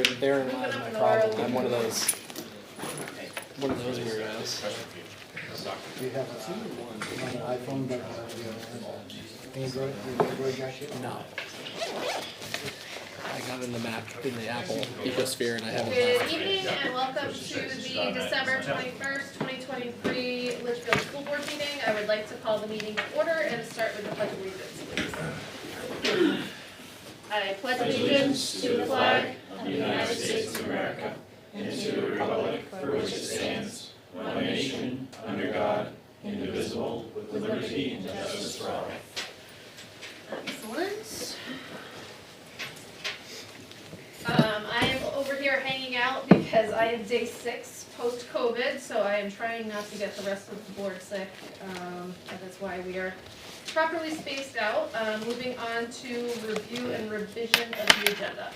Therein lies my problem. I'm one of those weird guys. Do you have an iPhone but Android got you? No. I got in the Apple ecosphere, and I haven't. Good evening and welcome to the December 21st, 2023 Litchfield School Board meeting. I would like to call the meeting to order and start with the Pledge of Allegiance, please. I pledge allegiance to the flag of the United States of America and to the republic for which it stands, one nation, under God, indivisible, with liberty and justice for all. Excellent. I am over here hanging out because I am day 6 post-COVID, so I am trying not to get the rest of the board sick. That's why we are properly spaced out. Moving on to review and revision of the agenda.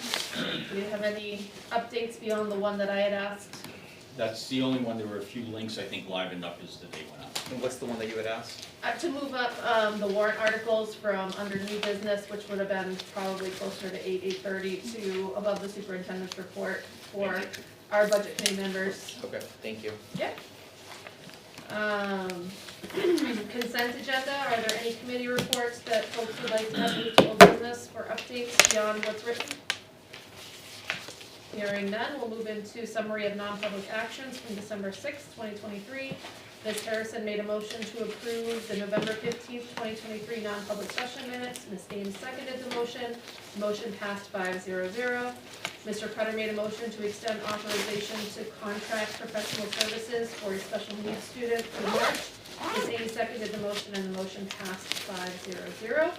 Do you have any updates beyond the one that I had asked? That's the only one. There were a few links I think livened up as the day went on. And what's the one that you had asked? To move up the warrant articles from under new business, which would have been probably closer to 8:30 to above the superintendent's report for our budget committee members. Okay, thank you. Yep. Consent agenda, are there any committee reports that folks would like to have moved to old business for updates beyond what's written? Hearing none, we'll move into summary of non-public actions from December 6th, 2023. Ms. Harrison made a motion to approve the November 15th, 2023 non-public session minutes. Ms. Ames seconded the motion. Motion passed 5-0-0. Mr. Cutter made a motion to extend authorization to contract professional services for a special needs student through March. Ms. Ames seconded the motion and the motion passed 5-0-0.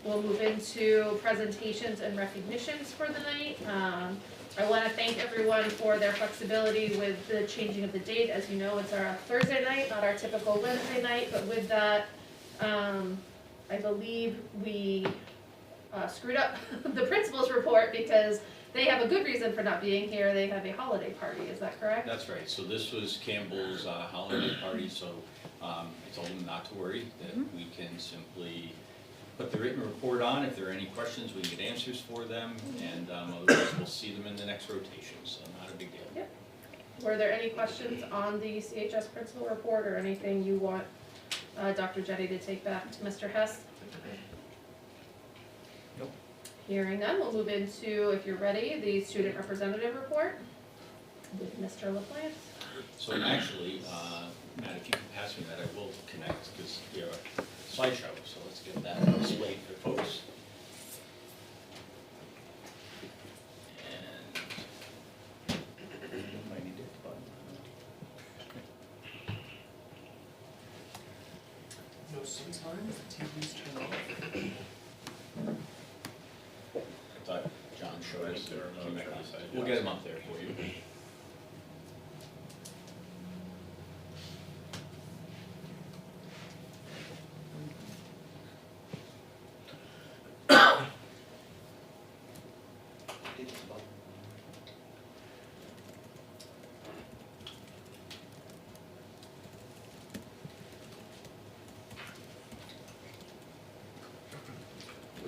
We'll move into presentations and recognitions for the night. I want to thank everyone for their flexibility with the changing of the date. As you know, it's our Thursday night, not our typical Wednesday night, but with that, I believe we screwed up the principal's report because they have a good reason for not being here. They have a holiday party, is that correct? That's right. So this was Campbell's holiday party, so I told them not to worry, that we can simply put the written report on. If there are any questions, we can get answers for them, and otherwise we'll see them in the next rotation, so not a big deal. Yep. Were there any questions on the CHS principal report or anything you want Dr. Jetty to take back to Mr. Hess? Nope. Hearing none, we'll move into, if you're ready, the student representative report with Mr. LaPlante. So actually, Matt, if you can pass me that, I will connect, because we have a slideshow, so let's get that displayed for folks. Might need it, but No, sometimes the TV's turned off. I thought John showed us there. We'll get him up there for you.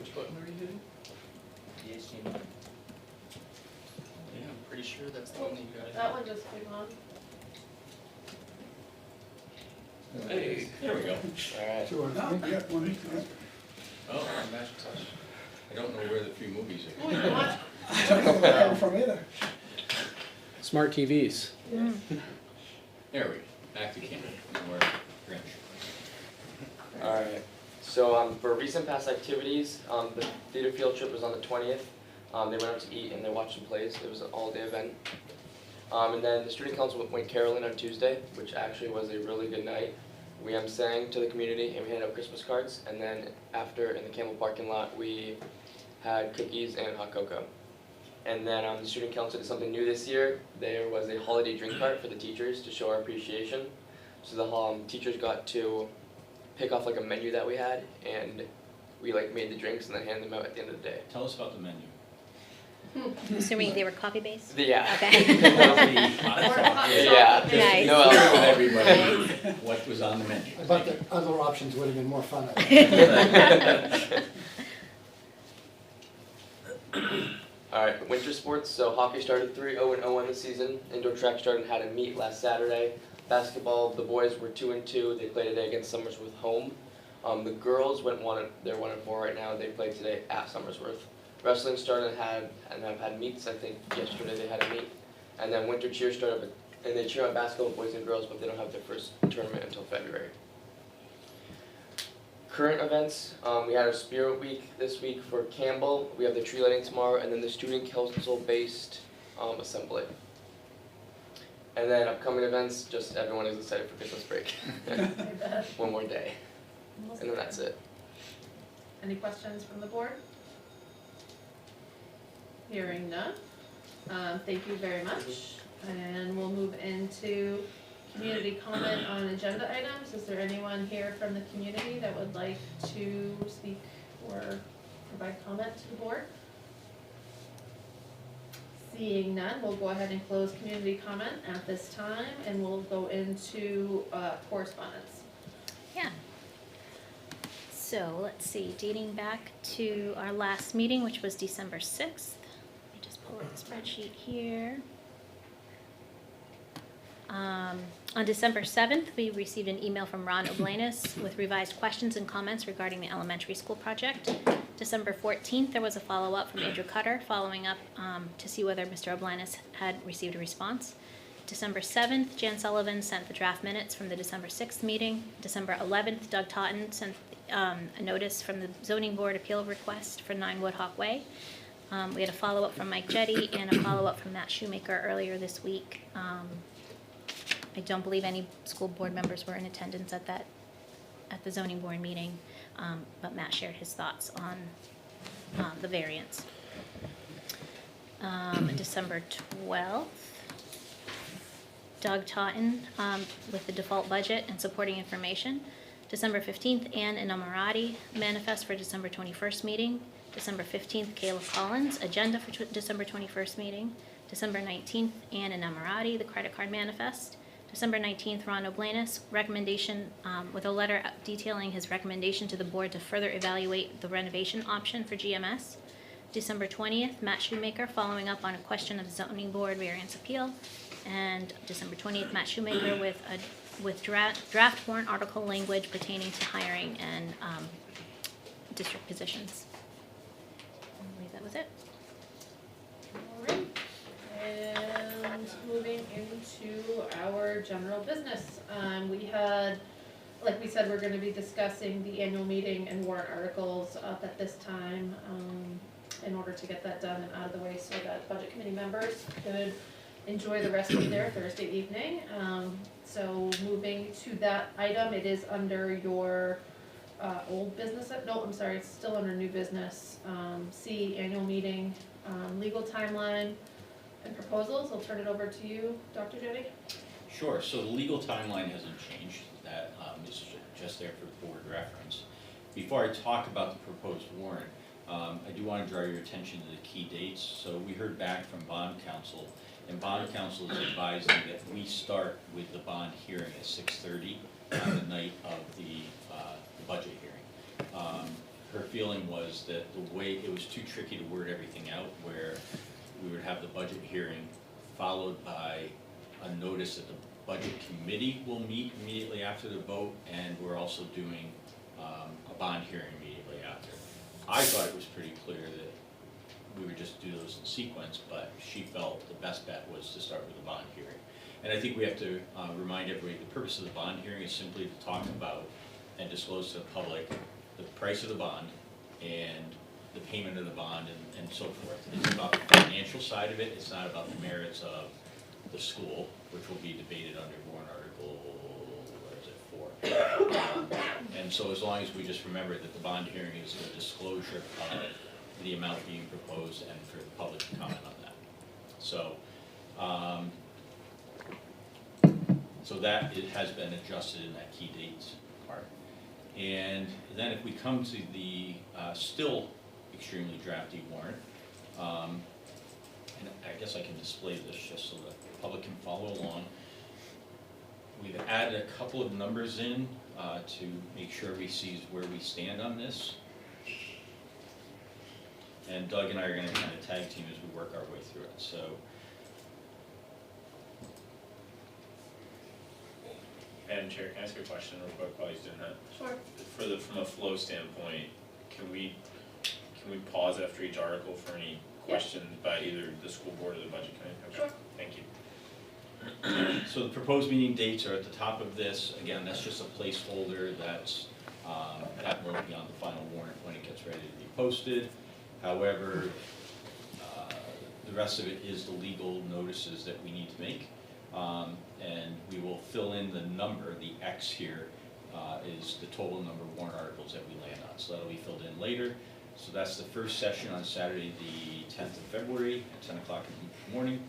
which button are you hitting? The HDMI. Yeah, I'm pretty sure that's the one that you guys. That one just came on. Hey, there we go. Alright. Sure, yeah, one. Oh, Magic Touch. I don't know where the 3 movies are. Oh, you know what? I don't know where I'm from either. Smart TVs. Yes. There we go. Back to Campbell. Where Grinch. Alright, so for recent past activities, the theater field trip was on the 20th. They went out to eat and they watched some plays. It was an all-day event. And then the student council went caroling on Tuesday, which actually was a really good night. We sang to the community and we handed out Christmas cards. And then after, in the Campbell parking lot, we had cookies and hot cocoa. And then the student council did something new this year. There was a holiday drink cart for the teachers to show our appreciation. So the teachers got to pick off like a menu that we had, and we like made the drinks and then handed them out at the end of the day. Tell us about the menu. I'm assuming they were coffee-based? Yeah. Okay. Yeah. Nice. No Share alcohol. with everybody what was on the menu. I thought the other options would have been more fun. I think. Alright, winter sports, so hockey started 3-0-0 this season, indoor track started and had a meet last Saturday. Basketball, the boys were 2-2, they played today against Somersworth home. The girls they're 1-4 right now, they played today at Somersworth. Wrestling started and have had meets, I think yesterday they had a meet. And then winter cheer started, and they cheer on basketball, boys and girls, but they don't have their first tournament until February. Current events, we had our Spirit Week this week for Campbell, we have the tree lighting tomorrow, and then the student council-based assembly. And then upcoming events, just everyone is excited for Christmas break. One more day, and then that's it. Any questions from the board? Hearing none. Thank you very much. And we'll move into community comment on agenda items. Is there anyone here from the community that would like to speak or provide comment to the board? Seeing none, we'll go ahead and close community comment at this time, and we'll go into correspondence. Yeah. So let's see, dating back to our last meeting, which was December 6th. Let me just pull up the spreadsheet here. On December 7th, we received an email from Ron Oblanis with revised questions and comments regarding the elementary school project. December 14th, there was a follow-up from Andrew Cutter, following up to see whether Mr. Oblanis had received a response. December 7th, Jan Sullivan sent the draft minutes from the December 6th meeting. December 11th, Doug Totten sent a notice from the zoning board appeal request for 9 Woodhawk Way. We had a follow-up from Mike Jetty and a follow-up from Matt Shoemaker earlier this week. I don't believe any school board members were in attendance at the zoning board meeting, but Matt shared his thoughts on the variance. December 12th, Doug Totten with the default budget and supporting information. December 15th, Ann and Amarati manifest for December 21st meeting. December 15th, Kayla Collins, agenda for December 21st meeting. December 19th, Ann and Amarati, the credit card manifest. December 19th, Ron Oblanis, recommendation with a letter detailing his recommendation to the board to further evaluate the renovation option for GMS. December 20th, Matt Shoemaker, following up on a question of zoning board variance appeal. And December 20th, Matt Shoemaker with draft warrant article language pertaining to hiring and district positions. I believe that was it. Alright, and moving into our general business. We had, like we said, we're gonna be discussing the annual meeting and warrant articles up at this time, in order to get that done and out of the way so that budget committee members could enjoy the rest of their Thursday evening. So moving to that item, it is under your old business, no, I'm sorry, it's still under new business. C, annual meeting, legal timeline and proposals. I'll turn it over to you, Dr. Jody. Sure, so the legal timeline hasn't changed, that is just there for the board reference. Before I talk about the proposed warrant, I do want to draw your attention to the key dates. So we heard back from bond counsel, and bond counsel is advising that we start with the bond hearing at 6:30 on the night of the budget hearing. Her feeling was that the way, it was too tricky to word everything out, where we would have the budget hearing followed by a notice that the budget committee will meet immediately after the vote, and we're also doing a bond hearing immediately after. I thought it was pretty clear that we would just do those in sequence, but she felt the best bet was to start with the bond hearing. And I think we have to remind everybody, the purpose of the bond hearing is simply to talk about and disclose to the public the price of the bond and the payment of the bond and so forth. It's about the financial side of it, it's not about the merits of the school, which will be debated under warrant article, what is it, 4. And so as long as we just remember that the bond hearing is a disclosure of the amount being proposed and for the public to comment on that. So, so that it has been adjusted in that key dates part. And then if we come to the still extremely drafty warrant, and I guess I can display this just so that the public can follow along. We've added a couple of numbers in to make sure we see where we stand on this. and Doug and I are gonna kind of tag team as we work our way through it, so. Madam Chair, can I ask a question real quick while he's doing that? Sure. From a flow standpoint, can we pause after each article for any questions by either the school board or the budget committee? Okay, Sure. thank you. So the proposed meeting dates are at the top of this. Again, that's just a placeholder that's, that will be on the final warrant when it gets ready to be posted. However, the rest of it is the legal notices that we need to make. And we will fill in the number, the X here, is the total number of warrant articles that we land on. So that'll be filled in later. So that's the first session on Saturday, the 10th of February at 10 o'clock in the morning.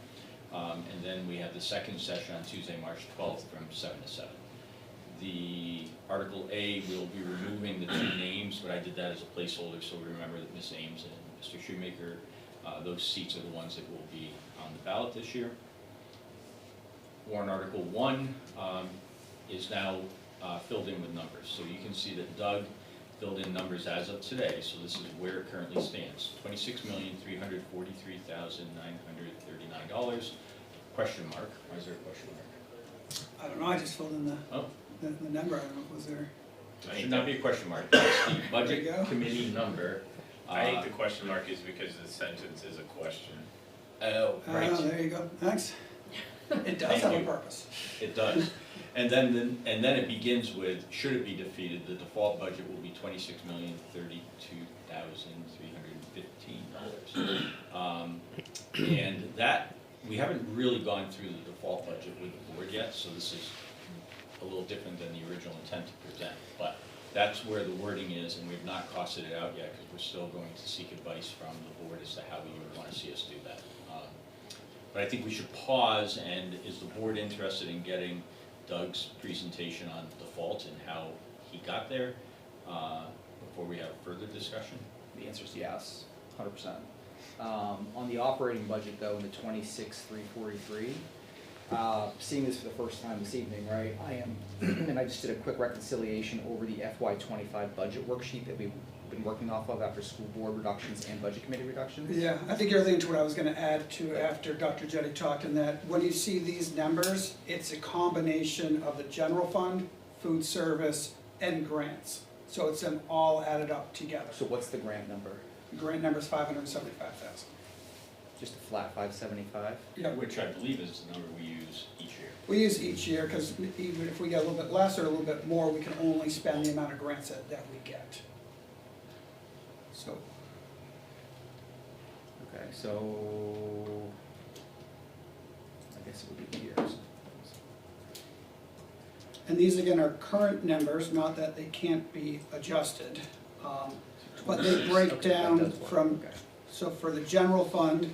And then we have the second session on Tuesday, March 12th from 7 to 7. The Article A will be removing the two names, but I did that as a placeholder so we remember that Ms. Ames and Mr. Shoemaker, those seats are the ones that will be on the ballot this year. Warrant Article 1 is now filled in with numbers. So you can see that Doug filled in numbers as of today, so this is where it currently stands. $26,343,939. Question mark. Why is there a question mark? I don't know, I just filled in the number, I don't know, was there? It should not be a question mark. That's the There you budget go. committee number. I think the question mark is because the sentence is a question. Oh, right. Oh, there you go, thanks. It does Thank have a you. purpose. It does. And then it begins with, should it be defeated, the default budget will be $26,032,315. And that, we haven't really gone through the default budget with the board yet, so this is a little different than the original intent to present. But that's where the wording is, and we've not costed it out yet, because we're still going to seek advice from the board as to how you would want to see us do that. But I think we should pause, and is the board interested in getting Doug's presentation on default and how he got there before we have further discussion? The answer is yes, 100%. On the operating budget though, in the 26,343, seeing this for the first time this evening, right, I am, and I just did a quick reconciliation over the FY25 budget worksheet that we've been working off of after school board reductions and budget committee reductions. Yeah, I think you're leading to what I was gonna add to after Dr. Jetty talked, in that when you see these numbers, it's a combination of the general fund, food service, and grants. So it's them all added up together. So what's the grant number? Grant number's 575,000. Just a flat 575? Yeah, Which I believe is the number we use each year. we use each year, because even if we get a little bit less or a little bit more, we can only spend the amount of grants that we get. So, Okay, so I guess it would be years. and these again are current numbers, not that they can't be adjusted. But they break Okay, that down does work. from, Okay. so for the general fund,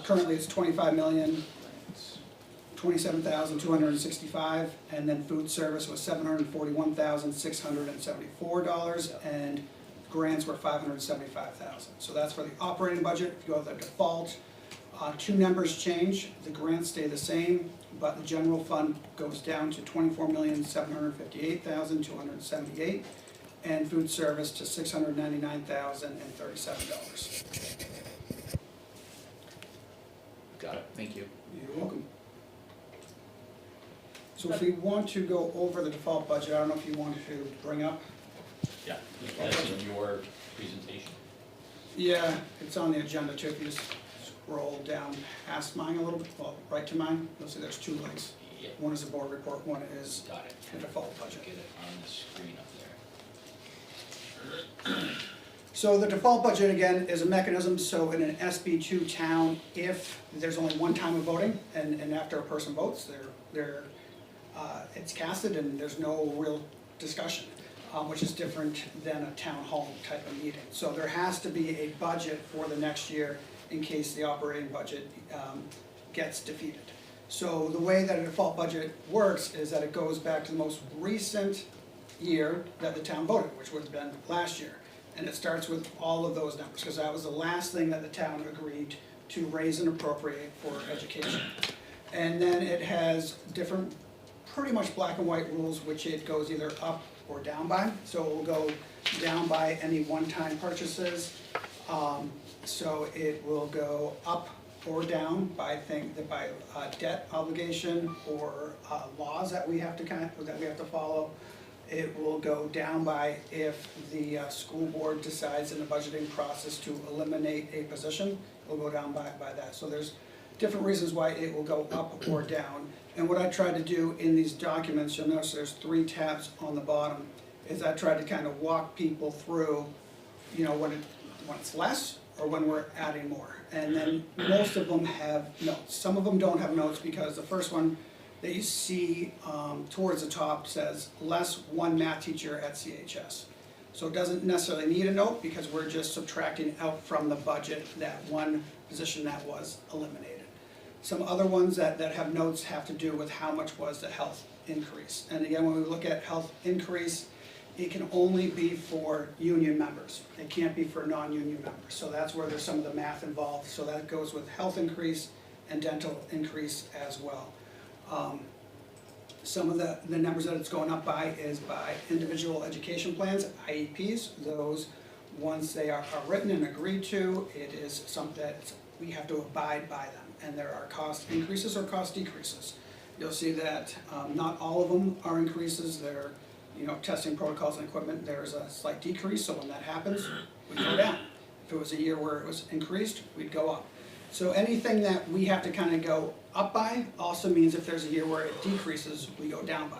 currently it's 25,027,265, and then food service was $741,674, and grants were $575,000. So that's for the operating budget. If you go to the default, two numbers change. The grants stay the same, but the general fund goes down to $24,758,278, and food service to $699,037. Got it, thank you. You're welcome. So if we want to go over the default budget, I don't know if you want to bring up. Yeah, that's in your presentation. Yeah, it's on the agenda too. If you just scroll down past mine a little bit, well, right to mine, you'll see there's two links. Yeah, One is the board report, one is got it. the default budget. Get it on the screen up there. So the default budget, again, is a mechanism, so in an SB2 town, if there's only one time of voting, and after a person votes, it's casted and there's no real discussion, which is different than a town hall type of meeting. So there has to be a budget for the next year in case the operating budget gets defeated. So the way that a default budget works is that it goes back to the most recent year that the town voted, which would have been last year. And it starts with all of those numbers, because that was the last thing that the town agreed to raise and appropriate for education. And then it has different, pretty much black and white rules, which it goes either up or down by. So it will go down by any one-time purchases, So it will go up or down by debt obligation or laws that we have to follow. It will go down by if the school board decides in the budgeting process to eliminate a position, it'll go down by that. So there's different reasons why it will go up or down. And what I tried to do in these documents, you'll notice there's 3 tabs on the bottom, is I tried to kind of walk people through, you know, when it's less or when we're adding more. And then most of them have notes. Some of them don't have notes because the first one that you see towards the top says less 1 math teacher at CHS. So it doesn't necessarily need a note because we're just subtracting out from the budget that 1 position that was eliminated. Some other ones that have notes have to do with how much was the health increase. And again, when we look at health increase, it can only be for union members. It can't be for non-union members. So that's where there's some of the math involved. So that goes with health increase and dental increase as well. Some of the numbers that it's going up by is by individual education plans, IEPs. Those, once they are written and agreed to, it is something that we have to abide by them. And there are cost increases or cost decreases. You'll see that not all of them are increases. They're, you know, testing protocols and equipment, there's a slight decrease, so when that happens, we go down. If it was a year where it was increased, we'd go up. So anything that we have to kind of go up by also means if there's a year where it decreases, we go down by.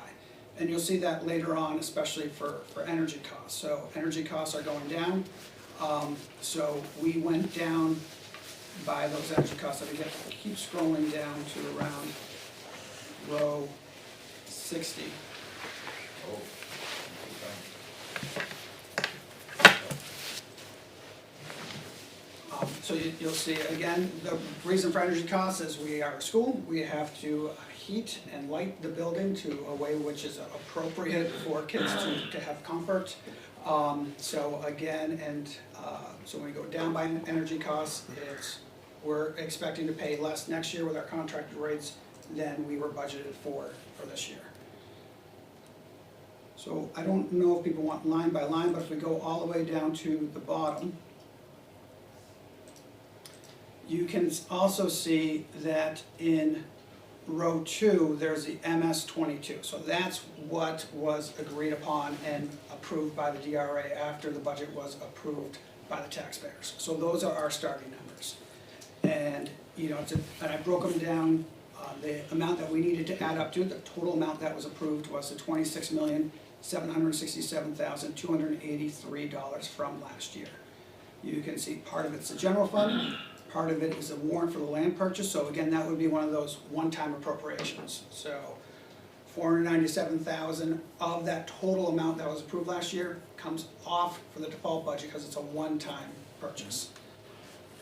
And you'll see that later on, especially for energy costs. So energy costs are going down. So we went down by those energy costs. I think I keep scrolling down to around row 60. So you'll see, again, the reason for energy costs is we are a school. We have to heat and light the building to a way which is appropriate for kids to have comfort. So again, so when we go down by energy costs, we're expecting to pay less next year with our contracted rates than we were budgeted for this year. So I don't know if people want line by line, but if we go all the way down to the bottom, you can also see that in row 2, there's the MS-22. So that's what was agreed upon and approved by the DRA after the budget was approved by the taxpayers. So those are our starting numbers. And, you know, and I broke them down. The amount that we needed to add up to, the total amount that was approved was the $26,767,283 from last year. You can see part of it's the general fund, part of it is a warrant for the land purchase. So again, that would be one of those one-time appropriations. So $497,000 of that total amount that was approved last year comes off for the default budget because it's a one-time purchase.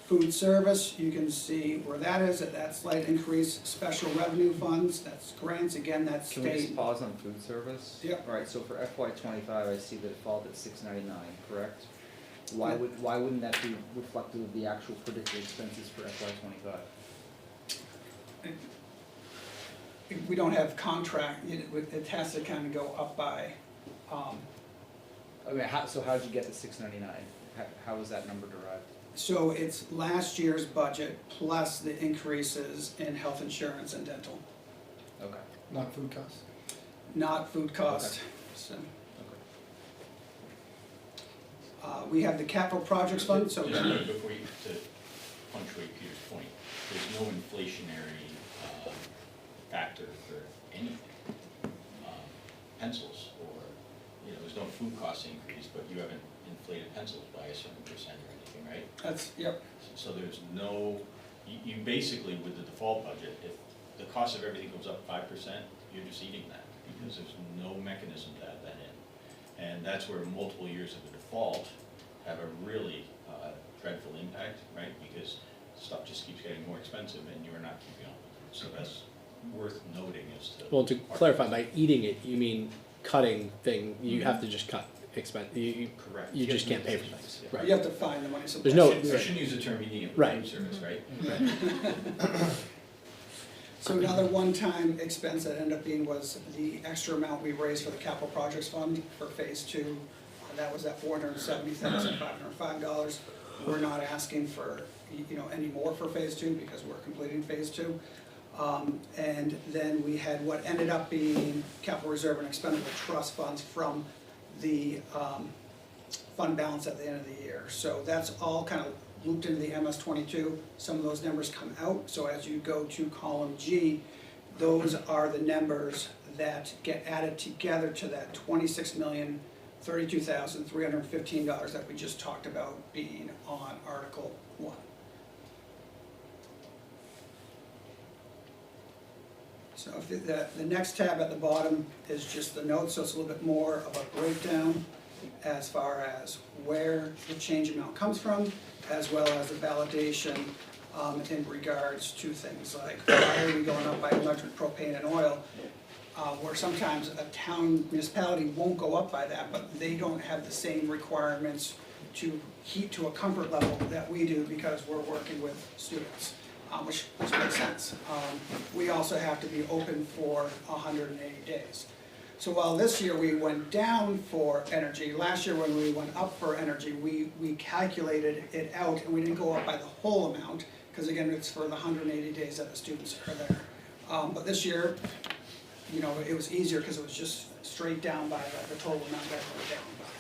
Food service, you can see where that is, at that slight increase. Special revenue funds, that's grants, again, that's Can we just state. pause on food service? Yep. Alright, so for FY25, I see that it falls at $699, correct? Why wouldn't that be reflective of the actual predicted expenses for FY25? We don't have contract, it has to kind of go up by, Okay, so how'd you get the $699? How was that number derived? so it's last year's budget plus the increases in health insurance and dental, Okay. Not food costs? not food cost. Okay. So, we have the capital projects fund, so. Just before you, to punctuate Peter's point, there's no inflationary factor for anything. Pencils or, you know, there's no food cost increase, but you haven't inflated pencils by a certain percent or anything, right? That's, yep. So there's no, you basically, with the default budget, if the cost of everything goes up 5%, you're just eating that, because there's no mechanism to add that in. And that's where multiple years of the default have a really dreadful impact, right? Because stuff just keeps getting more expensive and you're not keeping up with it. So that's worth noting as to. Well, to clarify, by eating it, you mean cutting thing, you have to just cut expense, Correct. you just can't pay for things, Yeah. right? You have to find the money someplace. There's no- I shouldn't use the term eating it for Right. food service, right? So another one-time expense that ended up being was the extra amount we raised for the capital projects fund for phase 2. That was at $470,505. we're not asking for, any more for phase two because we're completing phase two. And then we had what ended up being capital reserve and expendable trust funds from the fund balance at the end of the year. So that's all kind of looped into the MS 22. Some of those numbers come out, so as you go to column G, those are the numbers that get added together to that $26,032,315 that we just talked about being on Article 1. So if the next tab at the bottom is just the notes, so it's a little bit more of a breakdown as far as where the change amount comes from, as well as the validation in regards to things like why are we going up by electric, propane, and oil, where sometimes a town municipality won't go up by that, but they don't have the same requirements to heat to a comfort level that we do because we're working with students, which makes sense. We also have to be open for 180 days. So while this year we went down for energy, last year when we went up for energy, we calculated it out and we didn't go up by the whole amount, because again, it's for the 180 days that the students are there. But this year, it was easier because it was just straight down by the total amount that we went down by.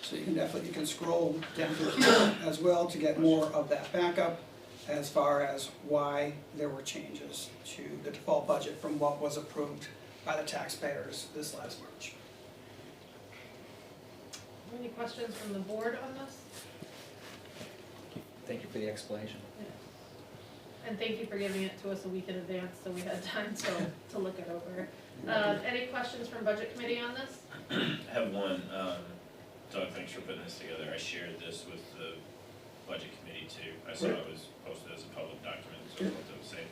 So you can scroll down through here as well to get more of that backup as far as why there were changes to the default budget from what was approved by the taxpayers this last March. Any questions from the board on this? Thank you for the explanation. And thank you for giving it to us a week in advance, so we had time to look it over. Any questions from budget committee on this? I have one, Doug, thanks for putting this together. I shared this with the budget committee too. I saw it was posted as a public document, so what to say.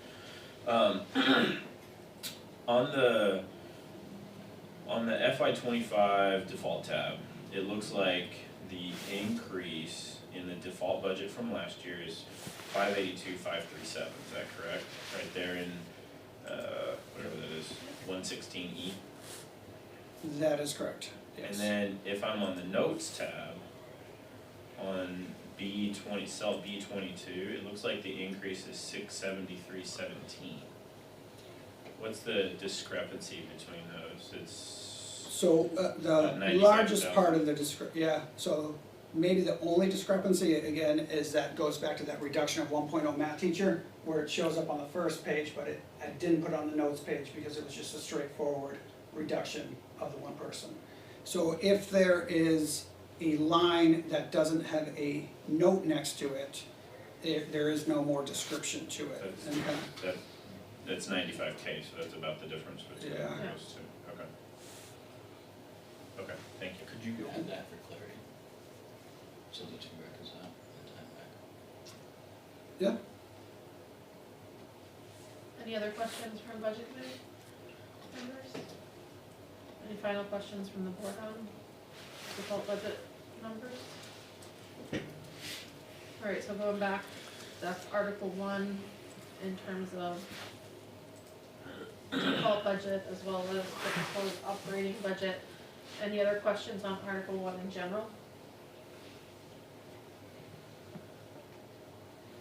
On the FY25 default tab, it looks like the increase in the default budget from last year is 582,537. Is that correct? Right there in whatever that is, 116E. That is correct. Yes. And then if I'm on the notes tab, on B20, cell B22, it looks like the increase is 673.17. What's the discrepancy between those? So the 95,000. largest part of the so maybe the only discrepancy again is that goes back to that reduction of 1.0 math teacher, where it shows up on the first page, but I didn't put it on the notes page because it was just a straightforward reduction of the one person. So if there is a line that doesn't have a note next to it, there is no more description to it. That's 95K, so that's about the difference between those two. Okay. Okay, thank you. Could you add that for clarity? So the two reconcile the time back. Yeah. Any other questions from budget committee members? Any final questions from the board on default budget numbers? All right, so going back, that's Article 1 in terms of default budget as well as the proposed operating budget. Any other questions on Article 1 in general?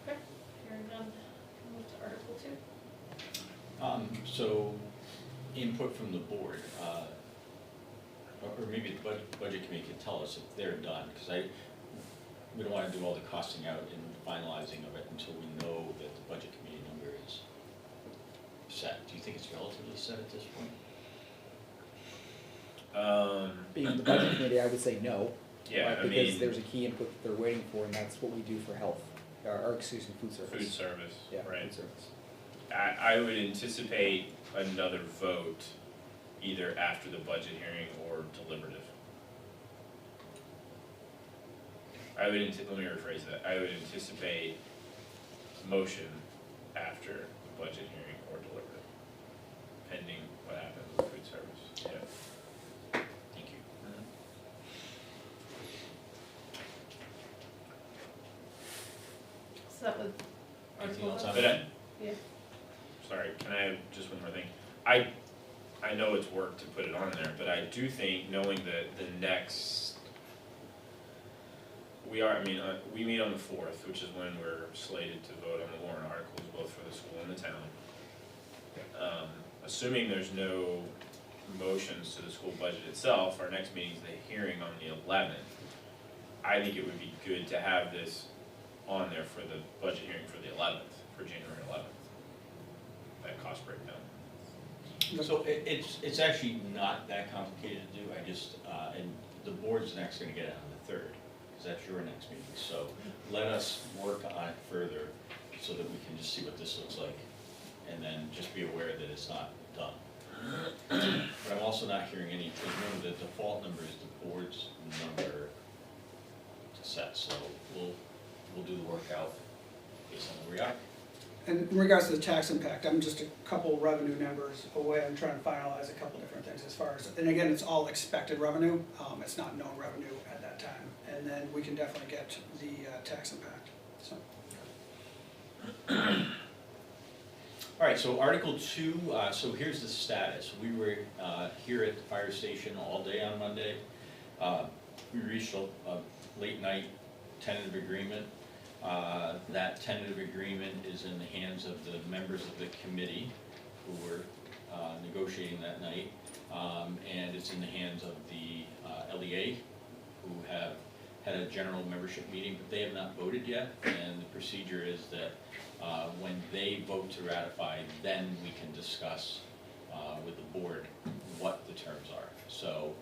Okay, hearing none, move to Article 2. So, input from the board, or maybe the budget committee can tell us if they're done, because we don't want to do all the costing out and finalizing of it until we know that the budget committee number is set. Do you think it's relatively set at this point? Being the budget committee, I would say no. Yeah, right, because there's a key input that they're waiting for, and that's what we do for health, or excuse me, food service. Food service, Yeah, right. food service. I would anticipate another vote either after the budget hearing or deliberative. Let me rephrase that. I would anticipate motion after the budget hearing or deliberative, pending what happens with food service. Yeah. Thank you. So that was Anything Article else 1. on But that? Yeah. Sorry, can I have just one more thing? I know it's work to put it on there, but I do think knowing that the next We are, I mean, we meet on the 4th, which is when we're slated to vote on the warrant articles, both for the school and the town. Assuming there's no motions to the school budget itself, our next meeting is the hearing on the 11th. I think it would be good to have this on there for the budget hearing for the 11th, for January 11th. That cost breakdown. So it's actually not that complicated to do, I just, and the board's next gonna get it on the 3rd, because that's your next meeting. So let us work on it further so that we can just see what this looks like, and then just be aware that it's not done. But I'm also not hearing any, because remember the default number is the board's number set, so we'll do the work out based on where we are. And in regards to the tax impact, I'm just a couple revenue numbers away. I'm trying to finalize a couple different things as far as, and again, it's all expected revenue. It's not known revenue at that time. And then we can definitely get the tax impact, so. All right, so Article 2, so here's the status. We were here at the fire station all day on Monday. We reached a late night tentative agreement. That tentative agreement is in the hands of the members of the committee who were negotiating that night. And it's in the hands of the LEA, who have had a general membership meeting, but they have not voted yet. And the procedure is that when they vote to ratify, then we can discuss with the board what the terms are. So,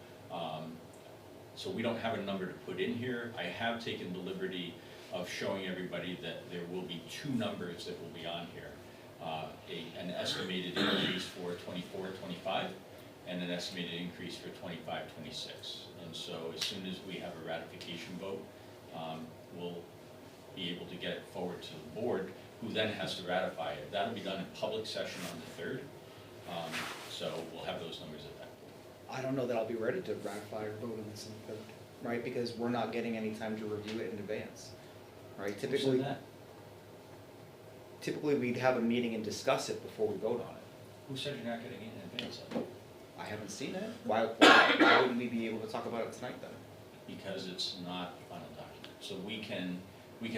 so we don't have a number to put in here. I have taken the liberty of showing everybody that there will be two numbers that will be on here. An estimated increase for 24-25 and an estimated increase for 25-26. And so as soon as we have a ratification vote, we'll be able to get it forward to the board, who then has to ratify it. That'll be done in public session on the 3rd. So we'll have those numbers at that point. I don't know that I'll be ready to ratify or vote on this in the 3rd, right? Because we're not getting any time to review it in advance, right? Who said that? Typically we'd have a meeting and discuss it before we vote on it. Who said you're not getting it in advance of it? I haven't seen it. Why wouldn't we be able to talk about it tonight then? Because it's not a final document. So we can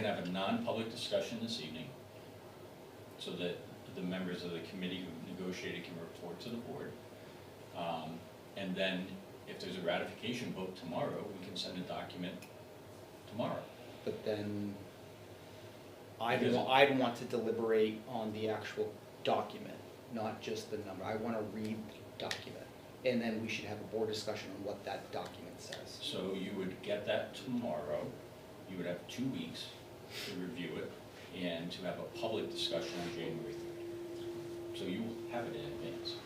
have a non-public discussion this evening so that the members of the committee who negotiated can report to the board. And then if there's a ratification vote tomorrow, we can send a document tomorrow. But then I'd want to deliberate on the actual document, not just the number. I want to read the document. And then we should have a board discussion on what that document says. So you would get that tomorrow. You would have 2 weeks to review it and to have a public discussion on January 3rd. So you will have it in advance.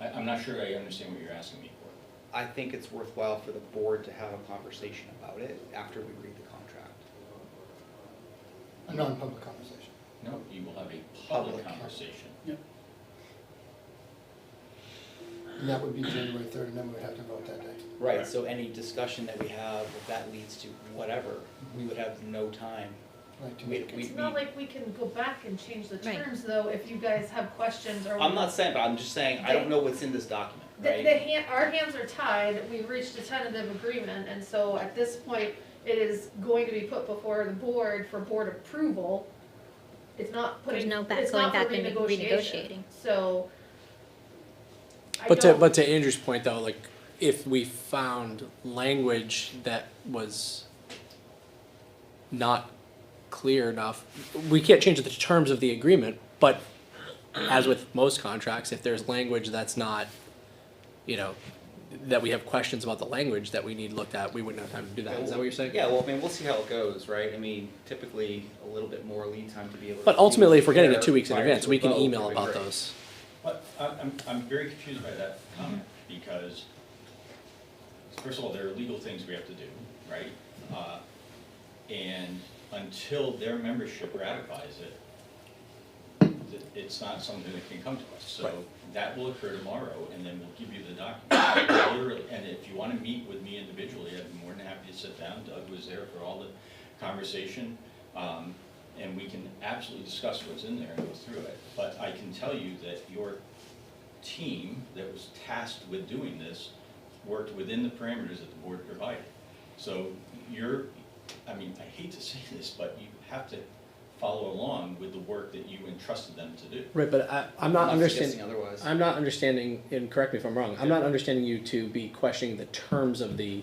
I'm not sure I understand what you're asking me for. I think it's worthwhile for the board to have a conversation about it after we read the contract. A non-public conversation. No, you will have a Public. public conversation. Yep. And that would be January 3rd, and then we would have to vote that day. Right, so any discussion that we have, if that leads to whatever, we would have no time. Right, to We- make it. It's not like we can go back and change the Right. terms, though, if you guys have questions or. I'm not saying, but I'm just saying, I don't know what's in this document, right? Our hands are tied, we've reached a tentative agreement, and so at this point, it is going to be put before the board for board approval. It's not There's putting, no it's going not for back and renegotiation, renegotiating. so. I But don't- to Andrew's point though, like if we found language that was not clear enough, we can't change the terms of the agreement, but as with most contracts, if there's language that's not, you know, that we have questions about the language that we need looked at, we wouldn't have time to do that. Is that what you're saying? Yeah, well, I mean, we'll see how it goes, right? I mean, typically, a little bit more lead time to be able to. But ultimately, if we're getting it prepare 2 weeks in prior advance, to a we can vote, email would be about great. those. But I'm very confused by that comment, because first of all, there are legal things we have to do, right? And until their membership ratifies it, it's not something that can come to us. So that will occur tomorrow, and then we'll give you the document. Literally, and if you want to meet with me individually, I'd be more than happy to sit down. Doug was there for all the conversation. And we can absolutely discuss what's in there and go through it. But I can tell you that your team that was tasked with doing this worked within the parameters that the board provided. So you're, I mean, I hate to say this, but you have to follow along with the work that you entrusted them to do. Right, but I'm not understanding. suggesting otherwise. I'm not understanding, and correct me if I'm wrong, I'm not understanding you to be questioning the terms of the,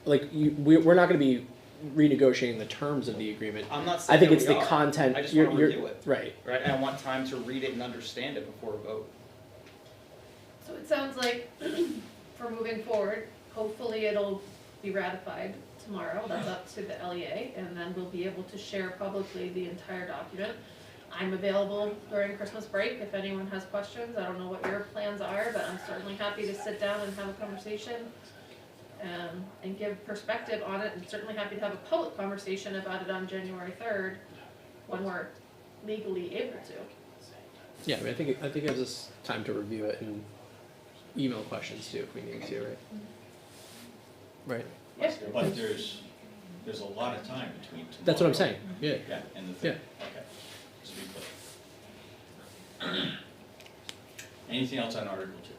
like, we're not gonna be renegotiating the terms of the agreement. I'm not I saying think that it's we the are. content. I just you're- wanna you're- review it. Right. Right, and I want time to read it and understand it before a vote. So it sounds like for moving forward, hopefully it'll be ratified tomorrow, that's up to the LEA, and then we'll be able to share publicly the entire document. I'm available during Christmas break if anyone has questions, I don't know what your plans are, but I'm certainly happy to sit down and have a conversation and give perspective on it, and certainly happy to have a public conversation about it on January 3rd, when we're legally able to. Yeah, I mean, I think it gives us time to review it and email questions too if we need to, right? Right. Yep. But there's a lot of time between tomorrow. That's what I'm saying. Yeah. Yeah, and the third, Yeah. okay, just to be clear. Anything else on Article 2?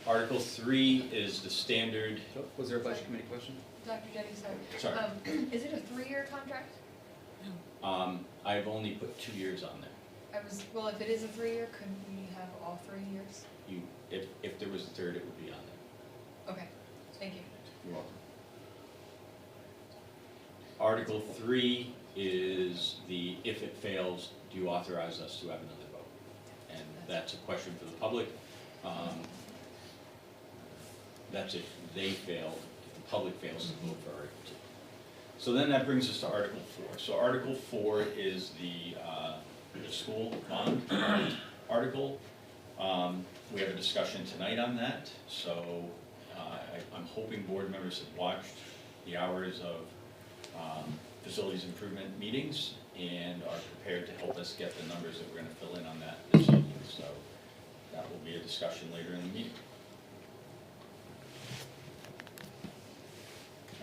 Article 3 is the standard, Was there a budget committee question? Dr. Jennings, sorry, is it a 3-year contract? I've only put 2 years on there. Well, if it is a 3-year, couldn't we have all 3 years? If there was a third, it would be on there. Okay, thank you. You're welcome. Article 3 is the, if it fails, do you authorize us to have another vote? And that's a question for the public. That's if they fail, if the public fails to vote for Article 2. So then that brings us to Article 4. So Article 4 is the school bond article. We have a discussion tonight on that, so I'm hoping board members have watched the hours of facilities improvement meetings and are prepared to help us get the numbers that we're gonna fill in on that this evening. So that will be a discussion later in the meeting.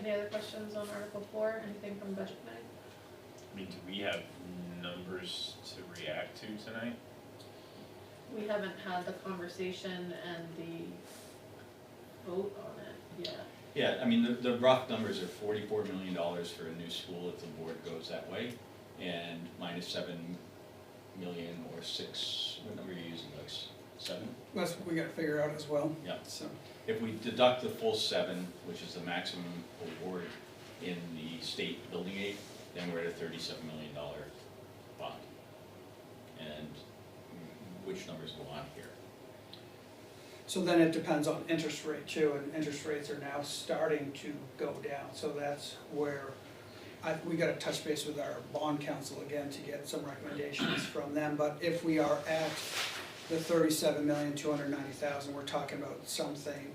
Any other questions on Article 4, anything from Budget Committee? I mean, do we have numbers to react to tonight? We haven't had the conversation and the vote on it yet. Yeah, I mean, the rough numbers are $44 million for a new school if the board goes that way, and minus 7 million or 6, what number are you using, like 7? That's what we gotta figure out as well. Yeah. So, If we deduct the full 7, which is the maximum award in the state building aid, then we're at a $37 million bond. And which numbers go on here? so then it depends on interest rate too, and interest rates are now starting to go down, so that's where we gotta touch base with our bond council again to get some recommendations from them, but if we are at the 37,290,000, we're talking about something,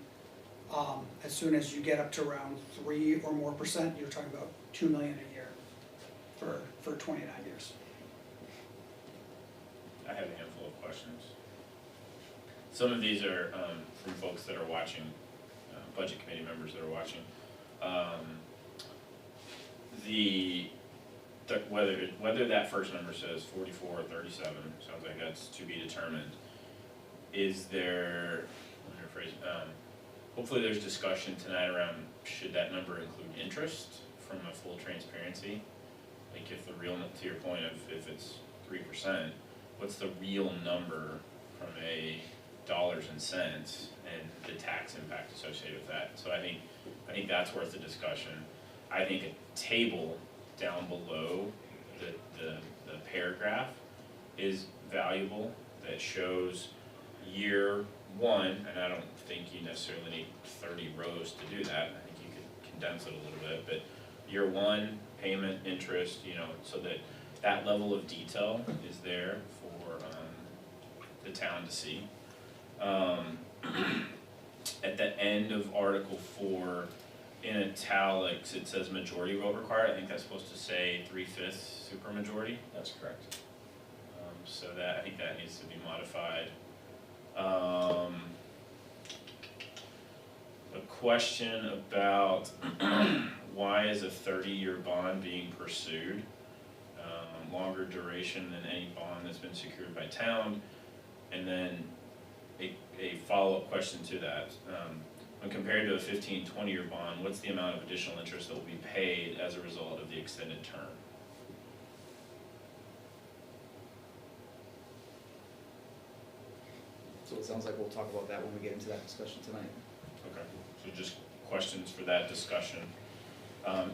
as soon as you get up to around 3 or more %, you're talking about 2 million a year for 29 years. I have a handful of questions. Some of these are from folks that are watching, budget committee members that are watching. Whether that first number says 44 or 37, sounds like that's to be determined. Is there, let me rephrase, hopefully there's discussion tonight around should that number include interest from a full transparency? Like if the real, to your point of if it's 3%, what's the real number from a dollars and cents and the tax impact associated with that? So I think that's worth the discussion. I think a table down below the paragraph is valuable that shows year 1, and I don't think you necessarily need 30 rows to do that. I think you could condense it a little bit, but year 1, payment, interest, so that level of detail is there for the town to see. At the end of Article 4, in italics, it says majority vote required. I think that's supposed to say 3/5 supermajority. That's correct. So I think that needs to be modified. A question about why is a 30-year bond being pursued? Longer duration than any bond that's been secured by town. And then a follow-up question to that. when compared to a 15-20-year bond, what's the amount of additional interest that will be paid as a result of the extended term? So it sounds like we'll talk about that when we get into that discussion tonight. Okay, so just questions for that discussion.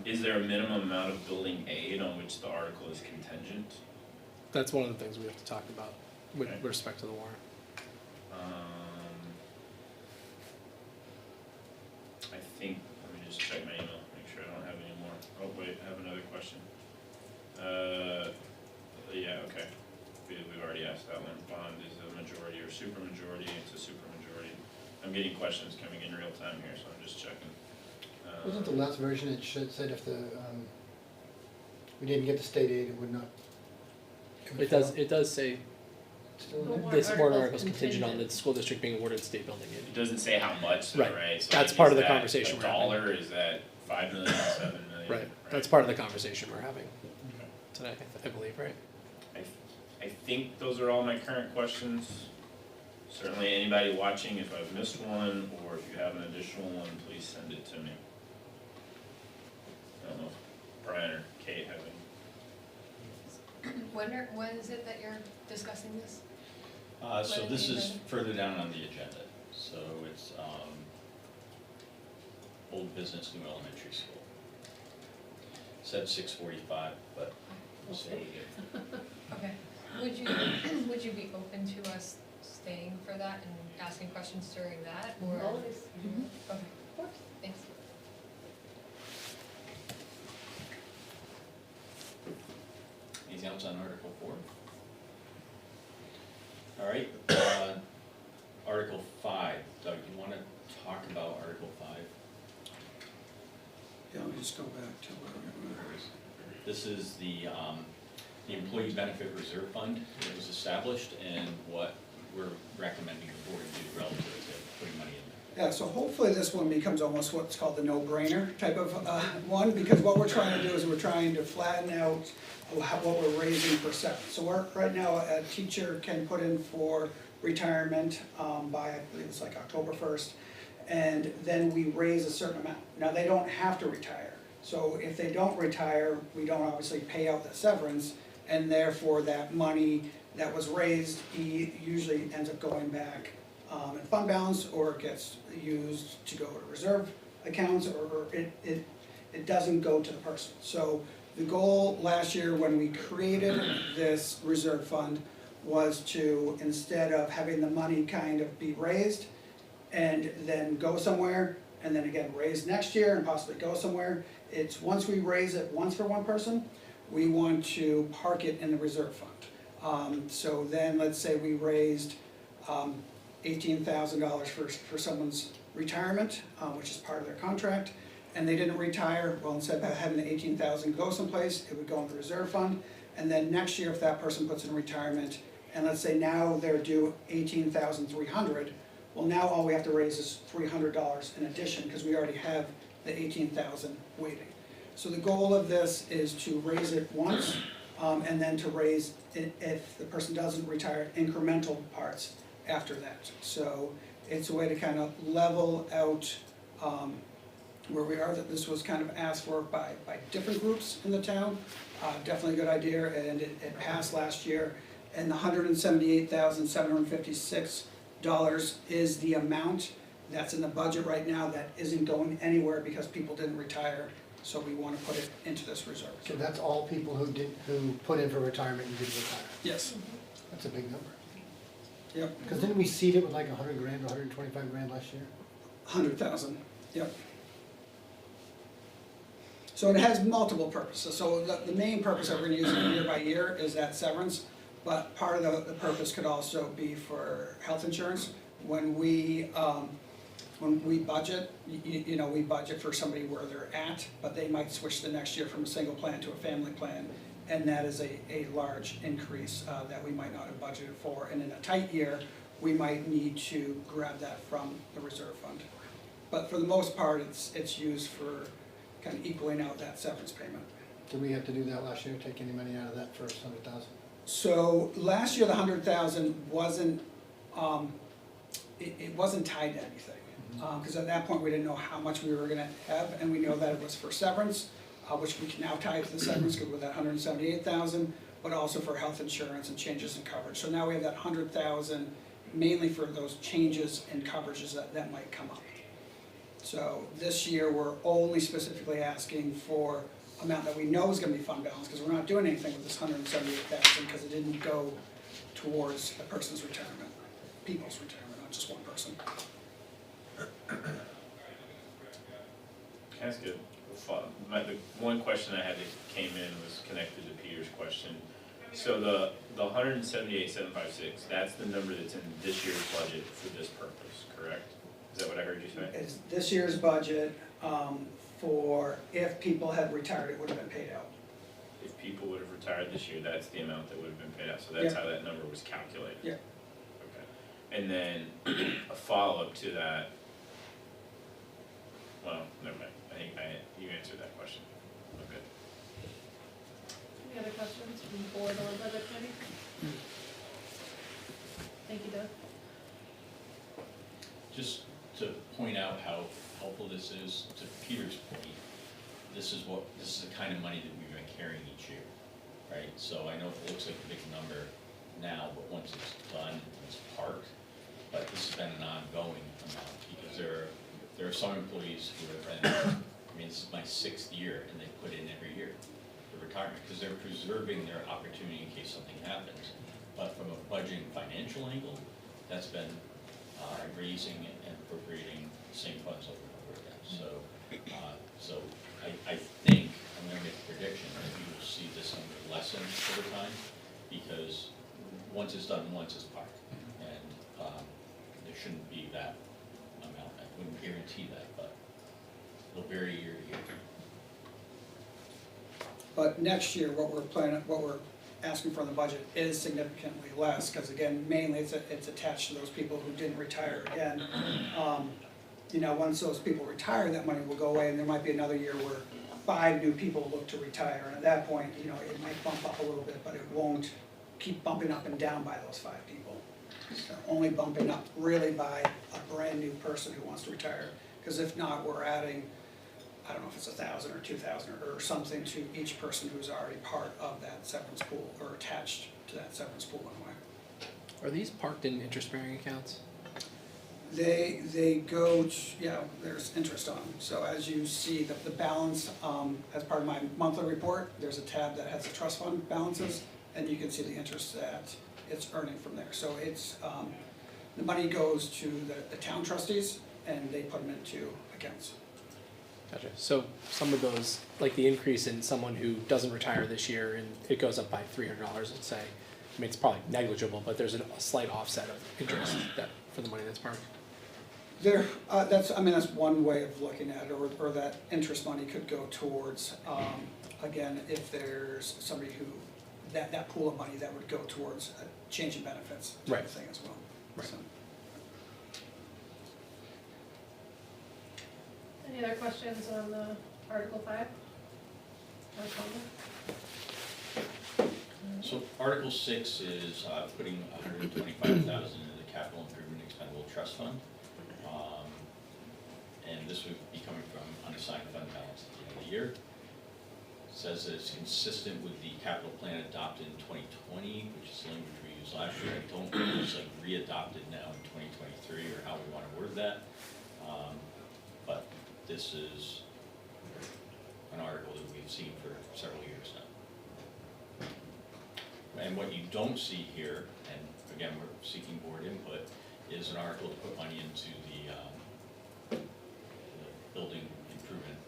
Is there a minimum amount of building aid on which the article is contingent? That's one of the things we have to talk about with Okay. respect to the warrant. I think, let me just check my email, make sure I don't have any more. Oh, wait, I have another question. Yeah, okay, we've already asked that one. Bond is a majority or supermajority, it's a supermajority. I'm getting questions coming in real time here, so I'm just checking. Wasn't the last version it said if we didn't get the state aid, it would not? It does say Still in The there? warrant this warrant article's article is contingent on the contingent. school district being awarded state building It aid. doesn't say how much, though, Right. right? So That's like, part is of the that conversation we're having. $1, is that 5 million, 7 million? Right, that's part of the conversation we're having Okay. tonight, I believe, right? I think those are all my current questions. Certainly, anybody watching, if I've missed one, or if you have an additional one, please send it to me. I don't know if Brian or Kate have any. When is it that you're discussing this? So When this is is it? further down on the agenda, so it's, Old Business, New Elementary School. Said 6:45, but we'll see what we get. Okay. Would you be open to us staying for that and asking questions during that, or? Always. Okay, Of course. thanks. Anything else on Article 4? All right, Article 5, Doug, you wanna talk about Article 5? Yeah, let me just go back to where we were. This is the Employee Benefit Reserve Fund that was established and what we're recommending the board do relative to putting money in there. Yeah, so hopefully this one becomes almost what's called the no-brainer type of one, because what we're trying to do is we're trying to flatten out what we're raising per step. So right now, a teacher can put in for retirement by, I believe it's like October 1st, and then we raise a certain amount. Now, they don't have to retire, so if they don't retire, we don't obviously pay out the severance, and therefore that money that was raised, usually ends up going back in fund balance, or it gets used to go to reserve accounts, or it doesn't go to the person. So the goal last year when we created this reserve fund was to, instead of having the money kind of be raised and then go somewhere, and then again raised next year and possibly go somewhere, it's once we raise it once for one person, we want to park it in the reserve fund. So then, let's say we raised $18,000 for someone's retirement, which is part of their contract, and they didn't retire. Well, instead of having the $18,000 go someplace, it would go in the reserve fund. And then next year, if that person puts in retirement, and let's say now they're due $18,300, well, now all we have to raise is $300 in addition, because we already have the $18,000 waiting. So the goal of this is to raise it once, and then to raise it, if the person doesn't retire, incremental parts after that. So it's a way to kind of level out where we are. That this was kind of asked for by different groups in the town. Definitely a good idea, and it passed last year. And the $178,756 is the amount that's in the budget right now that isn't going anywhere because people didn't retire. So we want to put it into this reserve. So that's all people who put in for retirement and didn't retire. Yes. That's a big number. Yep. Because didn't we seed it with like 100 grand, 125 grand last year? 100,000, yep. So it has multiple purposes. So the main purpose that we're gonna use it year by year is that severance, but part of the purpose could also be for health insurance. When we budget, you know, we budget for somebody where they're at, but they might switch the next year from a single plan to a family plan, and that is a large increase that we might not have budgeted for. And in a tight year, we might need to grab that from the reserve fund. But for the most part, it's used for kind of equaling out that severance payment. Did we have to do that last year, take any money out of that first 100,000? So last year, the 100,000 wasn't, it wasn't tied to anything. Because at that point, we didn't know how much we were gonna have, and we know that it was for severance, which we can now tie to the severance with that 178,000, but also for health insurance and changes in coverage. So now we have that 100,000 mainly for those changes in coverages that might come up. So this year, we're only specifically asking for amount that we know is gonna be fund balance, because we're not doing anything with this 178,000, because it didn't go towards a person's retirement, people's retirement, not just one person. That's good. The one question I had that came in was connected to Peter's question. So the 178,756, that's the number that's in this year's budget for this purpose, correct? Is that what I heard you say? It's this year's budget, for if people had retired, it would have been paid out. If people would have retired this year, that's the amount that would have been paid out, so that's Yeah. how that number was calculated? Yeah. Okay. And then a follow-up to that, well, never mind, I think you answered that question. Okay. Any other questions from the board or budget committee? Thank you, Doug. Just to point out how helpful this is, to Peter's point, this is the kind of money that we've been carrying each year, right? So I know it looks like a big number now, but once it's done, it's parked. But this has been an ongoing amount, because there are some employees who have been, I mean, this is my 6th year, and they put in every year for retirement, because they're preserving their opportunity in case something happens. But from a budgeting financial angle, that's been raising and appropriating the same funds over and over again. So I think, I'm gonna make a prediction, that you will see this number lessen over time, because once it's done, once it's parked. And there shouldn't be that amount. I wouldn't guarantee that, but it'll vary year to year. But next year, what we're asking for in the budget is significantly less, because again, mainly it's attached to those people who didn't retire again. You know, once those people retire, that money will go away, and there might be another year where 5 new people look to retire, and at that point, you know, it might bump up a little bit, but it won't keep bumping up and down by those 5 people. So only bumping up really by a brand new person who wants to retire, because if not, we're adding, I don't know if it's 1,000 or 2,000 or something to each person who's already part of that severance pool or attached to that severance pool in a way. Are these parked in interest-bearing accounts? They go to, yeah, there's interest on them. So as you see, the balance, as part of my monthly report, there's a tab that has the trust fund balances, and you can see the interest that it's earning from there. So it's, the money goes to the town trustees, and they put them into accounts. Gotcha. So some of those, like the increase in someone who doesn't retire this year and it goes up by $300, let's say. I mean, it's probably negligible, but there's a slight offset of interest that for the money that's parked. That's one way of looking at it, or that interest money could go towards, again, if there's somebody who, that pool of money that would go towards a change in benefits type Right. of thing as well. Right. So. Any other questions on the Article 5? So Article 6 is putting $125,000 into the Capital Improvement Expendable Trust Fund. And this would be coming from unassigned fund balance at the end of the year. It says that it's consistent with the capital plan adopted in 2020, which is the language we used last year. I don't know if it's like re-adopted now in 2023 or how we want to word that. But this is an article that we've seen for several years now. And what you don't see here, and again, we're seeking board input, is an article to put money into the building improvement.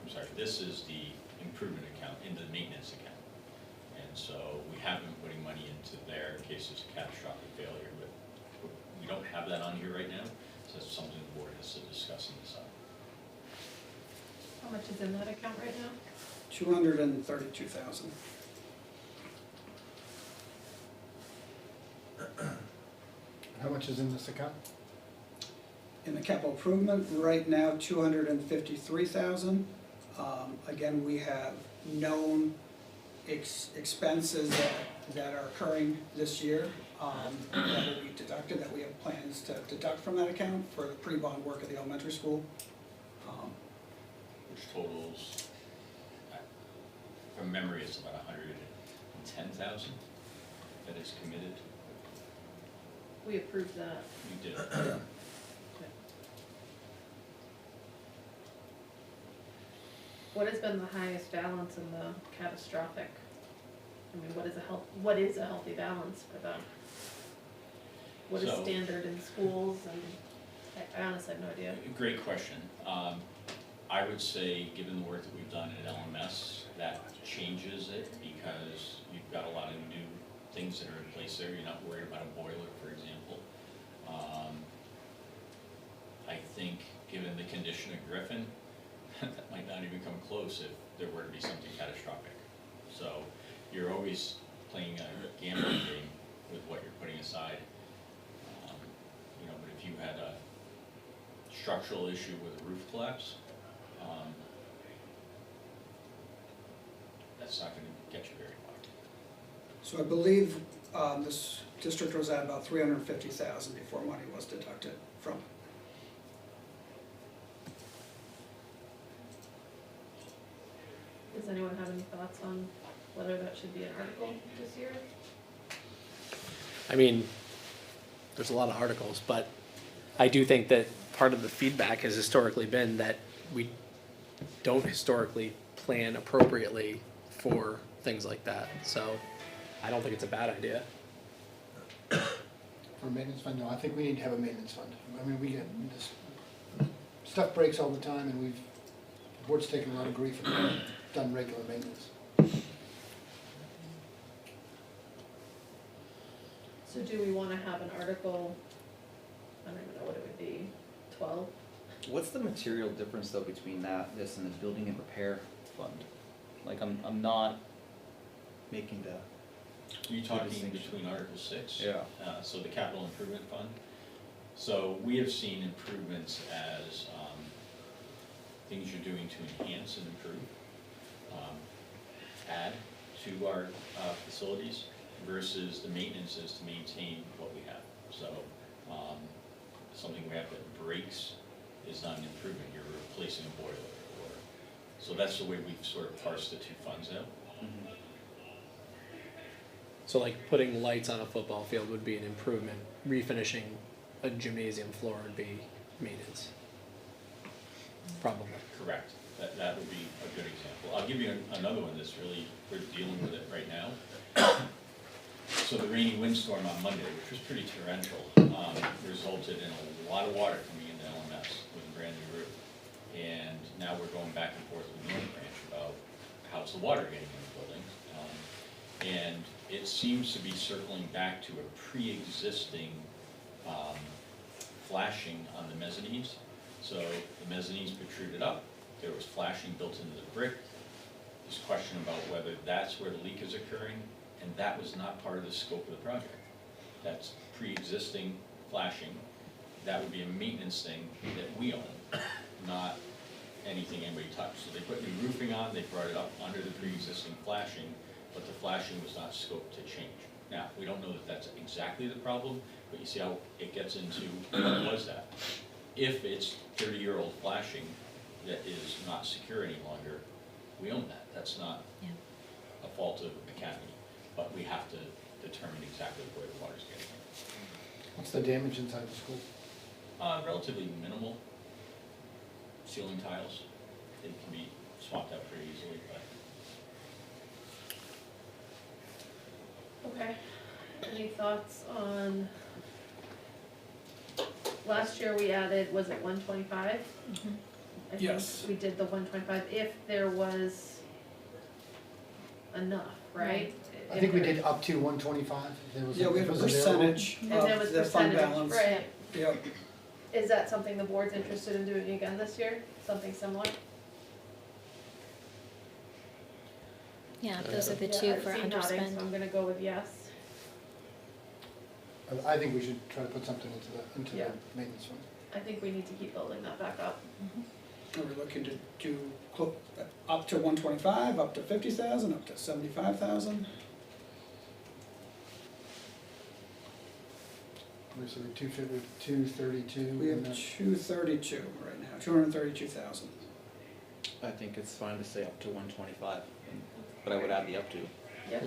I'm sorry, this is the improvement account, into the maintenance account. And so we have been putting money into there in case there's a catastrophic failure, but we don't have that on here right now, so that's something the board has to discuss and decide. How much is in that account right now? 232,000. How much is in this account? In the capital improvement, right now, 253,000. Again, we have known expenses that that are occurring this year, that will be deducted, that we have plans to deduct from that account for the pre-bond work at the elementary school. Which totals, from memory, it's about 110,000 that is committed. We approved that. You did. What has been the highest balance in the catastrophic? I mean, what is a healthy balance for them? What is So- standard in schools, and I honestly have no idea. Great question. I would say, given the work that we've done at LMS, that changes it because you've got a lot of new things that are in place there. You're not worried about a boiler, for example. I think, given the condition of Griffin, that might not even come close if there were to be something catastrophic. So you're always playing a gambling game with what you're putting aside. You know, but if you had a structural issue with a roof collapse, that's not gonna get you very far. So I believe this district was at about 350,000 before money was deducted from it. Does anyone have any thoughts on whether that should be an article this year? I mean, there's a lot of articles, but I do think that part of the feedback has historically been that we don't historically plan appropriately for things like that, so I don't think it's a bad idea. For a maintenance fund, no, I think we need to have a maintenance fund. I mean, we get this, stuff breaks all the time, and the board's taken a lot of grief and we've done regular maintenance. So do we wanna have an article, I don't even know what it would be, 12? What's the material difference though between this and the building and repair fund? Like, I'm not making the, Are you talking between Article 6? Yeah. So the capital improvement fund. So we have seen improvements as things you're doing to enhance and improve, add to our facilities versus the maintenance is to maintain what we have. So something we have that breaks is not an improvement, you're replacing a boiler. Or so that's the way we've sort of parsed the two funds out. So like putting lights on a football field would be an improvement, refinishing a gymnasium floor would be maintenance. Probably. Correct. That would be a good example. I'll give you another one that's really, we're dealing with it right now. So the rainy windstorm on Monday, which was pretty torrential, resulted in a lot of water coming into LMS with a brand new roof. And now we're going back and forth with North Branch about how's the water getting in the building. And it seems to be circling back to a pre-existing flashing on the mezzanines. So the mezzanines protruded up, there was flashing built into the brick. There's a question about whether that's where the leak is occurring, and that was not part of the scope of the project. That's pre-existing flashing. That would be a maintenance thing that we own, not anything anybody touched. So they put new roofing on, they brought it up under the pre-existing flashing, but the flashing was not scoped to change. Now, we don't know that that's exactly the problem, but you see how it gets into what was that? If it's 30-year-old flashing that is not secure any longer, we own that. That's not Yeah. a fault of Academy, but we have to determine exactly where the water's getting in. What's the damage inside the school? Relatively minimal. Ceiling tiles, they can be swapped out pretty easily, but Okay, any thoughts on, last year we added, was it 125? I think Yes. we did the 125 if there was enough, right? I think we did up to 125, if there was. Yeah, we if have it a was available. percentage If there was of the fund percentage, balance. right. Yep. Is that something the board's interested in doing again this year? Something similar? Yeah, those are the Yeah, two I've for seen nodding, so underspend. I'm gonna go with yes. I think we should try to put something into Yeah. the maintenance fund. I think we need to keep building that back up. Are we looking to do up to 125, up to 50,000, up to 75,000? So we're 232. We and have that- 232 right now, 232,000. I think it's fine to say up to 125, but I would add the up to. Yep.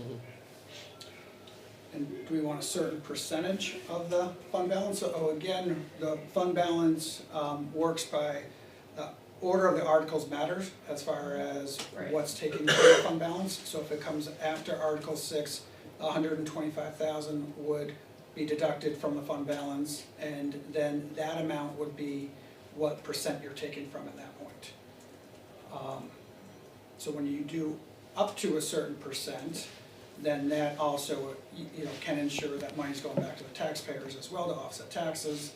And do we want a certain percentage of the fund balance? Oh, again, the fund balance works by order of the articles matters as far as Right. what's taken from the fund balance. So if it comes after Article 6, 125,000 would be deducted from the fund balance, and then that amount would be what percent you're taking from at that point. So when you do up to a certain percent, then that also, can ensure that money's going back to the taxpayers as well to offset taxes.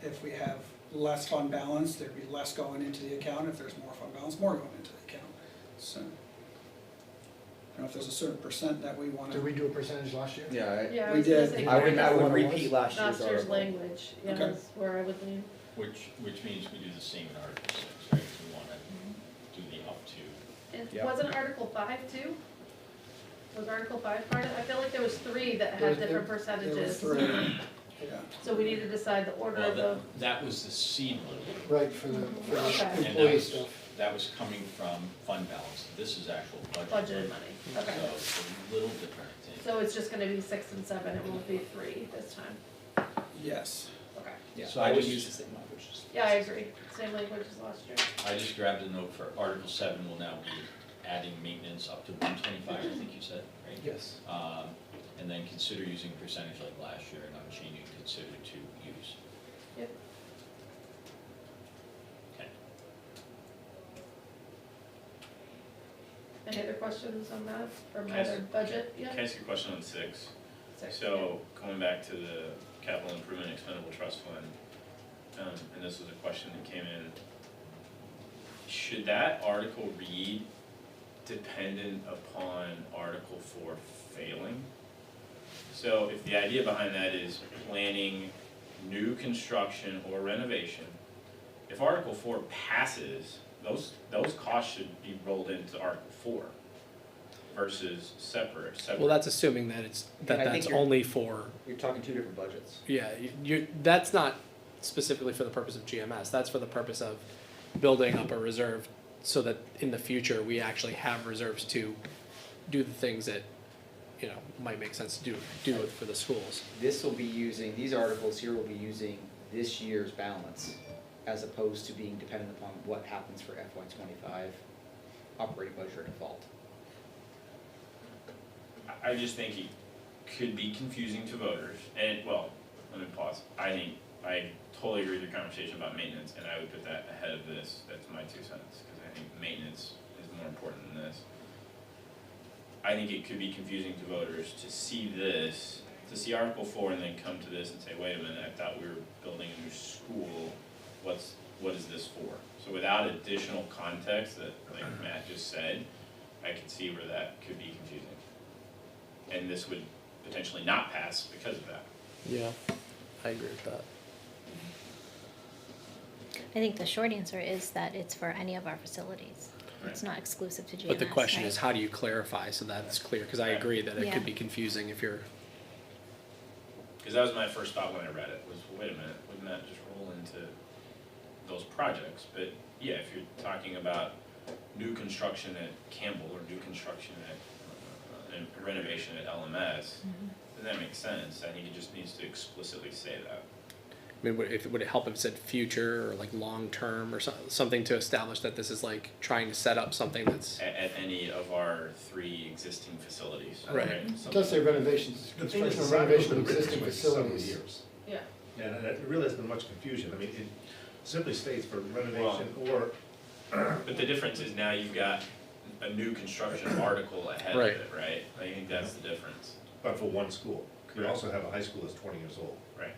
If we have less fund balance, there'd be less going into the account. If there's more fund balance, more going into the account. So, I don't know if there's a certain percent that we want Did to. we do a percentage last year? Yeah, Yeah, I We was gonna did. say. I would that's repeat last year's Last year's article. language, yeah, Okay. that's where I would lean. Which means we do the same in Article 6, right? We wanna do the up to. And Yep. wasn't Article 5 too? Was Article 5 part of it? I feel like there was 3 that There had was- different There were percentages. 3, yeah. So we need to decide the order Well, of the, that was the seed money. Right, for the Okay. And that employee was, stuff. that was coming from fund balance. This is actual budget. budgeted money, So okay. it's a little different thing. So it's just gonna be 6 and 7, it won't be 3 this time, Yes. okay. Yeah, So I I would just- use the same language. Yeah, I agree, same language as last year. I just grabbed a note for Article 7 will now be adding maintenance up to 125, I think you said, right? Yes. And then consider using percentage like last year, and I'm changing consider to use. Yep. Okay. Any other questions on that, or Can I ask- other budget, yeah? Can I ask you a question on 6? 6, So, going back to the capital improvement expendable trust fund, and this was a question that came in, should that article read dependent upon Article 4 failing? So if the idea behind that is planning new construction or renovation, if Article 4 passes, those costs should be rolled into Article 4 versus separate. Well, that's assuming that And I think that's you're- only for, You're talking two different budgets. yeah, that's not specifically for the purpose of GMS, that's for the purpose of building up a reserve so that in the future, we actually have reserves to do the things that, might make sense to do it for the schools. This will be using, these articles here will be using this year's balance as opposed to being dependent upon what happens for FY '25 operating budget or default. I just think it could be confusing to voters, and, well, let me pause. I totally agree with your conversation about maintenance, and I would put that ahead of this, that's my 2 cents, because I think maintenance is more important than this. I think it could be confusing to voters to see this, to see Article 4 and then come to this and say, wait a minute, I thought we were building a new school, what is this for? So without additional context that, like Matt just said, I could see where that could be confusing. And this would potentially not pass because of that. Yeah, I agree with that. I think the short answer is that it's for any of our facilities. It's not exclusive to GMS, But the question right? is, how do you clarify so that's clear? Because I agree that it Yeah. could be confusing if you're, Because that was my first thought when I read it, was, wait a minute, wouldn't that just roll into those projects? But yeah, if you're talking about new construction at Campbell or new construction at, and renovation at LMS, then that makes sense. I think it just needs to explicitly say that. I mean, would it help if it said future or like long-term or something to establish that this is like trying to set up something that's, At any of our 3 existing facilities. Right. It does say renovations, The thing is, construction the or sign renovation was of written existing for several facilities. years. Yeah, And it really has been much confusion. I mean, it simply states for renovation or, But the difference is now you've got a new construction article ahead of Right. it, right? I think that's the difference. but for one school. You Correct. also have a high school that's 20 years old. Right.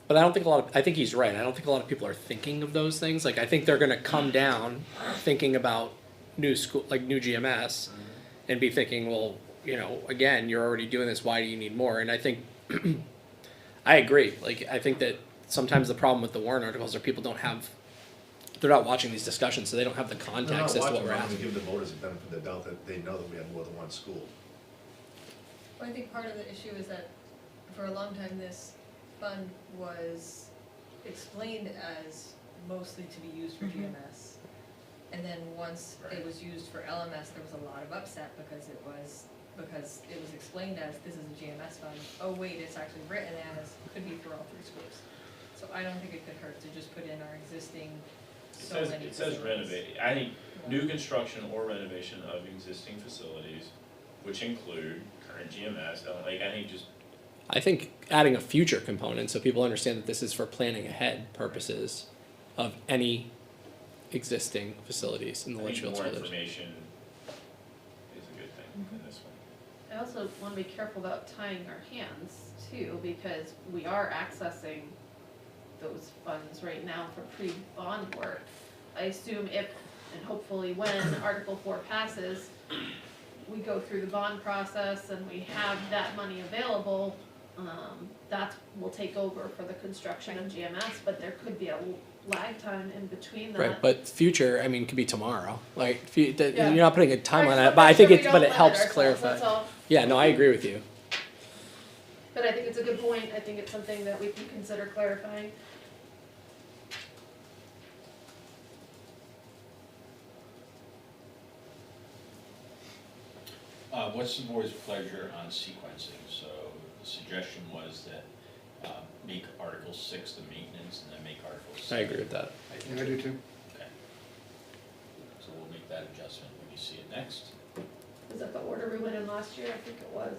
but I don't think I think he's right. I don't think a lot of people are thinking of those things. Like, I think they're gonna come down thinking about new school, like new GMS, and be thinking, well, again, you're already doing this, why do you need more? And I think, I agree. Like, I think that sometimes the problem with the warrant articles are people they're not watching these discussions, so they don't have the context as to what we're They're not watching, asking. give the voters the benefit of the doubt that they know that we have more than one school. Well, I think part of the issue is that for a long time, this fund was explained as mostly to be used for GMS. And then once it was used for LMS, there was a lot of upset because it was explained as, this is a GMS fund. Oh wait, it's actually written as, could be for all 3 schools. So I don't think it could hurt to just put in our existing so many It says facilities. renovate, I think new construction or renovation of existing facilities, which include current GMS, I think just, I think adding a future component so people understand that this is for planning ahead purposes of any existing facilities in the I think Litchfield more School District. information is a good thing in this one. I also wanna be careful about tying our hands too, because we are accessing those funds right now for pre-bond work. I assume if, and hopefully when Article 4 passes, we go through the bond process and we have that money available, that will take over for the construction of GMS, but there could be a lag time in between that. Right, but future, I mean, could be tomorrow. Like, Yeah. you're not putting a timeline on Right, it, but I make think sure we it, don't but it limit helps ourselves, clarify. That's all. Yeah, no, I agree with you. But I think it's a good point, I think it's something that we can consider clarifying. What's the board's pleasure on sequencing? So the suggestion was that make Article 6 the maintenance and then make Article 7. I agree with that. Yeah, I do too. Okay. So we'll make that adjustment when you see it next. Was that the order we went in last year? I think it was.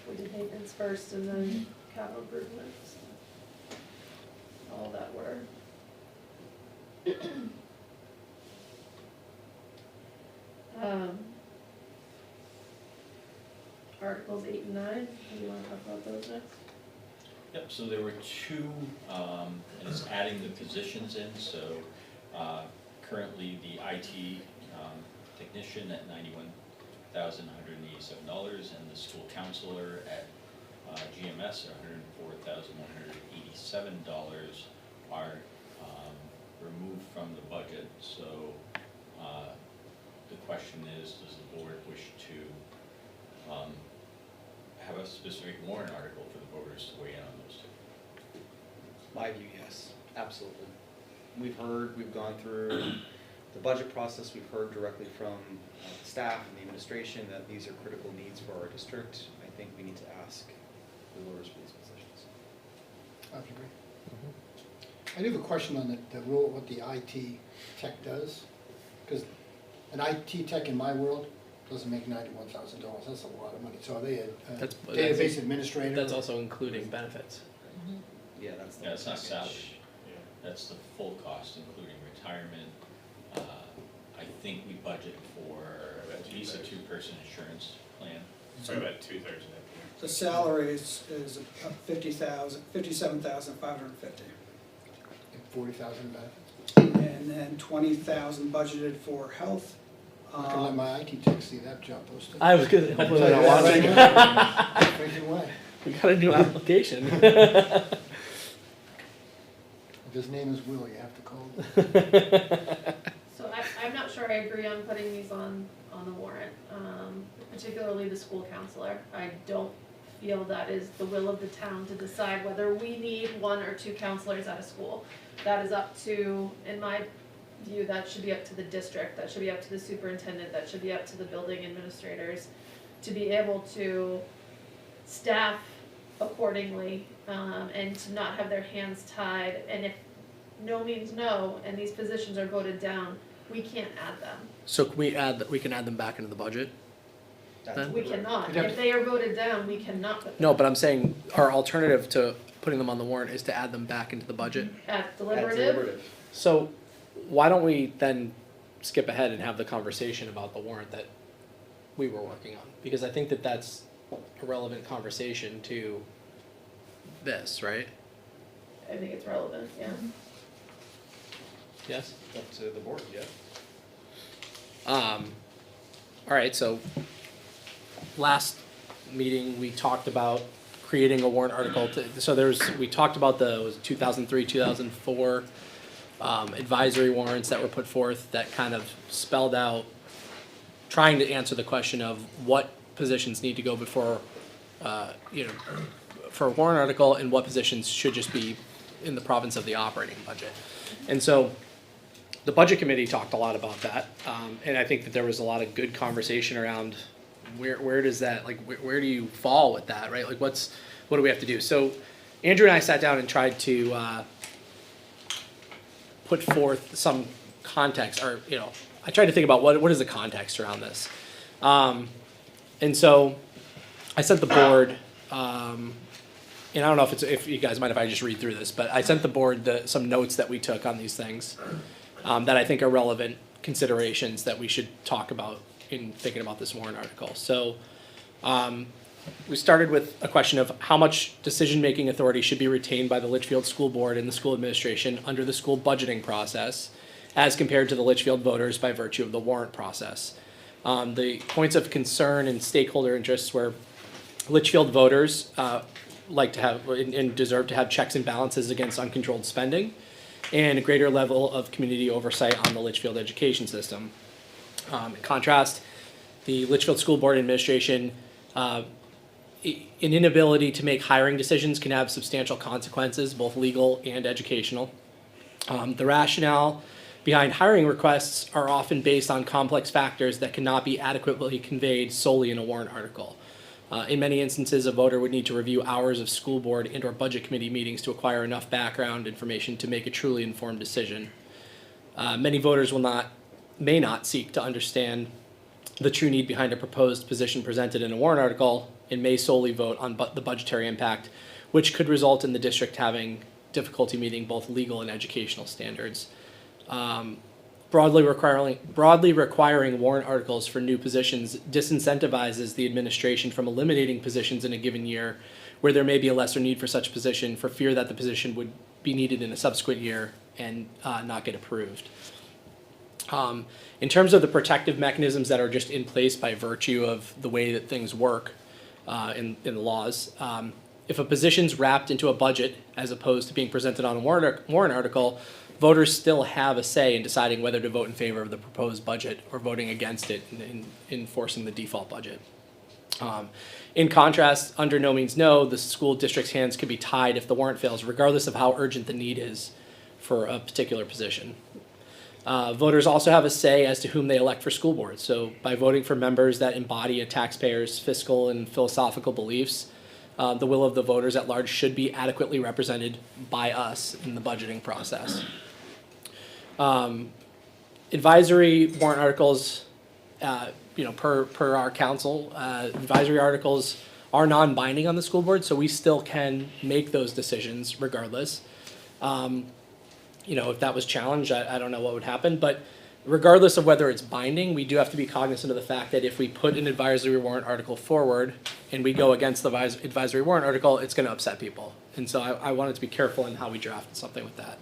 We did maintenance first and then capital improvements. All that order. Articles 8 and 9, do you wanna talk about those next? Yep, so there were 2, and it's adding the positions in, so currently the IT technician at $91,187 and the school counselor at GMS at $104,187 are removed from the budget. So the question is, does the board wish to have a specific warrant article for the voters to weigh in on those 2? My view, yes, absolutely. We've gone through the budget process, we've heard directly from staff and the administration that these are critical needs for our district. I think we need to ask the voters for these positions. I would agree. I do have a question on the role, what the IT tech does, because an IT tech in my world doesn't make $91,000, that's a lot of money. So are they a That's- database administrator? That's also including benefits. Yeah, that's the Yeah, it's not package. salary, that's the full cost, including retirement. I think we budget for at least a 2-person insurance plan. Sorry, about 2/3 of that. The salary is $57,550. And 40,000 benefits? And then 20,000 budgeted for health. I'm not gonna let my IT tech see that job posted. I was gonna, hopefully they're not Tell you watching. that right now. Straight away. We got a new application. If his name is Will, you have to call him. So I'm not sure I agree on putting these on the warrant, particularly the school counselor. I don't feel that is the will of the town to decide whether we need 1 or 2 counselors at a school. That is up to, in my view, that should be up to the district, that should be up to the superintendent, that should be up to the building administrators to be able to staff accordingly, and to not have their hands tied. And if no means no, and these positions are voted down, we can't add them. So can we can add them back into the budget? Then? We cannot. You'd have If they are voted down, we cannot put them No, but I'm saying our alternative to putting them on the warrant is to add them back into the budget. at deliberative. So why don't we then skip ahead and have the conversation about the warrant that we were working on? Because I think that that's a relevant conversation to this, right? I think it's relevant, yeah. Yes? Up to the board, yeah. All right, so last meeting, we talked about creating a warrant article we talked about the, was it 2003, 2004 advisory warrants that were put forth that kind of spelled out, trying to answer the question of what positions need to go before, for a warrant article and what positions should just be in the province of the operating budget. And so the budget committee talked a lot about that, and I think that there was a lot of good conversation around where does that, like, where do you fall with that, right? Like, what do we have to do? So Andrew and I sat down and tried to put forth some context, or, you know, I tried to think about what is the context around this. And so I sent the board, and I don't know if you guys mind if I just read through this, but I sent the board some notes that we took on these things that I think are relevant considerations that we should talk about in thinking about this warrant article. So we started with a question of how much decision-making authority should be retained by the Litchfield School Board and the school administration under the school budgeting process as compared to the Litchfield voters by virtue of the warrant process. The points of concern and stakeholder interests were Litchfield voters like to have and deserve to have checks and balances against uncontrolled spending and a greater level of community oversight on the Litchfield education system. In contrast, the Litchfield School Board administration, an inability to make hiring decisions can have substantial consequences, both legal and educational. The rationale behind hiring requests are often based on complex factors that cannot be adequately conveyed solely in a warrant article. In many instances, a voter would need to review hours of school board and or budget committee meetings to acquire enough background information to make a truly informed decision. Many voters may not seek to understand the true need behind a proposed position presented in a warrant article and may solely vote on the budgetary impact, which could result in the district having difficulty meeting both legal and educational standards. Broadly requiring warrant articles for new positions disincentivizes the administration from eliminating positions in a given year where there may be a lesser need for such position for fear that the position would be needed in a subsequent year and not get approved. In terms of the protective mechanisms that are just in place by virtue of the way that things work in the laws, if a position's wrapped into a budget as opposed to being presented on a warrant article, voters still have a say in deciding whether to vote in favor of the proposed budget or voting against it in enforcing the default budget. In contrast, under No Means No, the school district's hands could be tied if the warrant fails, regardless of how urgent the need is for a particular position. Voters also have a say as to whom they elect for school boards. So by voting for members that embody a taxpayer's fiscal and philosophical beliefs, the will of the voters at large should be adequately represented by us in the budgeting process. Advisory warrant articles, per our council, advisory articles are non-binding on the school board, so we still can make those decisions regardless. If that was challenged, I don't know what would happen, but regardless of whether it's binding, we do have to be cognizant of the fact that if we put an advisory warrant article forward and we go against the advisory warrant article, it's going to upset people. And so I wanted to be careful in how we drafted something with that.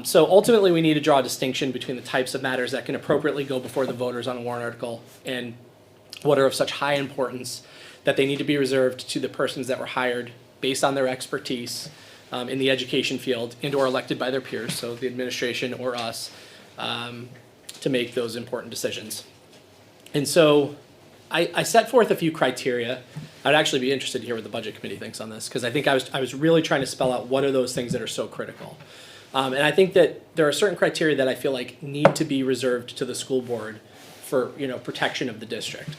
So ultimately, we need to draw a distinction between the types of matters that can appropriately go before the voters on a warrant article and what are of such high importance that they need to be reserved to the persons that were hired based on their expertise in the education field and or elected by their peers, so the administration or us, to make those important decisions. And so I set forth a few criteria. I'd actually be interested to hear what the budget committee thinks on this, because I think I was really trying to spell out what are those things that are so critical. And I think that there are certain criteria that I feel like need to be reserved to the school board for protection of the district.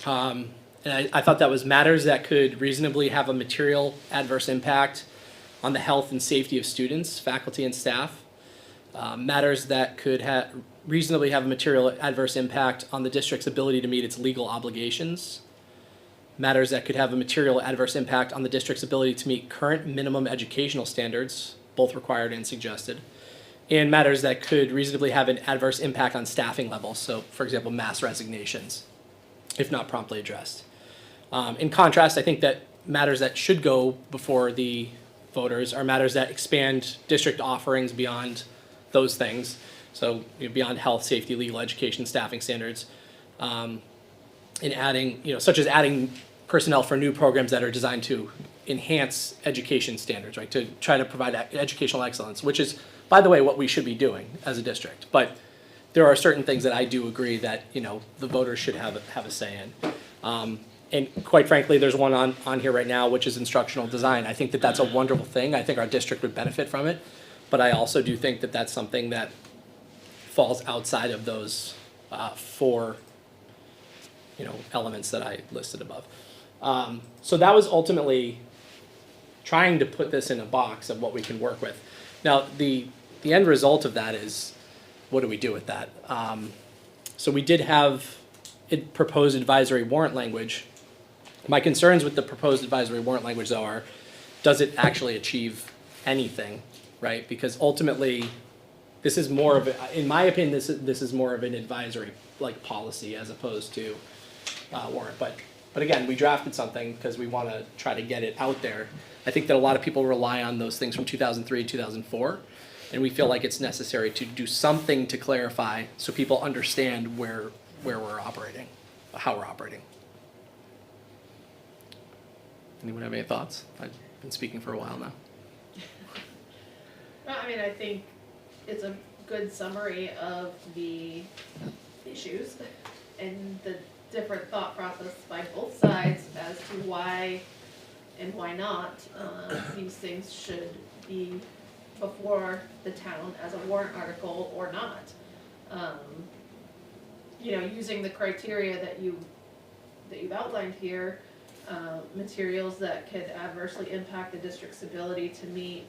And I thought that was matters that could reasonably have a material adverse impact on the health and safety of students, faculty, and staff. Matters that could reasonably have a material adverse impact on the district's ability to meet its legal obligations. Matters that could have a material adverse impact on the district's ability to meet current minimum educational standards, both required and suggested. And matters that could reasonably have an adverse impact on staffing levels, so for example, mass resignations, if not promptly addressed. In contrast, I think that matters that should go before the voters are matters that expand district offerings beyond those things, so beyond health, safety, legal, education, staffing standards, and adding, such as adding personnel for new programs that are designed to enhance education standards, right, to try to provide educational excellence, which is, by the way, what we should be doing as a district. But there are certain things that I do agree that the voters should have a say in. And quite frankly, there's one on here right now, which is instructional design. I think that that's a wonderful thing. I think our district would benefit from it. But I also do think that that's something that falls outside of those four, elements that I listed above. So that was ultimately trying to put this in a box of what we can work with. Now, the end result of that is, what do we do with that? So we did have it proposed advisory warrant language. My concerns with the proposed advisory warrant language, though, are, does it actually achieve anything, right? Because ultimately, this is more of, in my opinion, this is more of an advisory policy as opposed to warrant. But again, we drafted something because we want to try to get it out there. I think that a lot of people rely on those things from 2003, 2004, and we feel like it's necessary to do something to clarify so people understand where we're operating, how we're operating. Anyone have any thoughts? I've been speaking for a while now. No, I mean, I think it's a good summary of the issues and the different thought process by both sides as to why and why not these things should be before the town as a warrant article or not. Using the criteria that you've outlined here, materials that could adversely impact the district's ability to meet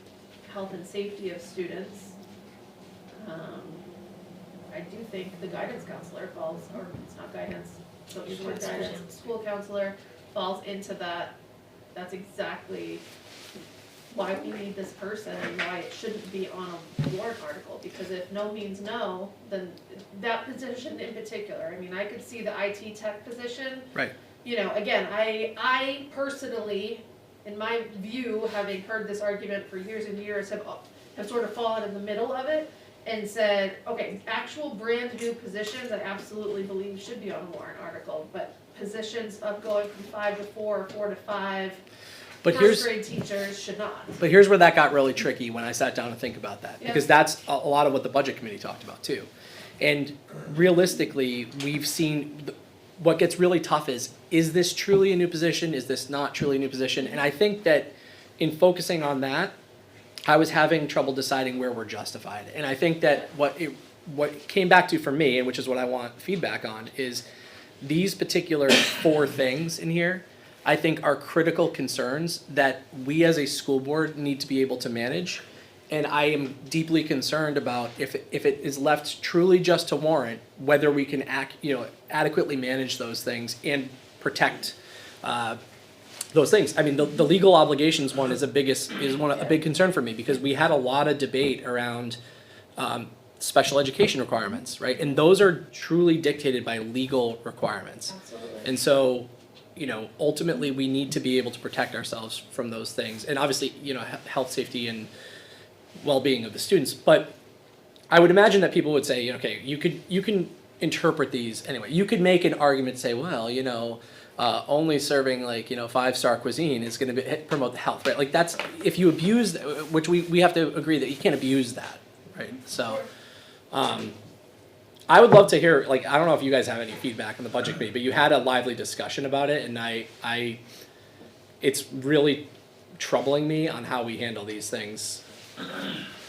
health and safety of students. I do think the guidance counselor falls, or it's not guidance, so it's not guidance, school counselor falls into that. That's exactly why we need this person and why it shouldn't be on a warrant article, because if no means no, then that position in particular, I mean, I could see the IT tech position. Right. Again, I personally, in my view, having heard this argument for years and years, have sort of fallen in the middle of it and said, okay, actual brand new positions I absolutely believe should be on a warrant article, but positions of going from 5 to 4 or 4 to 5, But first grade teachers should not. But here's where that got really tricky when I sat down to think about that, Yeah. because that's a lot of what the budget committee talked about too. And realistically, we've seen, what gets really tough is this truly a new position? Is this not truly a new position? And I think that in focusing on that, I was having trouble deciding where we're justified. And I think that what came back to for me, and which is what I want feedback on, is these particular 4 things in here, I think are critical concerns that we as a school board need to be able to manage. And I am deeply concerned about if it is left truly just to warrant, whether we can adequately manage those things and protect those things. I mean, the legal obligations one is a big concern for me, because we had a lot of debate around special education requirements, right? And those are truly dictated by legal requirements. Absolutely. And so, ultimately we need to be able to protect ourselves from those things. And obviously, health, safety, and well-being of the students. But I would imagine that people would say, okay, you can interpret these anyway. You could make an argument, say, well, only serving 5-star cuisine is going to promote the health, right? Like that's, if you abuse, which we have to agree that you can't abuse that, right? So, I would love to hear, I don't know if you guys have any feedback on the budget committee, but you had a lively discussion about it, and it's really troubling me on how we handle these things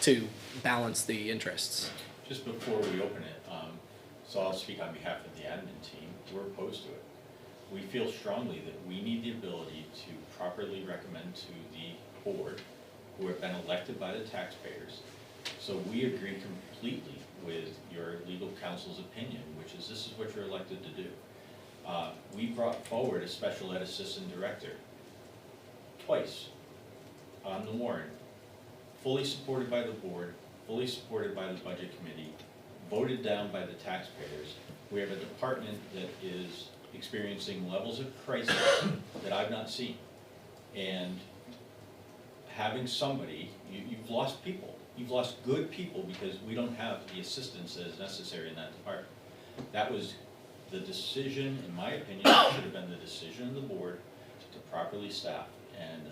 to balance the interests. Just before we open it, so I'll speak on behalf of the admin team, we're opposed to it. We feel strongly that we need the ability to properly recommend to the board, who have been elected by the taxpayers. So we agree completely with your legal counsel's opinion, which is this is what you're elected to do. We brought forward a special ed assistant director twice on the warrant, fully supported by the board, fully supported by the budget committee, voted down by the taxpayers. We have a department that is experiencing levels of crisis that I've not seen. And having somebody, you've lost people. You've lost good people because we don't have the assistance that is necessary in that department. That was the decision, in my opinion, should have been the decision of the board to properly staff. And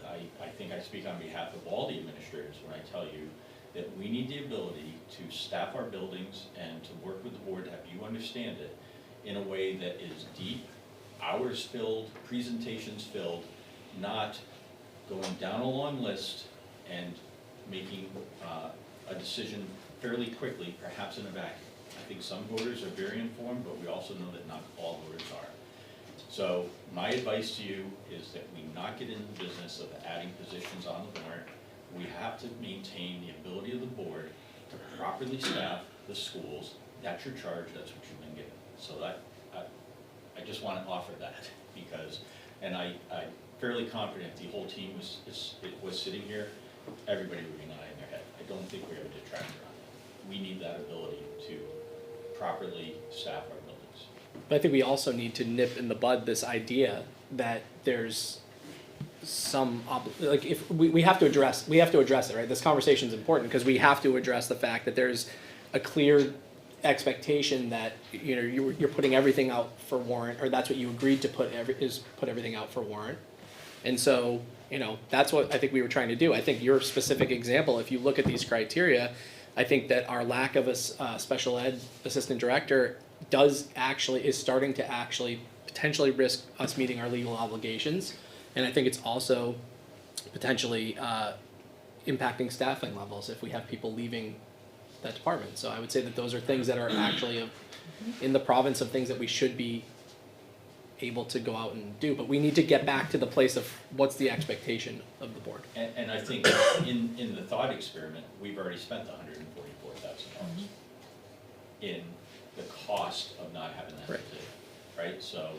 I think I speak on behalf of all the administrators when I tell you that we need the ability to staff our buildings and to work with the board to have you understand it in a way that is deep, our hours filled, presentations filled, not going down a long list and making a decision fairly quickly, perhaps in a vacuum. I think some voters are very informed, but we also know that not all voters are. So my advice to you is that we not get into the business of adding positions on the warrant. We have to maintain the ability of the board to properly staff the schools. That's your charge, that's what you've been given. So I just want to offer that because, and I'm fairly confident the whole team was sitting here, everybody would be nodding their head. I don't think we have a detractor on it. We need that ability to properly staff our buildings. But I think we also need to nip in the bud this idea that there's some, like, if we have to address it, right? This conversation is important because we have to address the fact that there's a clear expectation that, you know, you're putting everything out for warrant, or that's what you agreed to put everything out for warrant. And so, you know, that's what I think we were trying to do. I think your specific example, if you look at these criteria, I think that our lack of a special ed assistant director is starting to actually potentially risk us meeting our legal obligations. And I think it's also potentially impacting staffing levels if we have people leaving that department. So I would say that those are things that are actually in the province of things that we should be able to go out and do. But we need to get back to the place of what's the expectation of the board. And I think in the thought experiment, we've already spent $144,000 in the cost of not having that Right. position, right? So,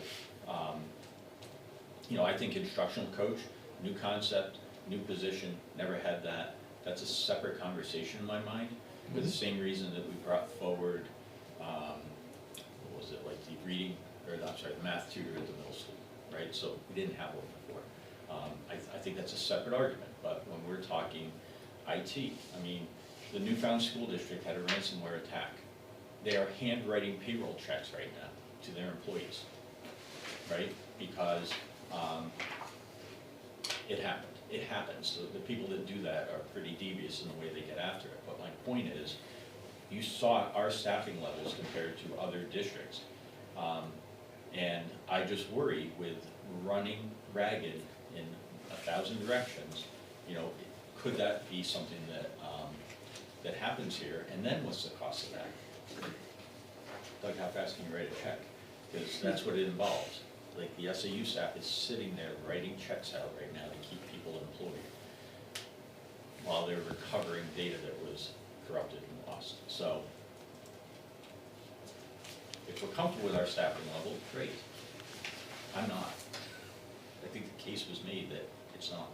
you know, I think instructional coach, new concept, new position, never had that. That's a separate conversation in my mind, for the same reason that we brought forward, what was it, like the reading, or I'm sorry, the math tutor at the middle school, right? So we didn't have one before. I think that's a separate argument, but when we're talking IT, I mean, the Newfound School District had a ransomware attack. They are handwriting payroll checks right now to their employees, right? Because it happened. It happens. So the people that do that are pretty devious in the way they get after it. But my point is, you saw our staffing levels compared to other districts. And I just worry with running ragged in 1,000 directions, you know, could that be something that that happens here? And then what's the cost of that? Doug, how fast can you write a check? Because that's what it involves. Like the SAU staff is sitting there writing checks out right now to keep people employed while they're recovering data that was corrupted and lost. So if we're comfortable with our staffing level, great. I'm not. I think the case was made that it's not.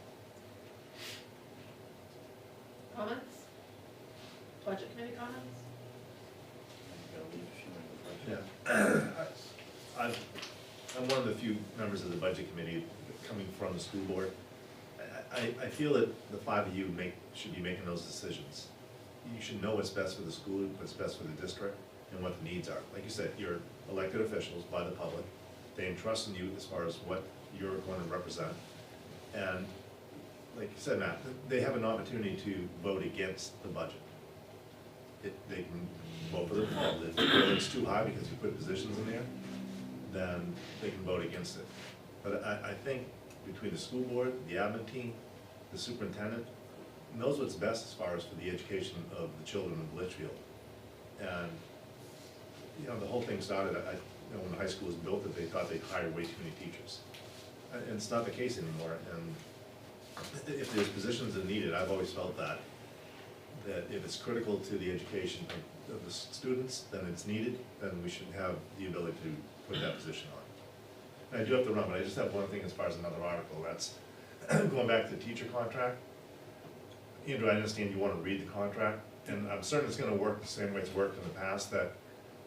Comments? Budget committee comments? Yeah. I'm one of the few members of the budget committee coming from the school board. I feel that the five of you should be making those decisions. You should know what's best for the school, what's best for the district, and what the needs are. Like you said, you're elected officials by the public. They entrust in you as far as what you're going to represent. And like you said, Matt, they have an opportunity to vote against the budget. They can vote for the default. If they feel it's too high because you put positions in there, then they can vote against it. But I think between the school board, the admin team, the superintendent, knows what's best as far as for the education of the children of Litchfield. And, you know, the whole thing started, you know, when the high school was built, that they thought they'd hire way too many teachers. And it's not the case anymore. And if there's positions that are needed, I've always felt that if it's critical to the education of the students, then it's needed, then we should have the ability to put that position on. And I do have to run, but I just have one thing as far as another article. That's going back to the teacher contract. Andrew, I understand you want to read the contract, and I'm certain it's going to work the same way it's worked in the past, that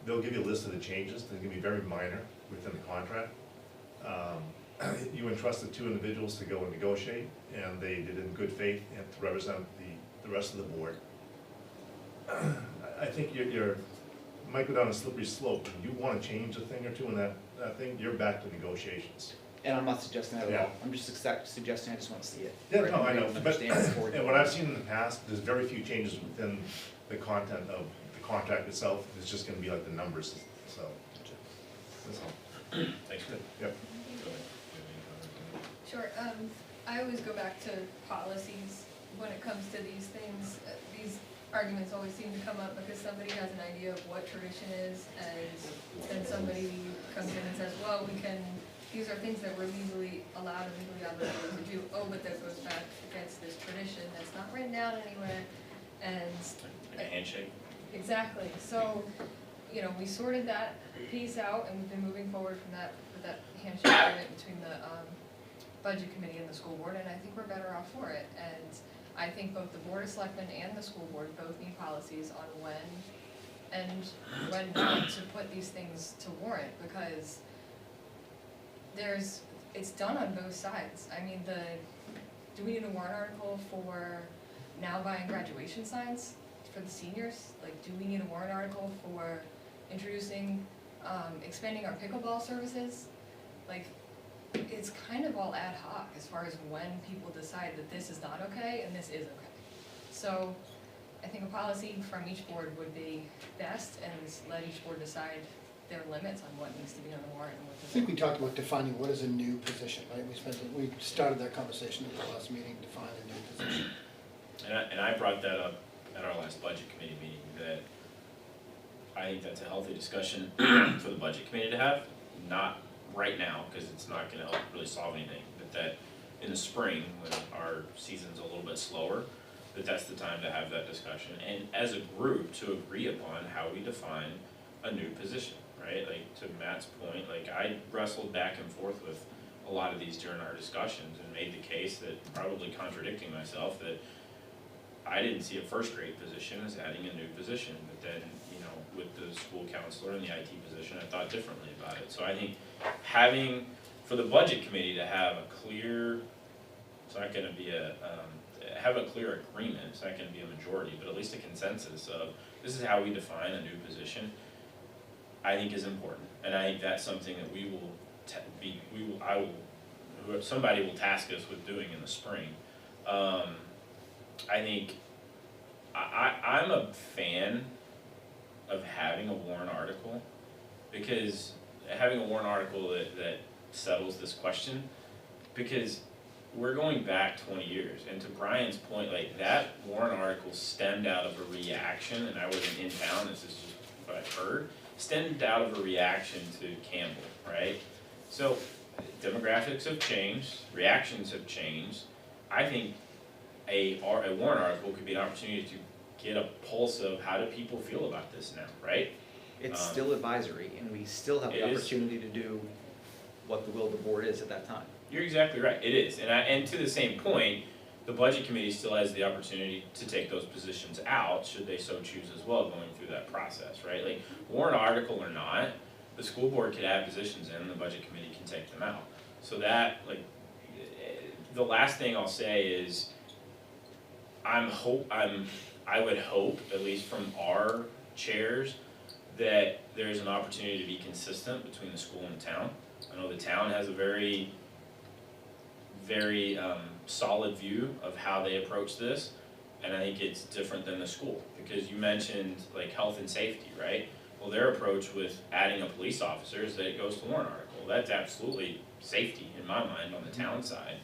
they'll give you a list of the changes. They're going to be very minor within the contract. You entrusted two individuals to go and negotiate, and they did it in good faith and to represent the rest of the board. I think you might go down a slippery slope. If you want to change a thing or two in that thing, you're back to negotiations. And I'm not suggesting that at Yeah. all, I'm just suggesting I just want to see it. Yeah, no, I know, but, Understand it before we and do what it. I've seen in the past, there's very few changes within the content of the contract itself. It's just gonna be like the numbers, so. That's all. Thanks. Yep. Sure, I always go back to policies when it comes to these things. These arguments always seem to come up because somebody has an idea of what tradition is, and then somebody comes in and says, well, these are things that we're legally allowed and legally obligated to do. Oh, but that goes back against this tradition that's not written down anywhere, and. Like a handshake. Exactly, so, we sorted that piece out, and we've been moving forward from that, with that handshake agreement between the, budget committee and the school board, and I think we're better off for it. And I think both the board of selectmen and the school board both need policies on when not to put these things to warrant, because it's done on both sides. I mean, do we need a warrant article for now buying graduation signs for the seniors? Like, do we need a warrant article for introducing, expanding our pickleball services? Like, it's kind of all ad hoc as far as when people decide that this is not okay and this is okay. So I think a policy from each board would be best, and let each board decide their limits on what needs to be on the warrant and what I doesn't. think we talked about defining what is a new position, right? We started that conversation at the last meeting, define a new position. And I brought that up at our last budget committee meeting, that I think that's a healthy discussion for the budget committee to have, not right now, because it's not gonna help really solve anything, but that in the spring, when our season's a little bit slower, that's the time to have that discussion, and as a group, to agree upon how we define a new position, right? Like, to Matt's point, like, I wrestled back and forth with a lot of these during our discussions, and made the case that, probably contradicting myself, that I didn't see a first grade position as adding a new position, but then, with the school counselor and the IT position, I thought differently about it. So I think having, for the budget committee to have a clear, it's not gonna be have a clear agreement, it's not gonna be a majority, but at least a consensus of, this is how we define a new position, I think is important. And I think that's something that somebody will task us with doing in the spring. I think, I'm a fan of having a warrant article, because having a warrant article that settles this question, because we're going back 20 years, and to Brian's point, like, that warrant article stemmed out of a reaction, and I wasn't in town, this is just what I've heard, stemmed out of a reaction to Campbell, right? So demographics have changed, reactions have changed. I think a warrant article could be an opportunity to get a pulse of how do people feel about this now, right? It's still advisory, and we still have the It is. opportunity to do what the will of the board is at that time. You're exactly right, it is, and to the same point, the budget committee still has the opportunity to take those positions out, should they so choose as well, going through that process, right? Like, warrant article or not, the school board could add positions in, the budget committee can take them out. So that, like, the last thing I'll say is, I would hope, at least from our chairs, that there's an opportunity to be consistent between the school and the town. I know the town has a very solid view of how they approach this, and I think it's different than the school, because you mentioned like health and safety, right? Well, their approach with adding a police officer is that it goes to warrant article. That's absolutely safety in my mind on the town side,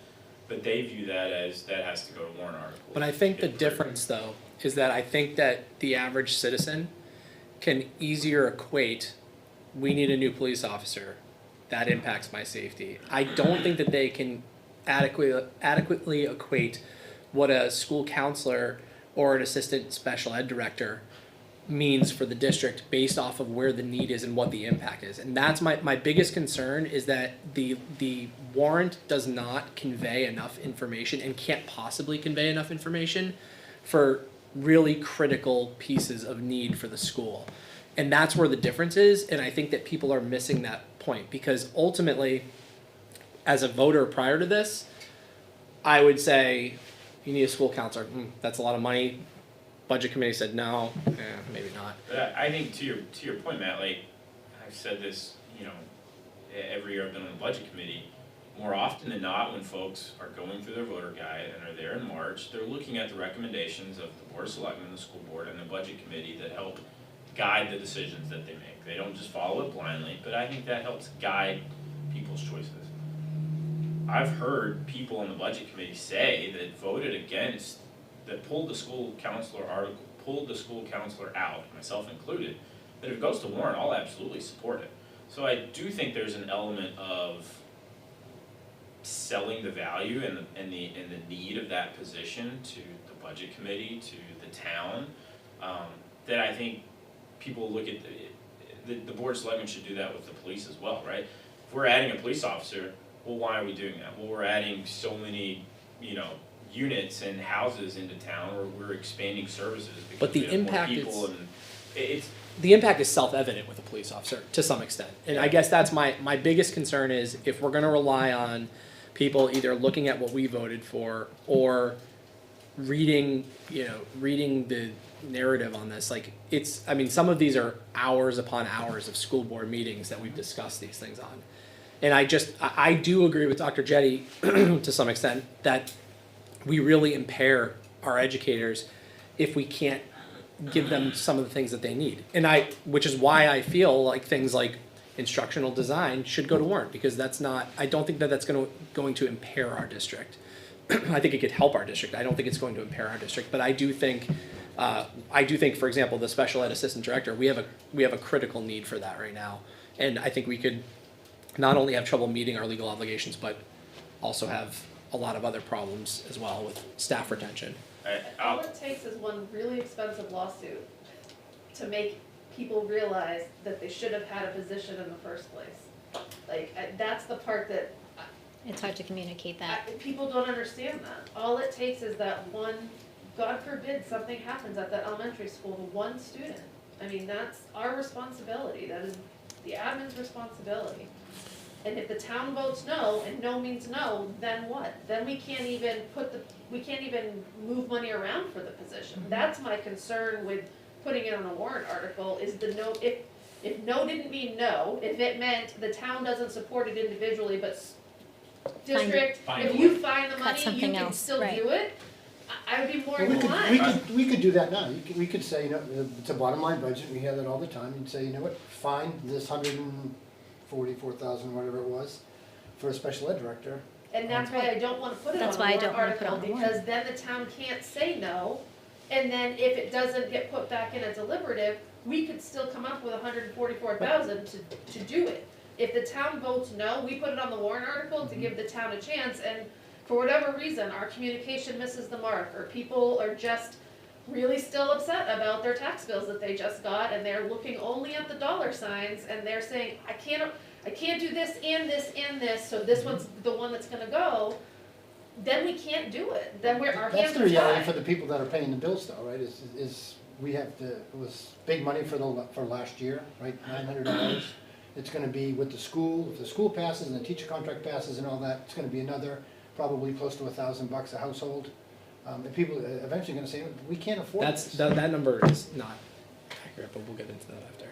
but they view that as that has to go to warrant article. But I think the difference, though, is that I think that the average citizen can easier equate, we need a new police officer, that impacts my safety. I don't think that they can adequately equate what a school counselor or an assistant special ed director means for the district based off of where the need is and what the impact is. And that's my biggest concern, is that the warrant does not convey enough information and can't possibly convey enough information for really critical pieces of need for the school. And that's where the difference is, and I think that people are missing that point, because ultimately, as a voter prior to this, I would say, you need a school counselor, that's a lot of money. Budget committee said no, maybe not. But I think to your point, Matt, like, I've said this, every year I've been on the budget committee, more often than not, when folks are going through their voter guide and are there in March, they're looking at the recommendations of the board of selectmen, the school board, and the budget committee that help guide the decisions that they make. They don't just follow it blindly, but I think that helps guide people's choices. I've heard people on the budget committee say that voted against, that pulled the school counselor article, pulled the school counselor out, myself included, that if it goes to warrant, I'll absolutely support it. So I do think there's an element of selling the value and the need of that position to the budget committee, to the town, that I think people look at, the board of selectmen should do that with the police as well, right? If we're adding a police officer, well, why are we doing that? Well, we're adding so many, units and houses into town, or we're expanding services But because the we have more impact people is- and it's, The impact is self-evident with a police officer to some extent. And I guess that's my biggest concern is if we're gonna rely on people either looking at what we voted for or reading the narrative on this, like some of these are hours upon hours of school board meetings that we've discussed these things on. And I do agree with Dr. Jetty to some extent that we really impair our educators if we can't give them some of the things that they need. Which is why I feel like things like instructional design should go to warrant, because I don't think that that's going to impair our district. I think it could help our district. I don't think it's going to impair our district, but I do think, for example, the special ed assistant director, we have a critical need for that right now. And I think we could not only have trouble meeting our legal obligations, but also have a lot of other problems as well with staff retention. All it takes is one really expensive lawsuit to make people realize that they should have had a position in the first place. That's the part that It's hard to communicate that. people don't understand that. All it takes is that one, God forbid, something happens at that elementary school to one student. I mean, that's our responsibility. That is the admin's responsibility. And if the town votes no, and no means no, then what? Then we can't even move money around for the position. That's my concern with putting it on a warrant article, is the no, if no didn't mean no, if it meant the town doesn't support it individually, but district, Find if a you way. find the Cut money, you something can else, still right. do it, I would be more Well, inclined. we could do that now. We could say, it's a bottom line budget, we have that all the time, and say, fine, this $144,000, whatever it was, for a special ed director. And that's why I don't wanna put it on That's a why I warrant don't wanna put it article, on the because warrant. then the town can't say no. And then if it doesn't get put back in a deliberative, we could still come up with $144,000 to do it. If the town votes no, we put it on the warrant article to give the town a chance, and for whatever reason, our communication misses the mark, or people are just really still upset about their tax bills that they just got, and they're looking only at the dollar signs, and they're saying, I can't do this and this and this, so this one's the one that's gonna go, then we can't do it, then our That's hands the are reality for tied. the people that are paying the bills though, right, is we have it was big money for last year, right, $900. It's gonna be with the school, if the school passes and the teacher contract passes and all that, it's gonna be another, probably close to $1,000 a household. And people are eventually gonna say, we can't afford this. That number is not accurate, but we'll get into that after.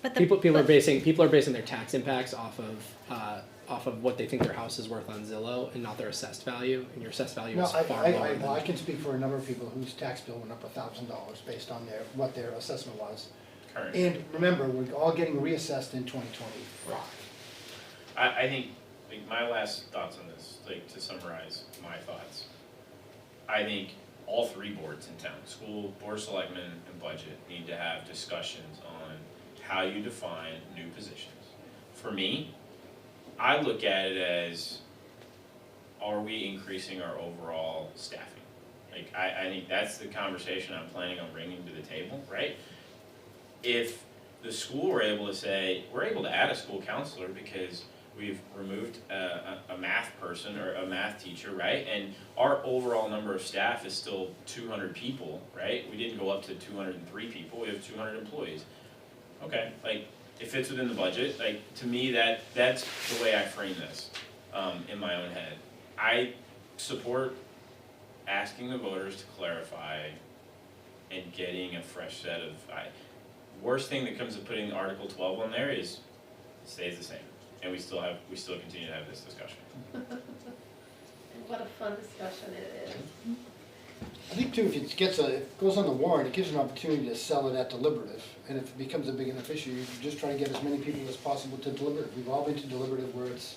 But the, People are but- basing their tax impacts off of what they think their house is worth on Zillow and not their assessed value, and your assessed value No, is far lower than. I can speak for a number of people whose tax bill went up $1,000 based on what their assessment was. current. And remember, we're all getting reassessed in 2025. I think, my last thoughts on this, to summarize my thoughts. I think all three boards in town, school, board of selectmen, and budget, need to have discussions on how you define new positions. For me, I look at it as, are we increasing our overall staffing? I think that's the conversation I'm planning on bringing to the table, right? If the school were able to say, we're able to add a school counselor because we've removed a math person or a math teacher, right? And our overall number of staff is still 200 people, right? We didn't go up to 203 people, we have 200 employees. Okay, it fits within the budget, to me, that's the way I frame this, in my own head. I support asking the voters to clarify and getting a fresh set of, worst thing that comes to putting Article 12 on there is it stays the same. And we still continue to have this discussion. And what a fun discussion it is. I think too, if it goes on the warrant, it gives an opportunity to sell it at deliberative. And if it becomes a big enough issue, you just try to get as many people as possible to deliberative. We've all been to deliberative where it's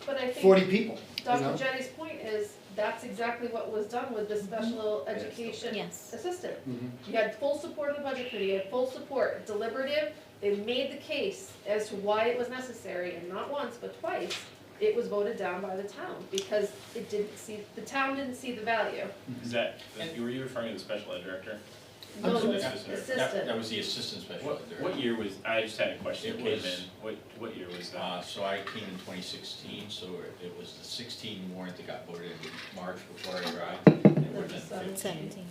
But I think 40 people, you Dr. know? Jenny's point is, that's exactly what was done with the special education Yes. assistant. Mhm. You had full support of the budget committee, you had full support, deliberative, they made the case as to why it was necessary, and not once, but twice, it was voted down by the town, because the town didn't see the value. Is that, were you referring to the special ed director? No, Or the the assistant? assistant. That was the assistant special ed director. What year was, I just had a question, It it came was- in, what year was that? So I came in 2016, so it was the 16 warrant that got voted in March before I arrived. And it would have been 15 17.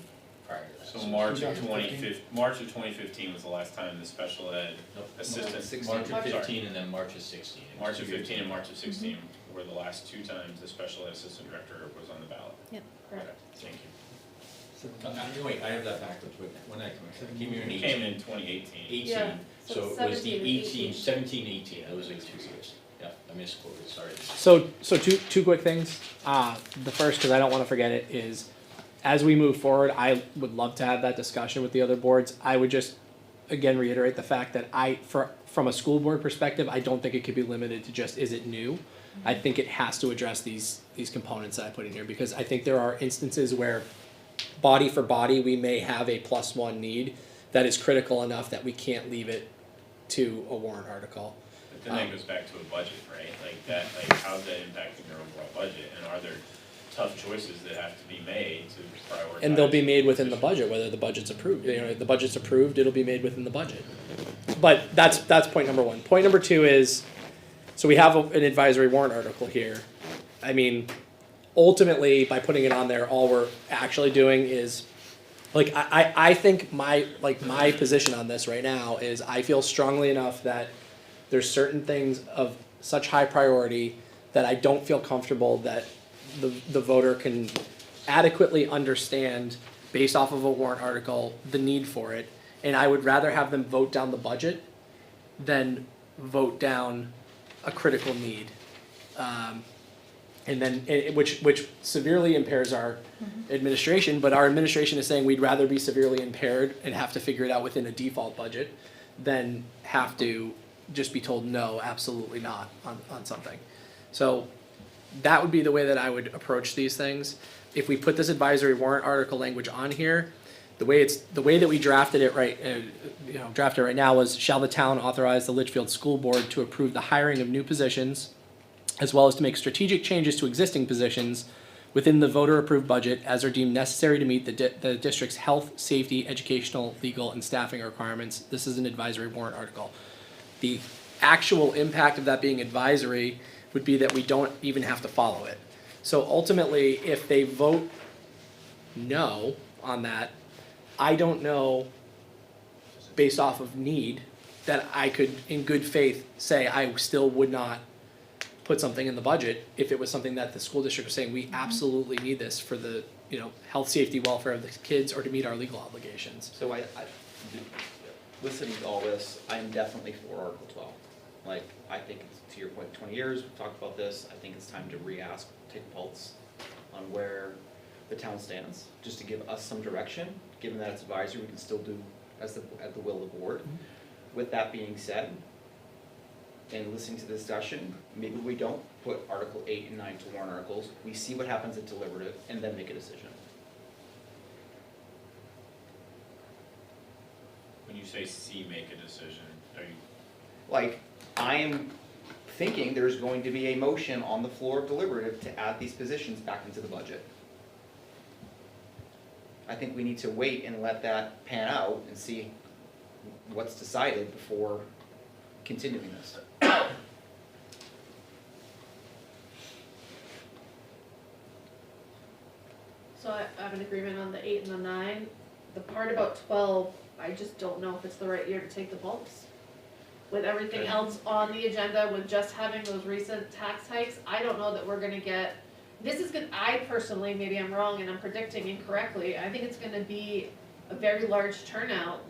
prior to that. So March of 2015? March of 2015 was the last time the special ed Nope, assistant. March of Sorry. 15 and then March of 16. It was March of 2 years 15 and ago. March of 16 were the last two times the special ed assistant director was on the ballot. Correct. Thank you. Wait, I have that backwards, when I came here in You 18. came in 2018. 18, Yeah, so so it was 17 the and 18, 18. 17, 18, those are the 2 years. Yeah, I misquoted, sorry. So two quick things. The first, because I don't want to forget it, is as we move forward, I would love to have that discussion with the other boards. I would just again reiterate the fact that from a school board perspective, I don't think it could be limited to just is it new. I think it has to address these components that I put in here, because I think there are instances where body for body we may have a +1 need that is critical enough that we can't leave it to a warrant article. But then that goes back to a budget, right? Like that, like how's that impacting your overall budget? And are there tough choices that have to be made to prioritize? And they'll be made within the positions? budget, whether the budget's approved, if the budget's approved, it'll be made within the budget. But that's point number one. Point number two is, so we have an advisory warrant article here. I mean, ultimately, by putting it on there, all we're actually doing is, like, I think my position on this right now is I feel strongly enough that there's certain things of such high priority that I don't feel comfortable that the voter can adequately understand, based off of a warrant article, the need for it. And I would rather have them vote down the budget than vote down a critical need. And then, which severely impairs our administration, but our administration is saying we'd rather be severely impaired and have to figure it out within a default budget than have to just be told no, absolutely not on something. So that would be the way that I would approach these things. If we put this advisory warrant article language on here, the way that we drafted it drafted right now was, shall the town authorize the Litchfield School Board to approve the hiring of new positions, as well as to make strategic changes to existing positions within the voter-approved budget as are deemed necessary to meet the district's health, safety, educational, legal, and staffing requirements. This is an advisory warrant article. The actual impact of that being advisory would be that we don't even have to follow it. So ultimately, if they vote no on that, I don't know, based off of need, that I could, in good faith, say I still would not put something in the budget if it was something that the school district was saying, we absolutely need this for the, health, safety, welfare of the kids or to meet our legal obligations. So listening to all this, I'm definitely for Article 12. Like, I think it's, to your point, 20 years, we've talked about this, I think it's time to re-ask, take a pulse on where the town stands, just to give us some direction, given that it's advisory, we can still do at the will of the board. With that being said, and listening to the discussion, maybe we don't put Article 8 and 9 to warrant articles, we see what happens at deliberative, and then make a decision. When you say C, make a decision, are you, Like, I am thinking there's going to be a motion on the floor of deliberative to add these positions back into the budget. I think we need to wait and let that pan out and see what's decided before continuing this. So I have an agreement on the 8 and the 9. The part about 12, I just don't know if it's the right year to take the bumps. With everything Okay. else on the agenda, with just having those recent tax hikes, I don't know that we're gonna get, this is gonna, I personally, maybe I'm wrong and I'm predicting incorrectly, I think it's gonna be a very large turnout,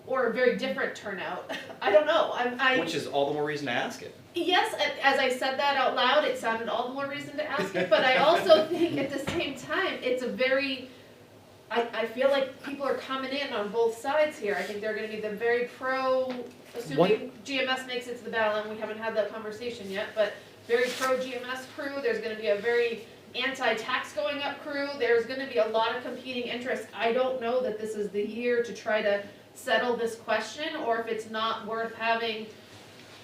or a very different turnout. I don't know, Which is all the more reason to ask it. Yes, as I said that out loud, it sounded all the more reason to ask it, but I also think at the same time, it's a very, I feel like people are coming in on both sides here. I think they're gonna be the very pro, assuming GMS makes it to the ballot, and we haven't had that conversation yet, but very pro-GMS crew, there's gonna be a very anti-tax going up crew, there's gonna be a lot of competing interests. I don't know that this is the year to try to settle this question, or if it's not worth having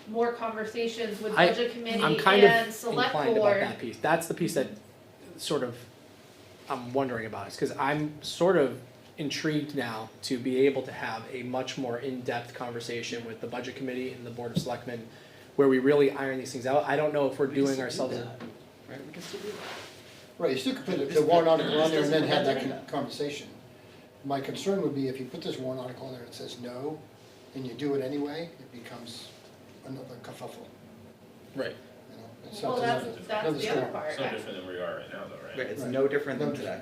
more conversations with budget I'm committee kind of and select inclined about board. that piece. That's the piece that sort of I'm wondering about, is because I'm sort of intrigued now to be able to have a much more in-depth conversation with the budget committee and the board of selectmen, where we really iron these things out. I don't know if we're doing ourselves a Right, we can still do that. Right, you still could put the warrant article on there and then have that conversation. My concern would be if you put this warrant article on there and it says no, and you do it anyway, it becomes another kerfuffle, right. you know? It's Well, another- that's another the other story. part. It's no different than where we are right now though, right? Right, it's no different than No. today.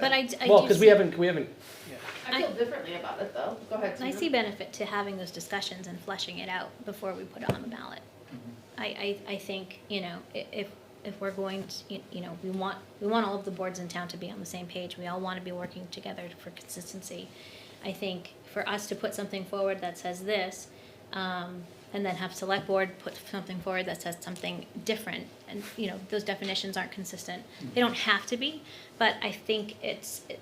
But I do Well, because we see- haven't, I feel differently about it though, go ahead, I Susan. see benefit to having those discussions and fleshing it out before we put it on the ballot. I think, you know, if we're going to, you know, we want all of the boards in town to be on the same page, we all wanna be working together for consistency. I think for us to put something forward that says this, and then have select board put something forward that says something different, and, you know, those definitions aren't consistent. They don't have to be, but I think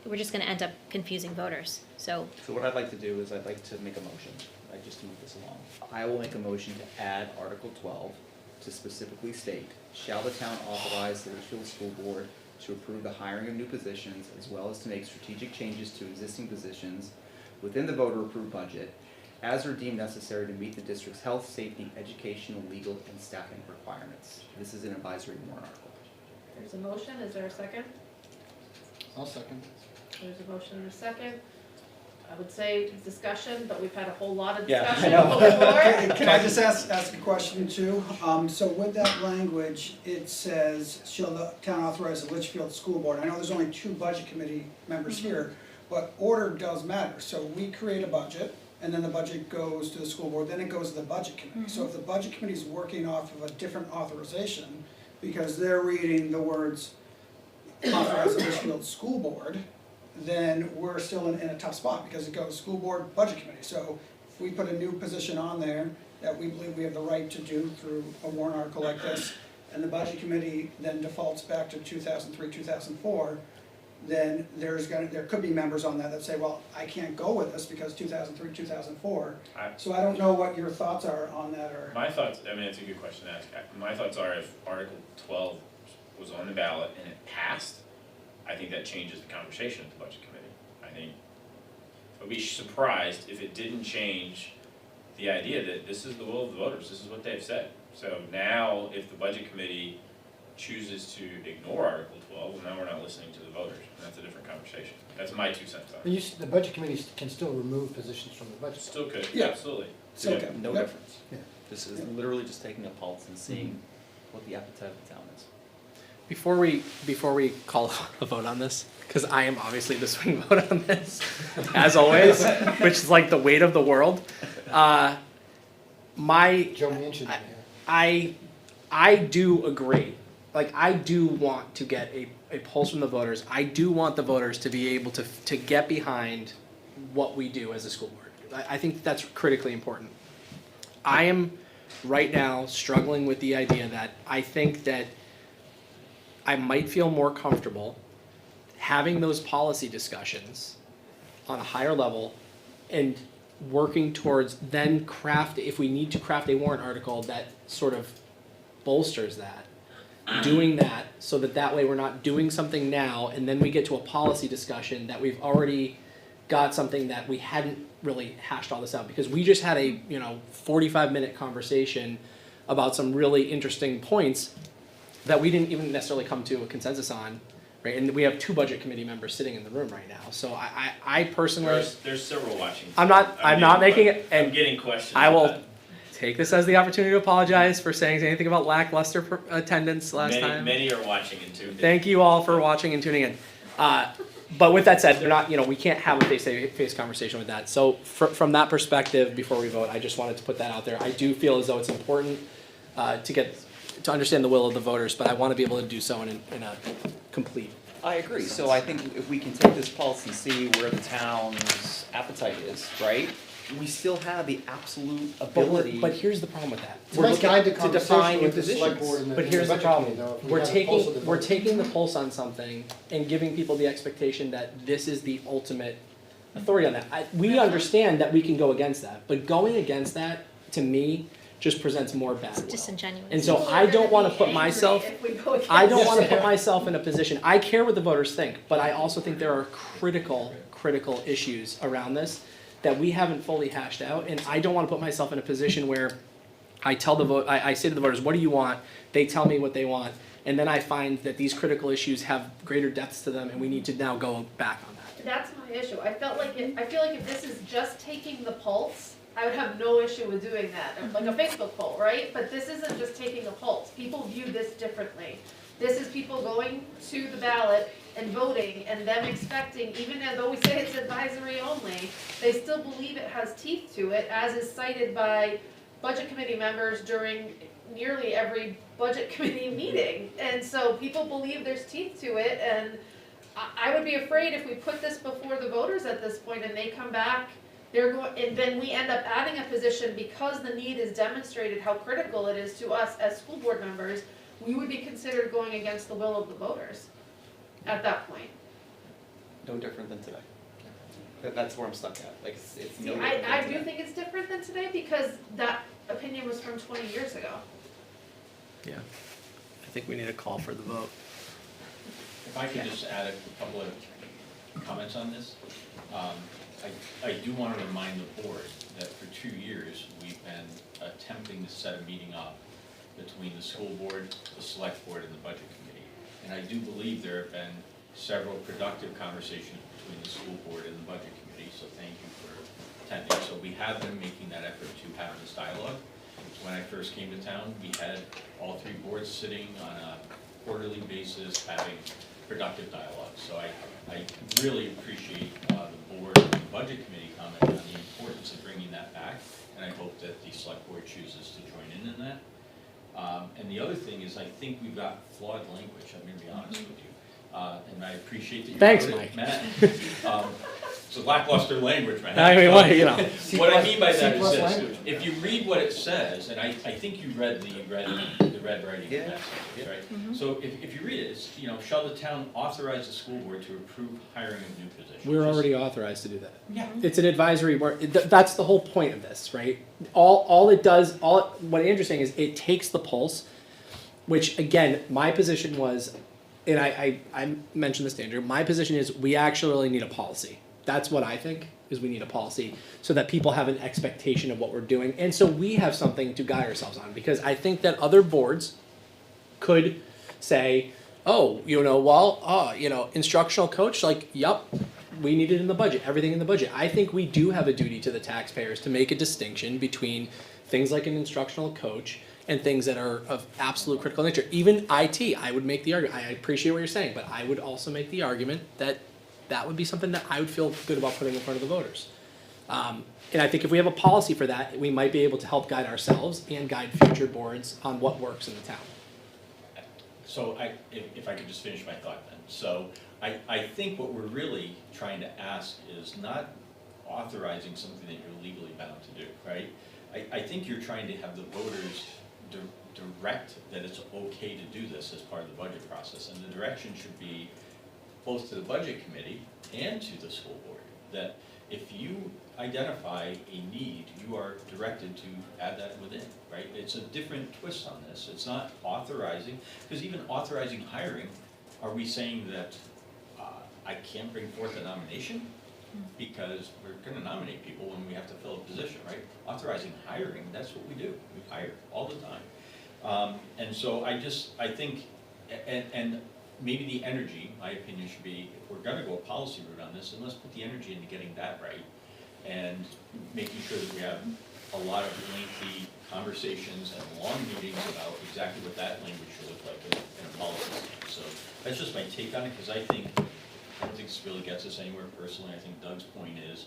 we're just gonna end up confusing voters, so. So what I'd like to do is I'd like to make a motion, right, just to move this along. I will make a motion to add Article 12 to specifically state, shall the town authorize the Litchfield School Board to approve the hiring of new positions as well as to make strategic changes to existing positions within the voter-approved budget as are deemed necessary to meet the district's health, safety, educational, legal, and staffing requirements. This is an advisory warrant article. There's a motion, is there a second? I'll second. There's a motion and a second. I would say discussion, but we've had a whole lot of Yeah, I discussion know. before. Can I just ask a question too? So with that language, it says, shall the town authorize the Litchfield School Board? I know there's only 2 budget committee members here, but order does matter. So we create a budget, and then the budget goes to the school board, then it goes to the budget committee. So if the budget committee is working off of a different authorization, because they're reading the words authorize the Litchfield School Board, then we're still in a tough spot, because it goes school board, budget committee. So if we put a new position on there that we believe we have the right to do through a warrant article like this, and the budget committee then defaults back to 2003, 2004, then there could be members on that say, well, I can't go with this because 2003, 2004. So I don't know what your thoughts are on that, or. My thoughts, I mean, it's a good question to ask. My thoughts are if Article 12 was on the ballot and it passed, I think that changes the conversation at the budget committee. I think I'd be surprised if it didn't change the idea that this is the will of the voters, this is what they've said. So now, if the budget committee chooses to ignore Article 12, well, now we're not listening to the voters, and that's a different conversation. That's my 2 cents on it. The budget committee can still remove positions from the budget. Still could, Yeah. absolutely. So, Yeah. No Yep. difference. Yeah. This is literally just taking a pulse and seeing what the appetite of the town is. Before we call a vote on this, because I am obviously the swing vote on this, as always, which is like the weight of the world. Joe Manchin in here. I do agree. Like, I do want to get a pulse from the voters. I do want the voters to be able to get behind what we do as a school board. I think that's critically important. I am right now struggling with the idea that I think that I might feel more comfortable having those policy discussions on a higher level and working towards then if we need to craft a warrant article that sort of bolsters that, doing that so that way we're not doing something now and then we get to a policy discussion that we've already got something that we hadn't really hashed all this out, because we just had a 45-minute conversation about some really interesting points that we didn't even necessarily come to a consensus on, right? And we have 2 budget committee members sitting in the room right now. So I personally, There's several watching. I'm not making it, I'm and getting questions. I will about that. take this as the opportunity to apologize for saying anything about lackluster attendance last time. Many are watching and tuned in. Thank you all for watching and tuning in. But with that said, they're not, we can't have a face-to-face conversation with that. So from that perspective, before we vote, I just wanted to put that out there. I do feel as though it's important to understand the will of the voters, but I want to be able to do so in a complete. I agree, so I think if we can take this pulse and see where the town's appetite is, right? we still have the absolute But ability. but here's the problem with that. It's a nice guide to define conversation new with the select positions. board and the But and the here's the budget problem, committee, though. If we we're had a pulse of taking, the we're vote. taking the pulse on something and giving people the expectation that this is the ultimate authority on that. We understand that we can go against that, but going against that, to me, just presents more bad It's will. disingenuous. And so People I are don't gonna wanna be put angry myself, if we go against I don't wanna it. put myself in a position, I care what the voters think, but I also think there are critical issues around this that we haven't fully hashed out, and I don't wanna put myself in a position where I tell I say to the voters, what do you want? They tell me what they want, and then I find that these critical issues have greater depths to them, and we need to now go back on that. That's my issue. I feel like if this is just taking the pulse, I would have no issue with doing that, like a Facebook poll, right? But this isn't just taking a pulse. People view this differently. This is people going to the ballot and voting and them expecting, even though we say it's advisory only, they still believe it has teeth to it, as is cited by budget committee members during nearly every budget committee meeting. And so people believe there's teeth to it, and I would be afraid if we put this before the voters at this point and they come back, and then we end up adding a position because the need is demonstrated how critical it is to us as school board members, we would be considered going against the will of the voters at that point. No different than today. That's where I'm stuck at, like, it's See, no different than I today. do think it's different than today because that opinion was from 20 years ago. Yeah. I think we need a call for the vote. If I could just add a couple of comments on this. I do want to remind the board that for 2 years, we've been attempting to set a meeting up between the school board, the select board, and the budget committee. And I do believe there have been several productive conversations between the school board and the budget committee, so thank you for attending. So we have been making that effort to have this dialogue. When I first came to town, we had all three boards sitting on a quarterly basis, having productive dialogue. So I really appreciate the board and the budget committee comment on the importance of bringing that back, and I hope that the select board chooses to join in that. And the other thing is, I think we've got flawed language, I'm gonna be honest with you. And I appreciate that you Thanks, wrote Mike. it, Matt. It's a lackluster language, man. I mean, what, you know. What I mean by that C-plus is this, language. if you read what it says, and I think you read the red writing in that sentence, right? So if you read it, it's, shall the town authorize the school board to approve hiring of new positions? We're Just- already authorized to do that. Yeah. It's an advisory board. That's the whole point of this, right? All it does, what Andrew's saying is it takes the pulse, which again, my position was, and I mentioned this to Andrew, my position is we actually need a policy. That's what I think, is we need a policy so that people have an expectation of what we're doing. And so we have something to guide ourselves on, because I think that other boards could say, oh, instructional coach, like, yup, we need it in the budget, everything in the budget. I think we do have a duty to the taxpayers to make a distinction between things like an instructional coach and things that are of absolute critical nature. Even IT, I would make the argument, I appreciate what you're saying, but I would also make the argument that that would be something that I would feel good about putting in front of the voters. And I think if we have a policy for that, we might be able to help guide ourselves and guide future boards on what works in the town. So if I could just finish my thought then. So I think what we're really trying to ask is not authorizing something that you're legally bound to do, right? I think you're trying to have the voters direct that it's okay to do this as part of the budget process. And the direction should be both to the budget committee and to the school board, that if you identify a need, you are directed to add that within, right? It's a different twist on this. It's not authorizing, because even authorizing hiring, are we saying that I can't bring forth a nomination? Because we're gonna nominate people when we have to fill a position, right? Authorizing hiring, that's what we do. We hire all the time. And so I think, and maybe the energy, my opinion should be, if we're gonna go a policy route on this, then let's put the energy into getting that right and making sure that we have a lot of lengthy conversations and long meetings about exactly what that language should look like in a policy. So that's just my take on it, because I don't think this really gets us anywhere personally. I think Doug's point is,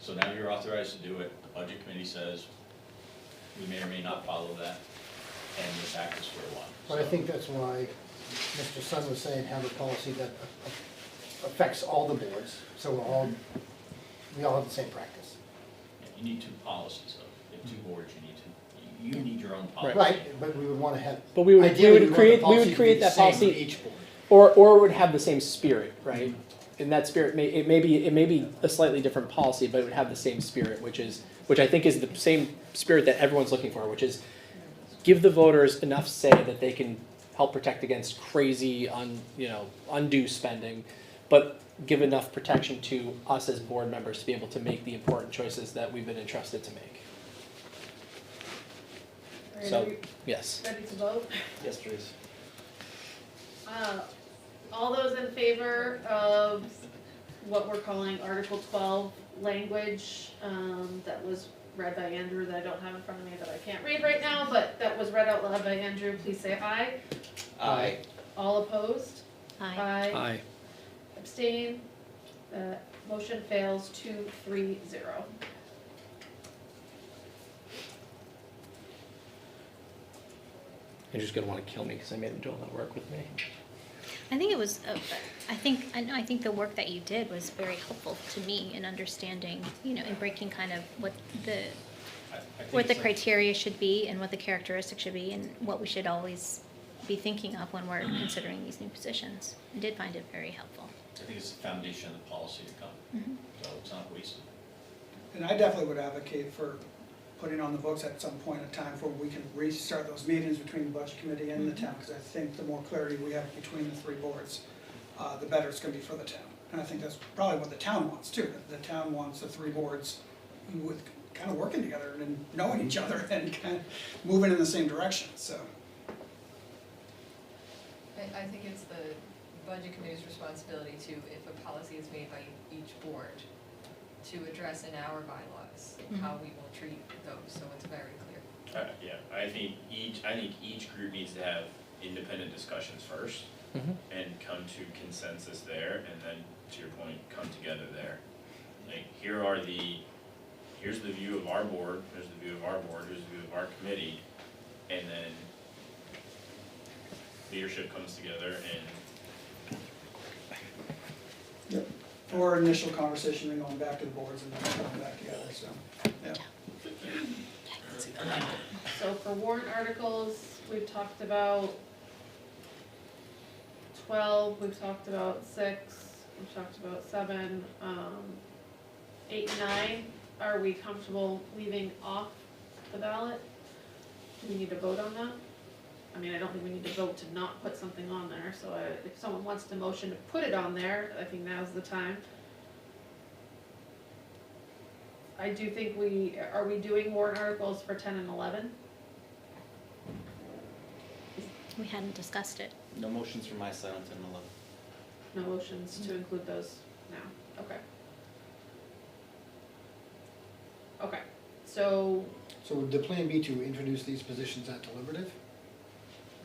so now you're authorized to do it, the budget committee says, we may or may not follow that, and we're back to square one. But I think that's why Mr. Sun was saying have a policy that affects all the boards, so we all have the same practice. You need two policies, though. You have two boards, you need your own policy. Right, but we would wanna have, But we would ideally, we want the create policy to be that the same for policy, each board. or it would have the same spirit, right? And that spirit it may be a slightly different policy, but it would have the same spirit, which I think is the same spirit that everyone's looking for, which is give the voters enough say that they can help protect against crazy, undue spending, but give enough protection to us as board members to be able to make the important choices that we've been entrusted to make. So, Are you yes. ready to vote? Yes, please. All those in favor of what we're calling Article 12 language, that was read by Andrew, that I don't have in front of me, that I can't read right now, but that was read out loud by Andrew, please say aye. Aye. All opposed? Aye. Aye. Abstain? Motion fails 2-3-0. Andrew's gonna wanna kill me because I made him do all that work with me. I think it was, I think the work that you did was very helpful to me in understanding, in breaking kind of what the I think what the it's like- criteria should be and what the characteristics should be and what we should always be thinking of when we're considering these new positions. I did find it very helpful. I think it's the foundation of the policy to come, Mhm. so it's not wasted. And I definitely would advocate for putting on the books at some point in time where we can restart those meetings between the budget committee and the town, because I think the more clarity we have between the three boards, the better it's gonna be for the town. And I think that's probably what the town wants too. The town wants the three boards with kind of working together and knowing each other and kind of moving in the same direction, so. I think it's the budget committee's responsibility to, if a policy is made by each board, to address in our bylaws how we will treat those, so it's very clear. Yeah, I think each group needs to have independent discussions first Mhm. and come to consensus there, and then, to your point, come together there. Like, here's the view of our board, here's the view of our board, here's the view of our committee, and then leadership comes together and Yep. Or initial conversation and going back to the boards and then coming back together, so, yeah. So for warrant articles, we've talked about 12, we've talked about 6, we've talked about 7, 8 and 9, are we comfortable leaving off the ballot? Do we need to vote on that? I mean, I don't think we need to vote to not put something on there, so if someone wants to motion to put it on there, I think now's the time. I do think are we doing warrant articles for 10 and 11? We hadn't discussed it. No motions from my side on 10 and 11. No motions to include those now, okay. Okay, so, So would the plan be to introduce these positions at deliberative?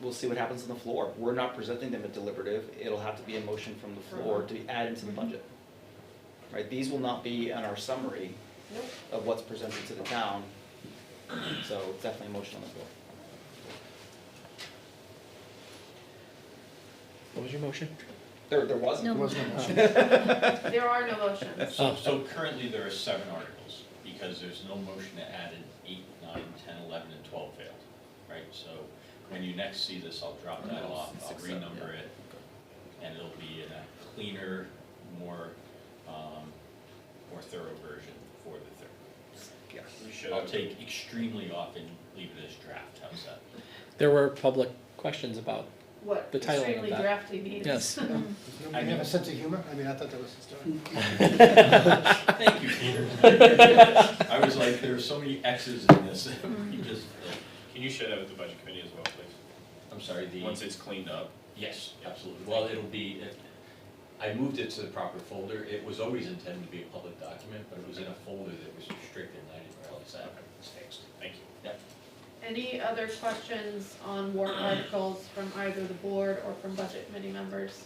We'll see what happens on the floor. We're not presenting them at deliberative. It'll have to be a motion from the floor to be added into the budget. Right, these will not be on our summary nope, of what's presented to the town, so it's definitely a motion on the floor. What was your motion? There wasn't. No. There was no motion. there are no motions. So currently there are 7 articles, because there's no motion to add in 8, 9, 10, 11, and 12 failed, right? So when you next see this, I'll drop that off, I'll 6, 7, renumber yeah. it, and it'll be in a cleaner, more thorough version for the third. we should I'll have. take extremely off and leave it as draft, how's that? There were public questions about, What The titling of extremely that. drafty means. yes. Does nobody have a sense of humor? I mean, I thought that was Thank you, Peter. I was like, there are so many X's in this, you just, Can you share that with the budget committee as well, please? I'm sorry, Once it's cleaned up. Yes, absolutely. Well, it'll be, I moved it to the proper folder. It was always intended to be a public document, but it was in a folder that was restricted, and I didn't realize that. It's fixed. Thank you. Yep. Any other questions on warrant articles from either the board or from budget committee members?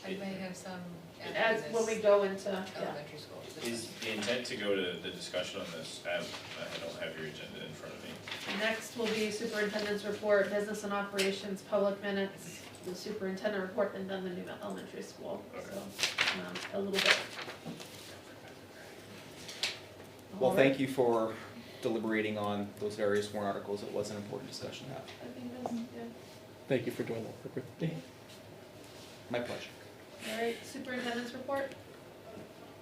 I may have some As, after when we this go into, elementary school. Is the intent to go to the discussion on this, I don't have your agenda in front of me. Next will be superintendent's report, business and operations, public minutes, the superintendent report, and then the new elementary school, Okay. so, a little bit. Well, All thank right. you for deliberating on those various warrant articles. It was an important discussion to have. I think that's, yeah. Thank you for doing that work with me. My pleasure. All right, superintendent's report?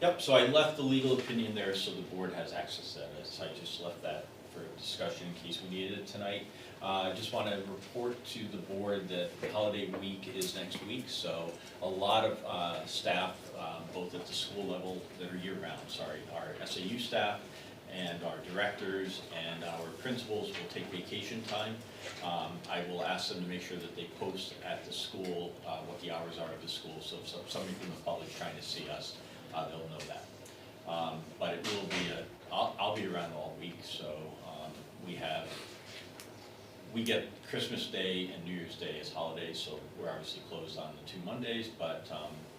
Yep, so I left the legal opinion there so the board has access to that, so I just left that for discussion in case we needed it tonight. I just want to report to the board that holiday week is next week, so a lot of staff, both at the school level that are year-round, our SAU staff and our directors and our principals will take vacation time. I will ask them to make sure that they post at the school what the hours are of the school, so if somebody from the public trying to see us, they'll know that. But it will be I'll be around all week, so we get Christmas Day and New Year's Day as holidays, so we're obviously closed on the 2 Mondays, but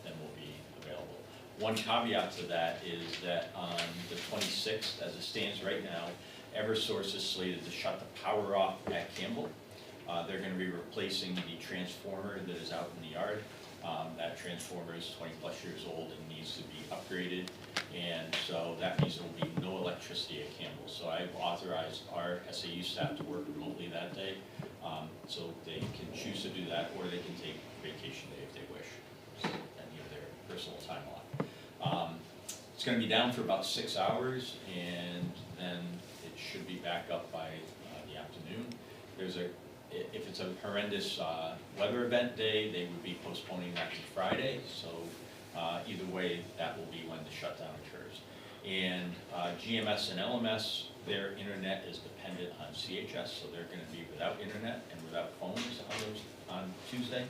then we'll be available. One caveat to that is that on the 26th, as it stands right now, Eversource is slated to shut the power off at Campbell. They're going to be replacing the transformer that is out in the yard. That transformer is 20+ years old and needs to be upgraded, and so that means there will be no electricity at Campbell. So I've authorized our SAU staff to work remotely that day, so they can choose to do that, or they can take vacation day if they wish, so any of their personal time off. It's going to be down for about 6 hours, and then it should be back up by the afternoon. If it's a horrendous weather event day, they would be postponing that to Friday, so either way, that will be when the shutdown occurs. And GMS and LMS, their internet is dependent on CHS, so they're going to be without internet and without phones on Tuesday.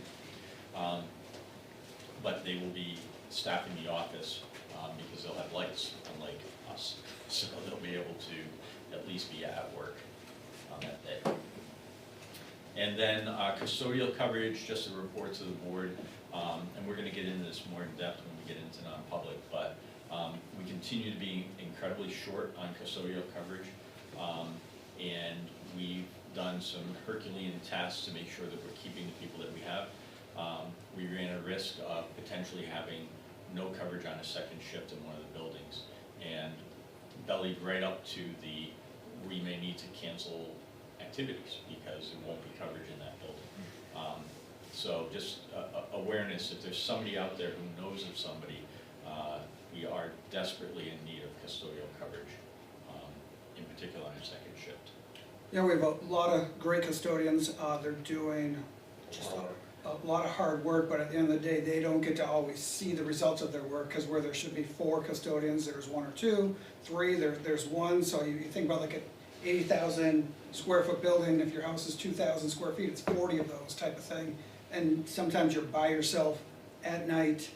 But they will be staffing the office because they'll have lights, unlike us, so they'll be able to at least be at work on that day. And then custodial coverage, just a report to the board, and we're going to get into this more in depth when we get into non-public, but we continue to be incredibly short on custodial coverage, and we've done some Herculean tasks to make sure that we're keeping the people that we have. We ran a risk of potentially having no coverage on a second shift in one of the buildings, and bellied right up to we may need to cancel activities because there won't be coverage in that building. So just awareness, if there's somebody out there who knows of somebody, we are desperately in need of custodial coverage, in particular on a second shift. Yeah, we have a lot of great custodians. They're doing just a lot of hard work, but at the end of the day, they don't get to always see the results of their work, because where there should be 4 custodians, there's 1 or 2, 3, there's 1. So you think about like an 80,000 square foot building, if your house is 2,000 square feet, it's 40 of those type of thing. And sometimes you're by yourself at night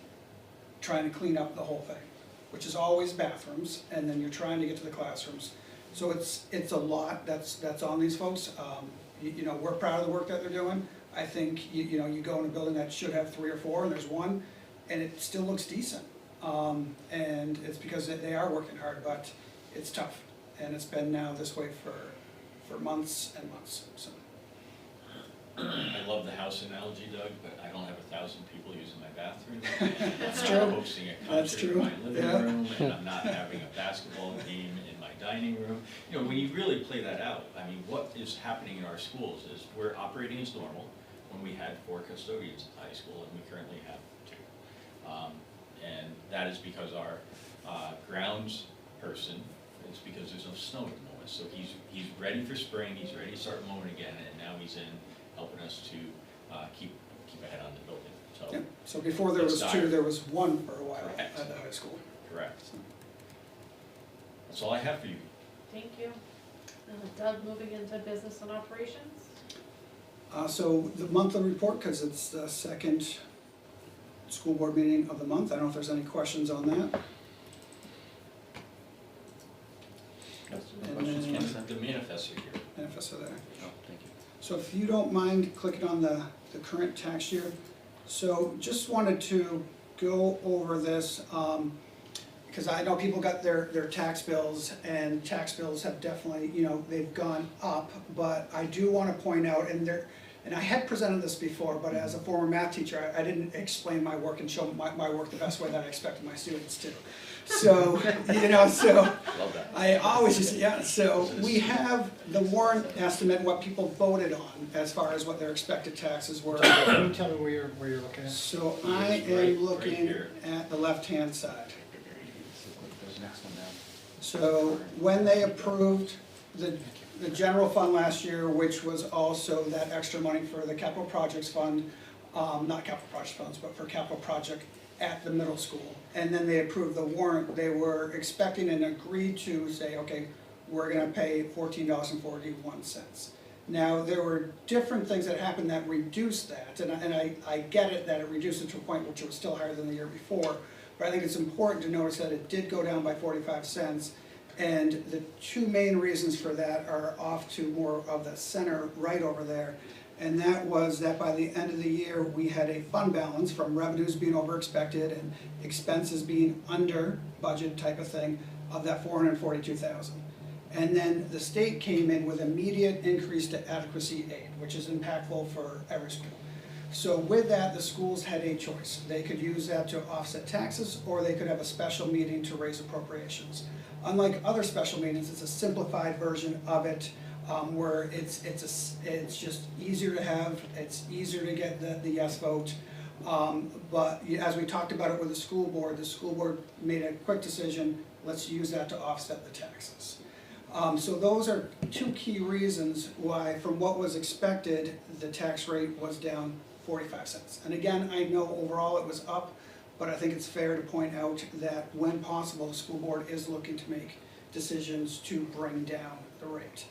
trying to clean up the whole thing, which is always bathrooms, and then you're trying to get to the classrooms. So it's a lot that's on these folks. You know, we're proud of the work that they're doing. I think, you know, you go in a building that should have 3 or 4 and there's 1, and it still looks decent. And it's because they are working hard, but it's tough. And it's been now this way for months and months, so. I love the house analogy, Doug, but I don't have 1,000 people using my bathroom. That's I'm true. not hosting a That's concert in true. my living Yeah. room, and I'm not having a basketball game in my dining room. You know, when you really play that out, I mean, what is happening in our schools is we're operating as normal when we had 4 custodians at high school, and we currently have 2. And that is because our grounds person, it's because there's no snow at the moment. So he's ready for spring, he's ready to start mowing again, and now he's in helping us to keep ahead on the building, so. Yeah. So before there was It's 2, dire. there was 1 for a while Correct. at the high school. Correct. That's all I have for you. Thank you. Doug, moving into business and operations? So the monthly report, because it's the second school board meeting of the month. I don't know if there's any questions on that. And then The manifests are here. manifest of that. Oh, thank you. So if you don't mind clicking on the current tax year. So just wanted to go over this, because I know people got their tax bills, and tax bills have definitely, you know, they've gone up, but I do want to point out, and And I had presented this before, but as a former math teacher, I didn't explain my work and show my work the best way that I expected my students to. So, Love that. I always just, so we have the warrant estimate, what people voted on as far as what their expected taxes were. Can you tell me where you're looking at? So I It's right am looking here. at the left-hand side. There's the next one down. So when they approved the general fund last year, which was also that extra money for the capital projects fund, not capital project funds, but for capital project at the middle school. And then they approved the warrant, they were expecting and agreed to say, okay, we're gonna pay $14.41. Now, there were different things that happened that reduced that, and I get it that it reduced it to a point which was still higher than the year before, but I think it's important to notice that it did go down by 45 cents. And the two main reasons for that are off to more of the center right over there. And that was that by the end of the year, we had a fund balance from revenues being over expected and expenses being under budget type of thing of that 442,000. And then the state came in with immediate increase to adequacy aid, which is impactful for every school. So with that, the schools had a choice. They could use that to offset taxes, or they could have a special meeting to raise appropriations. Unlike other special meetings, it's a simplified version of it, where it's just easier to have, it's easier to get the yes vote. But as we talked about it with the school board made a quick decision, let's use that to offset the taxes. So those are two key reasons why, from what was expected, the tax rate was down 45 cents. And again, I know overall it was up, but I think it's fair to point out that when possible, the school board is looking to make decisions to bring down the rate.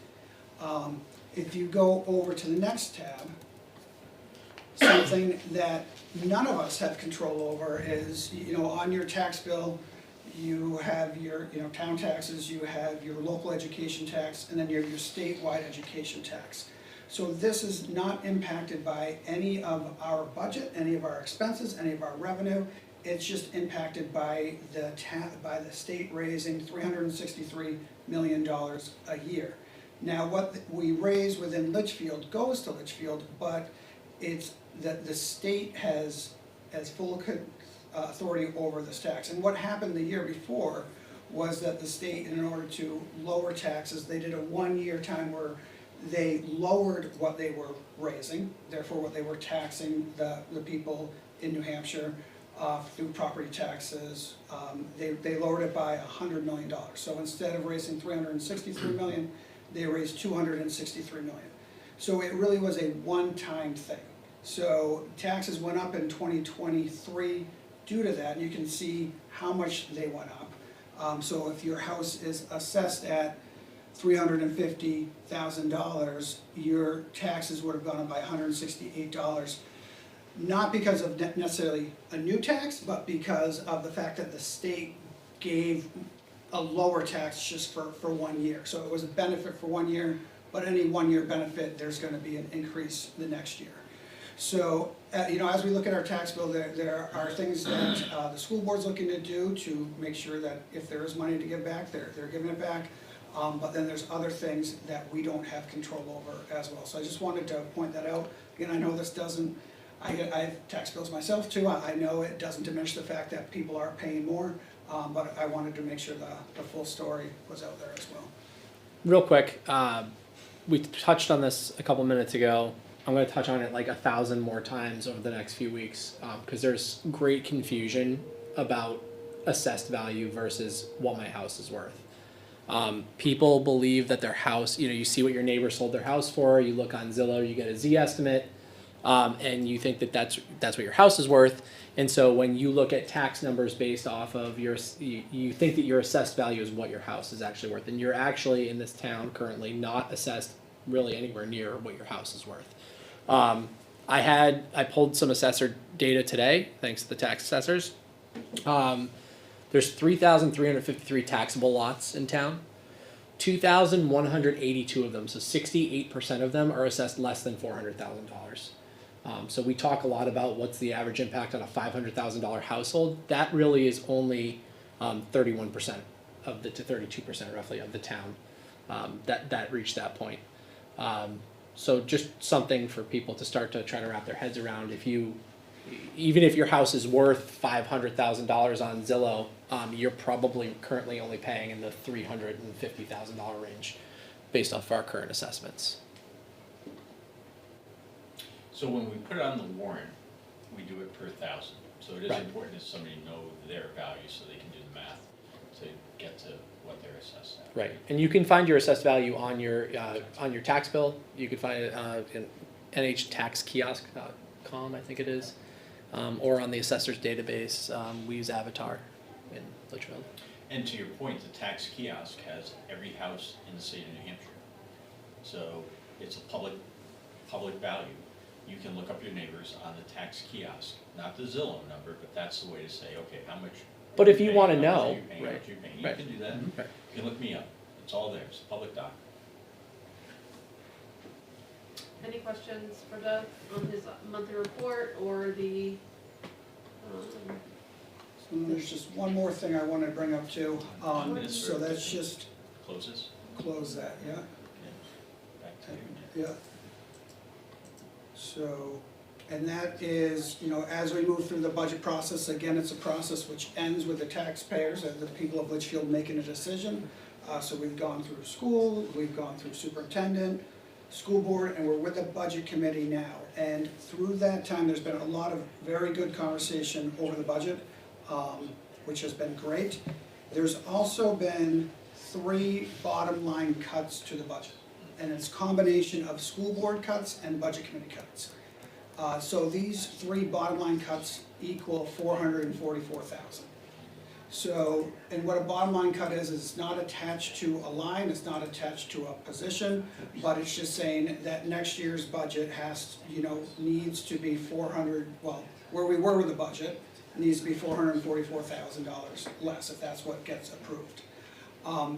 If you go over to the next tab, something that none of us have control over is, on your tax bill, you have your, town taxes, you have your local education tax, and then you have your statewide education tax. So this is not impacted by any of our budget, any of our expenses, any of our revenue. It's just impacted by the state raising $363 million a year. Now, what we raise within Litchfield goes to Litchfield, but it's that the state has full authority over this tax. And what happened the year before was that the state, in order to lower taxes, they did a one-year time where they lowered what they were raising, therefore what they were taxing the people in New Hampshire through property taxes. They lowered it by $100 million. So instead of raising $363 million, they raised $263 million. So it really was a one-time thing. So taxes went up in 2023 due to that. You can see how much they went up. So if your house is assessed at $350,000, your taxes would have gone up by $168. Not because of necessarily a new tax, but because of the fact that the state gave a lower tax just for 1 year. So it was a benefit for 1 year, but any 1 year benefit, there's going to be an increase the next year. So, as we look at our tax bill, there are things that the school board's looking to do to make sure that if there is money to give back, they're giving it back. But then there's other things that we don't have control over as well. So I just wanted to point that out. Again, I know this doesn't, I have tax bills myself too. I know it doesn't diminish the fact that people are paying more, but I wanted to make sure the full story was out there as well. Real quick, we touched on this a couple minutes ago. I'm going to touch on it like 1,000 more times over the next few weeks, because there's great confusion about assessed value versus what my house is worth. People believe that their house, you see what your neighbor sold their house for, you look on Zillow, you get a Z estimate, and you think that that's what your house is worth. And so when you look at tax numbers based off of you think that your assessed value is what your house is actually worth. And you're actually in this town currently not assessed really anywhere near what your house is worth. I pulled some assessor data today, thanks to the tax assessors. There's 3,353 taxable lots in town. 2,182 of them, so 68% of them are assessed less than $400,000. So we talk a lot about what's the average impact on a $500,000 household. That really is only 31% to 32% roughly of the town that reached that point. So just something for people to start to try to wrap their heads around. Even if your house is worth $500,000 on Zillow, you're probably currently only paying in the $350,000 range based off our current assessments. So when we put it on the warrant, we do it per thousand. So it is Right. important that somebody know their value so they can do the math to get to what they're assessed at. Right, and you can find your assessed value on your tax bill. You can find it in nhtaxkiosk.com, I think it is, or on the assessor's database. We use Avatar in Litchfield. And to your point, the tax kiosk has every house in the state of New Hampshire. So it's a public value. You can look up your neighbors on the tax kiosk, not the Zillow number, but that's the way to say, okay, how much. But if you paying, want to how much know, are you paying, how right, much you're paying. You right. can do that. Right. You can look me up. It's all there. It's a public doc. Any questions for Doug on his monthly report or the, So there's just one more thing I wanted to bring up too. Minutes So or- that's just Closes. close that, yeah? Back to you. Yeah. So, and that is, as we move through the budget process, again, it's a process which ends with the taxpayers, the people of Litchfield making a decision. So we've gone through school, we've gone through superintendent, school board, and we're with the budget committee now. And through that time, there's been a lot of very good conversation over the budget, which has been great. There's also been 3 bottom line cuts to the budget. And it's a combination of school board cuts and budget committee cuts. So these 3 bottom line cuts equal $444,000. So, and what a bottom line cut is it's not attached to a line, it's not attached to a position, but it's just saying that next year's budget needs to be where we were with the budget, needs to be $444,000 less if that's what gets approved.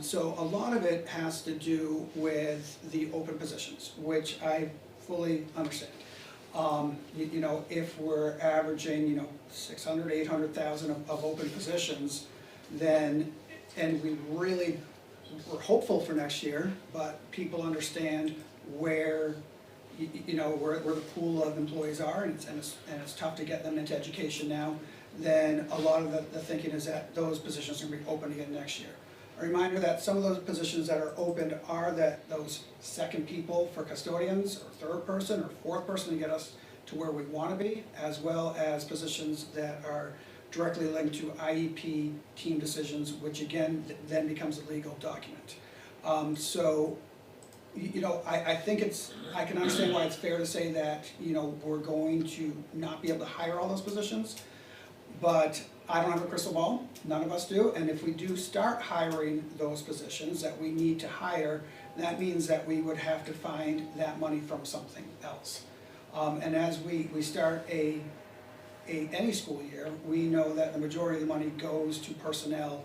So a lot of it has to do with the open positions, which I fully understand. If we're averaging, 600, 800,000 of open positions, then, and we're hopeful for next year, but people understand where, where the pool of employees are, and it's tough to get them into education now, then a lot of the thinking is that those positions are gonna be open again next year. A reminder that some of those positions that are opened are those second people for custodians, or third person, or fourth person to get us to where we want to be, as well as positions that are directly linked to IEP team decisions, which again, then becomes a legal document. I think I can understand why it's fair to say that, we're going to not be able to hire all those positions, but I don't have a crystal ball, none of us do, and if we do start hiring those positions that we need to hire, that means that we would have to find that money from something else. And as we start any school year, we know that the majority of the money goes to personnel,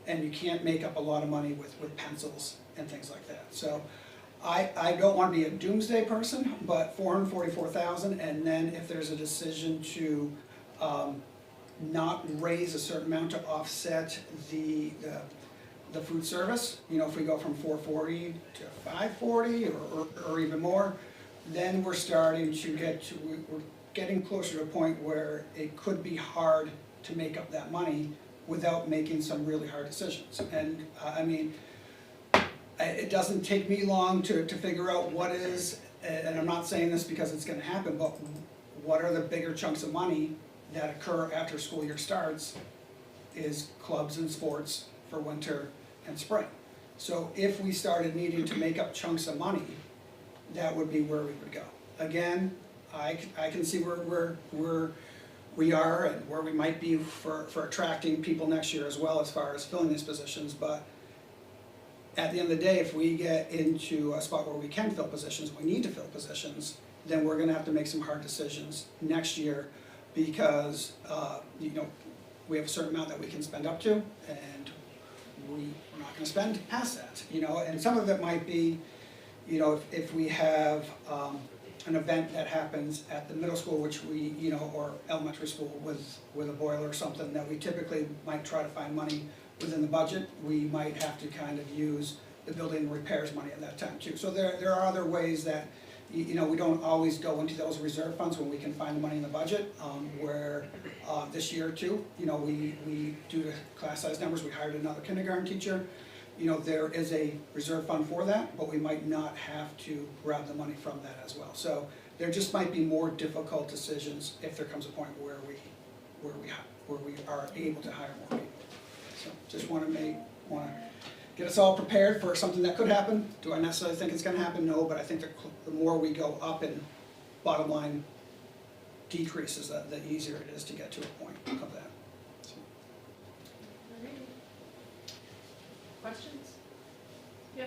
and you can't make up a lot of money with pencils and things like that. So I don't want to be a doomsday person, but $444,000, and then if there's a decision to not raise a certain amount to offset the food service, if we go from 440 to 540 or even more, then we're starting to we're getting closer to a point where it could be hard to make up that money without making some really hard decisions. And it doesn't take me long to figure out what is, and I'm not saying this because it's gonna happen, but what are the bigger chunks of money that occur after school year starts is clubs and sports for winter and spring. So if we started needing to make up chunks of money, that would be where we would go. Again, I can see where we are and where we might be for attracting people next year as well as far as filling these positions, but at the end of the day, if we get into a spot where we can fill positions, we need to fill positions, then we're gonna have to make some hard decisions next year because, we have a certain amount that we can spend up to, and we're not gonna spend past that, and some of it might be, if we have an event that happens at the middle school, which we, or elementary school with a boiler or something, that we typically might try to find money within the budget, we might have to kind of use the building repairs money at that time too. So there are other ways that you know, we don't always go into those reserve funds when we can find the money in the budget, where, this year too, you know, we, due to class size numbers, we hired another kindergarten teacher. You know, there is a reserve fund for that, but we might not have to grab the money from that as well. So there just might be more difficult decisions if there comes a point where we are able to hire more people. So just wanna get us all prepared for something that could happen. Do I necessarily think it's gonna happen? No, but I think the more we go up in bottom line decreases, the easier it is to get to a point of that. So. Alrighty. Questions? Yeah.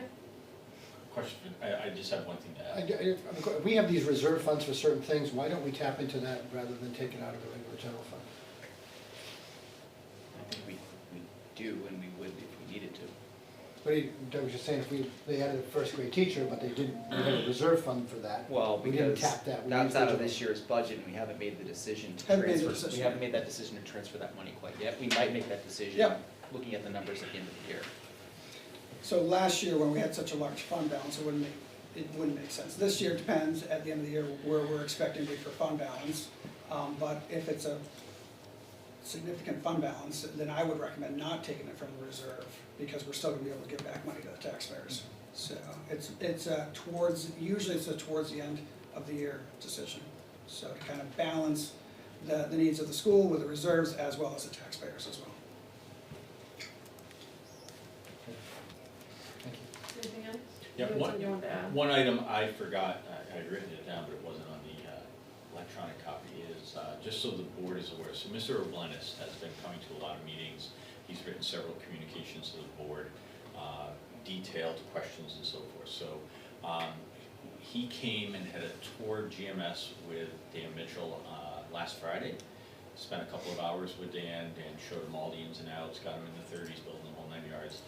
Question, I just have one thing to add. We have these reserve funds for certain things, why don't we tap into that rather than take it out of the regular general fund? I think we do, and we would if we needed to. But Doug was just saying, if they had a first grade teacher, but we had a reserve fund for that. Well, We didn't because tap that. We that's used out the of general- this year's budget, and we haven't made the decision to Haven't made the transfer, we decision. haven't made that decision to transfer that money quite yet. We might make that decision, Yep. looking at the numbers at the end of the year. So last year, when we had such a large fund balance, it wouldn't make sense. This year, it depends at the end of the year where we're expecting to be for fund balance. But if it's a significant fund balance, then I would recommend not taking it from the reserve, because we're still gonna be able to give back money to the taxpayers. So usually it's a towards the end of the year decision. So to kind of balance the needs of the school with the reserves as well as the taxpayers as well. Anything else? Yeah, You had something you wanted to add? One item I forgot, I'd written it down, but it wasn't on the electronic copy, is just so the board is aware. So Mr. Oblenis has been coming to a lot of meetings. He's written several communications to the board, detailed questions and so forth. So he came and had a tour GMS with Dan Mitchell last Friday. Spent a couple of hours with Dan showed him all the ins and outs, got him in the 30s, building the whole 9 yards.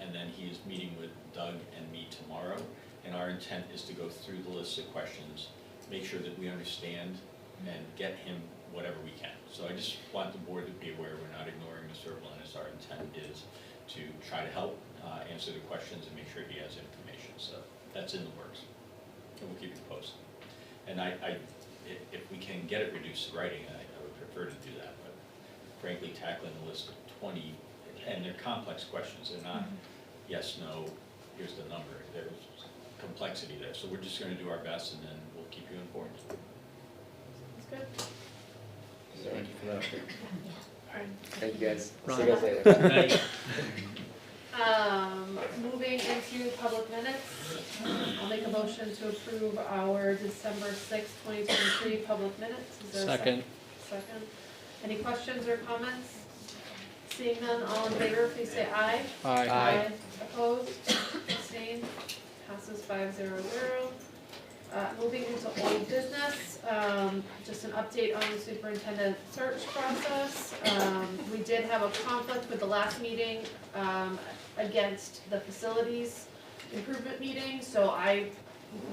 And then he is meeting with Doug and me tomorrow, and our intent is to go through the list of questions, make sure that we understand, and get him whatever we can. So I just want the board to be aware we're not ignoring Mr. Oblenis. Our intent is to try to help answer the questions and make sure he has information. So that's in the works, and we'll keep you posted. And if we can get it reduced to writing, I would prefer to do that, but frankly, tackling a list of 20, and they're complex questions, they're not yes, no, here's the number, there's complexity there, so we're just gonna do our best and then we'll keep you informed. That's good. Thank you for that. Alright. Thank you guys. Ron. See you guys later. Moving into public minutes, I'll make a motion to approve our December 6th, 2023 public minutes. Is there a Second. Second. Any questions or comments? Seeing none, all in favor, please say aye. Aye. Opposed, abstained, passes 500. Moving into old business, just an update on the superintendent search process. We did have a conflict with the last meeting, against the facilities improvement meeting, so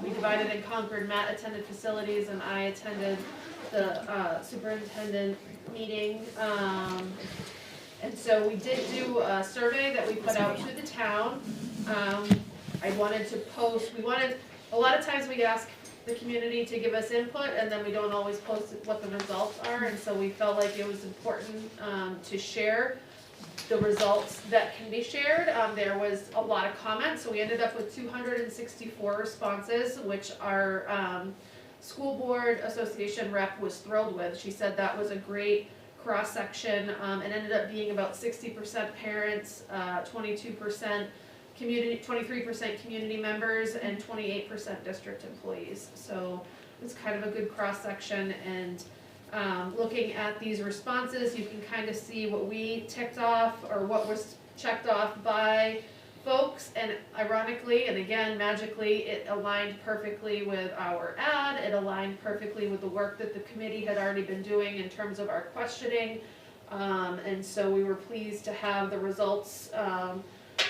we divided and conquered. Matt attended facilities and I attended the, superintendent meeting. And so we did do a survey that we put out to the town. I wanted to post, a lot of times we ask the community to give us input and then we don't always post what the results are. And so we felt like it was important to share the results that can be shared. There was a lot of comments, so we ended up with 264 responses, which our school board association rep was thrilled with. She said that was a great cross-section, and ended up being about 60% parents, 22% community, 23% community members, and 28% district employees. So it's kind of a good cross-section, and looking at these responses, you can kind of see what we ticked off, or what was checked off by folks, and ironically, and again, magically, it aligned perfectly with our ad, it aligned perfectly with the work that the committee had already been doing in terms of our questioning, and so we were pleased to have the results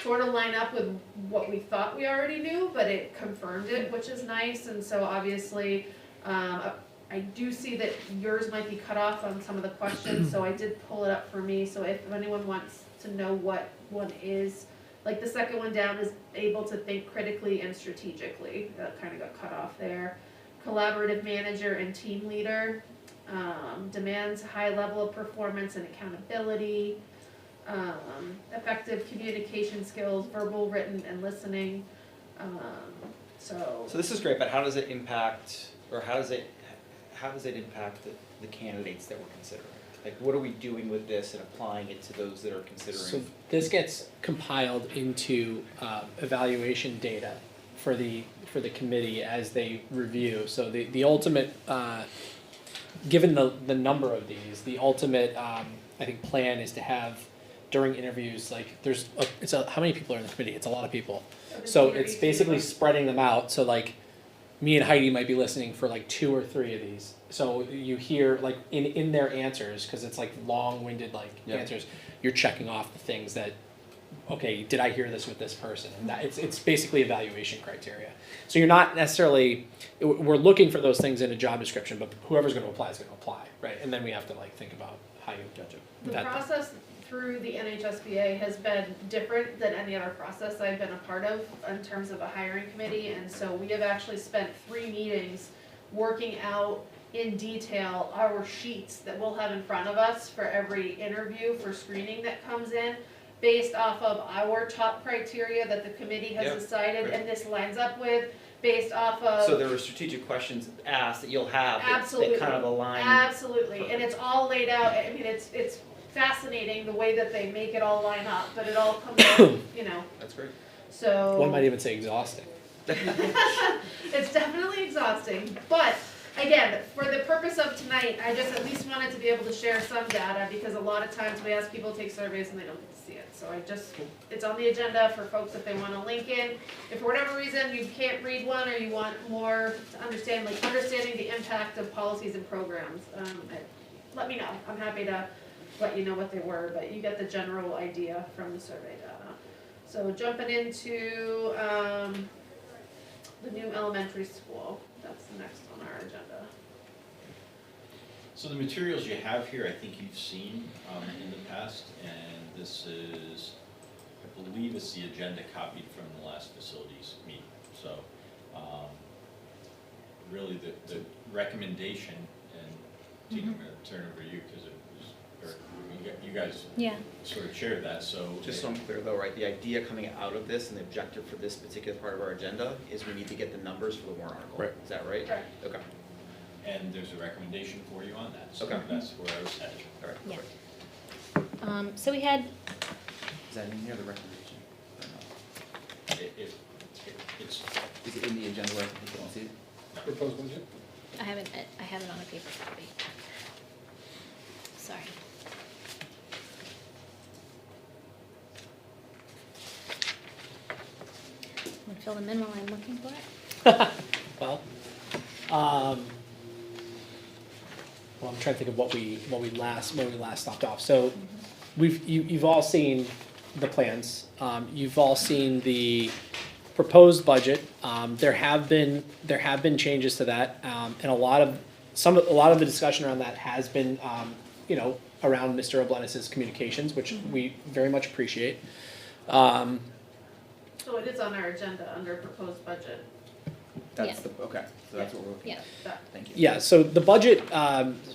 sort of line up with what we thought we already knew, but it confirmed it, which is nice, and so obviously, I do see that yours might be cut off on some of the questions, so I did pull it up for me, so if anyone wants to know what one is, Like the second one down is able to think critically and strategically, that kind of got cut off there. Collaborative manager and team leader, demands high level of performance and accountability, effective communication skills, verbal, written, and listening, so. So this is great, but how does it impact, or how does it impact the candidates that we're considering? Like, what are we doing with this and applying it to those that are So considering? this gets compiled into evaluation data for the committee as they review. So the ultimate, given the number of these, the ultimate I think plan is to have during interviews, like how many people are in the committee? It's a lot of people. So it's basically spreading them out. So like me and Heidi might be listening for like 2 or 3 of these. So you hear like in their answers, because it's like long-winded answers, you're checking off the things that, okay, did I hear this with this person? And that it's basically evaluation criteria. So you're not necessarily, we're looking for those things in a job description, but whoever's going to apply is going to apply, right? And then we have to like think about how you judge it. The process through the NHSBA has been different than any other process I've been a part of in terms of a hiring committee, and so we have actually spent 3 meetings working out in detail our sheets that we'll have in front of us for every interview for screening that comes in, based off of our top criteria that the committee has Yep, decided, great. and this lines up with, based off of. So there are strategic questions asked that you'll have Absolutely. that kind of align. Absolutely, and it's all laid out, I mean, it's fascinating the way that they make it all line up, but it all comes out, That's great. so. One might even say exhausting. It's definitely exhausting, but again, for the purpose of tonight, I just at least wanted to be able to share some data, because a lot of times we ask people to take surveys and they don't get to see it. So it's on the agenda for folks if they wanna link in. If for whatever reason you can't read one, or you want more to understand, like understanding the impact of policies and programs, let me know. I'm happy to let you know what they were, but you get the general idea from the survey data. So jumping into, the new elementary school, that's the next on our agenda. So the materials you have here, I think you've seen in the past, and this is, I believe it's the agenda copied from the last facilities meeting. So really the recommendation, and Tina, I'm gonna turn over to you, because it was, or you guys Yeah. sort of shared that, so. Just so I'm clear though, right, the idea coming out of this and the objective for this particular part of our agenda is we need to get the numbers for the warrant article. Right. Is that right? Correct. Okay, And there's a recommendation for you on that, so Okay. that's where I was headed. all right. Yeah. perfect. So we had, Is that in here, the recommendation? Or no? It's, Is it in the agenda where people don't see it? Proposed budget? I have it on a paper copy. Sorry. Want to fill them in while I'm looking for it? Well, I'm trying to think of when we last stopped off. So you've all seen the plans. You've all seen the proposed budget. There have been changes to that, and a lot of the discussion around that has been around Mr. Oblenis's communications, which we very much appreciate. So it is on our agenda under proposed budget. That's okay, so that's what we're looking Yeah. at. Thank you. Yeah, so the budget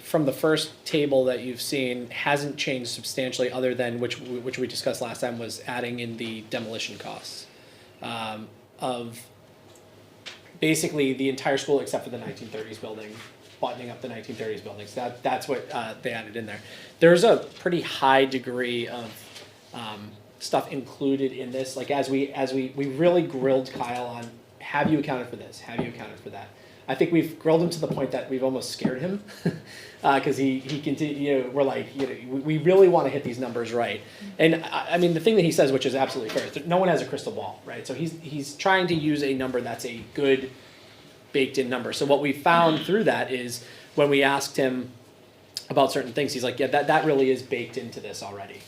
from the first table that you've seen hasn't changed substantially, other than which we discussed last time, was adding in the demolition costs of basically the entire school except for the 1930s building, buttoning up the 1930s buildings. That's what they added in there. There's a pretty high degree of stuff included in this. Like as we really grilled Kyle on, have you accounted for this? Have you accounted for that? I think we've grilled him to the point that we've almost scared him, because he continue. We're like, we really want to hit these numbers right. And I mean, the thing that he says, which is absolutely fair, is that no one has a crystal ball, right? So he's trying to use a number that's a good baked-in number. So what we found through that is when we asked him about certain things, he's like, yeah, that really is baked into this already.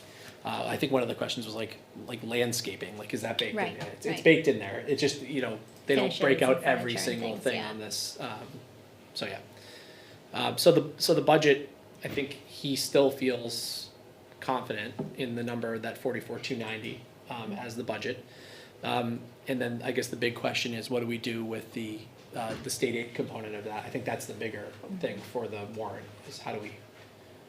I think one of the questions was like landscaping, like is that baked Right, in? Yeah, it's right. baked in there. It's just, they don't Finishes break and out every furniture and single things, thing yeah. on this. So yeah. So the budget, I think he still feels confident in the number, that 44,290. as the budget. And then I guess the big question is, what do we do with the state aid component of that? I think that's the bigger thing for the warrant, is how do we,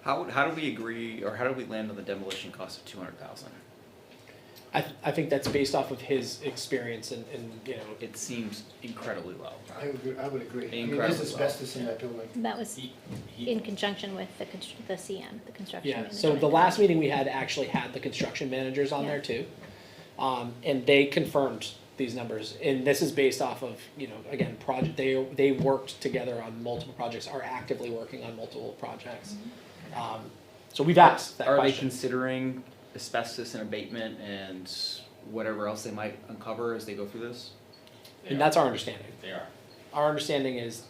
How do we agree, or how do we land on the demolition cost of 200,000? I think that's based off of his experience and, you know, It seems incredibly low. I would agree. I mean, Incredibly there's low. asbestos in that building. That was He- in conjunction with the CM, the construction yeah. manager. So the last meeting we had actually had the construction managers on Yeah. there too. And they confirmed these numbers, and this is based off of, you know, again, they worked together on multiple projects, are actively working on multiple projects. So we've asked that Are they question. considering asbestos and abatement and whatever else they might uncover as they go through this? They And are. that's our understanding. They are. Our understanding is,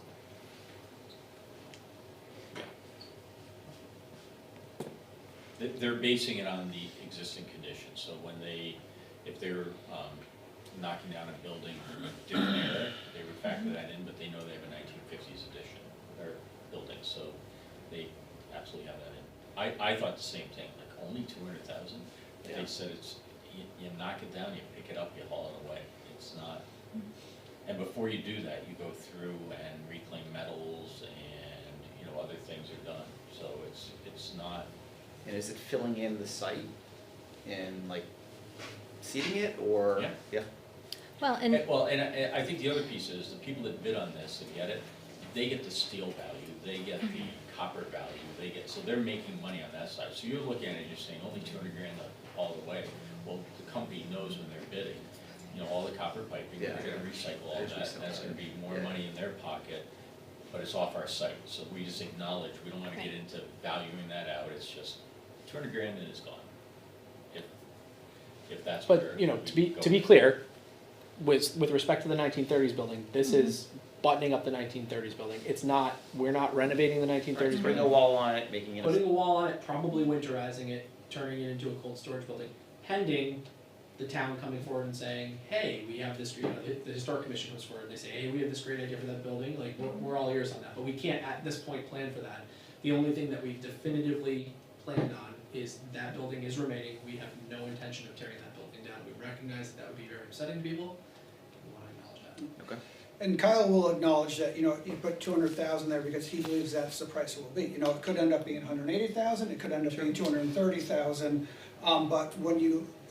They're basing it on the existing conditions, so when if they're knocking down a building from a different era, they would factor that in, but they know they have a 1950s edition, or building, so they absolutely have that in. I thought the same thing, like only 200,000, but they said you knock it down, you pick it up, you haul it away, it's not. And before you do that, you go through and reclaim metals and, you know, other things are done, so it's not. And is it filling in the site and like seeding it, or? Yeah. Well, and And I think the other piece is, the people that bid on this and get it, they get the steel value, they get the copper value, so they're making money on that side. So you're looking at it, you're saying only 200 grand all the way. Well, the company knows when they're bidding, you know, all the copper piping, they're gonna recycle all There's that, recycle, that's gonna be more yeah. money in their pocket, but it's off our site. So we just acknowledge, we don't wanna get Right. into valuing that out, it's just 200 grand and it's gone. If that's where. but, you know, we to go. be clear, with respect to the 1930s building, this is buttoning up the 1930s building. It's not, we're not renovating the 1930s building. Putting a wall on it, making it. Putting a wall on it, probably winterizing it, turning it into a cold storage building, pending the town coming forward and saying, hey, we have this, you know, the historic commission was forward, and they say, hey, we have this great idea for that building, like, we're all ears on that, but we can't at this point plan for that. The only thing that we've definitively planned on is that building is remaining, we have no intention of tearing that building down, we recognize that would be very upsetting to people, we wanna acknowledge that. Okay. And Kyle will acknowledge that, you know, he put 200,000 there because he believes that's the price it will be. You know, it could end up being 180,000, it could end up being 230,000. But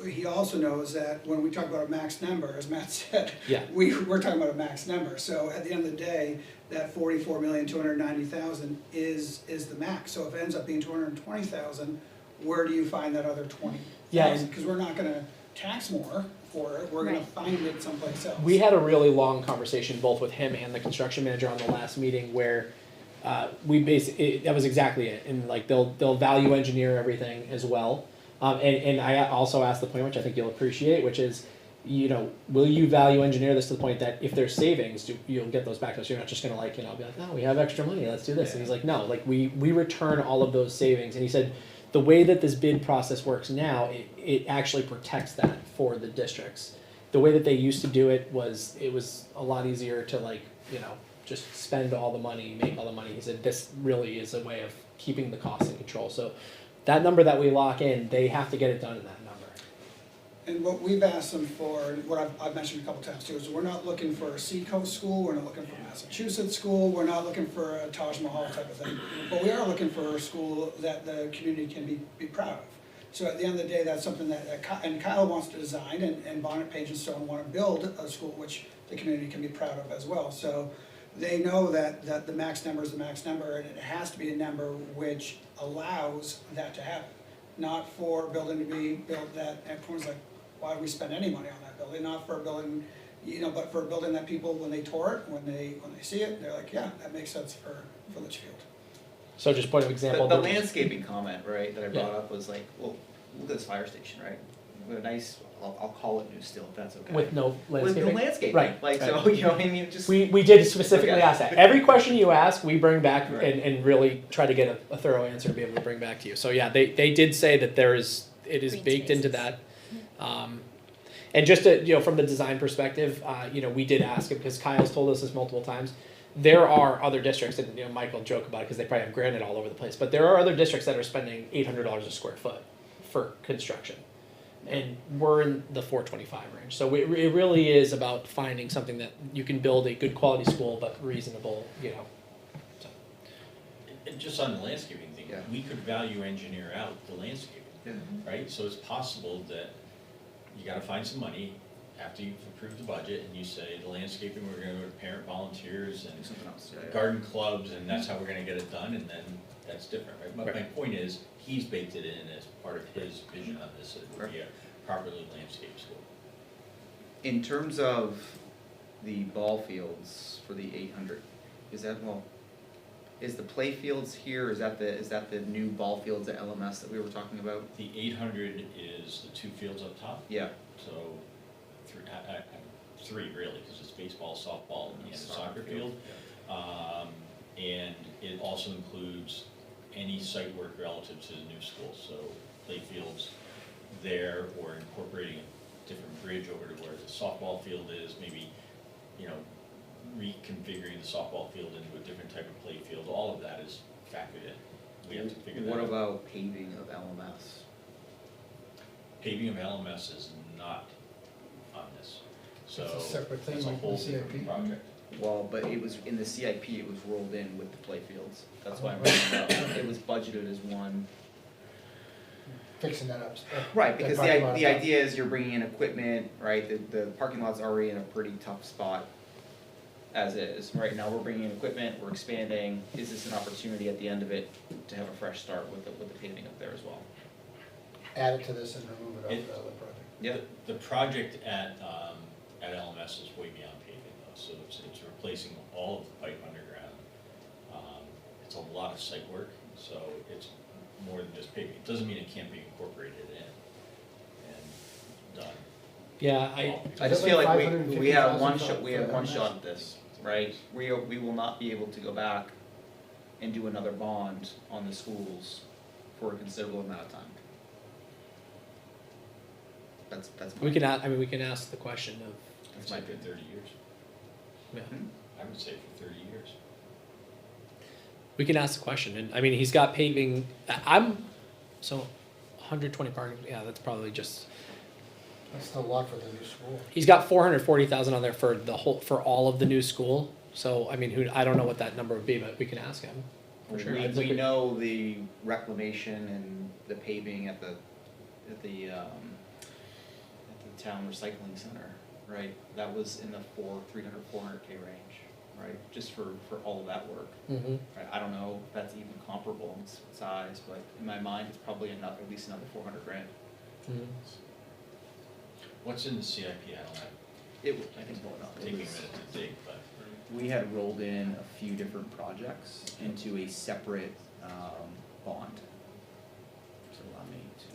he also knows that when we talk about a max number, as Matt said, Yeah. we're talking about a max number. So at the end of the day, that 44,290,000 is the max. So if it ends up being 220,000, where do you find that other 20,000? Yeah, Because we're not gonna tax more for it, we're gonna Right. find it someplace else. We had a really long conversation, both with him and the construction manager on the last meeting, where we that was exactly it, and like they'll value engineer everything as well. And I also asked the point, which I think you'll appreciate, which is, you know, will you value engineer this to the point that if there's savings, you'll get those back to us, you're not just gonna like, you know, be like, no, we have extra money, let's do this, and he's like, no, like, we return all of those savings, and he said, the way that this bid process works now, it actually protects that for the districts. The way that they used to do it was a lot easier to, like, you know, just spend all the money, make all the money. He said this really is a way of keeping the costs in control. So that number that we lock in, they have to get it done in that number. And what we've asked them for, and what I've mentioned a couple times too, is we're not looking for a Seacoast school, we're not looking for a Massachusetts school, we're not looking for a Taj Mahal type of thing. But we are looking for a school that the community can be proud of. So at the end of the day, that's something that Kyle wants to design, and Bonnet, Page and Stone want to build a school which the community can be proud of as well. So they know that the max number is the max number, and it has to be a number which allows that to happen. Not for a building to be built that everyone's like, why would we spend any money on that building? Not for a building, you know, but for a building that people, when they tour it, when they see it, they're like, yeah, that makes sense for Litchfield. So just point of example. The landscaping comment, right, that I brought up was like, well, look at this fire station, right? With a nice, I'll call it new still, if that's okay. With no landscaping? With no landscaping. Right, Like, right. so, you know what I mean, just. We did specifically Okay. ask that. Every question you ask, we bring back Right. and really try to get a thorough answer to be able to bring back to you. So yeah, they did say that it is Green baked into spaces. that. And just to, you know, from the design perspective, you know, we did ask him, because Kyle's told us this multiple times, there are other districts, and, you know, Mike will joke about it because they probably have granite all over the place, but there are other districts that are spending $800 a square foot for construction. And we're in the 425 range. So it really is about finding something that you can build a good quality school, but reasonable, you know. So. And just on the landscaping thing, Yeah. we could value engineer out the landscaping, Yeah. right? So it's possible that you gotta find some money after you've approved the budget and you say, the landscaping, we're gonna go to parent volunteers Do and something else, yeah, yeah. garden clubs, and that's how we're gonna get it done, and then that's different, right? But my Right. point is, he's baked it in as part of his vision of this, it would be a properly landscaped school. In terms of the ball fields for the 800, is that, well, is the play fields here, is that the new ball fields at LMS that we were talking about? The 800 is the two fields up top, Yeah, so three really, because it's baseball, softball, and the soccer field. And it also includes any site work relative to the new school, so play fields there, or incorporating a different bridge over to where the softball field is, maybe, you know, reconfiguring the softball field into a different type of play field, all of that is factored in. We have to figure that out. what about paving of LMS? Paving of LMS is not on this, so. It's a separate thing It's a like the whole different CIP. project. Well, but it was, in the CIP, it was rolled in with the play fields, that's why I'm bringing it up, it was budgeted as one. Fixing that up. Right, because that parking lot the up. idea is you're bringing in equipment, right, the parking lot's already in a pretty tough spot as is, right, now we're bringing in equipment, we're expanding, is this an opportunity at the end of it to have a fresh start with the paving up there as well? Add it to this and remove it off It- the other project. Yeah. The project at LMS is way beyond paving though, so it's replacing all of the pipe underground. It's a lot of site work, so it's more than just paving. It doesn't mean it can't be incorporated in and done. Yeah, I just feel like we have one 550,000 shot, we have for one LMS? shot at this, right? We will not be able to go back and do another bond on the schools for a considerable amount of time. That's my. we can ask, I mean, we can ask the question of, I would say for 30 years. yeah. I would say for 30 years. We can ask the question, and I mean, he's got paving, so 120 parking, yeah, that's probably just, That's still a lot for the new school. he's got 440,000 on there for the whole, for all of the new school. So, I mean, I don't know what that number would be, but we can ask him, for sure. I'd look We at- know the reclamation and the paving at the town recycling center, right? That was in the 400K range, right? Just for all of that work. Mhm. Right, I don't know if that's even comparable in size, but in my mind, it's probably at least another 400 grand. Mhm. What's in the CIP? I don't know. I can pull it up. It Taking a was- minute to dig, but. We had rolled in a few different projects into a separate bond. So allow me to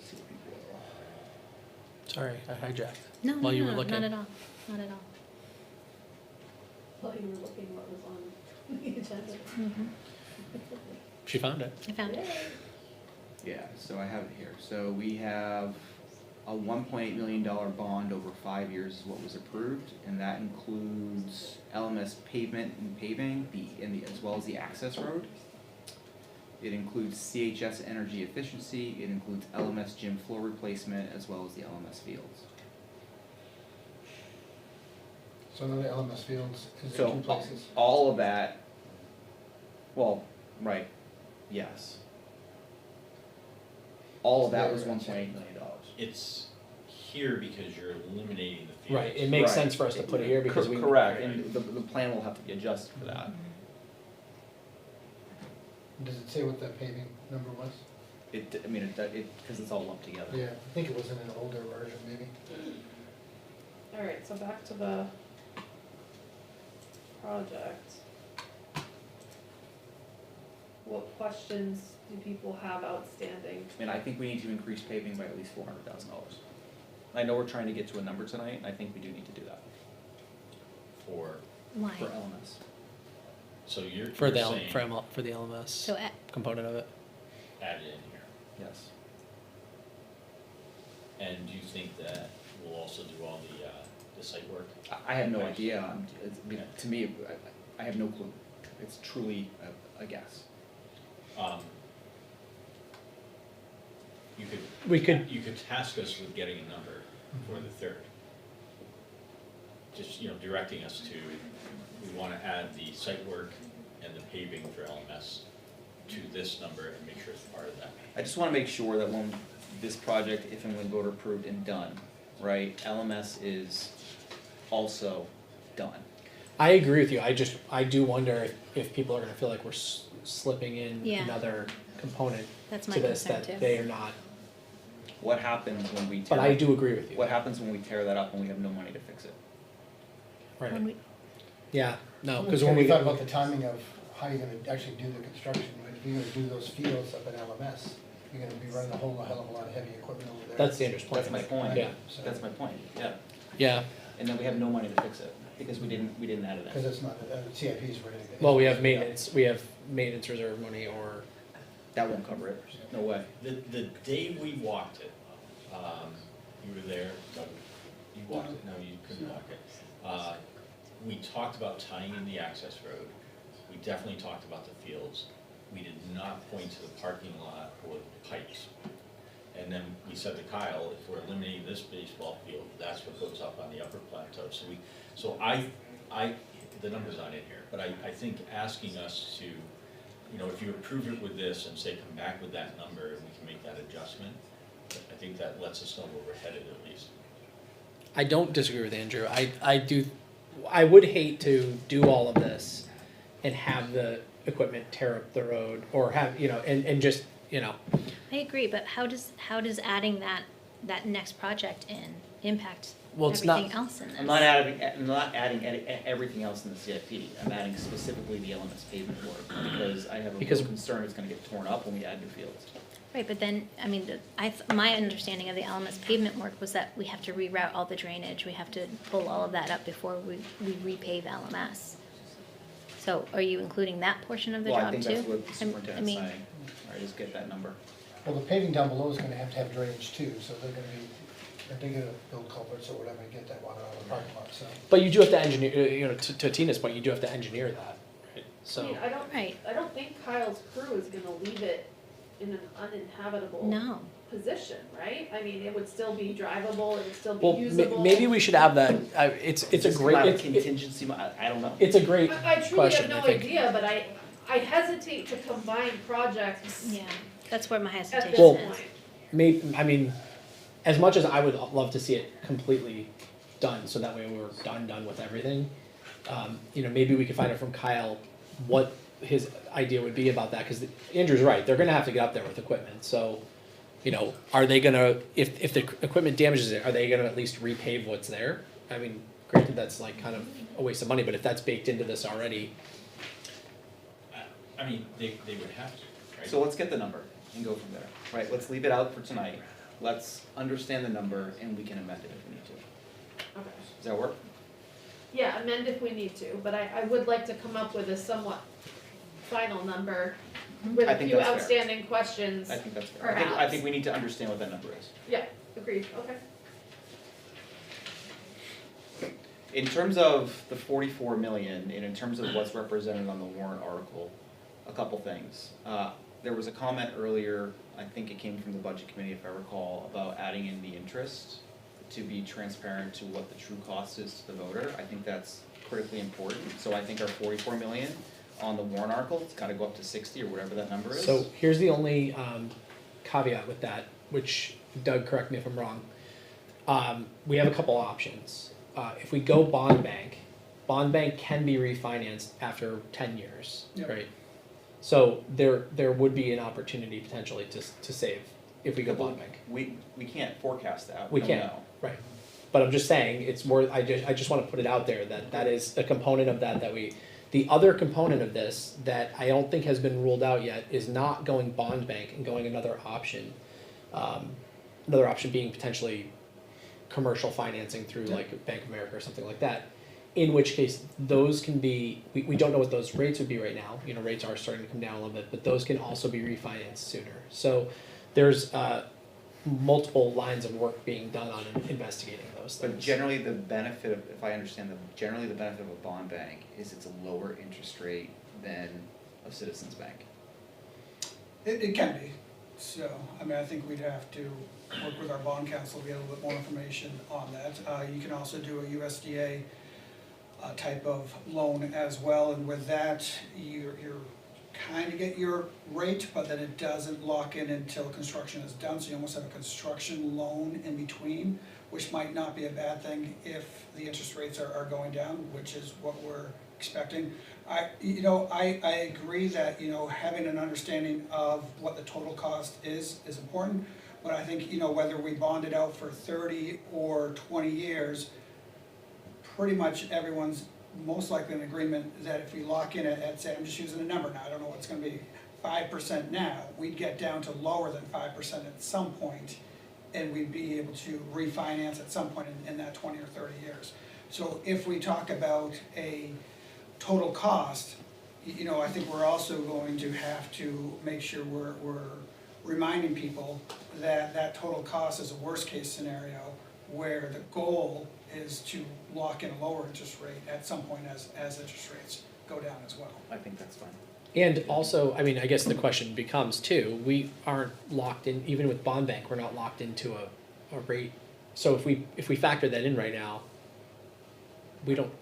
see what people are. Sorry, I hijacked. No, While no, you were no, looking. not at all, not at all. While you were looking what was on the agenda. She found it. I found it. Yeah, so I have it here. So we have a $1.8 million bond over 5 years is what was approved, and that includes LMS pavement and paving, as well as the access road. It includes CHS energy efficiency, it includes LMS gym floor replacement, as well as the LMS fields. So none of the LMS fields is in So two places. all of that, well, right, yes. All of that was $1.8 million. It's here because you're eliminating the fields. Right, it makes Right. sense for us to put it here because we. Correct, and the plan will have to be adjusted for that. Does it say what that paving number was? Because it's all lumped together. Yeah, I think it was in an older version, maybe. Alright, so back to the project. What questions do people have outstanding? And I think we need to increase paving by at least $400,000. I know we're trying to get to a number tonight, and I think we do need to do that For, Why? for LMS. so you're For the, saying for the LMS So, component of it. add it in here. Yes. And do you think that we'll also do all the site work? I have no idea. To me, I have no clue. It's truly a guess. We could, You could task us with getting a number for the third. Just, directing us to, we wanna add the site work and the paving for LMS to this number and make sure it's part of that. I just wanna make sure that when this project, if and when voter approved and done, right, LMS is also done. I agree with you, I do wonder if people are gonna feel like we're slipping in Yeah. another component That's my to this, concern that too. they are not, What happens when we tear? but I do agree with you. What happens when we tear that up and we have no money to fix it? Right, When we, yeah, no, It's cause gonna when be we, thought about the timing of how you're gonna actually do the construction, right? If you're gonna do those fields up in LMS, you're gonna be running a hell of a lot of heavy equipment over there. that's Andrew's point. That's my point. Yeah, So- That's my point, yeah. yeah, And then we have no money to fix it, because we didn't add it in. Cause it's not, CIP's ready to go. well, we have maintenance reserve money, or, That won't cover it, no way. The day we walked it, you were there, Doug, you walked it, no, you couldn't walk it. We talked about tying in the access road, we definitely talked about the fields. We did not point to the parking lot or the pipes. And then we said to Kyle, if we're eliminating this baseball field, that's what goes up on the upper plateau. So the number's not in here, but I think asking us to, if you approve it with this and say come back with that number and we can make that adjustment, I think that lets us know where we're headed at least. I don't disagree with Andrew, I would hate to do all of this and have the equipment tear up the road, or have, and just, I agree, but how does adding that next project in impact Well, it's not- everything else in this? I'm not adding everything else in the CIP, I'm adding specifically the LMS pavement work, because I have a Because- real concern it's gonna get torn up when we add new fields. Right, but then, I mean, my understanding of the LMS pavement work was that we have to reroute all the drainage, we have to pull all of that up before we repave LMS. So are you including that portion of the Well, job I too? think that's what the I superintendent's mean, saying, alright, just get that number. Well, the paving down below is gonna have drainage too, so they're gonna build culverts or whatever to get that water out of the parking lot, so. but you do have to engineer, to Tina's point, you do have to engineer that, right? I So, mean, Right. I don't think Kyle's crew is gonna leave it in an uninhabitable no, position, right? I mean, it would still be drivable, it would still be well, usable. maybe we should have that, it's a Just great, come out of it's, contingency, I don't know. it's a great I truly have question, no I think. idea, but I hesitate to combine projects yeah, that's where my at this hesitation Well, is. point. Maybe, I mean, as much as I would love to see it completely done, so that way we're done with everything. Maybe we could find out from Kyle what his idea would be about that, cause Andrew's right, they're gonna have to get up there with equipment, so, are they gonna, if the equipment damages it, are they gonna at least repave what's there? I mean, granted, that's like kind of a waste of money, but if that's baked into this already, I mean, they would have to, right? So let's get the number and go from there, right, let's leave it out for tonight, let's understand the number and we can amend it if we need to. Okay. Does that work? Yeah, amend if we need to, but I would like to come up with a somewhat final number with I a think few that's fair. outstanding questions. I think that's fair, I Perhaps. think we need to understand what that number is. Yeah, agreed, okay. In terms of the 44 million, and in terms of what's represented on the warrant article, a couple things. There was a comment earlier, I think it came from the budget committee if I recall, about adding in the interest to be transparent to what the true cost is to the voter. I think that's critically important, so I think our 44 million on the warrant article, it's gotta go up to 60 or whatever that number is. so here's the only caveat with that, which Doug, correct me if I'm wrong. We have a couple options. If we go bond bank can be refinanced after 10 years, Yep. right? So there would be an opportunity potentially to save if we go bond bank. We can't forecast that, We don't can't. know. Right. But I'm just saying, it's more, I just wanna put it out there that is a component of that the other component of this that I don't think has been ruled out yet is not going bond bank and going another option. Another option being potentially commercial financing through like Bank of America or something like that. In which case, those can be, we don't know what those rates would be right now, rates are starting to come down a little bit, but those can also be refinanced sooner. So there's multiple lines of work being done on investigating those things. But generally, the benefit of, if I understand generally the benefit of a bond bank is it's a lower interest rate than a Citizens Bank. It can be. So, I mean, I think we'd have to work with our bond counsel to get a little bit more information on that. You can also do a USDA type of loan as well, and with that, you're kind of get your rate, but then it doesn't lock in until construction is done, so you almost have a construction loan in between, which might not be a bad thing if the interest rates are going down, which is what we're expecting. I agree that, having an understanding of what the total cost is important, but I think, whether we bond it out for 30 or 20 years, pretty much everyone's most likely in agreement that if we lock in at, say, I'm just using a number now, I don't know what it's gonna be, 5% now, we'd get down to lower than 5% at some point, and we'd be able to refinance at some point in that 20 or 30 years. So if we talk about a total cost, I think we're also going to have to make sure we're reminding people that that total cost is a worst-case scenario, where the goal is to lock in a lower interest rate at some point as interest rates go down as well. I think that's fine. And also, I mean, I guess the question becomes too, we aren't locked in, even with bond bank, we're not locked into a rate. So if we factor that in right now, we don't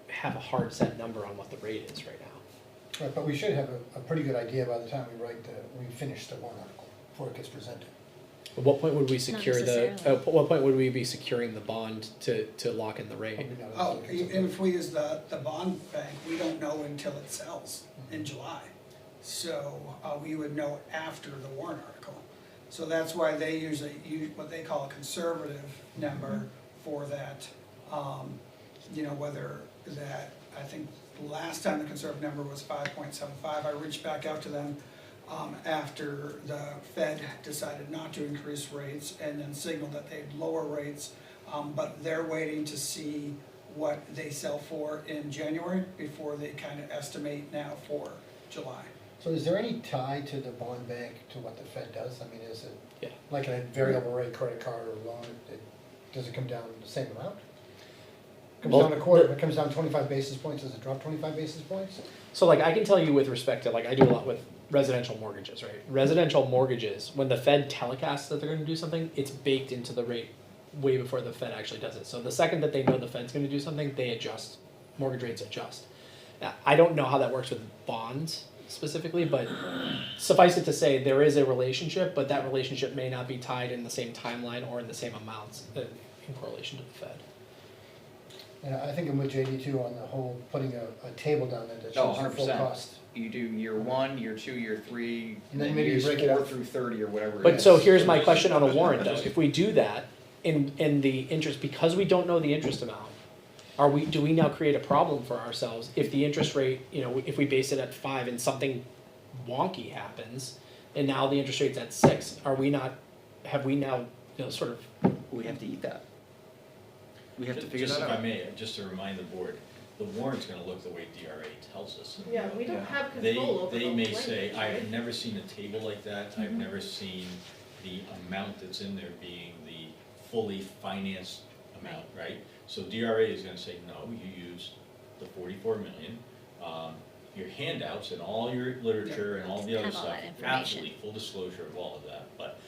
have a hard set number on what the rate is right now. Right, but we should have a pretty good idea by the time we finish the warrant article, before it gets presented. At what point would we secure necessarily. at what point would we be securing the bond to lock in the rate? Probably not Oh, until it gets and if we use the bond bank, we don't know until it sells in July. So, we would know after the warrant article. So that's why they usually use what they call a conservative number for that. Whether that, I think last time the conservative number was 5.75, I reached back out to them after the Fed decided not to increase rates and then signaled that they'd lower rates, but they're waiting to see what they sell for in January before they kind of estimate now for July. So is there any tie to the bond bank to what the Fed does? I mean, is it Yeah. like a variable rate credit card or loan, does it come down the same amount? Comes Well, down a quarter, if it comes down 25 basis points, does it drop 25 basis points? So like I can tell you with respect to, like, I do a lot with residential mortgages, right? Residential mortgages, when the Fed telecasts that they're gonna do something, it's baked into the rate way before the Fed actually does it. So the second that they know the Fed's gonna do something, they adjust, mortgage rates adjust. Now, I don't know how that works with bonds specifically, but suffice it to say, there is a relationship, but that relationship may not be tied in the same timeline or in the same amounts in correlation to the Fed. And I think I'm with JD too on the whole, putting a table down there that Oh, shows the full 100%. cost. You do year 1, year 2, year 3, And then maybe you years break it 4 up. through 30 or whatever it But is. so here's my question on a warrant though, if we do that, in the interest, because we don't know the interest amount, do we now create a problem for ourselves if the interest rate, if we base it at 5 and something wonky happens, and now the interest rate's at 6, have we now, sort of, We have to eat that. We have to Just figure that if out. I may, just to remind the board, the warrant's gonna look the way DRA tells us. Yeah, we don't have They, control over the they may language, say, right? I've never seen a table like that, I've Mhm. never seen the amount that's in there being the fully financed amount, right? So DRA is gonna say, no, you use the 44 million. Your handouts and all your literature and all the other Have all stuff, that information. absolutely, full disclosure of all of that. But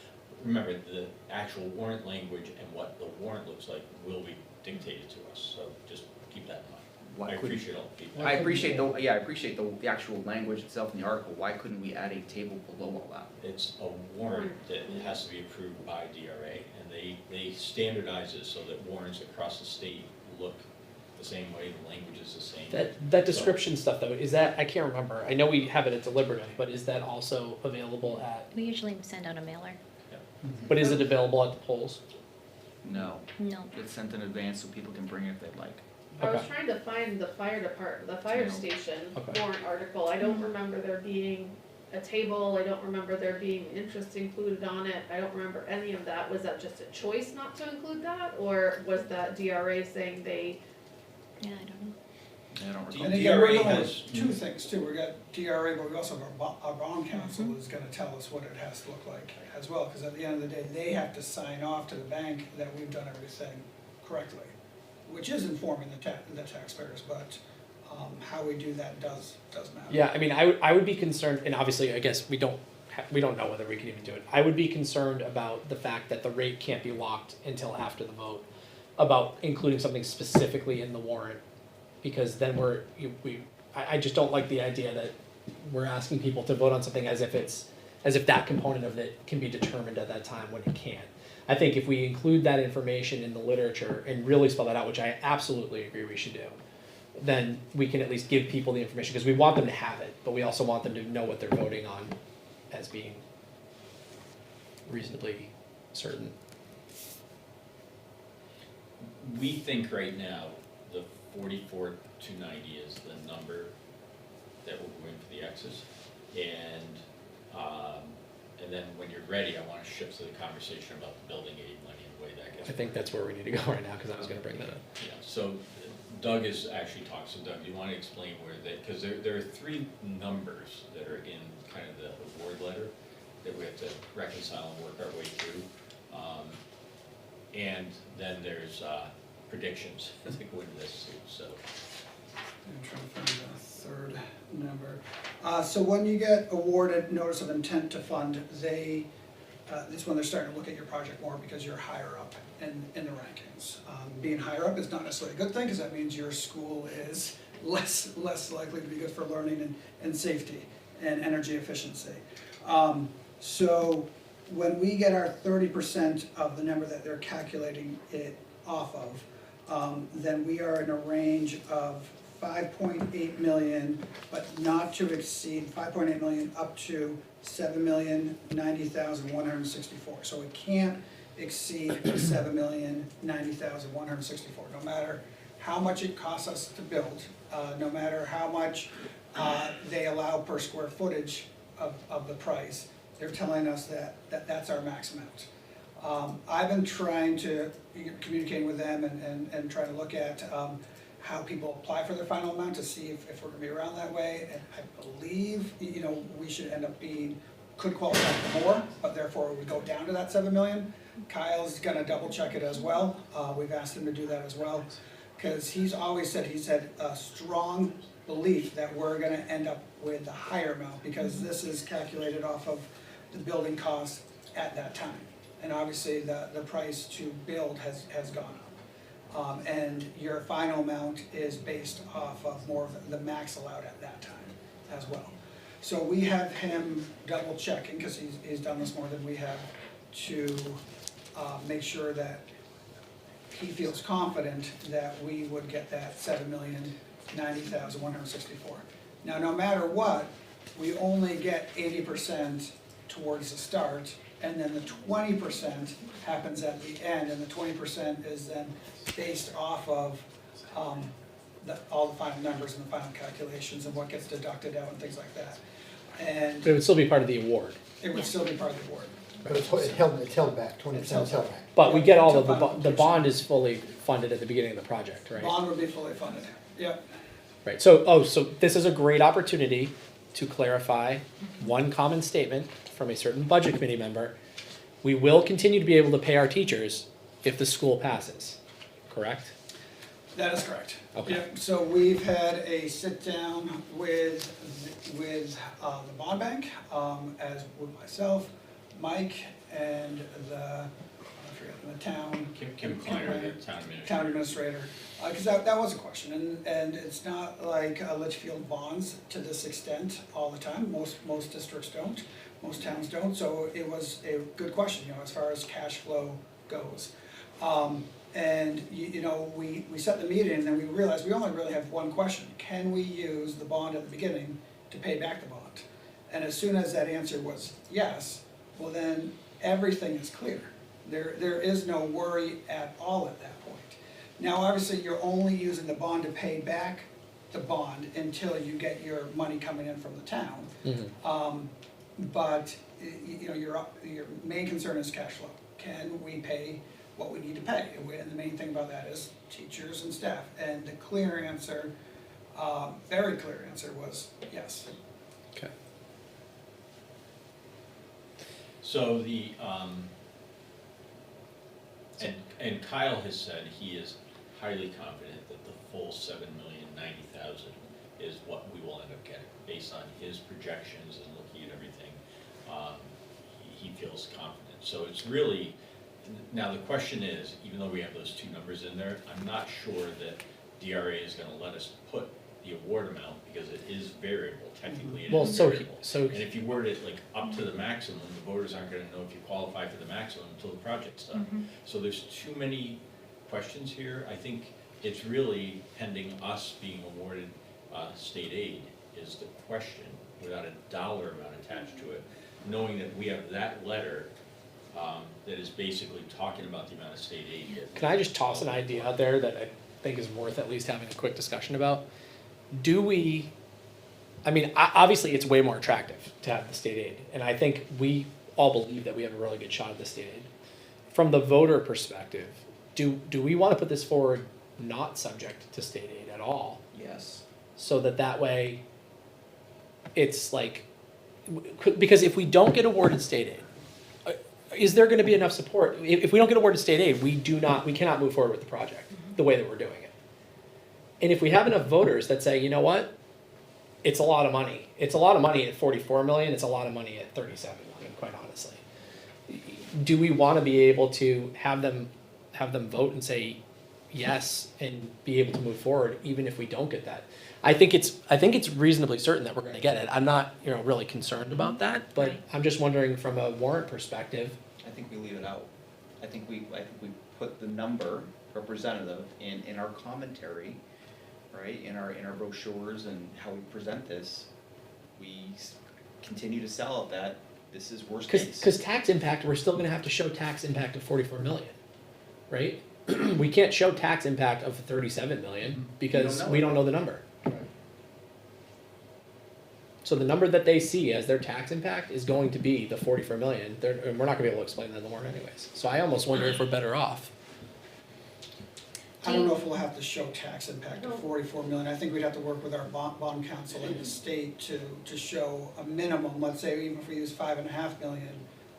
remember, the actual warrant language and what the warrant looks like will be dictated to us, so just keep that in mind. Why I couldn't- appreciate all the feedback. I appreciate the actual language itself in the article. Why couldn't we add a table below all that? It's a warrant that has to be approved by DRA, and they standardize it so that warrants across the state look the same way, the language is the same. that description stuff though, is that, I can't remember, I know we have it at deliberative, but is that also available at, We usually send out a mailer. but is it available at the polls? No. No. It's sent in advance so people can bring it if they'd like. I was Okay. trying to find the fire No. station Okay. warrant article, I don't remember there being a table, I don't remember there being interest included on it, I don't remember any of that, was that just a choice not to include that? Or was that DRA saying they, Yeah, I don't know. I don't recall. And again, we're DRA going has- with two things too, we got DRA, but we also have our bond council is gonna tell us what it has to look like as well, because at the end of the day, they have to sign off to the bank that we've done everything correctly, which is informing the taxpayers, but, how we do that does matter. Yeah, I mean, I would be concerned, and obviously, I guess we don't we don't know whether we can even do it. I would be concerned about the fact that the rate can't be locked until after the vote, about including something specifically in the warrant, because then I just don't like the idea that we're asking people to vote on something as if that component of it can be determined at that time when it can't. I think if we include that information in the literature and really spell that out, which I absolutely agree we should do, then we can at least give people the information, because we want them to have it, but we also want them to know what they're voting on as being reasonably certain. We think right now, the 44,290 is the number that we're going for the X's. And then when you're ready, I wanna shift to the conversation about the building aid money and the way that gets. I think that's where we need to go right now, because I was gonna bring that up. Yeah, so Doug has actually talked, so Doug, do you wanna explain where that, cause there are three numbers that are in kind of the award letter that we have to reconcile and work our way through. And then there's predictions that go into this too, so. I'm trying to find the third number. So when you get awarded notice of intent to fund, this is when they're starting to look at your project more, because you're higher up in the rankings. Being higher up is not necessarily a good thing, because that means your school is less likely to be good for learning and safety and energy efficiency. So when we get our 30% of the number that they're calculating it off of, then we are in a range of 5.8 million, but not to exceed 5.8 million up to 7,090,164. So it can't exceed 7,090,164, no matter how much it costs us to build, no matter how much they allow per square footage of the price. They're telling us that's our max amount. I've been trying to communicate with them and try to look at how people apply for their final amount to see if we're gonna be around that way. And I believe, we should end up could qualify for more, but therefore we go down to that 7 million. Kyle's gonna double check it as well. We've asked him to do that as well, because he's always said, a strong belief that we're gonna end up with a higher amount, because this is calculated off of the building costs at that time. And obviously the price to build has gone up. And your final amount is based off of more of the max allowed at that time as well. So we have him double checking, because he's done this more than we have, to make sure that he feels confident that we would get that 7,090,164. Now, no matter what, we only get 80% towards the start, and then the 20% happens at the end, and the 20% is then based off of all the final numbers and the final calculations and what gets deducted out and things like that. And But it would still be part of the award. it would still be part of the award. But it's held back, 20% is held back. But we get all of Until the bond is fully funded at the beginning of the project, right? Bond would be fully funded, yep. Right, so this is a great opportunity to clarify one common statement from a certain budget committee member. We will continue to be able to pay our teachers if the school passes, correct? That is correct. Okay. Yep, so we've had a sit-down with the bond bank, as with myself, Mike, and the town. Kim Kleiner, the town administrator. Town administrator, because that was a question, and it's not like Litchfield bonds to this extent all the time. Most districts don't, most towns don't, so it was a good question, as far as cash flow goes. And we set the meeting, and then we realized we only really have one question: can we use the bond at the beginning to pay back the bond? And as soon as that answer was yes, well then everything is clear. There is no worry at all at that point. Now, obviously, you're only using the bond to pay back the bond until you get your money coming in from the town. But your main concern is cash flow. Can we pay what we need to pay? And the main thing about that is teachers and staff. And the clear answer, very clear answer, was yes. Okay. So and Kyle has said he is highly confident that the full 7,090,000 is what we will end up getting, based on his projections and looking at everything. he feels confident. So it's really, now the question is, even though we have those two numbers in there, I'm not sure that DRA is gonna let us put the award amount, because it is variable, technically it Well, is so variable. so And if you word it like up to the maximum, the voters aren't gonna know if you qualify for the maximum until the project's done. So there's too many questions here. I think it's really pending us being awarded state aid is the question, without a dollar amount attached to it, knowing that we have that letter that is basically talking about the amount of state aid. Can I just toss an idea out there that I think is worth at least having a quick discussion about? Do we, I mean, obviously it's way more attractive to have the state aid, and I think we all believe that we have a really good shot at the state aid. From the voter perspective, do we want to put this forward not subject to state aid at all? Yes. So that way, it's like, because if we don't get awarded state aid, is there gonna be enough support? If we don't get awarded state aid, we cannot move forward with the project the way that we're doing it. And if we have enough voters that say, you know what, it's a lot of money. It's a lot of money at 44 million, it's a lot of money at 37 million, quite honestly. Do we wanna be able to have them vote and say yes and be able to move forward even if we don't get that? I think it's reasonably certain that we're gonna get it. I'm not, really concerned about that, but Right. I'm just wondering from a warrant perspective. I think we leave it out. I think we put the number representative in our commentary, right, in our brochures and how we present this. We continue to sell it that this is worst case. Because tax impact, we're still gonna have to show tax impact of 44 million, right? We can't show tax impact of 37 million because we don't know the number. Right. So the number that they see as their tax impact is going to be the 44 million. And we're not gonna be able to explain that in the warrant anyways. So I almost wonder if we're better off. I don't know if we'll have to show tax impact of 44 million. I think we'd have to work with our bond council in the state to show a minimum, let's say even if we use 5.5 million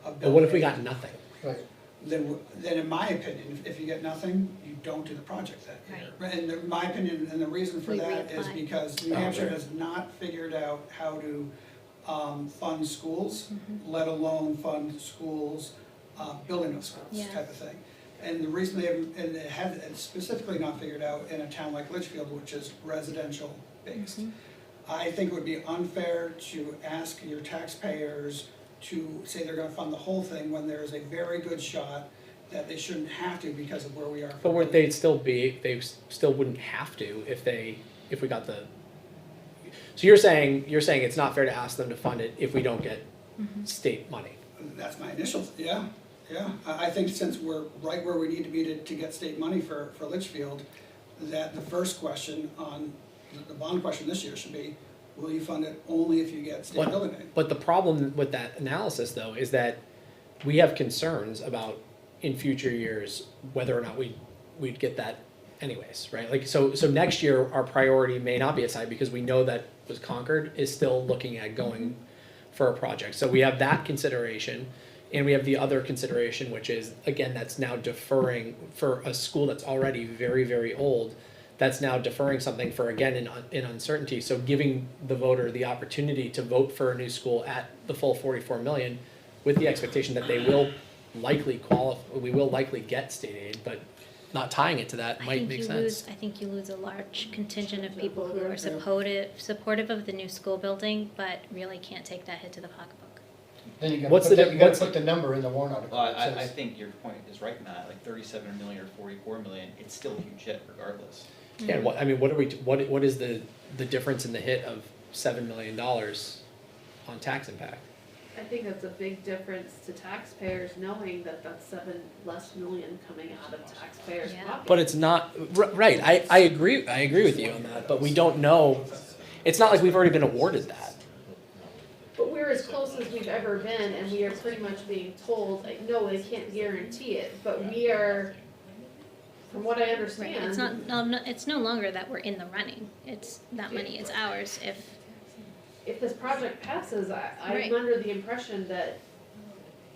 of But what if we building got nothing? Right. then in my opinion, if you get nothing, you don't do the project that year. And in my opinion, and the reason for We that is reapply. because New Hampshire has not figured out how to fund schools, let alone fund schools, building of schools Yeah. type of thing. And the reason they haven't, and they have it's specifically not figured out in a town like Litchfield, which is residential based. I think it would be unfair to ask your taxpayers to say they're gonna fund the whole thing when there is a very good shot that they shouldn't have to because of where we are. But wouldn't they still wouldn't have to if we got the. So you're saying it's not fair to ask them to fund it if we don't get state money? That's my initial, yeah. I think since we're right where we need to be to get state money for Litchfield, that the first question on, the bond question this year should be, will you fund it only if you get state building aid? But the problem with that analysis though is that we have concerns about in future years whether or not we'd get that anyways, right? Like so next year our priority may not be aside because we know that was Concord is still looking at going for a project. So we have that consideration. And we have the other consideration, which is, again, that's now deferring for a school that's already very, very old, that's now deferring something for, again, in uncertainty. So giving the voter the opportunity to vote for a new school at the full 44 million with the expectation that they will likely we will likely get state aid, but not tying it to that might make sense. I think you lose a large contingent of people who are supportive of the new school building, but really can't take that hit to the pocketbook. Then you What's gotta the put the number in the warrant article. Well, It I says- think your point is right, Matt, like 37 million or 44 million, it's still a huge hit regardless. Yeah, what is the difference in the hit of $7 million on tax impact? I think that's a big difference to taxpayers, knowing that that's $7 million coming out of taxpayers' Yeah. pockets. But it's not, right, I agree with you on that, but we don't know, it's not like we've already been awarded that. But we're as close as we've ever been, and we are pretty much being told, like, no, they can't guarantee it, but we are, from what I Right, understand. it's no longer that we're in the running, it's, that money is ours If this project passes, Right. I'm under the impression that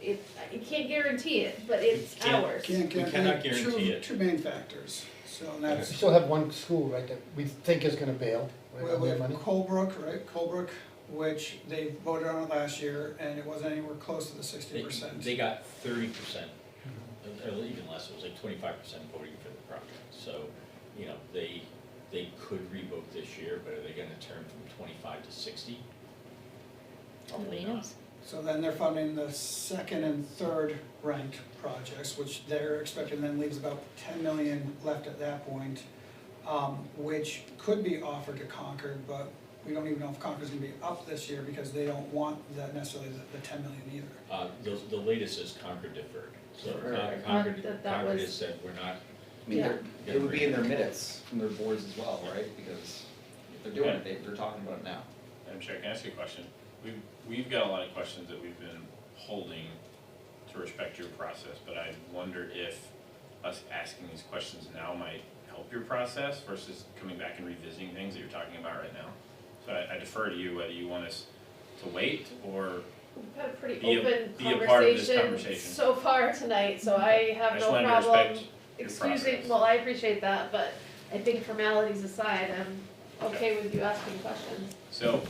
it can't guarantee it, but it's Can't- ours. We cannot guarantee it. Two main factors, so We that's, still have one school, right, that we think is gonna bail, right, well, on we their have money? Colebrook, right, Colebrook, which they voted on it last year, and it wasn't anywhere close to the 60%. They got 30%, or even less, it was like 25% voting for the project. So, you know, they could revote this year, but are they gonna turn from 25 to 60? Probably Nobody not. knows. So then they're funding the second and third ranked projects, which they're expecting then leaves about 10 million left at that point, which could be offered to Concord, but we don't even know if Concord's gonna be up this year because they don't want that necessarily the 10 million either. The latest is Concord deferred, so Right. Concord That has was- said, we're not, I mean, Yeah. it would be in their minutes from their boards as well, right? Because if they're doing it, they're talking about it now. Madam Chair, can I ask you a question? We've got a lot of questions that we've been holding to respect your process, but I wonder if us asking these questions now might help your process versus coming back and revisiting things that you're talking about right now. So I defer to you whether you want us to wait or We've had a pretty Be a- open be a part of this conversation conversation. so far tonight, so I have I just no wanted to problem respect your excusing, process. well, I appreciate that, but I think formalities aside, I'm okay with you asking questions. So,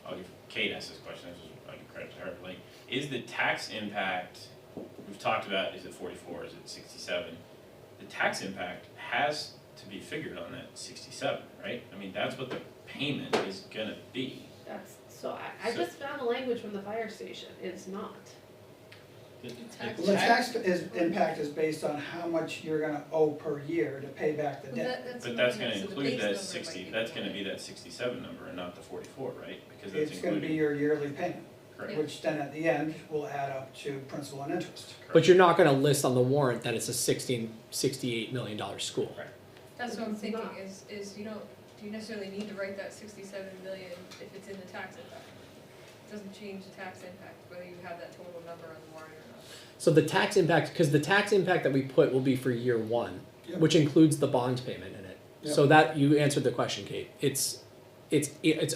I'll give Kate ask this question, this is, I give credit to her, like, is the tax impact, we've talked about, is it 44, is it 67? The tax impact has to be figured on that 67, right? I mean, that's what the payment is gonna be. So I So- just found the language from the fire station, it's not. Tax- Well, the tax impact is based on how much you're gonna owe per year to pay back the Well, debt. that's But what I that's meant, gonna so the include base that number 60, might that's gonna lower. be that 67 number and not the 44, right? Because that's It's gonna be including, your yearly payment, correct, which then at the end will add up to principal and interest. But you're not gonna list on the warrant that it's a $68 million school. Right. That's what I'm It's thinking, not. is do you necessarily need to write that 67 million if it's in the tax impact? It doesn't change the tax impact, whether you have that total number on the warrant or not. So the tax impact, because the tax impact that we put will be for year one, Yep. which includes the bond payment in it. So Yep. that, you answered the question, Kate. It's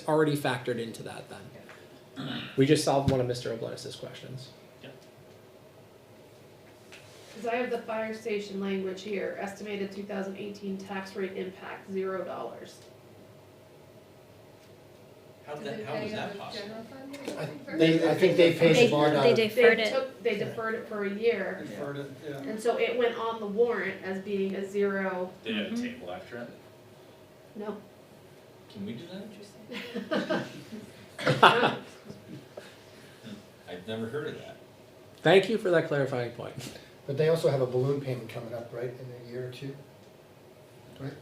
already factored into that then. We just solved one of Mr. Oblenis's questions. Cause I have the fire station language here, estimated 2018 tax rate impact, $0. how Does that, it how pay is out that of possible? general fund or something first? I think they paid They, the bond out they of. deferred it. They deferred it for a year, Deferred it, yeah. and so it went on the warrant as being a zero, they had a table after it. no. Can we do that? I've never heard of that. Thank you for that clarifying point. But they also have a balloon payment coming up, right, in a year or two? Right,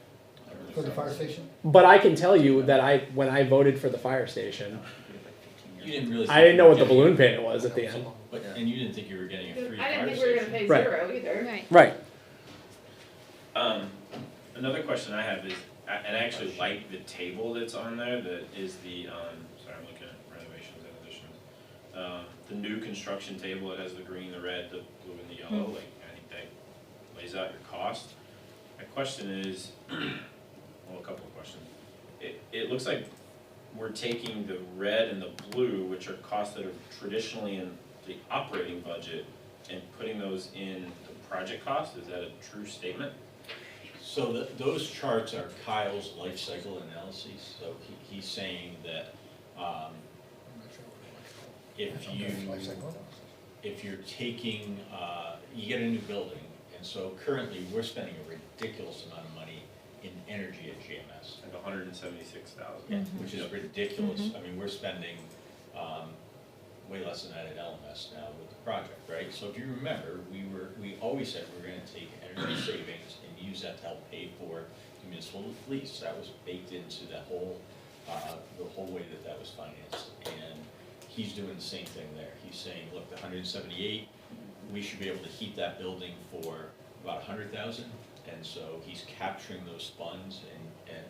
for the fire station? But I can tell you that when I voted for the fire station, You didn't really. I didn't know what the balloon payment was at the end. But, and you didn't think you were getting a free I fire didn't think we were station? gonna pay Right. zero either. Right. Right. Another question I have is, and I actually like the table that's on there, that is the, sorry, I'm looking at renovations and additions. The new construction table, it has the green, the red, the blue, and the yellow, like, I think that lays out your cost. My question is, well, a couple of questions. It looks like we're taking the red and the blue, which are costs that are traditionally in the operating budget, and putting those in the project cost, is that a true statement? So those charts are Kyle's life cycle analyses, so he's saying that, if you're taking, you get a new building, and so currently, we're spending a ridiculous amount of money in energy at GMS. Like 176,000. Which is ridiculous. I mean, we're spending way less than that at LMS now with the project, right? So if you remember, we always said we were gonna take energy savings and use that to help pay for the municipal lease. That was baked into the whole way that was financed. And he's doing the same thing there. He's saying, look, the 178, we should be able to heat that building for about 100,000. And so he's capturing those funds and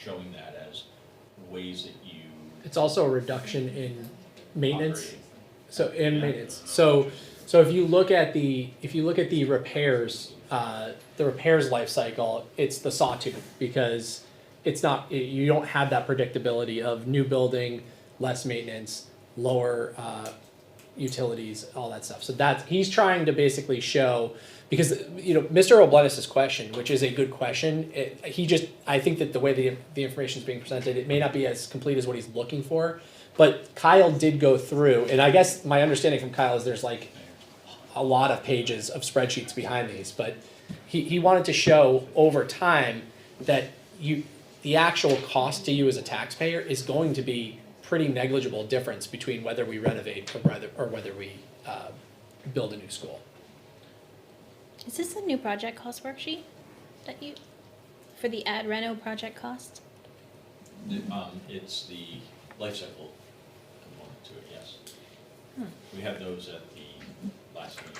showing that as ways that you It's also a reduction in maintenance. operate. So in maintenance. So if you look at the repairs, the repairs life cycle, it's the sawtooth because it's not, you don't have that predictability of new building, less maintenance, lower utilities, all that stuff. So that's, he's trying to basically show, because, Mr. Oblenis' question, which is a good question, I think that the way the information is being presented, it may not be as complete as what he's looking for, but Kyle did go through, and I guess my understanding from Kyle is there's like a lot of pages of spreadsheets behind these, but he wanted to show over time that the actual cost to you as a taxpayer is going to be pretty negligible difference between whether we renovate or whether we build a new school. Is this a new project cost worksheet for the ad reno project cost? It's the life cycle component to it, yes. Hmm. We had those at the last meeting.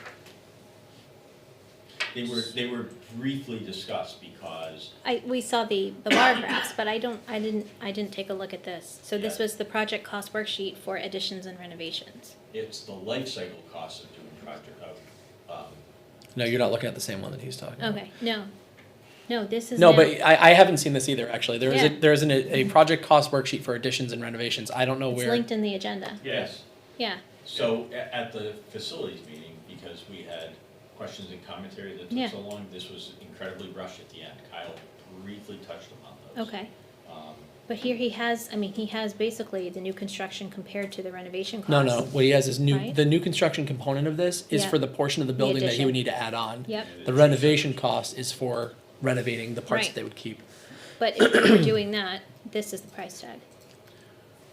They were briefly discussed because We saw the bar graphs, but I didn't take a look at this. So this Yeah. was the project cost worksheet for additions and renovations. it's the life cycle cost of doing project of, No, you're not looking at the same one that he's talking about. Okay, no, this is No, now- but I haven't seen this either, actually. Yeah. There is a project cost worksheet for additions and renovations. I don't know It's where. linked in the agenda. yes. Yeah, So at the facilities meeting, because we had questions and commentary that Yeah. took so long, this was incredibly rushed at the end. Kyle briefly touched upon those. okay. Um, But here he has basically the new construction compared to the renovation cost. No, what he has is Right? the new construction component of this is Yeah. for the portion of the building that he addition. would need to add on. Yep, The renovation cost is for renovating the parts Right. that they would keep. but if we were doing that, this is the price tag.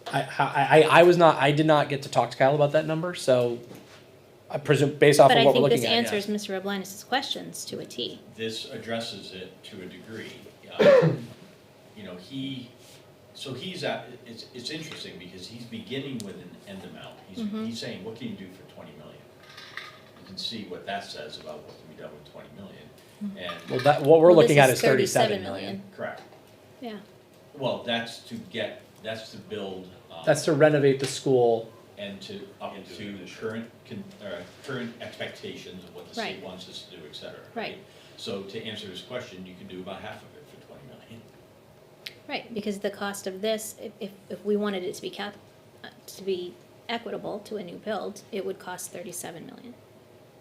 I did not get to talk to Kyle about that number, so I presume, based off But of I what we're think looking this at, answers yes. Mr. Oblinus' questions to a T. This addresses it to a degree. It's interesting because he's beginning with an end amount. He's saying, what can you do for 20 million? You can see what that says about what can be done with 20 million. And, Well, what we're Well, looking this at is 37 million. million. correct. Yeah, Well, that's to build. That's to renovate the school. And up to current expectations of what the state Right. wants us to do, et cetera. Right. So to answer his question, you can do about half of it for 20 million. right, because the cost of this, if we wanted it to be equitable to a new build, it would cost 37 million.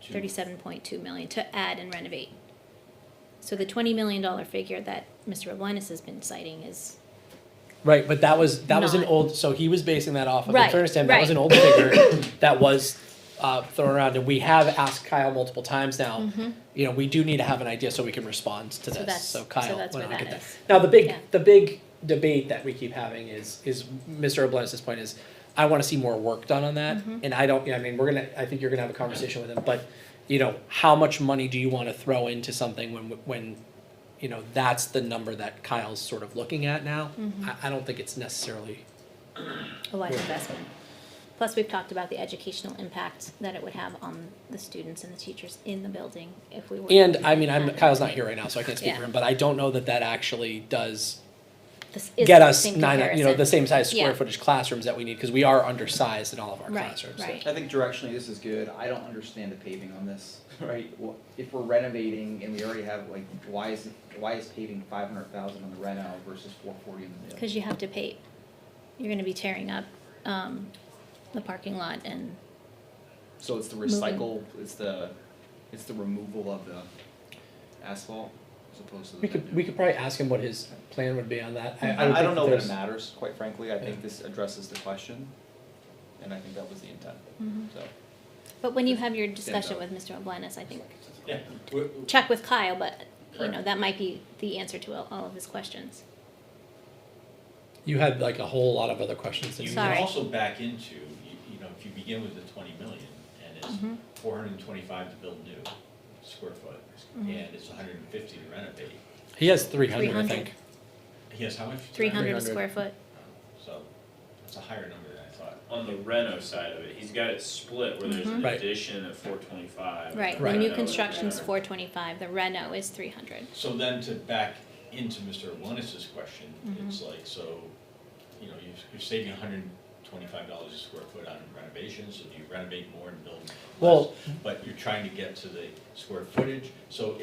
37.2 million to add and renovate. So the $20 million figure that Mr. Oblinus has been citing is, Right, but that was an Not- old, so he was basing that off of, Right, if I understand, that was right. an old figure that was thrown around, and we have asked Kyle multiple times now. We do need to have an idea so we can respond to So this, that's- so so Kyle, that's why where don't we that get that? is. Now, Yeah. the big debate that we keep having is Mr. Oblenis' point is, I wanna see more work done on that, and I think you're gonna have a conversation with him, but, how much money do you wanna throw into something when that's the number that Kyle's sort of looking at now? I don't think it's necessarily, a wise investment. Plus, we've talked about the educational impact that it would have on the students and the teachers in the building if we were. and Kyle's not here right now, so I can't speak for Yeah. him, but I don't know that actually does This is get the us same the comparison. same size square Yeah. footage classrooms that we need, because we are undersized in all of our Right, classrooms. right. I think directionally this is good. I don't understand the paving on this, right? If we're renovating and we already have, why is paving 500,000 on the reno versus 440 in the new? Because you have to pay, you're gonna be tearing up, the parking lot and, So it's the moving. recycle, it's the removal of the asphalt as opposed to the. We could probably ask him what his plan would be on that. would I think don't know that it there's- matters, quite frankly. I think Yeah. this addresses the question, and I think that was the intent, so. but when you have your discussion out. with Mr. Oblinus, I think, Yeah. check with Kyle, but, Correct. that might be the answer to all of his questions. You had like a whole lot of other questions. You that can Sorry. also back into, if you begin with the 20 million and it's Mhm. 425 to build new square foot, Mhm. and it's 150 to renovate, He has 300, I 300. think. he has how much? 300 a 300. square foot. So, that's a higher number than I thought. On the reno side of it, he's got it split where there's an Right. addition at 425. Right, the Right. new reno at construction's 300. 425, the reno is 300. So then to back into Mr. Wanis's question, Mhm. it's like, so, you're saving $25 a square foot on renovations, so do you renovate more and build less? Well- But you're trying to get to the square footage, so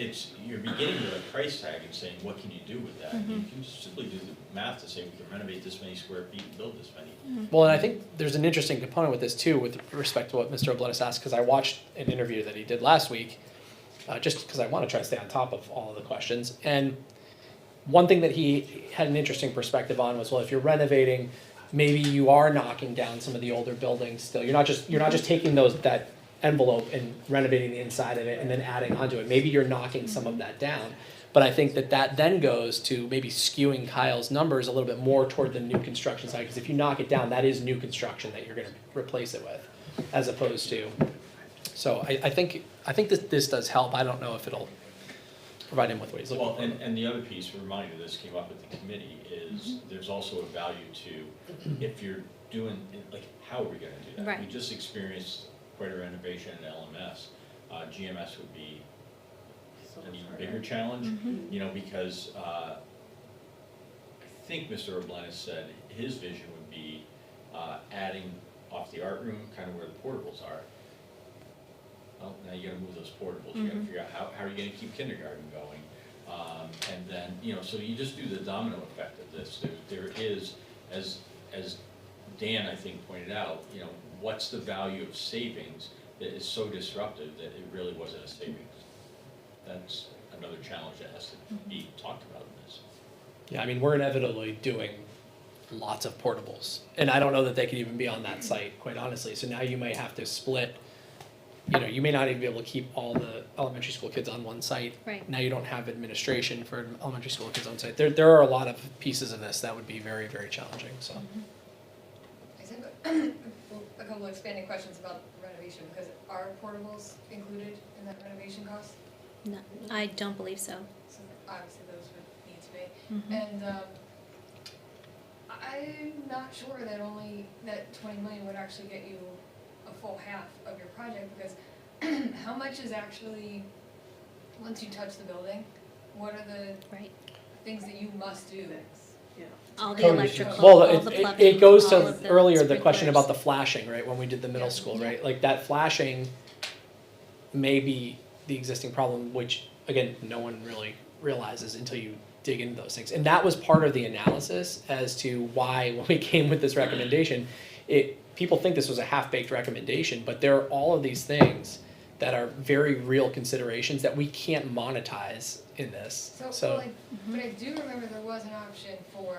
you're beginning with a price tag and saying, what can you do with that? You can simply do the math to say, we can renovate this many square feet and build this many. Well, and I think there's an interesting component with this too, with respect to what Mr. Oblenis asked, because I watched an interview that he did last week, just because I want to try to stay on top of all of the questions. And one thing that he had an interesting perspective on was, well, if you're renovating, maybe you are knocking down some of the older buildings still. You're not just taking that envelope and renovating the inside of it and then adding onto it. Maybe you're knocking some of that down. But I think that then goes to maybe skewing Kyle's numbers a little bit more toward the new construction side, because if you knock it down, that is new construction that you're gonna replace it with, as opposed to. So I think this does help. I don't know if it'll provide him with what he's looking Well, for. and the other piece, reminder, this came up at the committee, is there's also a value to, if you're doing, like, how are we gonna do that? Right. We just experienced quite a renovation at LMS. GMS would be an even bigger challenge, you know, because I think Mr. Oblenis said his vision would be adding off the art room, kind of where the portables are. Well, now you gotta move those portables, you gotta figure out how are you gonna keep kindergarten going? And then, you know, so you just do the domino effect of this. There is, as Dan, I think, pointed out, you know, what's the value of savings that is so disruptive that it really wasn't a savings? That's another challenge that has to be talked about in this. Yeah, I mean, we're inevitably doing lots of portables. And I don't know that they could even be on that site, quite honestly. So now you might have to split, you know, you may not even be able to keep all the elementary school kids on one site. Right. Now you don't have administration for elementary school kids on site. There are a lot of pieces of this that would be very, very challenging, so. I just have a couple of expanding questions about renovation, because are portables included in that renovation cost? No, I don't believe so. So obviously those would need to be. And I'm not sure that 20 million would actually get you a full half of your project, because how much is actually, once you touch the building, what are the Right. things that you must do? All the Code electrical, Well, all the plumbing, it goes all to of the earlier, the question sprinklers. about the flashing, right, when we did the middle Yeah. school, Yeah. right? Like that flashing may be the existing problem, which, again, no one really realizes until you dig into those things. And that was part of the analysis as to why, when we came with this recommendation, people think this was a half-baked recommendation, but there are all of these things that are very real considerations that we can't monetize in this, so. But I do remember there was an option for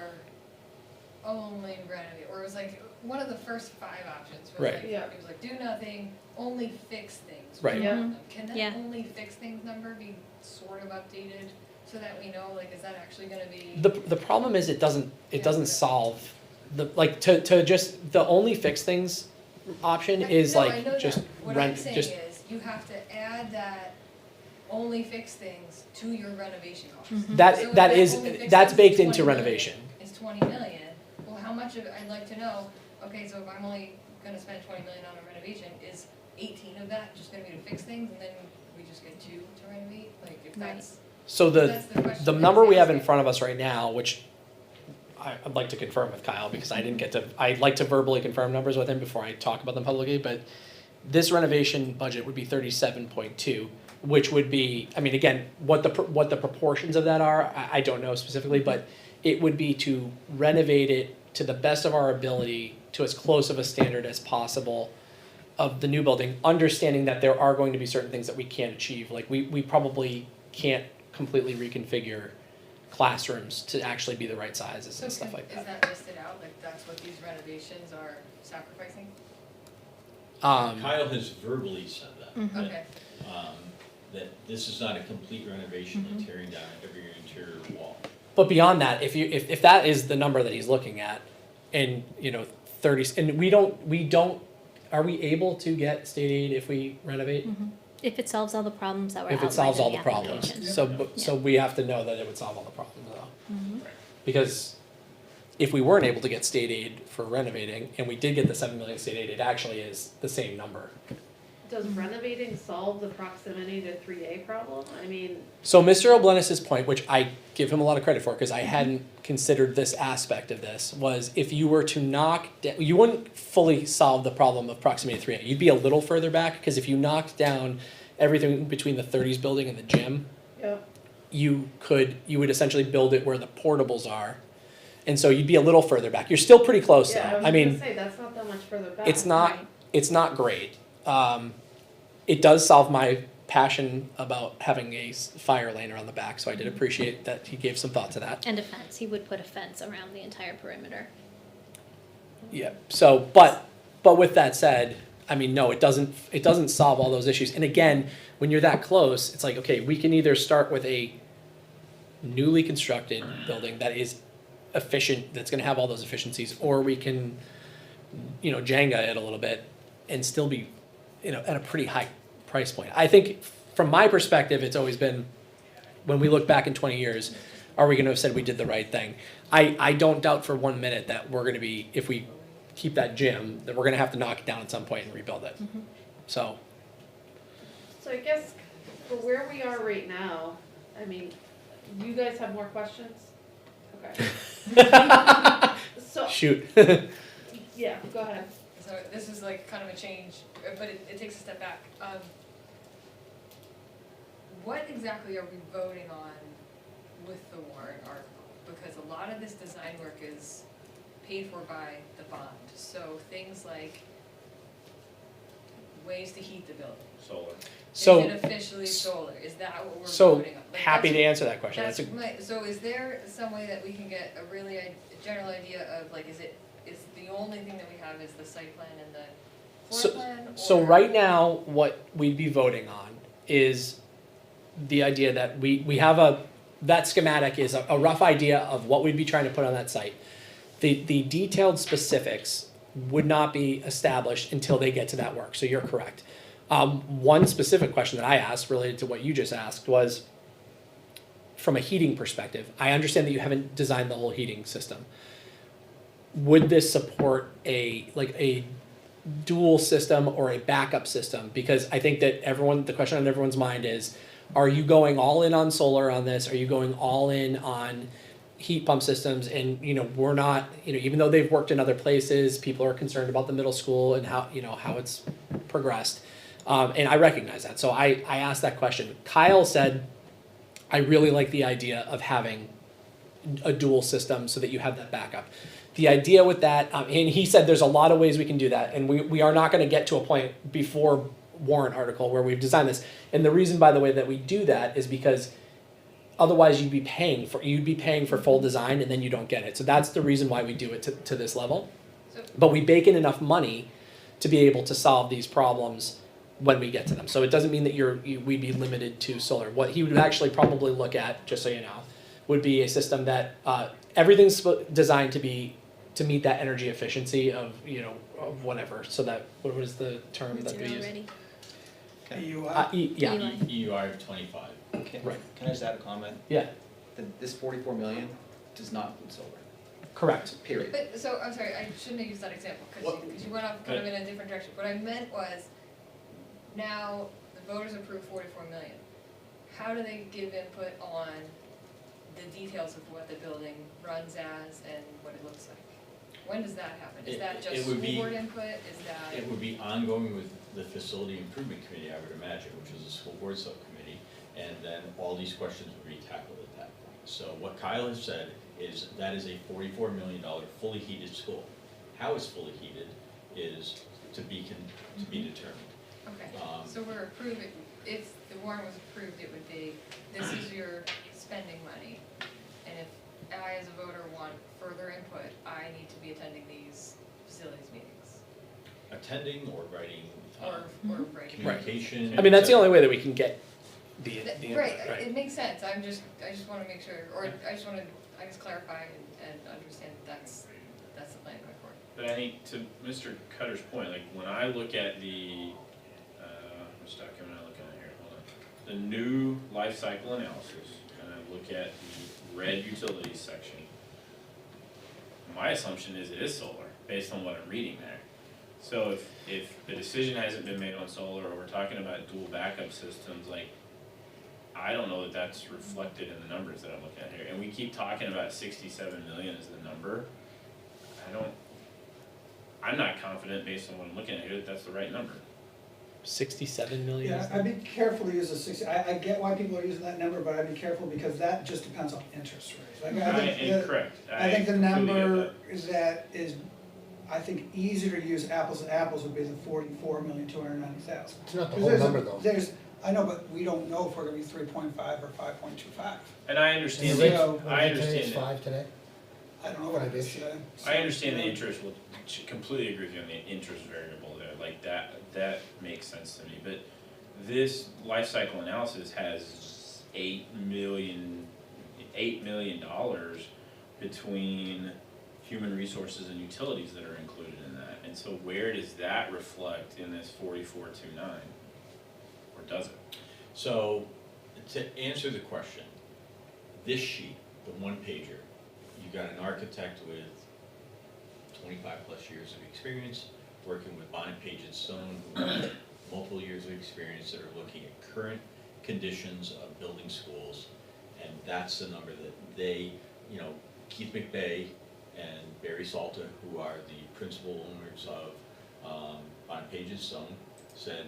only renovate, or it was like, one of the first 5 options was Right. like, Yeah. it was like, do nothing, only fix things. Right. Yeah. Can that Yeah. only fix things number be sort of updated, so that we know, like, is that actually gonna be? The problem is it doesn't solve to just, the only fix things option is No, I like know just that. What I'm rent, saying just, is, you have to add that only fix things to your renovation cost. So if that is, only fix that's things baked is into 20 million, renovation. It's 20 million, well, how much of it, I'd like to know, okay, so if I'm only gonna spend 20 million on a renovation, is 18 of that just gonna be to fix things, and then we just get 2 to renovate? Like, if Right. that's, So that's the question. the that number I'm we have in asking. front of us right now, which I'd like to confirm with Kyle, because I'd like to verbally confirm numbers with him before I talk about them publicly, but this renovation budget would be 37.2, which would be, I mean, again, what the proportions of that are, I don't know specifically, but it would be to renovate it to the best of our ability, to as close of a standard as possible of the new building, understanding that there are going to be certain things that we can't achieve. Like, we probably can't completely reconfigure classrooms to actually be the right sizes and stuff like Is that. that listed out, like, that's what these renovations are sacrificing? Kyle has verbally said that. Okay, That this is not a complete renovation, like tearing down every interior wall. But beyond that, if that is the number that he's looking at, and, 30, and we don't, are we able to get state aid if we renovate? If it solves all the problems that were If it outlined solves all in the the problems, application. so we have to know that it would solve all the problems though. Because if we weren't able to get state aid for renovating, and we did get the 7 million state aid, it actually is the same number. does renovating solve the proximity to 3A problem? I mean, So Mr. O'Blenis's point, which I give him a lot of credit for, because I hadn't considered this aspect of this, was if you were to knock down, you wouldn't fully solve the problem of proximity to 3A. You'd be a little further back, because if you knocked down everything between the 30s building and the gym, yeah, you would essentially build it where the portables are. And so you'd be a little further back. You're still pretty close though. yeah, I was I mean, gonna say, that's not that much further back. it's not, it's not great. It does solve my passion about having a fire lane around the back, so I did appreciate that he gave some thought to that. And a fence, he would put a fence around the entire perimeter. Yeah, so, but with that said, I mean, no, it doesn't solve all those issues. And again, when you're that close, it's like, okay, we can either start with a newly constructed building that is efficient, that's gonna have all those efficiencies, or we can, Jenga it a little bit and still be, at a pretty high price point. I think from my perspective, it's always been, when we look back in 20 years, are we gonna have said we did the right thing? I don't doubt for 1 minute that we're gonna be, if we keep that gym, that we're gonna have to knock it down at some point and rebuild it. So, So I guess for where we are right now, I mean, you guys have more questions? Okay. So, shoot. yeah, go ahead. So this is like kind of a change, but it takes a step back. What exactly are we voting on with the warrant article? Because a lot of this design work is paid for by the bond. So things like ways to heat the building. Solar. So, Is it officially solar? Is that what we're so voting on? Like, happy that's- to answer that question. That's So is there some way that we can get a really general idea of like, is the only thing that we have is the site plan and the floor plan? So or- right now, what we'd be voting on is the idea that we have that schematic is a rough idea of what we'd be trying to put on that site. The detailed specifics would not be established until they get to that work, so you're correct. One specific question that I asked related to what you just asked was, from a heating perspective, I understand that you haven't designed the whole heating system. Would this support a dual system or a backup system? Because I think that the question on everyone's mind is, are you going all in on solar on this? Are you going all in on heat pump systems? And, we're not, even though they've worked in other places, people are concerned about the middle school and how it's progressed. And I recognize that. So I asked that question. Kyle said, I really like the idea of having a dual system so that you have that backup. The idea with that, and he said there's a lot of ways we can do that, and we are not going to get to a point before warrant article where we've designed this. And the reason, by the way, that we do that is because otherwise you'd be paying for full design and then you don't get it. So that's the reason why we do it to this level. But we bake in enough money to be able to solve these problems when we get to them. So it doesn't mean that we'd be limited to solar. What he would actually probably look at, just so you know, would be a system that everything's designed to meet that energy efficiency of whatever. So that, what was the term that we use? Ready? Yeah. EUI of 25. Okay, Right. can I just add a comment? Yeah. This 44 million does not include solar, Correct. period. But, so, I'm sorry, I shouldn't have used that example, because you went off kind of in a different direction. What I meant was, now the voters approved 44 million. How do they give input on the details of what the building runs as and what it looks like? When does that happen? Is that It just would school be- board input? Is that? It would be ongoing with the facility improvement committee, I would imagine, which is a school board subcommittee, and then all these questions would be tackled at that point. So what Kyle has said is that is a $44 million fully heated school. How it's fully heated is to be determined. Okay, Um, so we're approving, if the warrant was approved, it would be, this is your spending money. And if I as a voter want further input, I need to be attending these facilities meetings. Attending or writing, Or writing. communication. I mean, that's the only way that we can get the input, Right, right? it makes sense, I just wanna make sure, or I just wanna, clarify and understand that's the plan going forward. But I think to Mr. Cutter's point, like when I look at the, which document am I looking at here, hold on. The new life cycle analysis, and I look at the red utilities section. My assumption is it is solar, based on what I'm reading there. So if the decision hasn't been made on solar, or we're talking about dual backup systems, like, I don't know that that's reflected in the numbers that I'm looking at here, and we keep talking about 67 million as the number. I'm not confident based on what I'm looking at here that that's the right number. 67 million? Yeah, I'd be careful to use a 60, I get why people are using that number, but I'd be careful because that just depends on interest rates. Like, Correct. I think the completely get number that. is I think easier to use apples to apples would be the 44,290,000. It's not the whole number though. I know, but we don't know if we're gonna be 3.5 or 5.25. And I understand, And the- so- I understand that. Five today? I don't know what it is today. I understand the interest, will completely agree with you on the interest variable there, like that makes sense to me, but this life cycle analysis has $8 million between human resources and utilities that are included in that, and so where does that reflect in this 4429? Or does it? So, to answer the question, this sheet, the one pager, you got an architect with 25 plus years of experience, working with Bonnet Page and Stone, who have multiple years of experience that are looking at current conditions of building schools, and that's the number that they, Keith McVeigh and Barry Salta, who are the principal owners of Bonnet Page and Stone, said,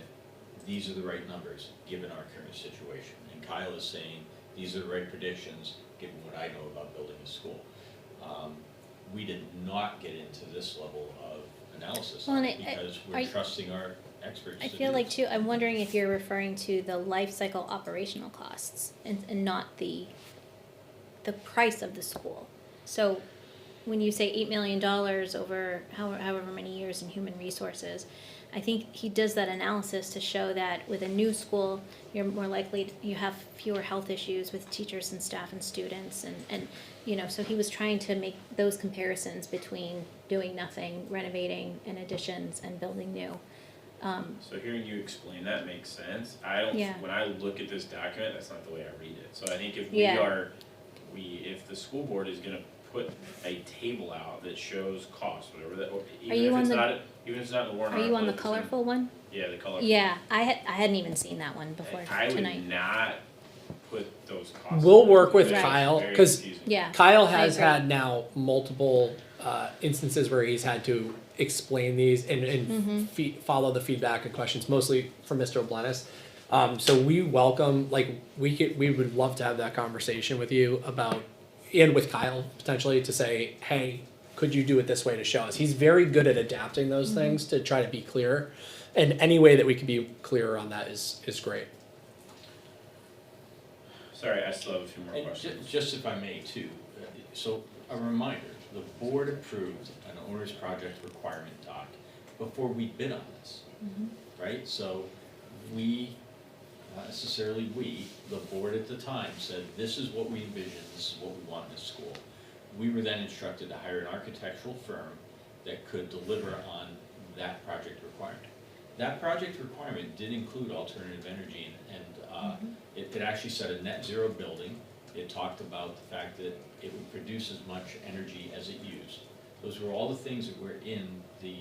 these are the right numbers, given our current situation. And Kyle is saying, these are the right predictions, given what I know about building a school. We did not get into this level of analysis Well, and because we're trusting our experts I to feel do like this. too, I'm wondering if you're referring to the life cycle operational costs and not the price of the school. So when you say $8 million over however many years in human resources, I think he does that analysis to show that with a new school, you're more likely, you have fewer health issues with teachers and staff and students and so he was trying to make those comparisons between doing nothing, renovating and additions and building new. So hearing you explain that makes sense. Yeah. When I look at this document, that's not the way I read it. So I think if Yeah. if the school board is gonna put a table out that shows costs, whatever that, or you even if on it's the- not, even if it's not in the warrant Are you article, on the if it's in- colorful one? Yeah, the colorful. Yeah, I hadn't even seen that one before I tonight. would not put those costs. We'll in work there. with That's Kyle, very 'cause- confusing. Yeah. Kyle I has agree. had now multiple instances where he's had to explain these and follow the feedback and questions, mostly from Mr. Oblenis. So we welcome, we would love to have that conversation with you about, and with Kyle potentially, to say, hey, could you do it this way to show us? He's very good at adapting those things to try to be clear, and any way that we can be clearer on that is great. Sorry, I still have a few more And questions. just if I may too, so a reminder, the board approved an owner's project requirement doc before we bid on this, right? So we, not necessarily we, the board at the time said, this is what we envision, this is what we want in this school. We were then instructed to hire an architectural firm that could deliver on that project requirement. That project requirement did include alternative energy and it actually said a net zero building. It talked about the fact that it would produce as much energy as it used. Those were all the things that were in the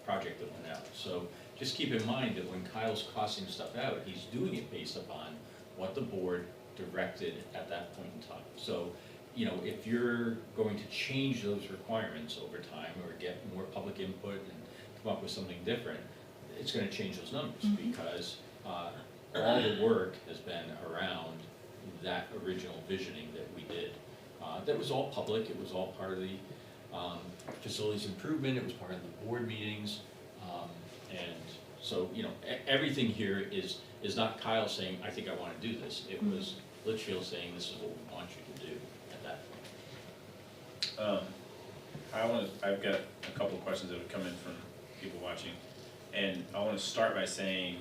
project that went out. So just keep in mind that when Kyle's costing stuff out, he's doing it based upon what the board directed at that point in time. So, if you're going to change those requirements over time or get more public input and come up with something different, it's gonna change those numbers because all the work has been around that original visioning that we did. That was all public, it was all part of the facilities improvement, it was part of the board meetings. And so, everything here is not Kyle saying, I think I wanna do this. It was Litchfield saying, this is what we want you to do at that point. I've got a couple of questions that have come in from people watching, and I want to start by saying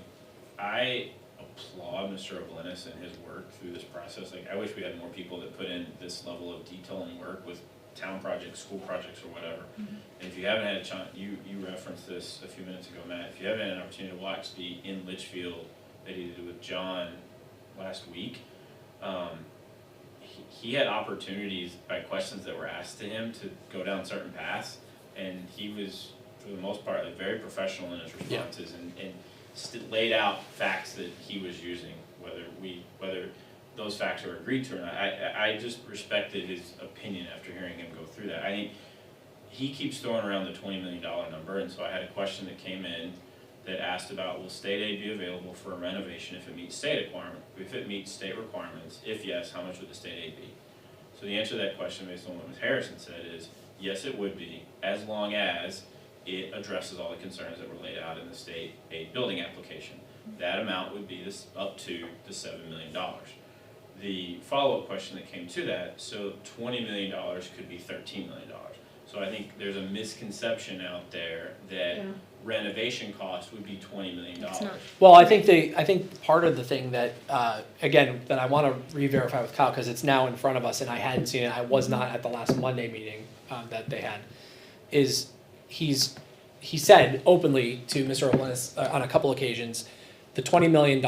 I applaud Mr. Oblenis and his work through this process. I wish we had more people that put in this level of detail and work with town projects, school projects, or whatever. And if you haven't had a chance, you referenced this a few minutes ago, Matt. If you haven't had an opportunity to watch the In Litchfield that he did with John last week, he had opportunities by questions that were asked to him to go down certain paths, and he was for the most part, like very professional in his responses and laid out facts that he was using, whether those facts were agreed to or not. I just respected his opinion after hearing him go through that. I think he keeps throwing around the $20 million number, and so I had a question that came in that asked about, will state aid be available for a renovation if it meets state requirement? If it meets state requirements, if yes, how much would the state aid be? So the answer to that question, based on what Ms. Harrison said, is yes, it would be, as long as it addresses all the concerns that were laid out in the state aid building application. That amount would be this up to the $7 million. The follow-up question that came to that, so $20 million could be $13 million. So I think there's a misconception out there that Yeah. renovation cost would be $20 million. It's not. Well, I think part of the thing that, again, that I want to re-verify with Kyle, because it's now in front of us and I hadn't seen it, I was not at the last Monday meeting that they had, is he said openly to Mr. O'Lennis on a couple occasions, the $20 million,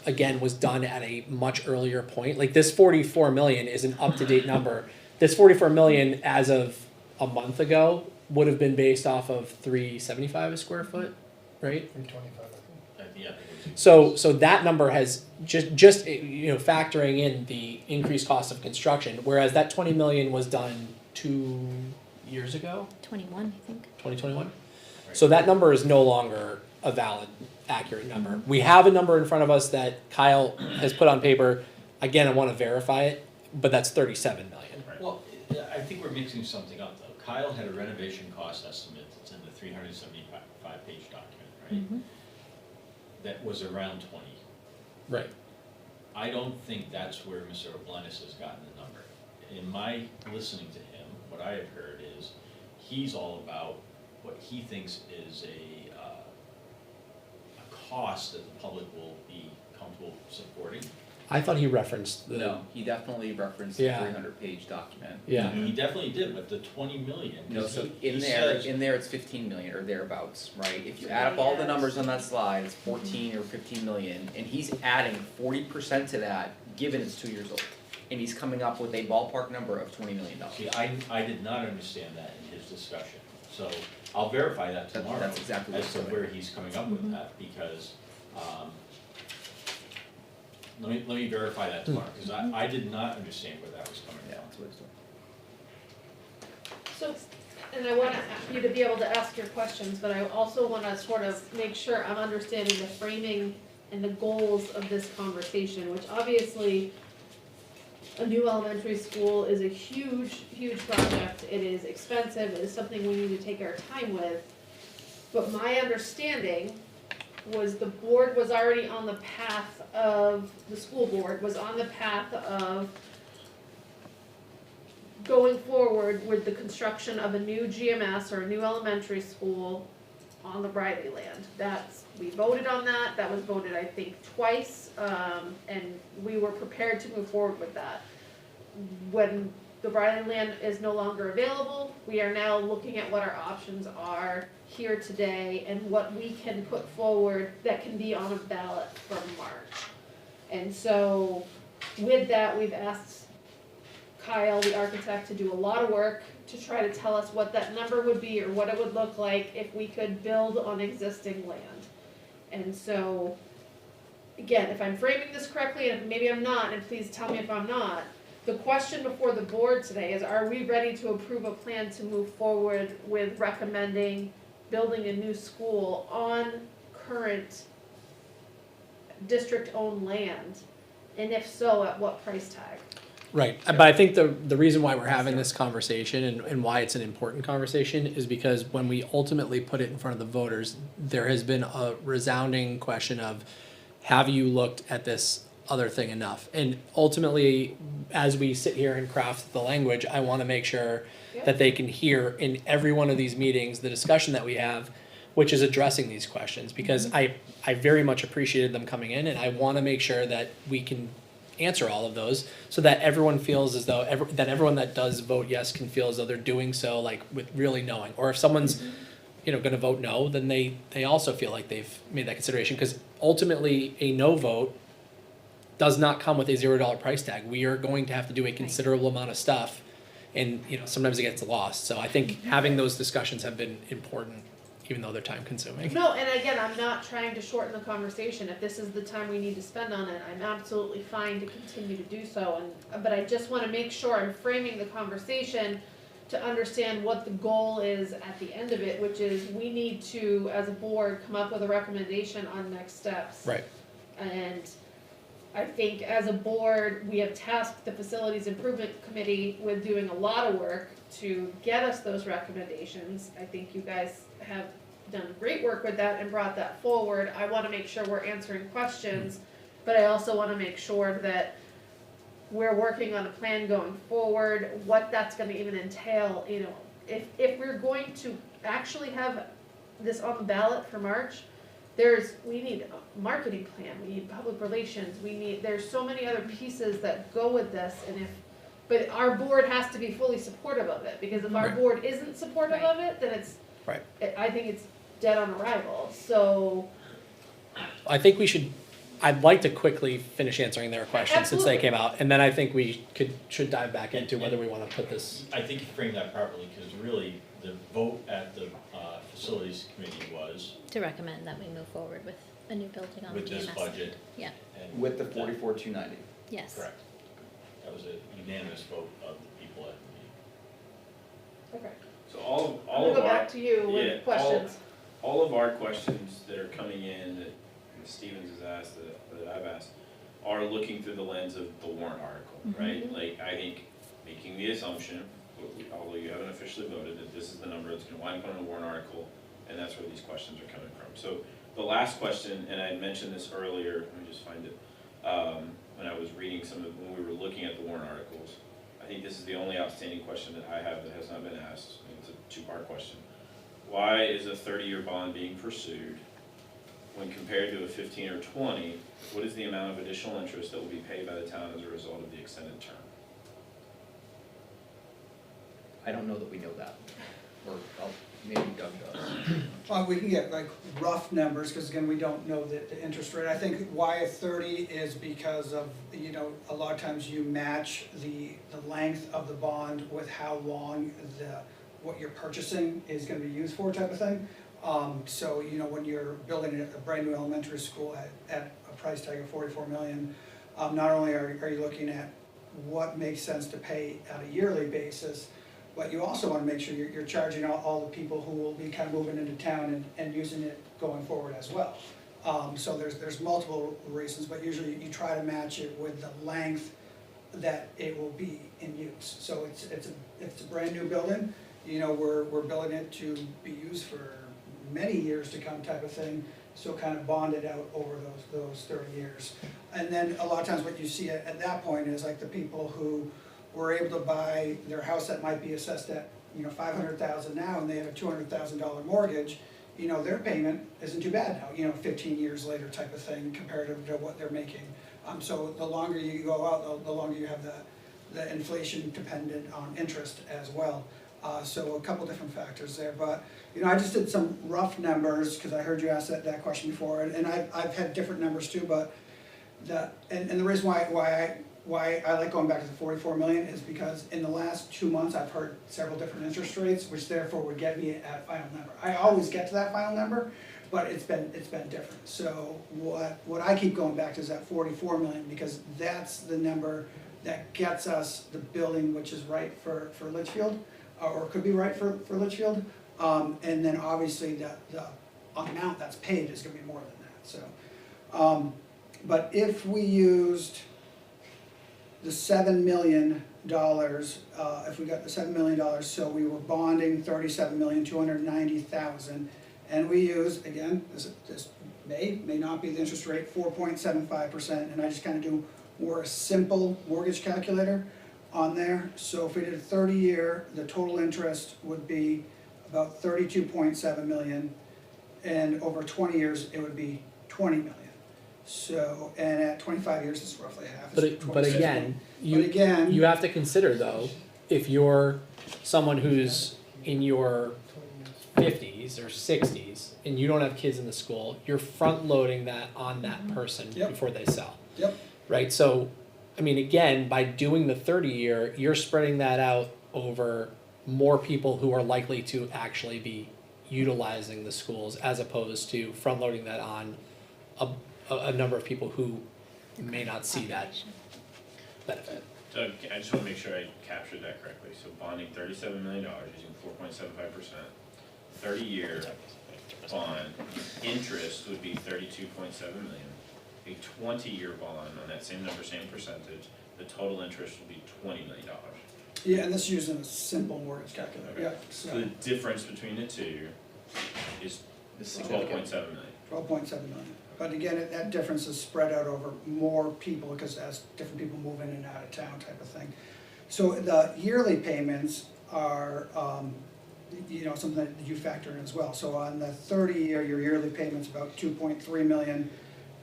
again, was done at a much earlier point. Like, this $44 million is an up-to-date number. This $44 million, as of a month ago, would have been based off of $375 a square foot, right? 325, I think. Yeah. So that number has just factoring in the increased cost of construction, whereas that 20 million was done 2 years ago, 21, I think. 2021. So that number is no longer a valid, accurate number. We have a number in front of us that Kyle has put on paper. Again, I want to verify it, but that's 37 million. Well, I think we're mixing something up, though. Kyle had a renovation cost estimate that's in the 375-page document, right? That was around 20. Right. I don't think that's where Mr. O'Blennis has gotten the number. In my listening to him, what I have heard is he's all about what he thinks is a cost that the public will be comfortable supporting. I thought he referenced the. No, he definitely referenced the Yeah. 300-page document. Yeah. He definitely did, but the 20 million. No, 'cause so he in says- there it's 15 million or thereabouts, right? If you add up all the numbers on that slide, it's 14 or 15 million, and he's adding 40% to that, given it's 2 years old. And he's coming up with a ballpark number of $20 million. See, I did not understand that in his discussion, so I'll verify that tomorrow. That's exactly what as to he's doing. where he's coming up with that, because, let me verify that tomorrow, because I did not understand where that was coming Yeah, from. that's what he's doing. So, and I want you to be able to ask your questions, but I also want to sort of make sure I'm understanding the framing and the goals of this conversation, which obviously a new elementary school is a huge, huge project. It is expensive, it is something we need to take our time with. But my understanding was the board was already on the path of, the school board was on the path of going forward with the construction of a new GMS or a new elementary school on the Briley land. We voted on that, that was voted, I think, twice, and we were prepared to move forward with that. When the Briley land is no longer available, we are now looking at what our options are here today and what we can put forward that can be on a ballot from March. And so with that, we've asked Kyle, the architect, to do a lot of work to try to tell us what that number would be or what it would look like if we could build on existing land. And so, again, if I'm framing this correctly, and maybe I'm not, and please tell me if I'm not, the question before the board today is, are we ready to approve a plan to move forward with recommending building a new school on current district-owned land? And if so, at what price tag? Right, but I think the reason why we're having this conversation and why it's an important conversation is because when we ultimately put it in front of the voters, there has been a resounding question of, have you looked at this other thing enough? And ultimately, as we sit here and craft the language, I want to make sure that they can hear in every one of these meetings, the discussion that we have, which is addressing these questions, because I very much appreciated them coming in, and I want to make sure that we can answer all of those so that everyone feels as though everyone that does vote yes can feel as though they're doing so like with really knowing. Or if someone's going to vote no, then they also feel like they've made that consideration, because ultimately a no vote does not come with a $0 price tag. We are going to have to do a considerable amount of stuff, and sometimes it gets lost. So I think having those discussions have been important even though they're time consuming. No, and again, I'm not trying to shorten the conversation. If this is the time we need to spend on it, I'm absolutely fine to continue to do so. But I just wanna make sure I'm framing the conversation to understand what the goal is at the end of it, which is we need to, as a board, come up with a recommendation on next steps. Right. And I think as a board, we have tasked the Facilities Improvement Committee with doing a lot of work to get us those recommendations. I think you guys have done great work with that and brought that forward. I wanna make sure we're answering questions, but I also wanna make sure that we're working on a plan going forward, what that's gonna even entail, you know. If we're going to actually have this on the ballot for March, we need a marketing plan, we need public relations, there's so many other pieces that go with this, but our board has to be fully supportive of it, because if our Right. board isn't supportive of it, then Right. I think it's dead on arrival, so. I think I'd like to quickly finish answering their questions since they Absolutely. came out, and then I think we should dive back into whether we wanna put this. I think you framed that properly, because really, the vote at the facilities committee was To recommend that we move forward with a new building on the with GMS. this budget. Yeah. And With the 44,290. Yes. Correct. That was a unanimous vote of the people at the meeting. Okay. So all I'm gonna of go our, back to you yeah, with questions. all of our questions that are coming in that Stevens has asked, that I've asked, are looking through the lens of the warrant article, right? Like, I think making the assumption, although you haven't officially voted, that this is the number that's gonna wind up on the warrant article, and that's where these questions are coming from. So the last question, and I mentioned this earlier, let me just find it, when I was reading when we were looking at the warrant articles, I think this is the only outstanding question that I have that has not been asked, and it's a two-part question. Why is a 30-year bond being pursued? When compared to a 15 or 20, what is the amount of additional interest that will be paid by the town as a result of the extended term? I don't know that we know that, or maybe Doug does. We can get like rough numbers, because again, we don't know the interest rate. I think why 30 is because of, you know, a lot of times you match the length of the bond with how long what you're purchasing is gonna be used for, type of thing. So, you know, when you're building a brand new elementary school at a price tag of 44 million, not only are you looking at what makes sense to pay on a yearly basis, but you also wanna make sure you're charging all the people who will be kind of moving into town and using it going forward as well. So there's multiple reasons, but usually you try to match it with the length that it will be in use. So it's a brand new building, you know, we're building it to be used for many years to come, type of thing, so kind of bonded out over those 30 years. And then a lot of times what you see at that point is like the people who were able to buy their house that might be assessed at, you know, $500,000 now, and they have a $200,000 mortgage, you know, their payment isn't too bad now, you know, 15 years later, type of thing, comparative to what they're making. So the longer you go out, the longer you have the inflation dependent on interest as well. So a couple different factors there, but, you know, I just did some rough numbers, because I heard you ask that question before, and I've had different numbers too, but and the reason why I like going back to the 44 million is because in the last 2 months, I've heard several different interest rates, which therefore would get me at a final number. I always get to that final number, but it's been different. So what I keep going back to is that 44 million, because that's the number that gets us the building which is right for Litchfield, or could be right for Litchfield. And then obviously the amount that's paid is gonna be more than that, so. But if we used the $7 million, if we got the $7 million, so we were bonding $37,290,000, and we use, again, this may not be the interest rate, 4.75%, and I just kind of do more a simple mortgage calculator on there. So if we did a 30-year, the total interest would be about 32.7 million, and over 20 years, it would be 20 million. So, and at 25 years, it's roughly half. But It's but 26 again, million. you have to consider though, if you're someone who's in your 50s or 60s and you don't have kids in the school, you're front loading that on that person Yep. before they sell. Yep. Right? So, I mean, again, by doing the 30-year, you're spreading that out over more people who are likely to actually be utilizing the schools as opposed to front loading that on a number of people who may not see that Population. benefit. Doug, I just wanna make sure I captured that correctly, so bonding $37 million using 4.75%, 30-year bond, interest would be 32.7 million. A 20-year bond on that same number, same percentage, the total interest would be $20 million. Yeah, and this is using a simple mortgage calculator, Okay. yeah, So so the difference between the two is It's 12.7 million. 12.7 million. But again, that difference is spread out over more people, because as different people move in and out of town type of thing. So the yearly payments are, something that you factor in as well. So on the 30-year, your yearly payment's about 2.3 million,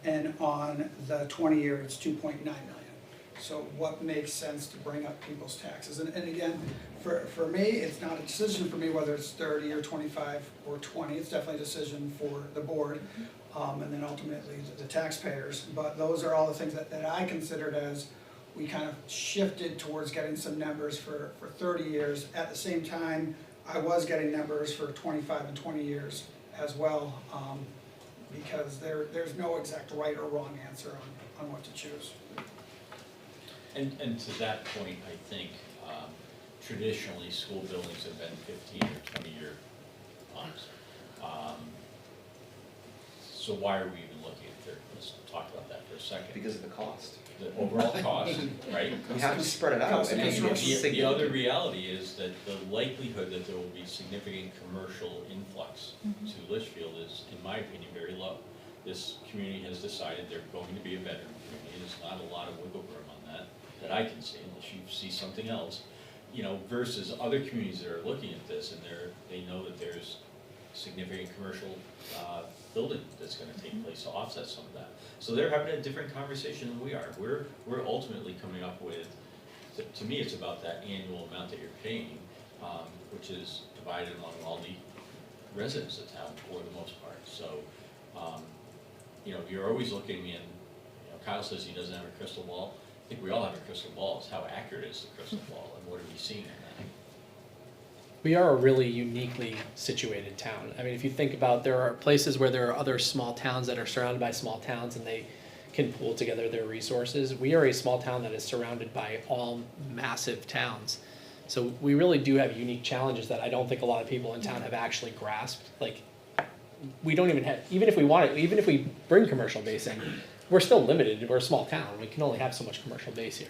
and on the 20-year, it's 2.9 million. So what makes sense to bring up people's taxes? And again, for me, it's not a decision for me whether it's 30 or 25 or 20, it's definitely a decision for the board, and then ultimately the taxpayers. But those are all the things that I considered as we kind of shifted towards getting some numbers for 30 years. At the same time, I was getting numbers for 25 and 20 years as well, because there's no exact right or wrong answer on what to choose. And to that point, I think traditionally, school buildings have been 15 or 20-year bonds. So why are we even looking at 30? Let's talk about that for a second. Because of the cost. The overall cost, right? We have to spread it out. Cost of I mean, construction. it's The other significant. reality is that the likelihood that there will be significant commercial influx to Litchfield is, in my opinion, very low. This community has decided they're going to be a bedroom community. There's not a lot of wiggle room on that I can see, unless you see something else. Versus other communities that are looking at this and they know that there's significant commercial building that's gonna take place to offset some of that. So they're having a different conversation than we are. We're ultimately coming up with, to me, it's about that annual amount that you're paying, which is divided among all the residents of town for the most part. So, you're always looking in, Kyle says he doesn't have a crystal ball. I think we all have a crystal ball. It's how accurate is the crystal ball and what are we seeing in that? We are a really uniquely situated town. I mean, if you think about, there are places where there are other small towns that are surrounded by small towns and they can pool together their resources. We are a small town that is surrounded by all massive towns. So we really do have unique challenges that I don't think a lot of people in town have actually grasped. Like, we don't even have, even if we bring commercial base in, we're still limited. We're a small town. We can only have so much commercial base here.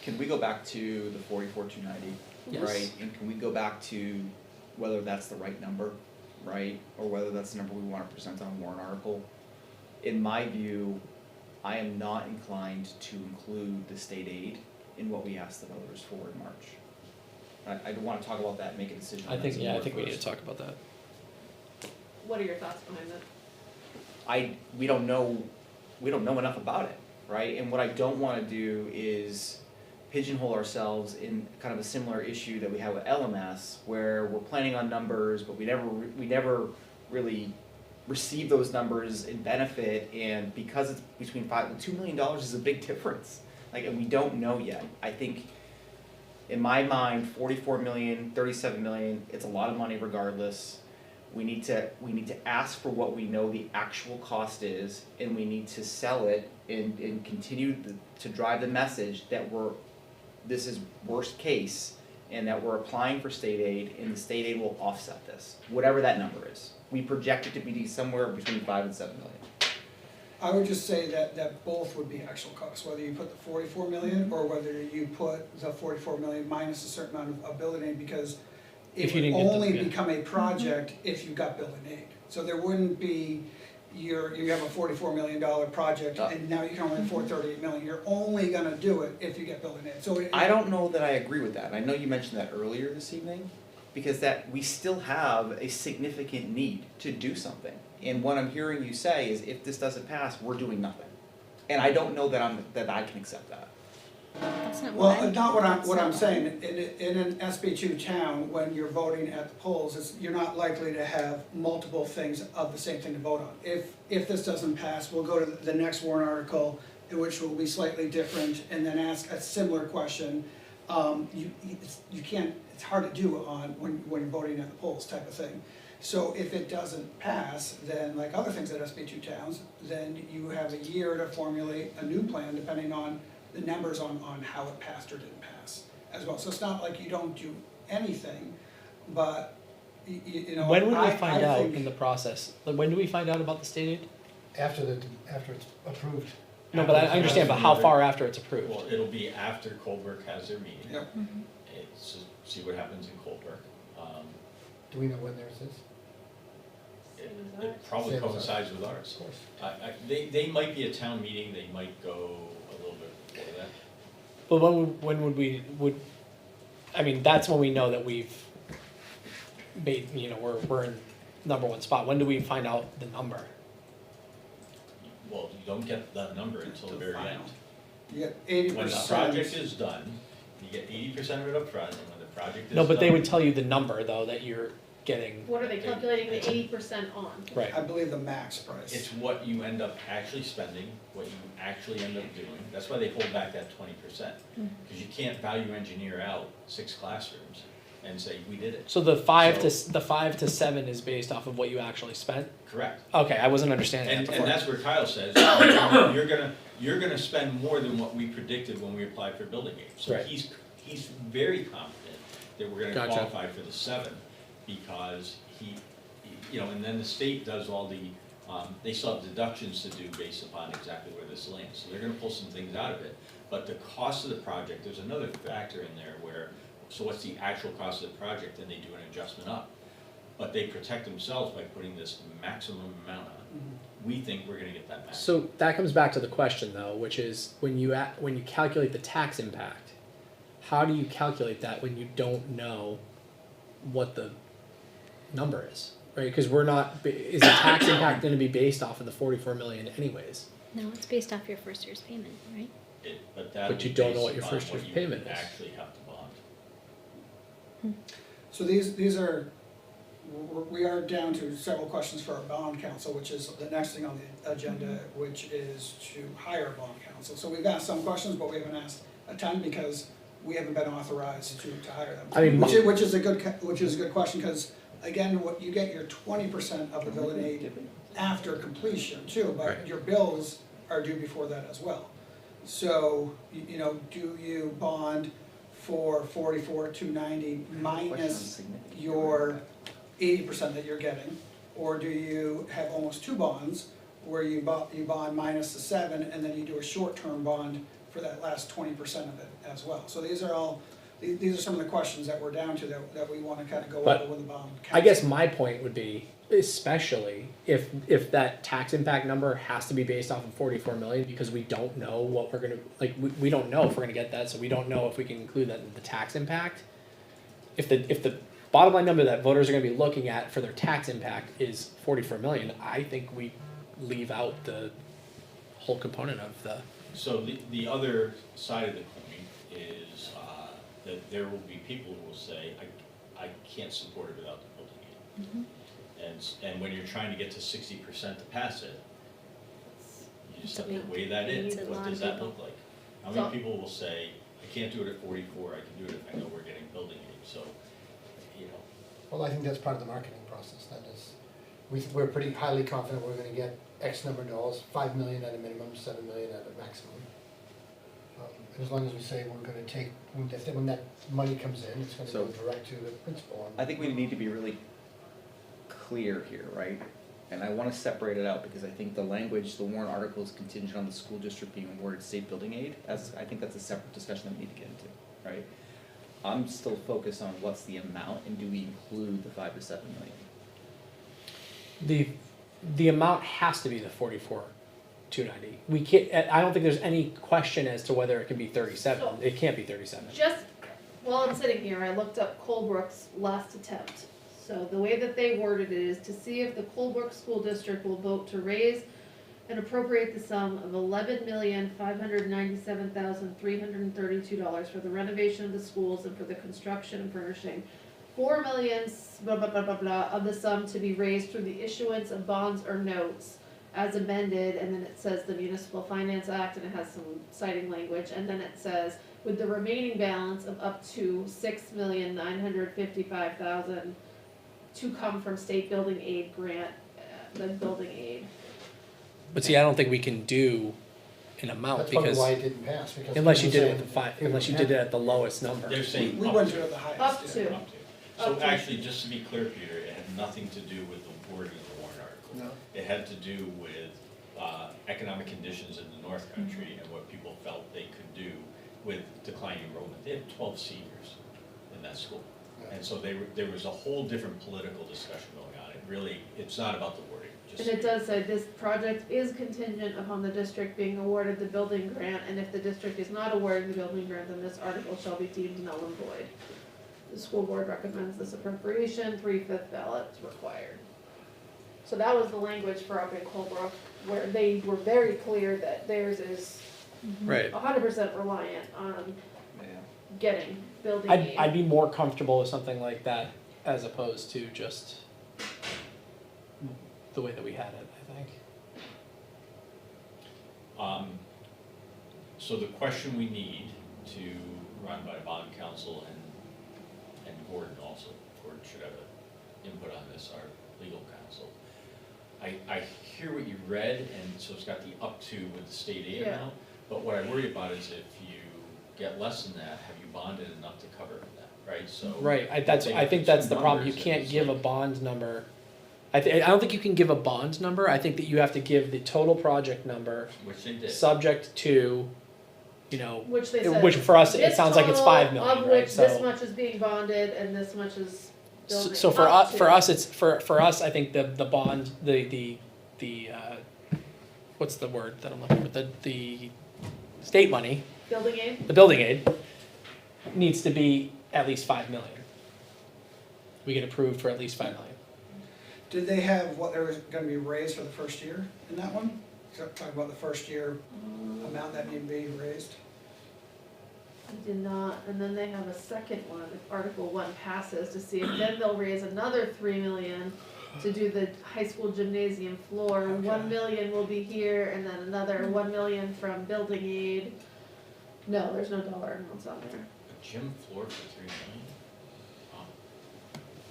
Can we go back to the 44,290, Yes. right? And can we go back to whether that's the right number, right? Or whether that's the number we want to present on a warrant article? In my view, I am not inclined to include the state aid in what we ask the voters for in March. I don't want to talk about that and make a decision on I that think, as a yeah, I board think we need to first. talk about that. What are your thoughts behind that? We don't know enough about it, right? And what I don't wanna do is pigeonhole ourselves in kind of a similar issue that we have with LMS, where we're planning on numbers, but we never really receive those numbers in benefit, and because it's between $2 million is a big difference. And we don't know yet. I think, in my mind, 44 million, 37 million, it's a lot of money regardless. We need to ask for what we know the actual cost is, and we need to sell it and continue to drive the message that this is worst case, and that we're applying for state aid, and the state aid will offset this, whatever that number is. We project it to be somewhere between 5 and 7 million. I would just say that both would be actual costs, whether you put the 44 million or whether you put the 44 million minus a certain amount of building aid, because If it you would didn't get the- only yeah. become a project if you got building aid. So there wouldn't be, you have a $44 million project and now you can only afford 38 million. You're only gonna do it if you get building aid. So I don't know that I agree with that, and I know you mentioned that earlier this evening, because we still have a significant need to do something. And what I'm hearing you say is, if this doesn't pass, we're doing nothing. And I don't know that I can accept that. That's not Well, what not that's what I'm not- saying, in an SB2 town, when you're voting at the polls, you're not likely to have multiple things of the same thing to vote on. If this doesn't pass, we'll go to the next warrant article, which will be slightly different, and then ask a similar question. You can't, it's hard to do when you're voting at the polls type of thing. So if it doesn't pass, then like other things at SB two towns, then you have a year to formulate a new plan depending on the numbers on how it passed or didn't pass as well. So it's not like you don't do anything, but you know, When would we I find out think- in the process? Like, when do we find out about the state aid? After it's approved. No, but I understand, but how far after it's approved? Well, it'll be after Colebrook has their meeting. Yep. It's, see what happens in Colebrook. Do we know when theirs is? It probably Same as ours. coincides with ours. Of course. They might be a town meeting, they might go a little bit before that. But when would we, I mean, that's when we know that we've made, you know, we're in number one spot. When do we find out the number? Well, you don't get that number until the very end. You get 80%. When the project is done, you get 80% of it up front, and when the project is No, but they done- would tell you the number though, that you're getting, What are they calculating the 80% on? right? I believe the max price. It's what you end up actually spending, what you actually end up doing. That's why they hold back that 20%. Because you can't value engineer out 6 classrooms and say, we did it. So the 5 to 7 is based off of what you actually spent? Correct. Okay, I wasn't understanding that And before. that's where Kyle says, you're gonna spend more than what we predicted when we applied for building aid. So Right. he's very confident that we're gonna Gotcha. qualify for the 7, because you know, and then the state does all the, they still have deductions to do based upon exactly where this lands. So they're gonna pull some things out of it. But the cost of the project, there's another factor in there where, so what's the actual cost of the project, and they do an adjustment up. But they protect themselves by putting this maximum amount on. We think we're gonna get that maximum. So that comes back to the question though, which is when you calculate the tax impact, how do you calculate that when you don't know what the number is, right? Because is the tax impact going to be based off of the 44 million anyways? No, it's based off your first year's payment, right? But that'll But you be don't know based what your upon first year's you payment is. actually have to bond. So these are, we are down to several questions for our bond counsel, which is the next thing on the agenda, which is to hire a bond counsel. So we've asked some questions, but we haven't asked a ton because we haven't been authorized to hire them. I mean, Which is a good question, because again, what you get your 20% of the building aid after completion too, but Right. your bills are due before that as well. So, you know, do you bond for 44,290 minus your 80% that you're getting? Or do you have almost 2 bonds where you bond minus the 7 and then you do a short-term bond for that last 20% of it as well? So these are some of the questions that we're down to that we wanna kinda go But over with the bond council. I guess my point would be, especially if that tax impact number has to be based off of 44 million, because we don't know what we're gonna, like, we don't know if we're gonna get that, so we don't know if we can include that in the tax impact. If the bottom line number that voters are gonna be looking at for their tax impact is 44 million, I think we leave out the whole component of the, So the other side of the coin is that there will be people who will say, I can't support it without the building aid. And when you're trying to get to 60% to pass it, you just have to weigh that in. It's a What lot does of that people. look like? How So- many people will say, I can't do it at 44, I can do it if I know we're getting building aid, so, you know. Well, I think that's part of the marketing process, that is, we're pretty highly confident we're gonna get X number of dollars, 5 million at a minimum, 7 million at a maximum. And as long as we say we're gonna take, when that money comes in, it's gonna go So- direct to the principal. I think we need to be really clear here, right? And I wanna separate it out because I think the language, the warrant article is contingent on the school district being awarded state building aid. I think that's a separate discussion that we need to get into, right? I'm still focused on what's the amount and do we include the 5 to 7 million? the amount has to be the 44,290. We can't, I don't think there's any question as to whether it can be 37. So- It can't be 37. Just while I'm sitting here, I looked up Colebrook's last attempt. So the way that they worded it is to see if the Colebrook School District will vote to raise and appropriate the sum of $11,597,332 for the renovation of the schools and for the construction and furnishing 4 million blah blah blah blah blah of the sum to be raised through the issuance of bonds or notes as amended, and then it says the Municipal Finance Act, and it has some citing language, and then it says with the remaining balance of up to $6,955,000 to come from state building aid grant, the building aid. But see, I don't think we can do an amount That's probably because why it didn't pass, because. unless you people did it were with the saying unless you did it at the lowest number. They're saying We up went to. to the highest. Up yeah. to. Up to. So Okay. actually, just to be clear, Peter, it had nothing to do with the wording of the warrant article. No. It had to do with economic conditions in the North Country and what people felt they could do with declining enrollment. They had 12 seniors in that school. And so there was a whole different political discussion going on. It really, it's not about the wording. And it does say this project is contingent upon the district being awarded the building grant, and if the district is not awarded the building grant, then this article shall be deemed null and void. The school board recommends this appropriation, 3/5 ballots required. So that was the language for up in Colebrook, where they were very clear that theirs is Right. 100% reliant on Yeah. getting building aid. I'd be more comfortable with something like that as opposed to just the way that we had it, I think. So the question we need to run by bond counsel and Gordon also, Gordon should have an input on this, our legal counsel. I hear what you read, and so it's got the up to with the state aid Yeah. amount, but what I worry about is if you get less than that, have you bonded enough to cover that, right? So. Right, I think that's the problem, you can't give a bond number. I don't think you can give a bond number, I think that you have to give the total project number, Which they did. subject to, you know, Which they said. which for us, it this sounds like it's total, 5 million, of right, which this so. much is being bonded and this much is building. So for up us, to. for us, it's, for us, I think the bond, the, what's the word that I'm looking for, the state money, Building aid? the building aid, needs to be at least 5 million. We get approved for at least 5 million. Did they have what there was gonna be raised for the first year in that one? So talk about the first year amount that needed to be raised. I did not, and then they have a second one, if Article 1 passes, to see if then they'll raise another 3 million to do the high school gymnasium floor. Okay. 1 million will be here, and then another 1 million from building aid. No, there's no dollar amounts on there. A gym floor for 3 million? Wow.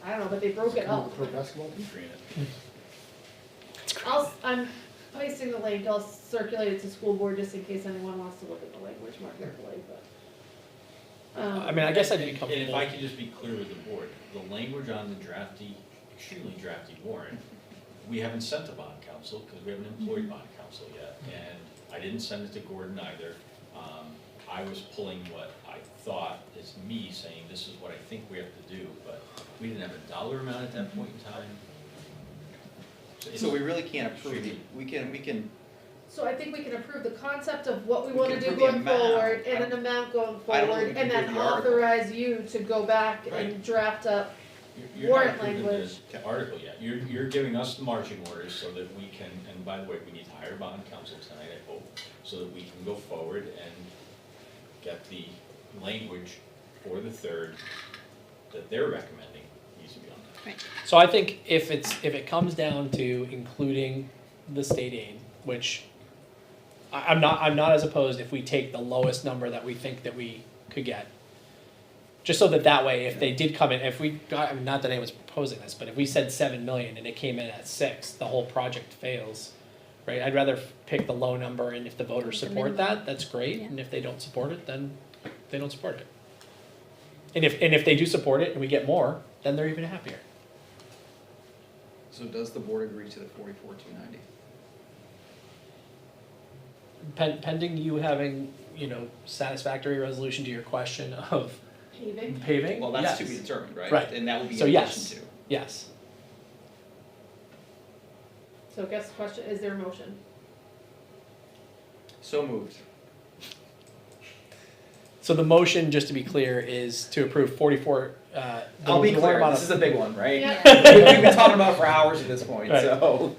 I don't know, but they broke it up. Pro basketball team? I'm pasting the link, I'll circulate it to school board just in case anyone wants to look at the language more carefully, but. I mean, I guess I'd be And if comfortable. I could just be clear with the board, the language on the drafty, extremely drafty warrant, we haven't sent to bond counsel, because we haven't employed bond counsel yet, and I didn't send it to Gordon either. I was pulling what I thought is me saying, this is what I think we have to do, but we didn't have a dollar amount at that point in time. So we really can't approve it, we can, So I think we can approve the concept of what we We wanna can do approve the going amount. forward, and an amount going I don't think forward, we can and then approve the article. authorize you to go back and Right. draft up. You're Warrant not approving language. the article yet, you're giving us the marching orders so that we can, and by the way, we need to hire bond counsel tonight, I hope, so that we can go forward and get the language for the third that they're recommending needs to be on there. So I think if it comes down to including the state aid, which I'm not as opposed if we take the lowest number that we think that we could get. Just so that way, if they did come in, if we got, I mean, not that anyone's proposing this, but if we said 7 million and it came in at 6, the whole project fails, right? I'd rather pick the low number, and if the voters The support minimum. that, that's great, Yeah. and if they don't support it, then they don't support it. And if they do support it and we get more, then they're even happier. so does the board agree to the 44,290? Pending you having, you know, satisfactory resolution to your question of Paving. paving, Well, that's to be yes. determined, right? Right. And that would be So in yes. addition to. Yes. So guess the question, is there a motion? So moved. So the motion, just to be clear, is to approve 44, I'll be the clear, amount this is of- a big one, right? Yeah. We've been talking about it for hours at this point, Right. so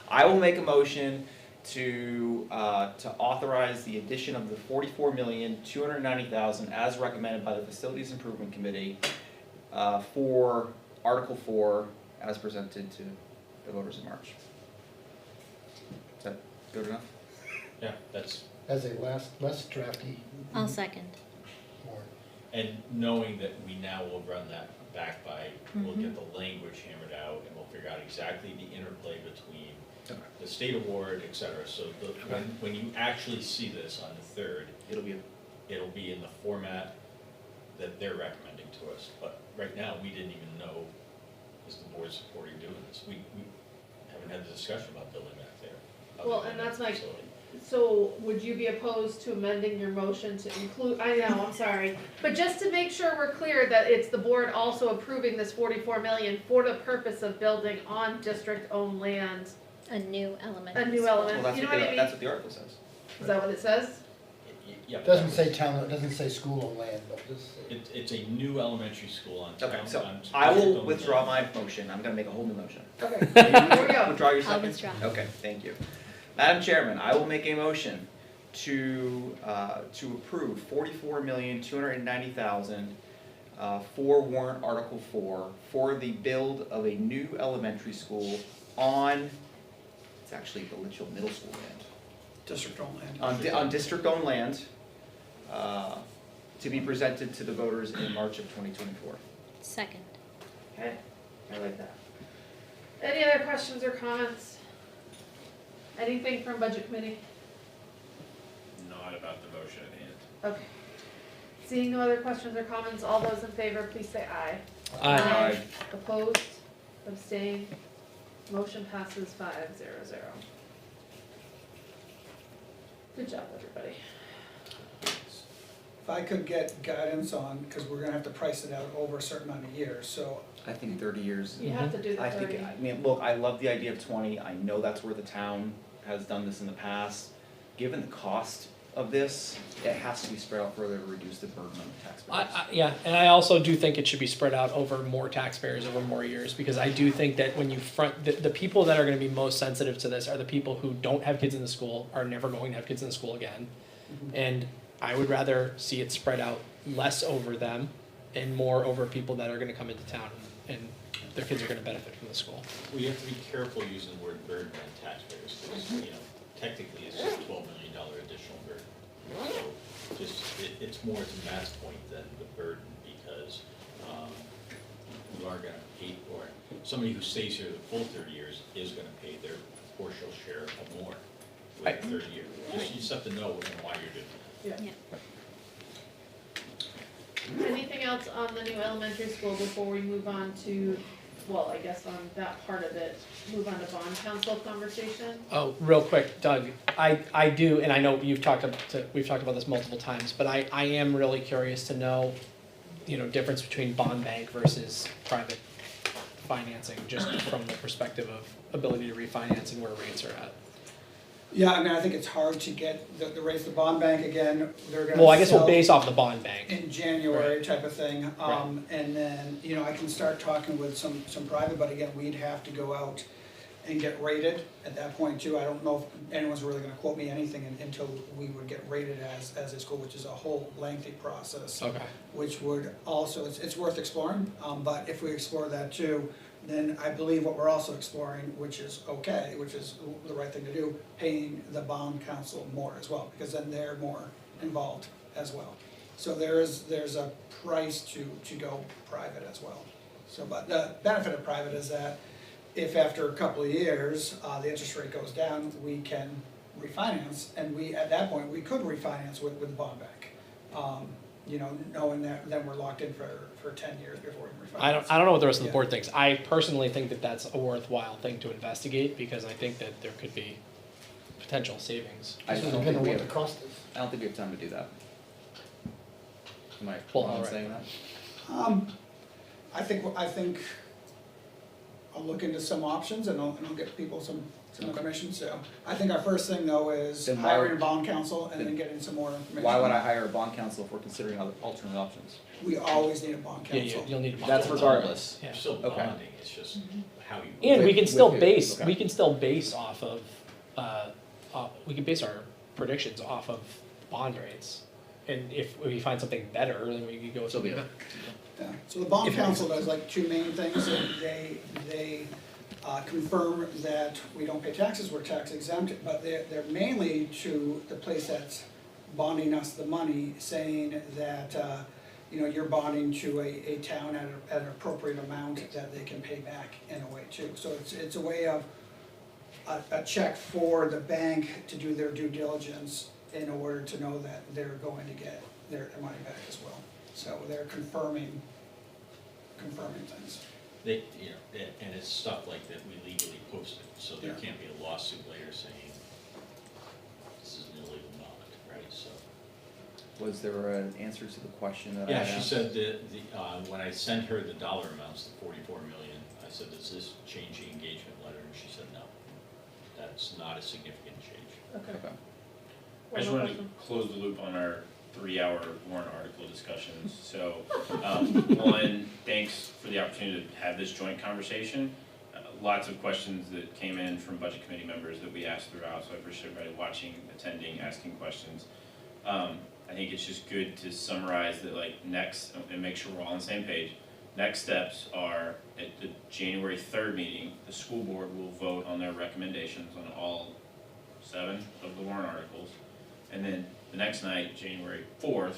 I will make a motion to authorize the addition of the 44,290,000 as recommended by the Facilities Improvement Committee for Article 4 as presented to the voters in March. Is that good enough? Yeah, that's, As a less drafty I'll second. warrant. and knowing that we now will run that back by, we'll get the language hammered out, and we'll figure out exactly the interplay between Okay. the state award, et cetera. So when you actually see this on the third, It'll be, it'll be in the format that they're recommending to us. But right now, we didn't even know, is the board supporting doing this? We haven't had the discussion about building back there. other Well, than and that's the my- facility. So would you be opposed to amending your motion to include, I know, I'm sorry, but just to make sure we're clear that it's the board also approving this 44 million for the purpose of building on district-owned land, A new elementary. a new school. element, well, you know what I mean? that's what the article says. Is that what it says? Yeah. It doesn't say town, it doesn't say school on land, but just. It's a new elementary school on town. Okay, so on I will district-owned withdraw land. my motion, I'm gonna make a whole new motion. Okay, here we go. Withdraw your I'll second? withdraw. Okay, thank you. Madam Chairman, I will make a motion to approve 44,290,000 for warrant Article 4 for the build of a new elementary school on, it's actually the Litchfield Middle School land. District-owned land. On district-owned land, to be presented to the voters in March of 2024. Second. Okay, I like that. Any other questions or comments? Anything from budget committee? Not about the motion at hand. Okay. Seeing no other questions or comments, all those in favor, please say aye. Aye. Opposed, abstained, motion passes 5-0-0. Good job, everybody. If I could get guidance on, because we're gonna have to price it out over a certain amount of years, so I think 30 years. You have to do the I think, 30. I mean, look, I love the idea of 20, I know that's where the town has done this in the past. Given the cost of this, it has to be spread out further to reduce the burden on the taxpayers. Yeah, and I also do think it should be spread out over more taxpayers over more years, because I do think that when you the people that are gonna be most sensitive to this are the people who don't have kids in the school, are never going to have kids in the school again. And I would rather see it spread out less over them and more over people that are gonna come into town and their kids are gonna benefit from the school. We have to be careful using the word burden on taxpayers, because, technically it's just $12 million additional burden. So it's more to Matt's point than the burden, because you are gonna pay, or somebody who stays here the full 30 years is gonna pay their proportional share of more with the 30 year. You just have to know why you're doing it. Yeah. Anything else on the new elementary school before we move on to, well, I guess on that part of it, move on to bond council conversation? Oh, real quick, Doug, I do, and I know we've talked about this multiple times, but I am really curious to know, difference between bond bank versus private financing, just from the perspective of ability to refinance and where rates are at. yeah, I mean, I think it's hard to get the raise the bond bank again, they're gonna Well, I guess we'll sell base off the bond bank. in January Right. type of thing. And then, I can start talking with some private, but again, we'd have to go out and get rated at that point too. I don't know if anyone's really gonna quote me anything until we would get rated as a school, which is a whole lengthy process. Okay. Which would also, it's worth exploring, but if we explore that too, then I believe what we're also exploring, which is okay, which is the right thing to do, paying the bond council more as well, because then they're more involved as well. So there's a price to go private as well. So, but the benefit of private is that if after a couple of years, the interest rate goes down, we can refinance, and at that point, we could refinance with the bond bank. Knowing that then we're locked in for 10 years before we refinance. I don't know what the rest of the Yeah. board thinks. I personally think that that's a worthwhile thing to investigate, because I think that there could be potential savings. I This don't is think depending we on have, what the cost is. I don't think we have time to do that. Am I Well, wrong in alright. saying that? I think I'll look into some options and I'll get people some Okay. information, so. I think our first thing though is Then why hiring a would- bond council and then then getting some more information. Why would I hire a bond counsel if we're considering other alternate options? We always need a bond Yeah, council. you'll need a bond. That's council. regardless. Yeah. You're still Okay. bonding, it's just how you. And we can still With- base, okay. we can still base off of, we can base our predictions off of bond rates. And if we find something better, then we can go with So be something it. better. Yeah, so the bond If it council makes does like two main things, they confirm that we don't pay taxes, we're tax exempt, but they're mainly to the place that's bonding us the money, saying that, you know, you're bonding to a town at an appropriate amount that they can pay back in a way too. So it's a way of, a check for the bank to do their due diligence in order to know that they're going to get their money back as well. So they're confirming things. They, you know, and it's stuff like that we legally posted, so there Yeah. can't be a lawsuit later saying this is an illegal bond, right, so. Was there an answer to the question that I Yeah, asked? she said that when I sent her the dollar amounts, the 44 million, I said, does this change the engagement letter? And she said, no, that's not a significant change. Okay. Okay. I just One more wanted to question. close the loop on our 3-hour warrant article discussions. So, one, thanks for the opportunity to have this joint conversation. Lots of questions that came in from budget committee members that we asked throughout, so I appreciate everybody watching, attending, asking questions. I think it's just good to summarize that, like, next, and make sure we're all on the same page. Next steps are, at the January 3rd meeting, the school board will vote on their recommendations on all 7 of the warrant articles. And then the next night, January 4th,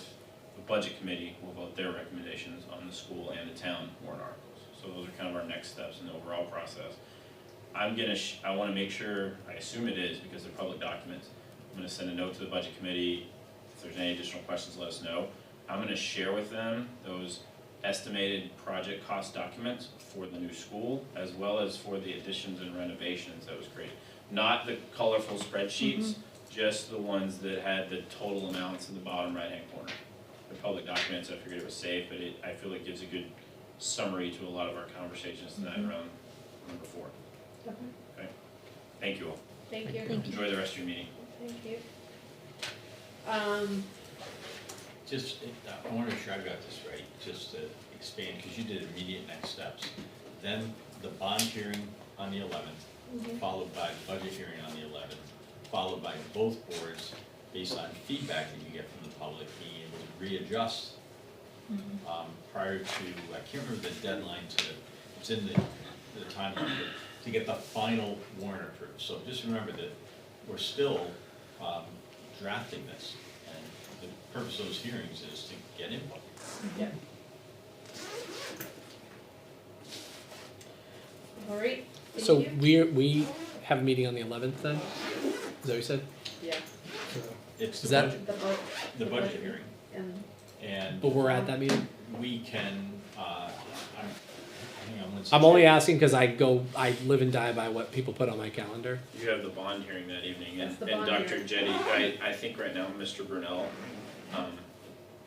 the budget committee will vote their recommendations on the school and the town warrant articles. So those are kind of our next steps in the overall process. I wanna make sure, I assume it is because they're public documents, I'm gonna send a note to the budget committee. If there's any additional questions, let us know. I'm gonna share with them those estimated project cost documents for the new school, as well as for the additions and renovations that was created. Not the colorful spreadsheets, just the ones that had the total amounts in the bottom right-hand corner. They're public documents, I figured it was safe, but I feel it gives a good summary to a lot of our conversations tonight around number 4. Okay. Okay, thank you all. Thank you. Thank you. Enjoy the rest of your meeting. Thank you. Just, I wanna make sure I got this right, just to expand, because you did immediate next steps. Then the bond hearing on the 11th, followed by the budget hearing on the 11th, followed by both boards, based on feedback that you get from the public, being able to readjust prior to, I can't remember the deadline it's in the timeline, but to get the final warrant approved. So just remember that we're still drafting this, and the purpose of those hearings is to get input. Yeah. All right, thank So you. we have a meeting on the 11th then? Is that what you said? Yeah, It's Is the that- budget, the vote. the budget hearing, And and But we're at that meeting? we can, hang on one I'm second. only asking because I live and die by what people put on my calendar. You have the bond hearing that evening, That's the and bond Dr. hearing. Jetty, I think right now, Mr. Brunel,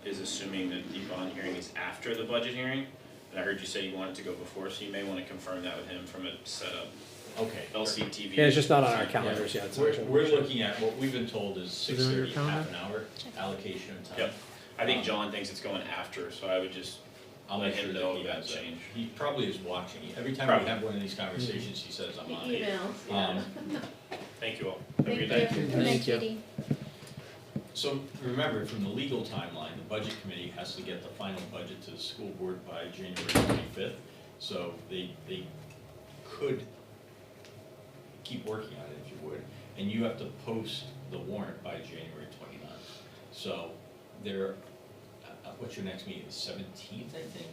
is assuming that the bond hearing is after the budget hearing. And I heard you say you want it to go before, so you may wanna confirm that with him from a setup, Okay. LCTV. Yeah, it's just not on our calendars yet. so I should- We're looking at, what we've been told is Is it on your 6:30, calendar? half an hour allocation of time. Yep. I think John thinks it's going after, so I would just I'll let make sure him that know he of that has that. change. He probably is watching. Every time Probably. we have one of these conversations, he says, I'm the on it. emails, yeah. Thank you all. Have a Thank good night. you. Good night, Thank you. Judy. So remember, from the legal timeline, the budget committee has to get the final budget to the school board by January 25th. So they could keep working on it if you would, and you have to post the warrant by January 29th. So there, what's your next meeting, the 17th, I think?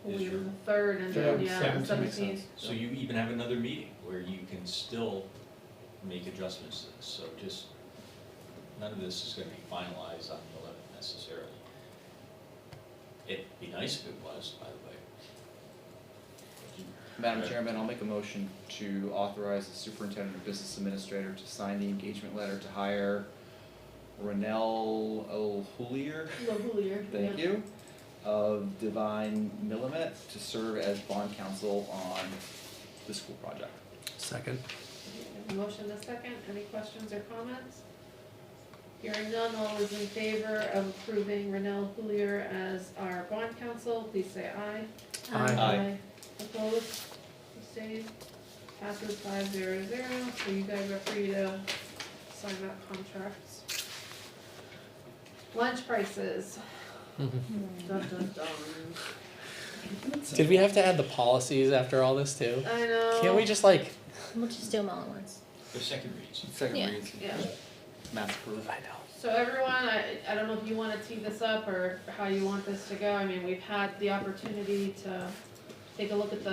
We'll Is leave your- on the 3rd and then, Yeah, yeah, 17th the makes 17th. sense. So you even have another meeting where you can still make adjustments to this, so just, none of this is gonna be finalized on the 11th necessarily. It'd be nice if it was, by the way. Madam Chairman, I'll make a motion to authorize the superintendent or business administrator to sign the engagement letter to hire Renell O'Hoolier, Lohulier, thank you, of Divine Millimet to serve as bond counsel on the school project. Second. Motion a second, any questions or comments? Hearing none, all those in favor of approving Renell Hoolier as our bond counsel, please say aye. Aye. Aye. Opposed, abstained, passes 500, so you guys are free to sign that contract. Lunch prices. Dun, dun, dun. Did we have to add the policies after all this too? I know. Can't we just like, We'll just do them all at once. The second reads. Second Yeah. reads. Yeah. Matt's approved. I know. So everyone, I don't know if you wanna tee this up or how you want this to go. I mean, we've had the opportunity to take a look at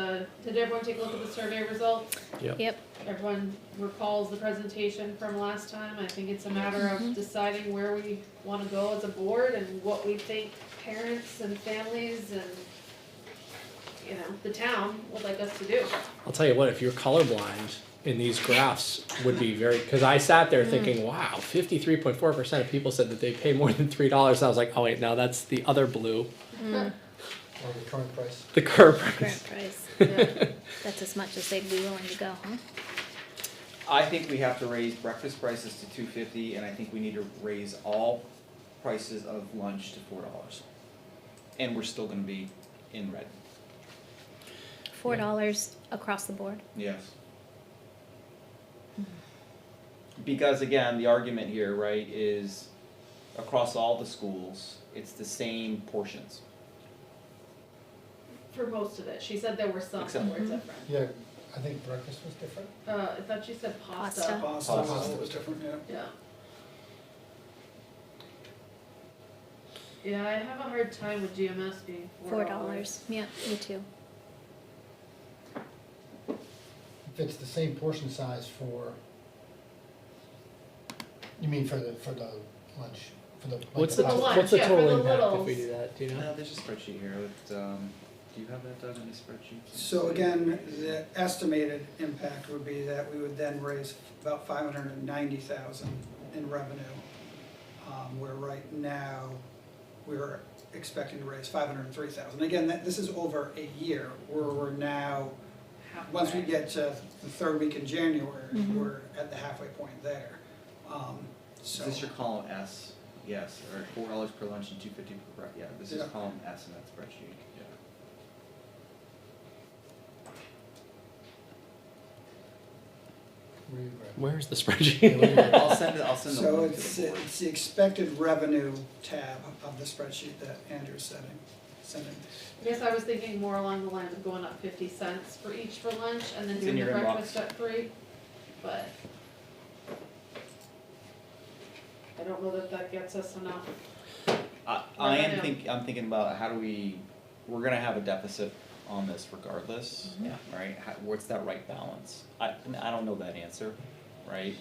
did everyone take a look at the survey results? Yep. Everyone recalls the presentation from last time. I think it's a matter of deciding where we wanna go as a board and what we think parents and families and, you know, the town would like us to do. I'll tell you what, if you're colorblind in these graphs would be very, because I sat there thinking, wow, 53.4% of people said that they pay more than $3. I was like, oh wait, no, that's the other blue, Or the current price. the current price. Current price. Yeah. That's as much as they'd be willing to go, huh? I think we have to raise breakfast prices to $2.50, and I think we need to raise all prices of lunch to $4. And we're still gonna be in red. $4 across the board. Yes. Because again, the argument here, right, is across all the schools, it's the same portions. For most of it. She said there were some that were different. Yeah, I think breakfast was different. I thought she said pasta. Pasta. Pasta was different, yeah. Yeah. Yeah, I have a hard time with GMS being $4. Yeah, me too. If it's the same portion size for, you mean for the lunch, for the. like What's For the, the lunch, what's the yeah, for total the impact if littles. we do that, do you know? There's a spreadsheet here with, do you have that done in the spreadsheet? So again, the estimated impact would be that we would then raise about 590,000 in revenue. Where right now, we're expecting to raise 503,000. Again, this is over a year, where we're now, once we get to the third week in January, we're at the halfway point there. Is So, this your column S? Yes, or $4 per lunch and $2.50 per breakfast. Yeah, this is Yeah. column S in that spreadsheet. Yeah. Where's the spreadsheet? I'll send the so link to the board. it's the expected revenue tab of the spreadsheet that Andrew's sending. I guess I was thinking more along the lines of going up 50 cents for each for lunch and then It's doing in the your inbox. breakfast at 3, but I don't know that that gets us enough. I'm thinking about how do we're gonna have a deficit on this regardless, right? What's that right balance? I don't know that answer, right?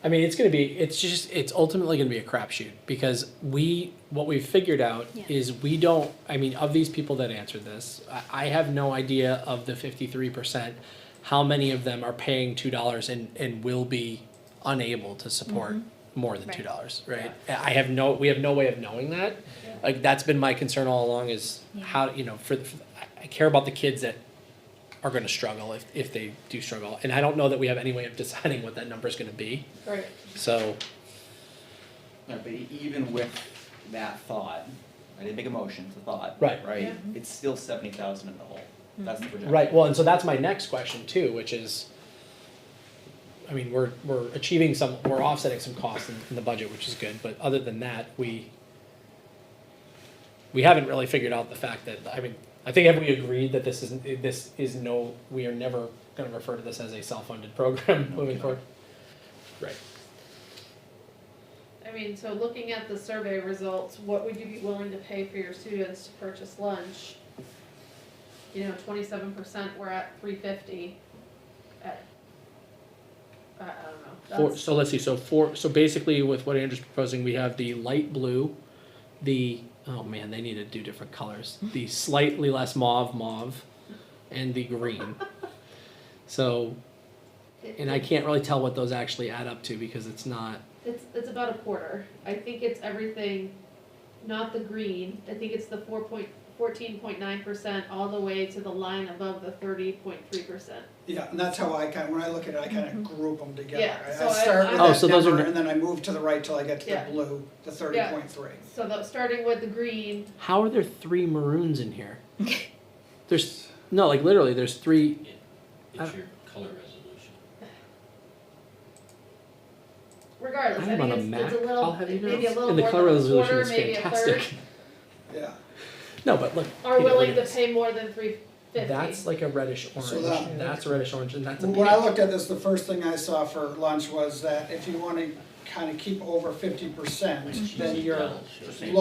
I mean, it's ultimately gonna be a crapshoot, because what we've figured out Yeah. is of these people that answered this, I have no idea of the 53%, how many of them are paying $2 and will be unable to support more than Right. $2, right? We have no way of knowing that. Yeah. Like, that's been my concern all along, is Yeah. how, I care about the kids that are gonna struggle if they do struggle. And I don't know that we have any way of deciding what that number's gonna be, Right. so. Yeah, but even with that thought, I didn't make a motion, it's a thought. Right. Right? Yeah. It's still 70,000 in the hole. That's the projection. Right, well, and so that's my next question too, which is, I mean, we're offsetting some costs in the budget, which is good, but other than that, we haven't really figured out the fact that, I think have we agreed that we are never gonna refer to this as a self-funded program moving forward? Right. I mean, so looking at the survey results, what would you be willing to pay for your students to purchase lunch? 27%, we're at $3.50. I don't know. So let's see, so basically with what Andrew's proposing, we have the light blue, oh man, they need to do different colors, the slightly less mauve, and the green. So, and I can't really tell what those actually add up to, because it's not, It's about a quarter. I think it's everything, not the green. I think it's the 14.9% all the way to the line above the 30.3%. Yeah, and that's how when I look at it, I kind of group them together. Yeah, I so start with Oh, that so those are number, n- and then I move to the right till I get to Yeah. the blue, the 30.3. So starting with the green, how are there 3 maroons in here? No, like literally, there's 3, It's your color resolution. regardless, I'm I on a think Mac, it's a little, I'll have you know. maybe a little And the more color than a resolution quarter, is maybe a fantastic. third, Yeah, No, but look. are you know, willing to it's- pay more than $3.50. That's like a reddish orange, So that- that's a reddish orange, and that's a when I pink. looked at this, the first thing I saw for lunch was that if you want to kind of keep over 50%, then Cheesy your bells, same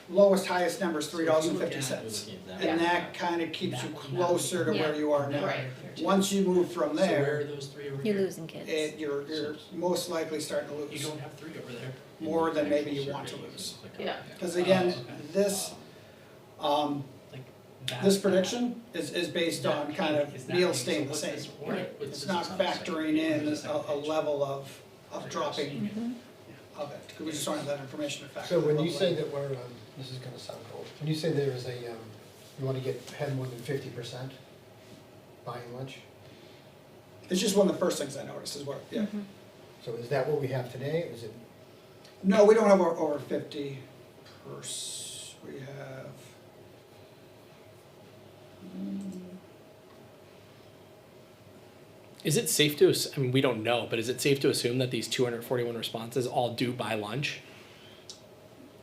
lowest highest number is $3.50. Yeah. And that kind of keeps you closer to where you are now. Right. Once you move from So where are there, those three over You're here? losing kids. you're most likely starting to You lose don't have three over there. more than maybe you want to lose. Yeah. Because again, Oh, okay. this, Like that- this prediction is based on kind Is of that meals pink? staying So the what's same. this orange? What's It's this not on the factoring in What's the a second page? level of dropping Mhm. of it, because we just don't have that information to factor. So when the you level say in. that we're, this is gonna sound cold, when you say there is a, you wanna have more than 50% buying lunch, It's just one of the first things I noticed is what, yeah. Mhm. so is that what we have today, is it? No, we don't have over 50 we have. Is it safe to, I mean, we don't know, but is it safe to assume that these 241 responses all do by lunch?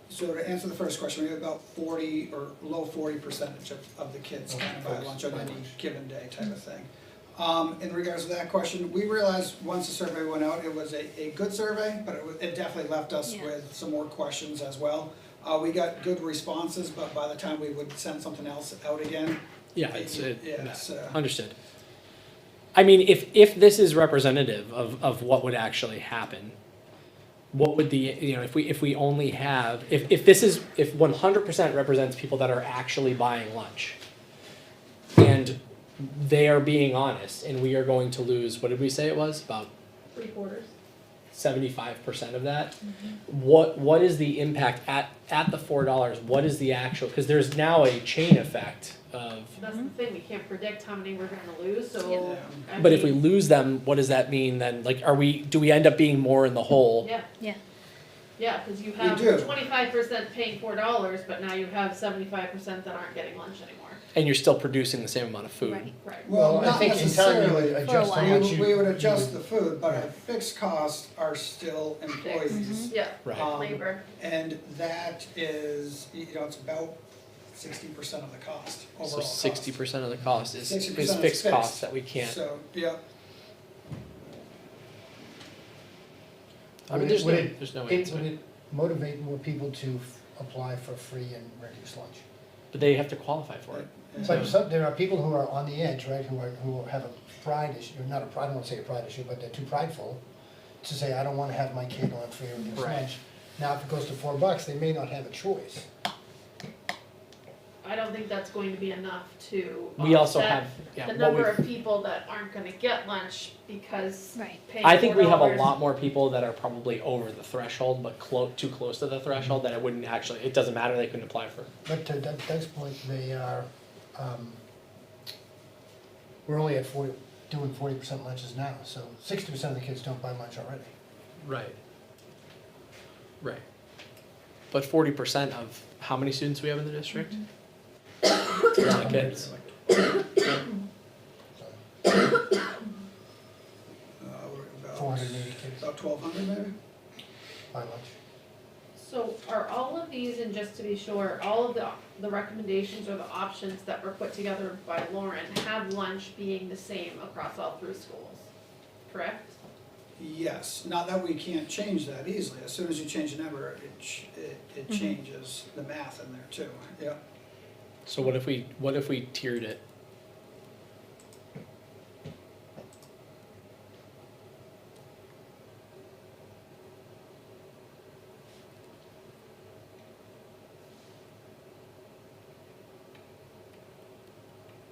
So to answer the first question, we have about 40 or low 40% of the kids kind of buy lunch on any given day type of thing. In regards to that question, we realized once the survey went out, it was a good survey, but it definitely left us Yeah. with some more questions as well. We got good responses, but by the time we would send something else out again, Yeah, it's, understood. I mean, if this is representative of what would actually happen, what would the, you know, if we only have, if 100% represents people that are actually buying lunch, and they are being honest, and we are going to lose, what did we say it was, about 3/4. 75% of that? What is the impact at the $4? What is the actual, because there's now a chain effect of, That's the thing, we can't predict how many we're gonna lose, so. Yeah. I but if we mean, lose them, what does that mean then? Like, do we end up being more in the hole? Yeah. Yeah. Yeah, cause you have do. 25% paying $4, but now you have 75% that aren't getting lunch anymore. And you're still producing the same amount of food? Right. Right. Well, I not think in time you necessarily. would For a adjust while. how much you. We would adjust the food, but our fixed costs are still employees. Yeah, Right. labor. And that is, you know, it's about 60% of the cost, overall So cost. 60% of the cost is 60% is is fixed fixed. costs that we can't. So, yeah, I mean, there's no Would answer. it motivate more people to apply for free and reduced lunch? But they have to qualify for it. But there are people who are on the edge, right, who have a pride issue, or not a pride, I don't wanna say a pride issue, but they're too prideful to say, I don't wanna have my kid on free or reduced Right. lunch. Now, if it goes to $4, they may not have a choice. I don't think that's going to be enough to We also offset have, yeah, the what number we've, of people that aren't gonna get lunch because Right. paying I think we have a $4 lot more people that are probably over the threshold, but too close to the threshold, that it wouldn't actually, it doesn't matter, they couldn't apply for. But to Doug's point, they are, we're only at doing 40% lunches now, so 60% of the kids don't buy lunch already. Right. Right. But 40% of how many students we have in the district? A lot of kids. we're about, 480 kids about 1,200 maybe? buy lunch. So are all of these, and just to be sure, all of the recommendations or the options that were put together by Lauren have lunch being the same across all three schools, correct? Yes, not that we can't change that easily, as soon as you change the number, it changes the math in there too, yeah. So what if we tiered it?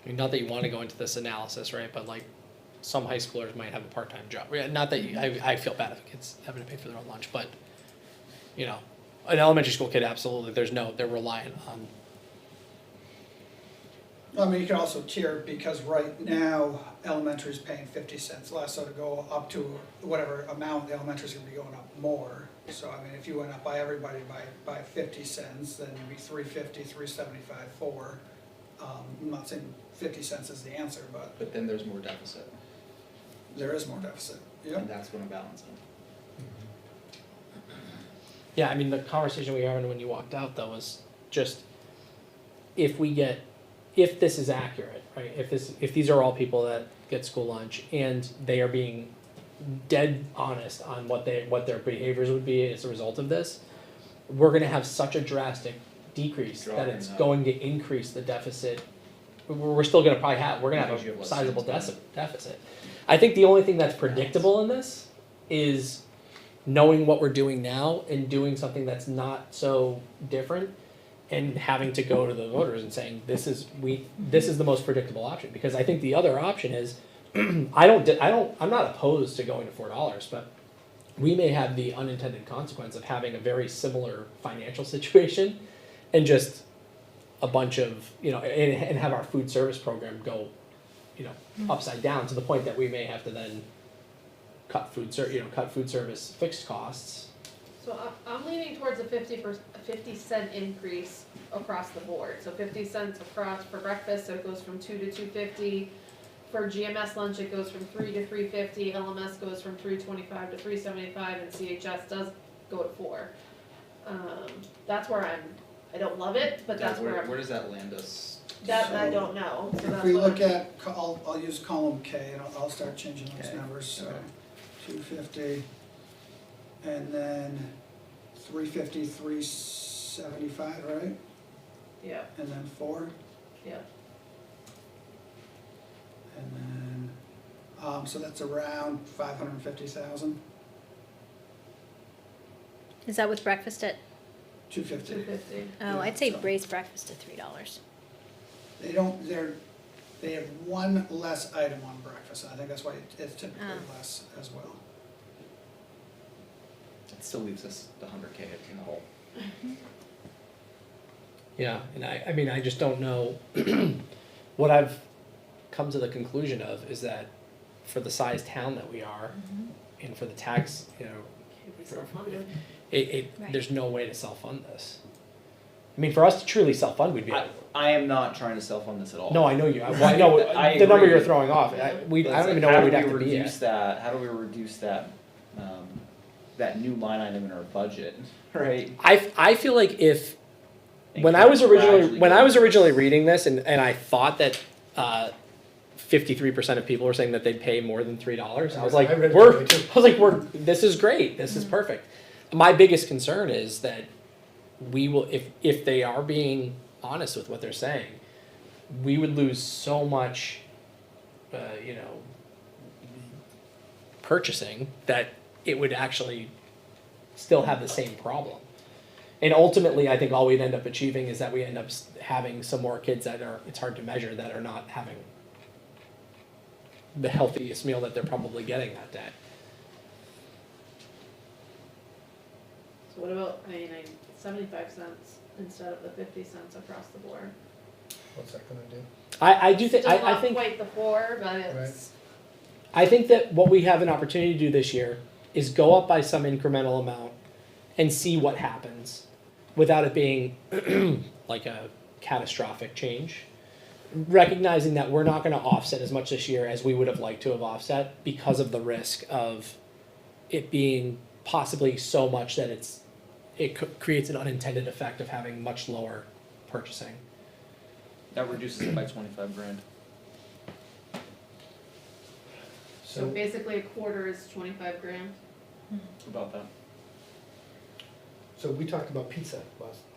I mean, not that you want to go into this analysis, right? But like, some high schoolers might have a part-time job. Yeah, not that I feel bad if kids having to pay for their own lunch, but you know, an elementary school kid, absolutely. They're reliant on. I mean, you can also tier, because right now, elementary's paying 50 cents less, so to go up to whatever amount, the elementary's gonna be going up more. So, I mean, if you went up by everybody by 50 cents, then it'd be 350, 375, 4. I'm not saying 50 cents is the answer, but But then there's more deficit, there is more deficit, yeah. and that's gonna balance it. Yeah, I mean, the conversation we were having when you walked out though was just if this is accurate, right? If these are all people that get school lunch and they are being dead honest on what their behaviors would be as a result of this, we're gonna have such a drastic decrease that it's going to increase the deficit. We're still gonna probably we're gonna Because you have have a less sizable students. deficit. I think the only thing that's predictable in this is knowing what we're doing now and doing something that's not so different and having to go to the voters and saying, this is the most predictable option. Because I think the other option is, I'm not opposed to going to $4, but we may have the unintended consequence of having a very similar financial situation and just a bunch of, and have our food service program go, upside down to the point that we may have to then cut food service fixed costs. So I'm leaning towards a 50-cent increase across the board. So 50 cents across for breakfast, so it goes from 2 to 2.50. For GMS lunch, it goes from 3 to 3.50. LMS goes from 3.25 to 3.75, and CHS does go to 4. That's where I don't love it, but that's where Where does that land us? that I don't know. So If that's we what look I'm- at, I'll use column K, and I'll start changing those Okay. numbers, so Okay. 250, and then 350, 375, right? Yeah, And then 4, yeah. and then, so that's around 550,000, Is that with breakfast at, 250. 250. oh, I'd say raise breakfast to $3. They have one less item on breakfast, I think that's why it's typically Oh. less as well. It still leaves us the 100K in the hole. Yeah, and I mean, I just don't know. What I've come to the conclusion of is that for the size town that we are, and for the tax, Can't be self-funded. Right. there's no way to self-fund this. I mean, for us to truly self-fund, we'd be. I am not trying to self-fund this at all. No, I know you. I know I the number agree. you're throwing off. I But don't it's even like, know where we'd have to be How do we reduce that, that new line item in our budget, right? I feel like if And when can I was gradually go- originally reading this and I thought that 53% of people were saying that they'd pay more than $3, I was like, I read it that way too. this is great, this is perfect. My biggest concern is that we will, if they are being honest with what they're saying, we would lose so much, purchasing that it would actually still have the same problem. And ultimately, I think all we'd end up achieving is that we end up having some more kids it's hard to measure, that are not having the healthiest meal that they're probably getting that day. So what about, 75 cents instead of the 50 cents across the board? What's that gonna do? I do think, Still I not think, quite the 4, but it's, I think that what we have an opportunity to do this year is go up by some incremental amount and see what happens without it being like a catastrophic change. Recognizing that we're not gonna offset as much this year as we would have liked to have offset because of the risk of it being possibly so much that it creates an unintended effect of having much lower purchasing. That reduces it by 25 grand. so basically a quarter is 25 grand. About that. So we talked about pizza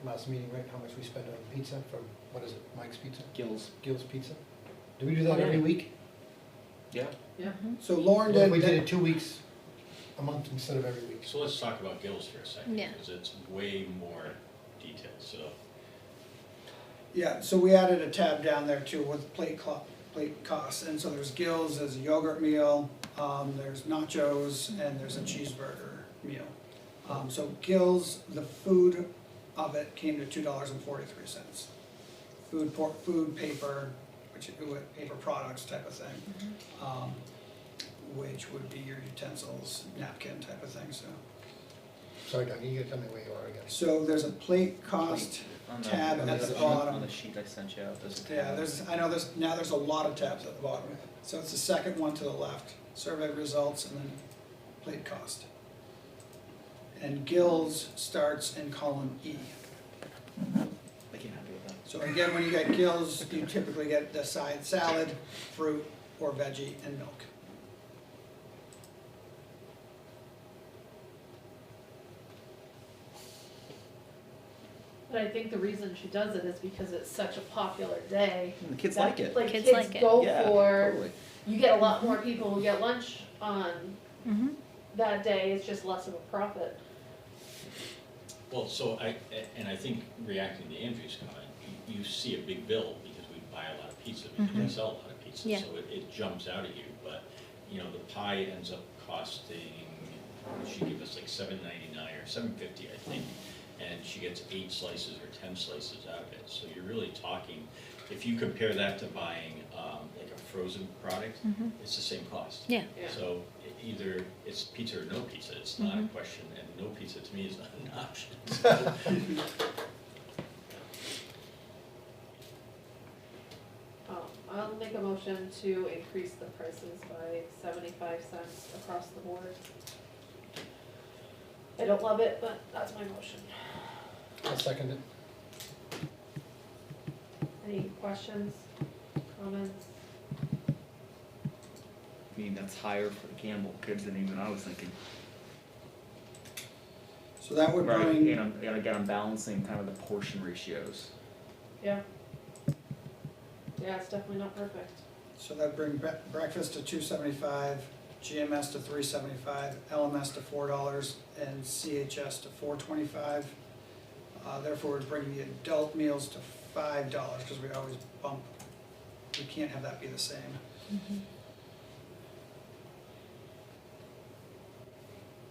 last meeting, right? How much we spend on pizza from, what is it, Mike's Pizza? Gills. Gil's Pizza? Do we do that every week? Yeah. Yeah. So Lauren What if we did, did it 2 weeks a month instead of every week? So let's talk about Gills for a second, Yeah. because it's way more detailed, so. yeah, so we added a tab down there too with plate costs, and so there's Gills, there's a yogurt meal, there's nachos, and there's a cheeseburger meal. So Gills, the food of it came to $2.43. Food, paper, paper products type of thing. Which would be your utensils, napkin type of thing, so. Sorry, Doug, you gotta tell me where you are again. So there's a plate cost tab at the bottom. On the sheet I sent you out, there's a tab. Yeah, I know there's a lot of tabs at the bottom. So it's the second one to the left, survey results and then plate cost. And Gills starts in column E. I can't happy with that. So again, when you get Gills, you typically get the side salad, fruit, or veggie, and milk. But I think the reason she does it is because it's such a popular day. The kids that, like it. Like Kids kids like it. go Yeah, for, totally. you get a lot more people who get lunch on Mm-hmm. that day, it's just less of a profit. Well, so I think reacting to Andrew's comment, you see a big bill because we buy a lot of pizza, because we sell a lot of pizza, Yeah. so it jumps out at you, but, you know, the pie ends up costing, she gave us like $7.99 or $7.50, I think, and she gets 8 slices or 10 slices out of it, so you're really talking, if you compare that to buying, like a frozen product, it's the same cost. Yeah. Yeah. So either it's pizza or no pizza, it's not a question, and no pizza to me is not an option, so. I'll make a motion to increase the prices by 75 cents across the board. I don't love it, but that's my motion. I'll second it. Any questions, comments? I mean, that's higher for the Campbell kids than even I was thinking. So that would Right, bring, and again, I'm balancing kind of the portion ratios. Yeah. Yeah, it's definitely not perfect. so that'd bring breakfast to $2.75, GMS to $3.75, LMS to $4, and CHS to $4.25. Therefore, we'd bring the adult meals to $5, because we always bump, we can't have that be the same.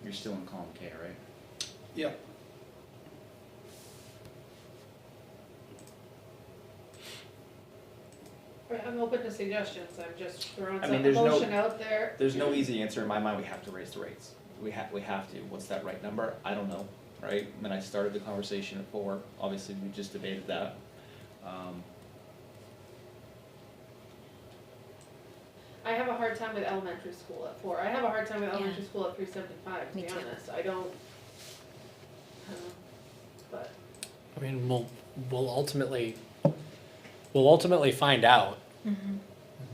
You're still in column K, right? Yep. Right, I'm open to suggestions, I'm just throwing I some mean, there's no- emotion out there. There's no easy answer in my mind, we have to raise the rates. We have to. What's that right number? I don't know, right? When I started the conversation at 4, obviously we just debated that. I have a hard time with elementary school at 4. I have a hard time with Yeah. elementary school at 3.75, to Me be too. honest. I don't, but, I mean, we'll ultimately find out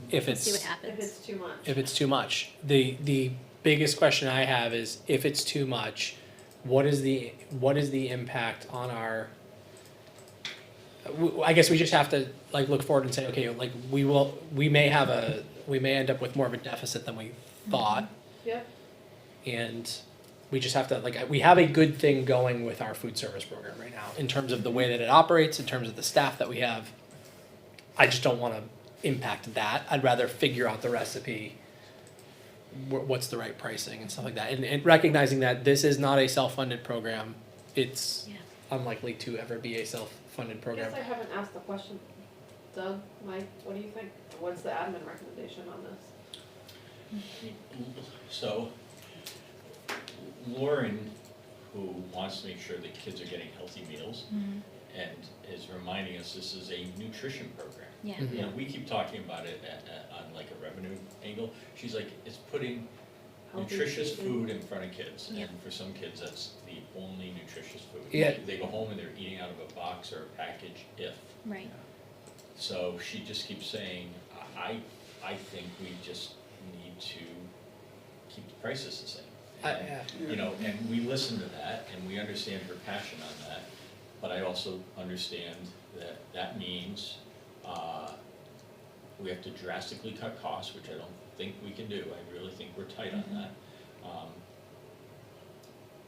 if it's. See what if happens. it's too much. If it's too much. The biggest question I have is, if it's too much, what is the impact on our, I guess we just have to like look forward and say, okay, like we may end up with more of a deficit than we thought, Yep, and we just have to, like, we have a good thing going with our food service program right now, in terms of the way that it operates, in terms of the staff that we have. I just don't wanna impact that, I'd rather figure out the recipe, what's the right pricing and stuff like that, and recognizing that this is not a self-funded program, it's Yeah. unlikely to ever be a self-funded I program. guess I haven't asked the question. Doug, Mike, what do you think? What's the admin recommendation on this? So Lauren, who wants to make sure that kids are getting healthy meals and is reminding us this is a nutrition program. Yeah. Mhm. You know, we keep talking about it on like a revenue angle. She's like, it's putting Healthy nutritious food. food in front of kids. Yeah. And for some kids, that's the only nutritious food. Yeah. They go home and they're eating out of a box or a package if. Right. So she just keeps saying, I think we just need to keep the prices the same. And, you know, and we listen to that and we understand her passion on that, but I also understand that that means, we have to drastically cut costs, which I don't think we can do, I really think we're tight on that.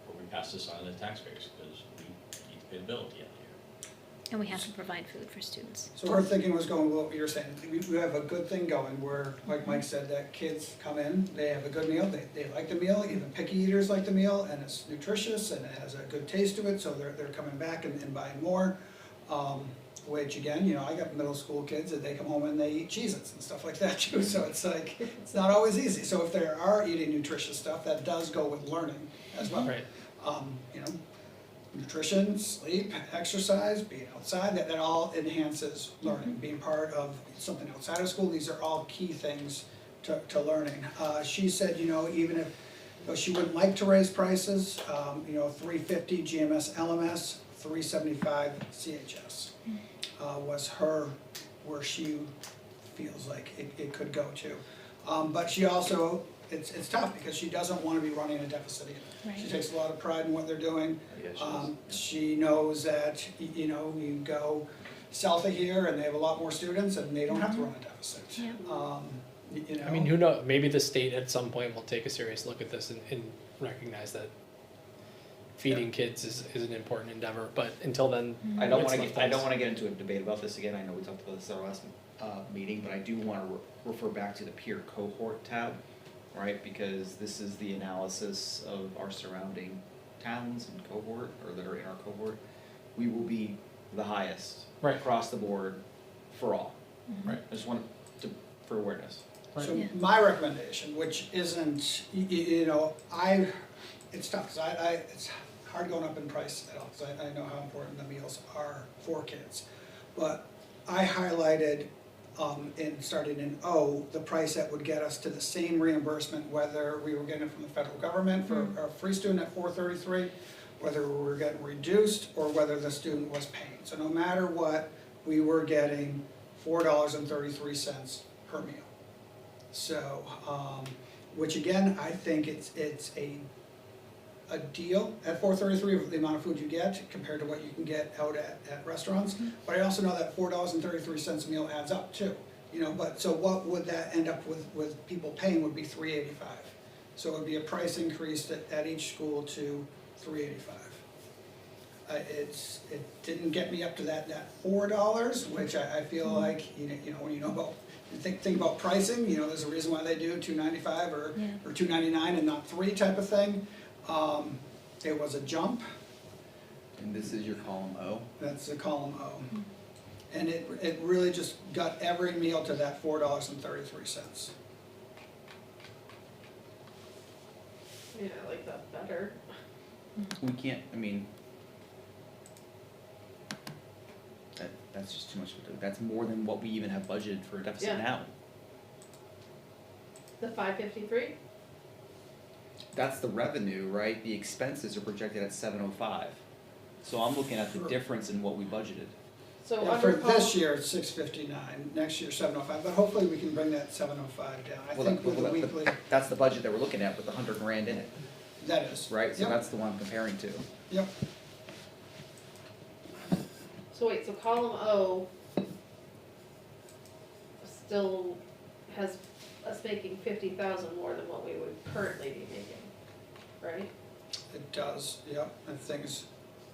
But we pass this on to the taxpayers, because we need to pay the bill at the end of the year. And we have to provide food for students. So her thinking was going with what you're saying, we have a good thing going where, like Mike said, that kids come in, they have a good meal, they like the meal, even picky eaters like the meal, and it's nutritious and it has a good taste to it, so they're coming back and buying more. Which again, you know, I got middle school kids that they come home and they eat Cheez-Its and stuff like that too, so it's like, it's not always easy. So if they are eating nutritious stuff, that does go with learning as well. Right. You know, nutrition, sleep, exercise, being outside, that all enhances learning. Being part of something outside of school, these are all key things to learning. She said, you know, even if, though she wouldn't like to raise prices, you know, $3.50 GMS LMS, $3.75 CHS was her, where she feels like it could go to. But she also it's tough because she doesn't wanna be running a deficit either. She Right. takes a lot of pride in what they're doing. Yeah, she does. She knows that, you know, you go south of here and they have a lot more students and they don't have to run a deficit. Yeah. You know. I mean, who knows, maybe the state at some point will take a serious look at this and recognize that feeding kids is an important endeavor, but until then, I don't it's wanna left get, I don't us. wanna get into a debate about this again, I know we talked about this at our last, meeting, but I do wanna refer back to the peer cohort tab, right? Because this is the analysis of our surrounding towns and cohort, or that are in our cohort. We will be the highest Right. across the board for all. Right. I just want to, for awareness. So Yeah. my recommendation, which isn't, you know, it's tough, cause it's hard going up in price at all, cause I know how important the meals are for kids. But I highlighted, starting in O, the price that would get us to the same reimbursement, whether we were getting it from the federal government for a free student at $4.33, whether we were getting reduced, or whether the student was paying. So no matter what, we were getting $4.33 per meal. So, which again, I think it's a deal at $4.33 of the amount of food you get compared to what you can get out at restaurants. But I also know that $4.33 a meal adds up too, you know, but so what would that end up with people paying would be $3.85. So it would be a price increase at each school to $3.85. It didn't get me up to that $4, which I feel like, you know, when you know about, think about pricing, you know, there's a reason why they do $2.95 or $2.99 and not $3 type of thing. It was a jump, And this is your column O. that's the column O. And it really just got every meal to that $4.33. Yeah, I like that better. We can't, I mean, that's just too much, that's more than what we even have budgeted for a deficit Yeah. now. The 553? That's the revenue, right? The expenses are projected at 705. So I'm looking at the Sure. difference in what we budgeted. So Yeah, under for column. this year, it's $659, next year 705, but hopefully we can bring that 705 down. I Well, think with the that- weekly, That's the budget that we're looking at with the 100 grand in it, that is. right? So Yep, that's the one I'm comparing to. Yep, So wait, so column O still has us making 50,000 more than what we would currently be making, right? it does, yep, and things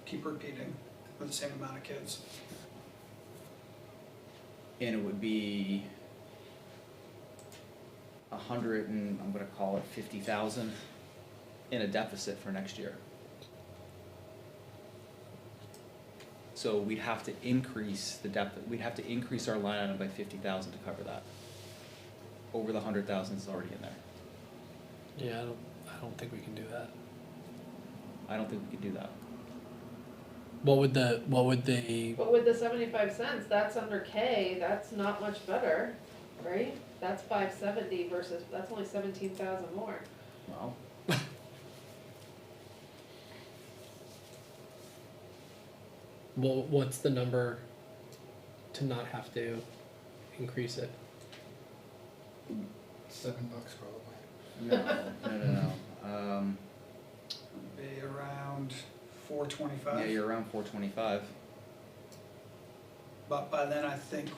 keep repeating with the same amount of kids. And it would be 100 and, I'm gonna call it 50,000 in a deficit for next year. So we'd have to increase the deficit, we'd have to increase our line item by 50,000 to cover that. Over the 100,000 that's already in there. Yeah, I don't think we can do that. I don't think we could do that. What would the, But with the 75 cents, that's under K, that's not much better, right? That's 570 versus, that's only 17,000 more. Well, what's the number to not have to increase it? $7 probably. no. Be around Yeah, 425, you're around 425. but by then I think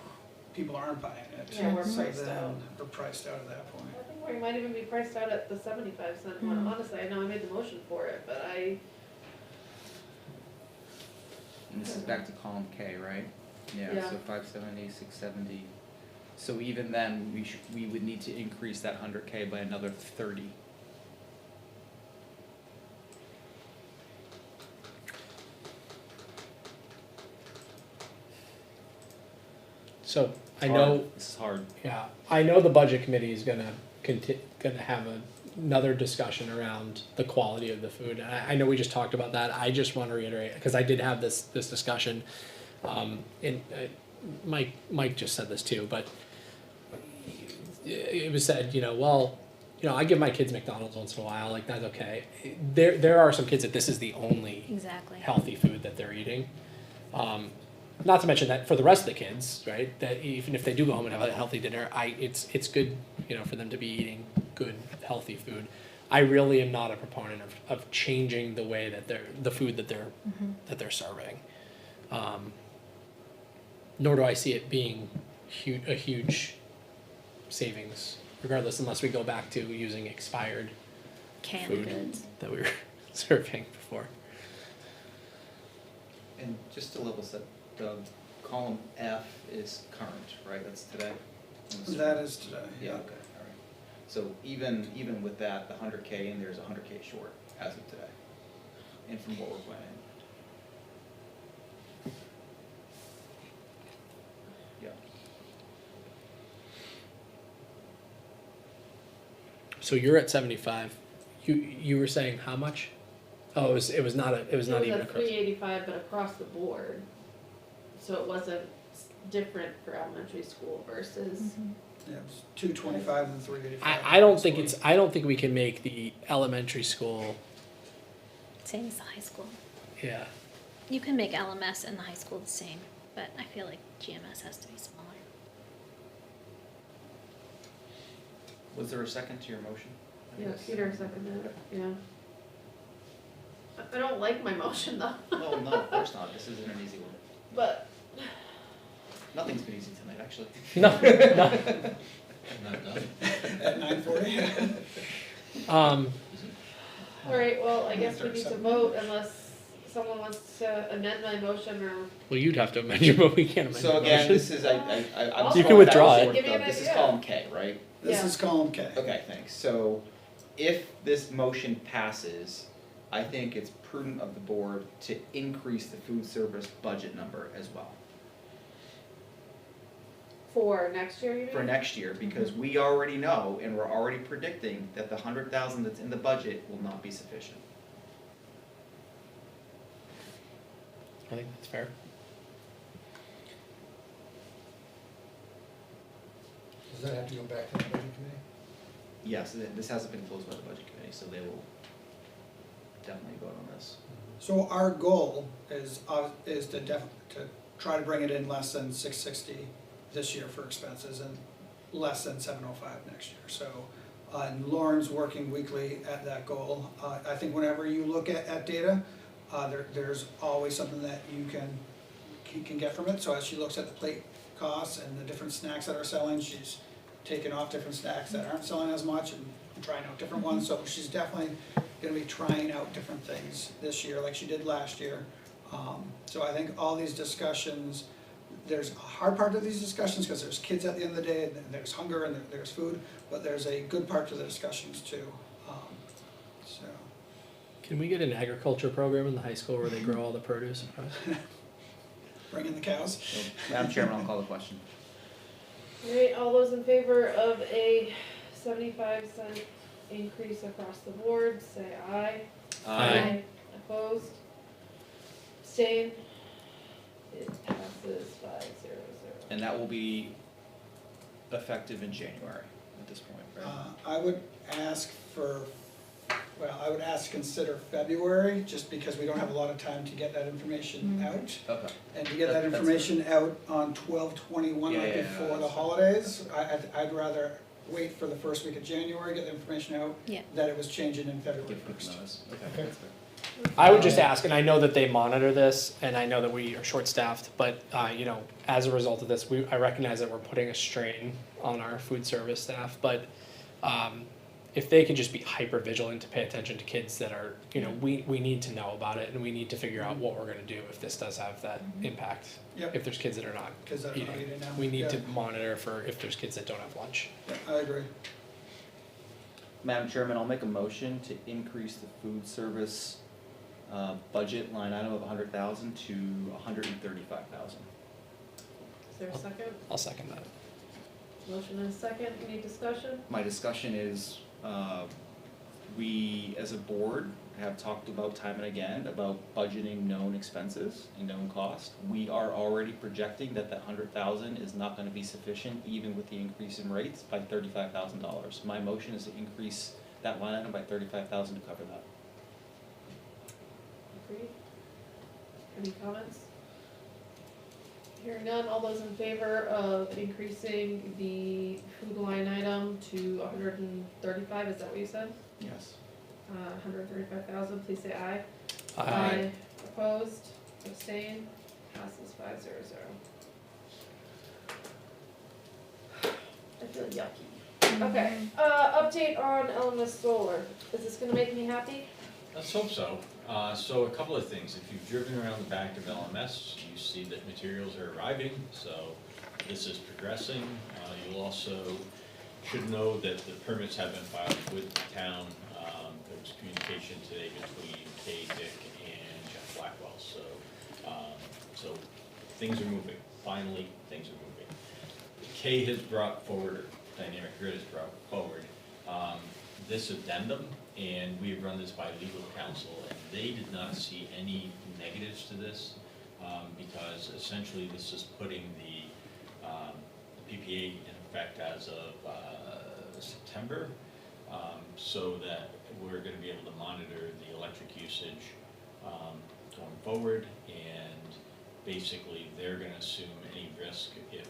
people aren't buying it. Yeah, we're So priced then out. we're priced out at that point. I think we might even be priced out at the 75 cent one, honestly, I know I made the motion for it, but And this is back to column K, right? Yeah, Yeah. so 570, 670. So even then, we would need to increase that 100K by another 30. So I It's know, hard. This is hard. yeah, I know the budget committee is gonna have another discussion around the quality of the food. And I know we just talked about that. I just want to reiterate, because I did have this discussion, Mike just said this too, but it was said, well, I give my kids McDonald's once in a while, like that's okay. There are some kids that this is the only Exactly. healthy food that they're eating. Not to mention that for the rest of the kids, right? That even if they do go home and have a healthy dinner, it's good, for them to be eating good, healthy food. I really am not a proponent of changing the way that the food that they're serving. Nor do I see it being a huge savings, regardless, unless we go back to using expired Canned food goods. that we were serving before. And just to level set, Doug, column F is current, right? That's today? I'm assuming. That is today, Yeah, okay, all right. So even with that, the 100K in there is 100K short as of today, and from what we're planning. Yeah. So you're at 75. You were saying how much? Oh, it was not even a across. 385, but across the board. So it wasn't different for elementary school versus. Yeah, it was 225 and 385. I don't think we can make the elementary school. Same as the high school. Yeah. You can make LMS and the high school the same, but I feel like GMS has to be smaller. Was there a second to your motion? Yeah, Peter seconded it, yeah. I don't like my motion though, No, of course not. This isn't an easy one. but Nothing's been easy tonight, actually. No. At 9:40? alright, well, I guess we need to vote unless someone wants to amend my motion or. Well, you'd have to amend your vote. We can't amend So your again, motion. this is, I'm You can withdraw it. Give me an This is idea. column K, right? This Yeah. is column K. Okay, thanks. So if this motion passes, I think it's prudent of the board to increase the food service budget number as well For next year, you mean? for next year, because we already know and we're already predicting that the 100,000 that's in the budget will not be sufficient. I think that's fair. Does that have to go back to the budget committee? Yes, this hasn't been closed by the budget committee, so they will definitely vote on this. So our goal is to try to bring it in less than 660 this year for expenses and less than 705 next year. So, and Lauren's working weekly at that goal. I think whenever you look at data, there's always something that you can get from it. So as she looks at the plate costs and the different snacks that are selling, she's taking off different snacks that aren't selling as much and trying out different ones. So she's definitely gonna be trying out different things this year like she did last year. So I think all these discussions, there's a hard part of these discussions because there's kids at the end of the day and there's hunger and there's food, but there's a good part to the discussions too. So Can we get an agriculture program in the high school where they grow all the produce? bring in the cows. So, Madam Chairman, I'll call the question. Alright, all those in favor of a 75-cent increase across the board, say aye. Aye. Opposed? Abstain? It passes 5-0-0. And that will be effective in January at this point, right? I would ask to consider February, just because we don't have a lot of time to get that information out. Okay. And to get that That's information out on 12/21, right Yeah, before the that's- holidays, I'd rather wait for the first week of January, get the information out, Yeah. that it was changing in February Give quick 1st. notice. Okay, that's fair. I would just ask, and I know that they monitor this, and I know that we are short-staffed, but, as a result of this, I recognize that we're putting a strain on our food service staff, but, if they could just be hyper vigilant to pay attention to kids that are, we need to know about it, and we need to figure out what we're gonna do if this does have that impact. Yep. If there's kids that are not Because that's not eating, eating now. we need to Yeah. monitor for if there's kids that don't have lunch. Yeah, I agree. Madam Chairman, I'll make a motion to increase the food service budget line item of 100,000 to 135,000. Is there a second? I'll second that. Motion and a second, any discussion? My discussion is, we as a board have talked about time and again about budgeting known expenses and known costs. We are already projecting that 100,000 is not gonna be sufficient even with the increase in rates by $35,000. My motion is to increase that line item by 35,000 to cover that. Agreed? Any comments? Hearing none, all those in favor of increasing the food line item to 135, is that what you said? Yes. 135,000, please say aye. Aye. Opposed, abstained, passes 500. I feel yucky. Okay, update on LMS Solar. Is this gonna make me happy? Let's hope so. So a couple of things. If you've driven around the back of LMS, you see that materials are arriving, so this is progressing. You'll also should know that the permits have been filed with the town. There was communication today between Kay, Dick, and Jeff Blackwell, so things are moving. Finally, things are moving. Kay has brought forward, or Dynamic Grid has brought forward, this addendum, and we have run this by legal counsel, and they did not see any negatives to this, because essentially this is putting the PPA in effect as of September, so that we're gonna be able to monitor the electric usage going forward, and basically they're gonna assume any risk if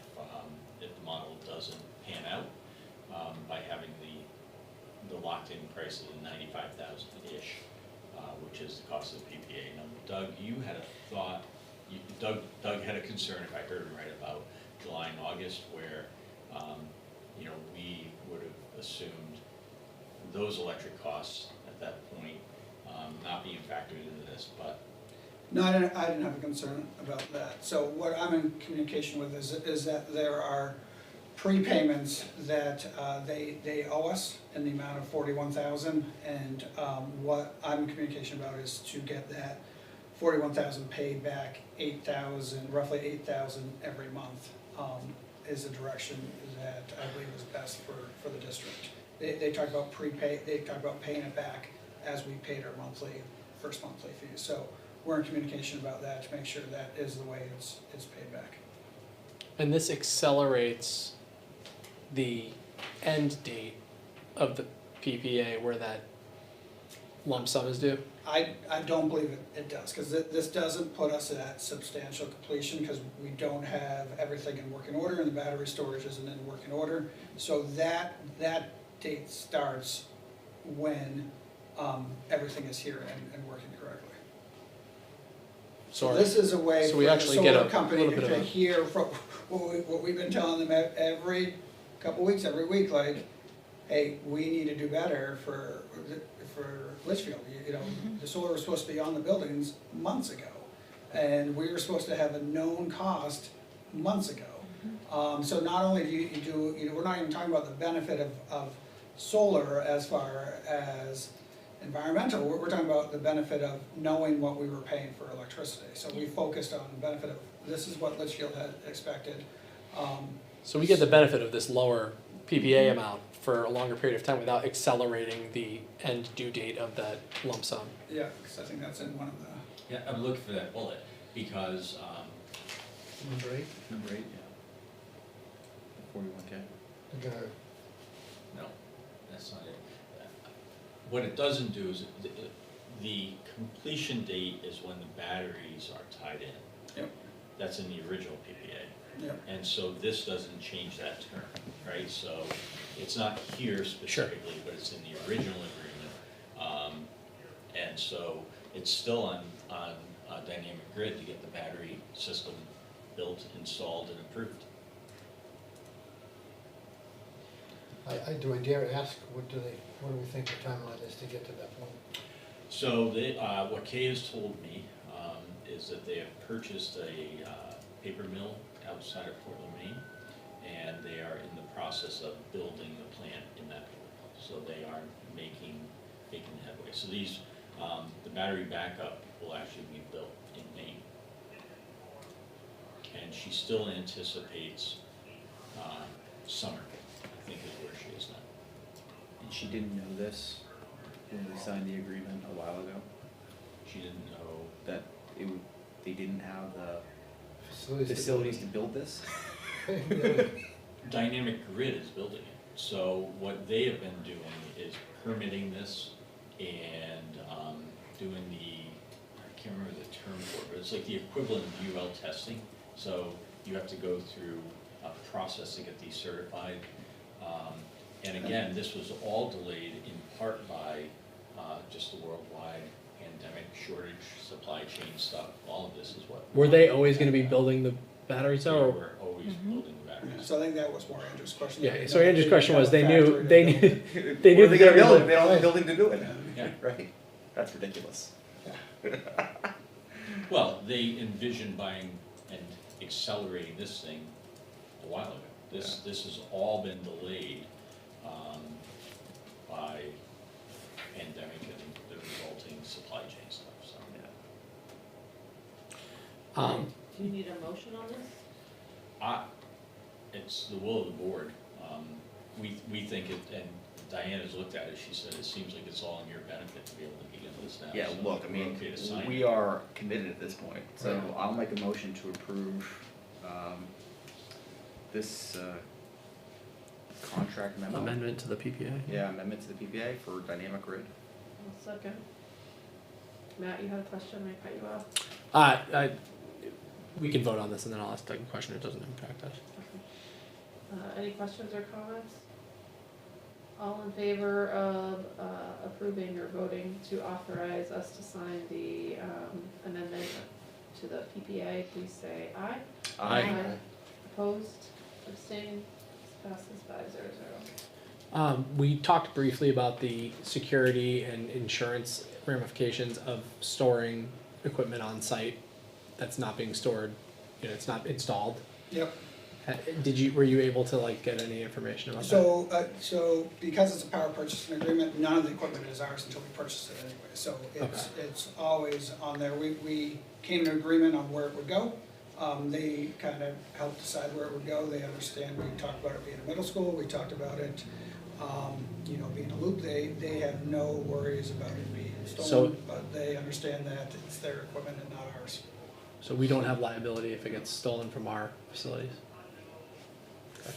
the model doesn't pan out, by having the locked-in price of 95,000-ish, which is the cost of the PPA. Now, Doug, you had a thought, Doug had a concern, if I heard him right, about July and August, where, we would have assumed those electric costs at that point not being factored into this, but No, I didn't have a concern about that. So what I'm in communication with is that there are prepayments that they owe us in the amount of 41,000, and what I'm in communication about is to get that 41,000 paid back, 8,000, roughly 8,000 every month, is a direction that I believe is best for the district. They talk about paying it back as we paid our first monthly fees. So we're in communication about that to make sure that is the way it's paid back. And this accelerates the end date of the PPA where that lump sum is due? I don't believe it does, because this doesn't put us at substantial completion, because we don't have everything in working order, and the battery storage isn't in working order. So that date starts when everything is here and working correctly. So this is a way so for we the actually get solar a company little bit to of a- hear from what we've been telling them every couple weeks, every week, like, hey, we need to do better for Litchfield. You know, the solar was supposed to be on the buildings months ago, and we were supposed to have a known cost months ago. So not only do you know, we're not even talking about the benefit of solar as far as environmental, we're talking about the benefit of knowing what we were paying for electricity. So we focused on the benefit of, this is what Litchfield had expected. So we get the benefit of this lower PPA amount for a longer period of time without accelerating the end due date of that lump sum. Yeah, because I think that's in one of the, yeah, I'm looking for that bullet, because, Number 8, Number 8, yeah. 41K. no, that's not it. What it doesn't do is, the completion date is when the batteries are tied in. Yep. That's in the original PPA. Yep. And so this doesn't change that term, right? So it's not here specifically, but it's in the original agreement. And so it's still on Dynamic Grid to get the battery system built, installed, and approved. do I dare ask, what do we think the timeline is to get to that point? So they, what Kay has told me is that they have purchased a paper mill outside of Portland, Maine, and they are in the process of building the plant in that building. So they are making headway. So these, the battery backup will actually be built in Maine. And she still anticipates summer, I think is where she is now. And she didn't know this when we signed the agreement a while ago, She didn't know. that they didn't have the Facilities. facilities to build this? Dynamic Grid is building it. So what they have been doing is permitting this and doing the, I can't remember the term for it, but it's like the equivalent of UL testing. So you have to go through a process to get these certified. And again, this was all delayed in part by just the worldwide pandemic shortage, supply chain stuff. All of this is what. Were they always gonna be building the batteries They though? or- were always building the batteries. So I think that was more Andrew's question. Yeah, so Andrew's question was, they Have a knew, factory to they build knew, it. they knew What are that they they gonna were build if they don't have a building to do it Yeah. in, right? That's ridiculous. Well, they envisioned buying and accelerating this thing a while ago. This has all been delayed by pandemic and the resulting supply chain stuff, so. Do you need a motion on this? It's the will of the board. We think it, and Diana's looked at it, she said it seems like it's all in your benefit to be able to begin this now. Yeah, so look, I we're mean, okay to sign we it. are committed at this point, so Right. I'll make a motion to approve, this, contract memo. amendment to the PPA. Yeah, amendment to the PPA for Dynamic Grid. I'll second. Matt, you had a question, I cut you off. We can vote on this and then I'll ask Doug a question, it doesn't impact us. Any questions or comments? All in favor of approving or voting to authorize us to sign the amendment to the PPA, please say aye. Aye. Opposed, abstained, passes 5-0-0. We talked briefly about the security and insurance ramifications of storing equipment on site that's not being stored, it's not installed. Yep. Were you able to like get any information about that? So because it's a power purchasing agreement, none of the equipment is ours until we purchase it anyway. So it's always on there. We came to an agreement on where it would go. They kind of helped decide where it would go. They understand, we talked about it being a middle school, we talked about it, being a loop. They have no worries about it being stolen, but they understand that it's their equipment and not ours. So we don't have liability if it gets stolen from our facilities? Okay.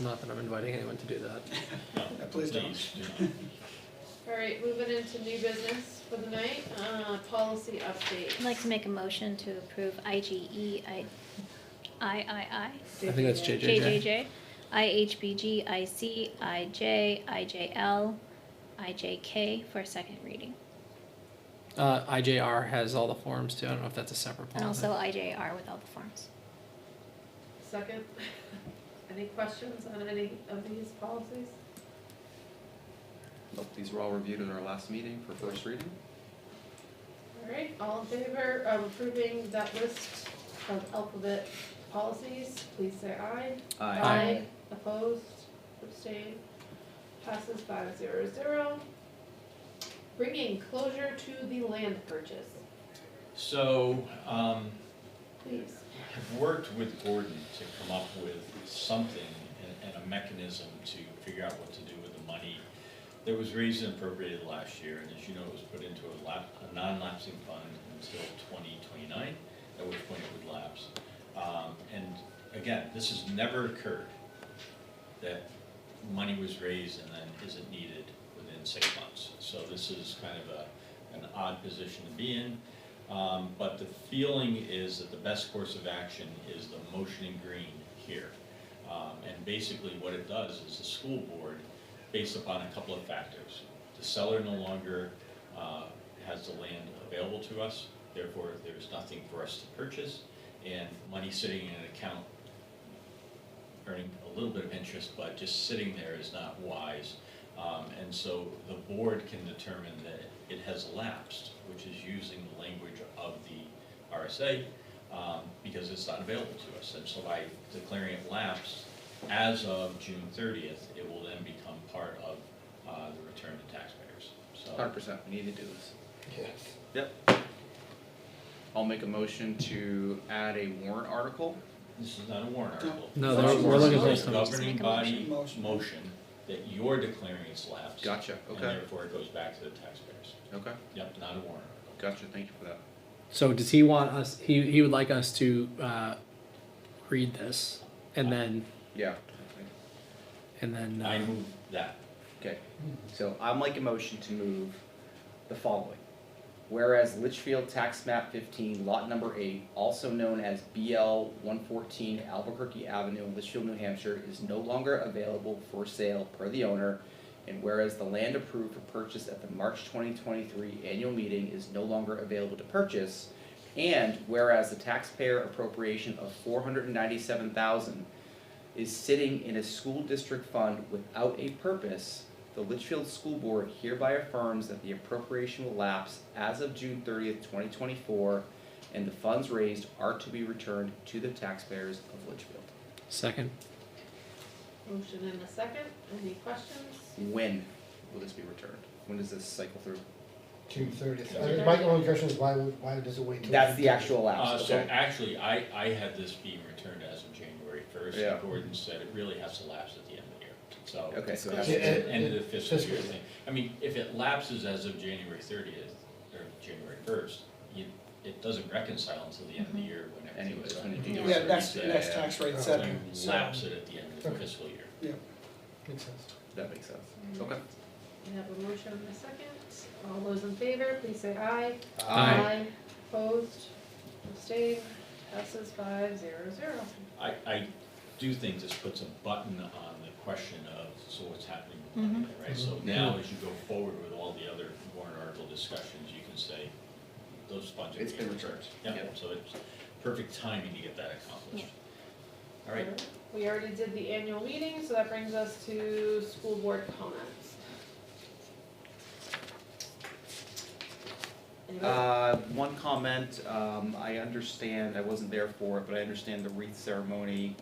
Not that I'm inviting anyone to do that. Please don't. All right, moving into new business for the night, policy update. I'd like to make a motion to approve IGE, III, I think that's JJJ. JJJ, IHBG, IC, IJ, IJL, IJK for a second reading. IJR has all the forms too, I don't know if that's a separate And policy. also IJR with all the forms. Second, any questions on any of these policies? Look, these were all reviewed at our last meeting for first reading. All right, all in favor of approving that list of alphabet policies, please say aye. Aye. Opposed, abstained, passes 5-0-0. Bringing closure to the land purchase, So, please. I've worked with Gordon to come up with something and a mechanism to figure out what to do with the money that was raised and appropriated last year, and as you know, it was put into a non-lapsing fund until 2029, at which point it would lapse. And again, this has never occurred, that money was raised and then isn't needed within 6 months. So this is kind of an odd position to be in. But the feeling is that the best course of action is the motion in green here. And basically what it does is the school board, based upon a couple of factors, the seller no longer has the land available to us, therefore there's nothing for us to purchase, and money sitting in an account earning a little bit of interest, but just sitting there is not wise. And so the board can determine that it has lapsed, which is using the language of the RSA, because it's not available to us. And so by declaring it lapsed, as of June 30th, it will then become part of the return to taxpayers. So 100%, we need to do this. Yes. Yep. I'll make a motion to add a warrant article. this is not a warrant article. No, This is we're looking for a some- governing Just make a body motion. motion that you're declaring it's lapsed. Gotcha, And okay, therefore it goes back to the taxpayers. okay, Yep, not a warrant article. gotcha, thank you for that. So does he want us, he would like us to, read this and then, Yeah. I move that. Okay, so I'll make a motion to move the following. whereas Litchfield Tax Map 15, Lot Number 8, also known as BL 114 Albuquerque Avenue in Litchfield, New Hampshire, is no longer available for sale per the owner, and whereas the land approved for purchase at the March 2023 annual meeting is no longer available to purchase, and whereas the taxpayer appropriation of $497,000 is sitting in a school district fund without a purpose, the Litchfield School Board hereby affirms that the appropriation will lapse as of June 30th, 2024, and the funds raised are to be returned to the taxpayers of Litchfield. Second. Motion and a second, any questions? When will this be returned? When does this cycle through? June 30th. My only question is why does it wait till? That's the actual lapse, So okay? actually, I had this being returned as of January first. Yeah. Gordon said it really has to lapse at the end of the year, so. Okay, so It's that's- the end of the fiscal Fiscal year year. thing. I mean, if it lapses as of January 30th, or January 1st, it doesn't reconcile until the end of the year when everything's Anyways, done. when you You do do it. a That's reset, tax rate Oh, setting. you So- lapse it at the end of the Okay. fiscal year. Yeah. Makes sense. That makes sense. Okay. We have a motion and a second, all those in favor, please say aye. Aye. Opposed, abstained, passes 5-0-0. I do think this puts a button on the question of, so what's happening with money, right? So now, as you go forward with all the other warrant article discussions, you can say, those funds are It's been being returned. Yeah, Yep. so it's perfect timing to get that accomplished. All right. We already did the annual meeting, so that brings us to school board comments. Anybody? One comment, I understand, I wasn't there for it, but I understand the wreath ceremony,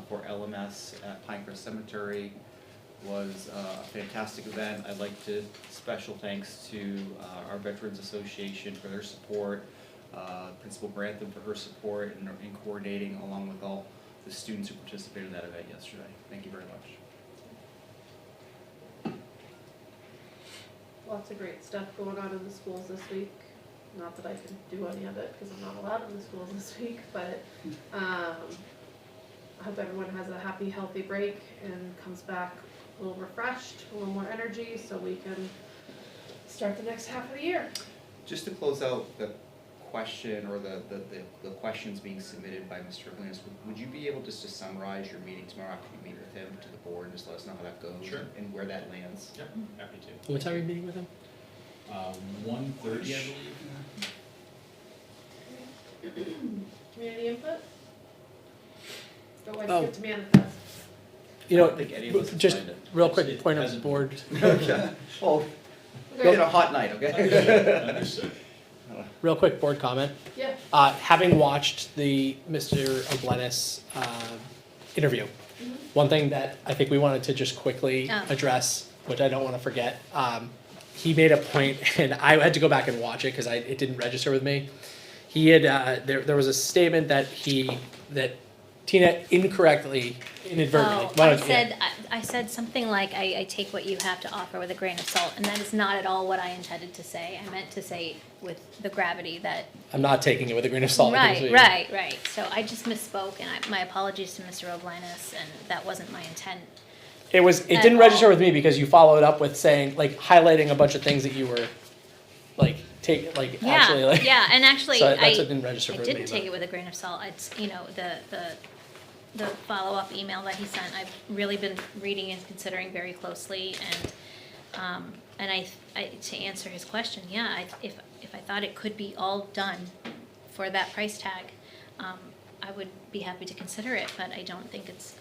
for LMS at Pinecrest Cemetery was a fantastic event. I'd like to, special thanks to, our Veterans Association for their support, Principal Grantham for her support in coordinating along with all the students who participated in that event yesterday. Thank you very much. Lots of great stuff going on in the schools this week. Not that I can do any of it, because I'm not allowed in the schools this week, but, I hope everyone has a happy, healthy break and comes back a little refreshed, a little more energy, so we can start the next half of the year. Just to close out the question or the questions being submitted by Mr. Linus, would you be able just to summarize your meeting tomorrow after you meet with him to the board and just let us know how that goes? Sure. And where that lands? Yep, happy to. What time are you meeting with him? 1:30, I believe. Community input? Oh, I Oh. skipped manifest. You I know, don't think any of us just signed it. real quick It point of hasn't- board. Okay. Well, we had a hot night, okay? Understood. Real quick board comment. Yeah, Having watched the Mr. Oblenis interview, one thing that I think we wanted to just quickly Oh. address, which I don't want to forget, he made a point, and I had to go back and watch it because it didn't register with me. He had there was a statement that Tina incorrectly, inadvertently. Oh, why I don't you- yeah. said, I said something like, I take what you have to offer with a grain of salt, and that is not at all what I intended to say. I meant to say with the gravity that. I'm not taking it with a grain of salt. I think Right, it's- right. So I just misspoke, and my apologies to Mr. Oblinus, and that wasn't my intent. It At didn't register all. with me because you followed up with saying, like, highlighting a bunch of things that you were, like, actually, like. Yeah, and actually, So that's what didn't register I for me. didn't but- take it with a grain of salt. It's, the follow-up email that he sent, I've really been reading and considering very closely, and I to answer his question, yeah, if I thought it could be all done for that price tag, I would be happy to consider it, but I don't think it's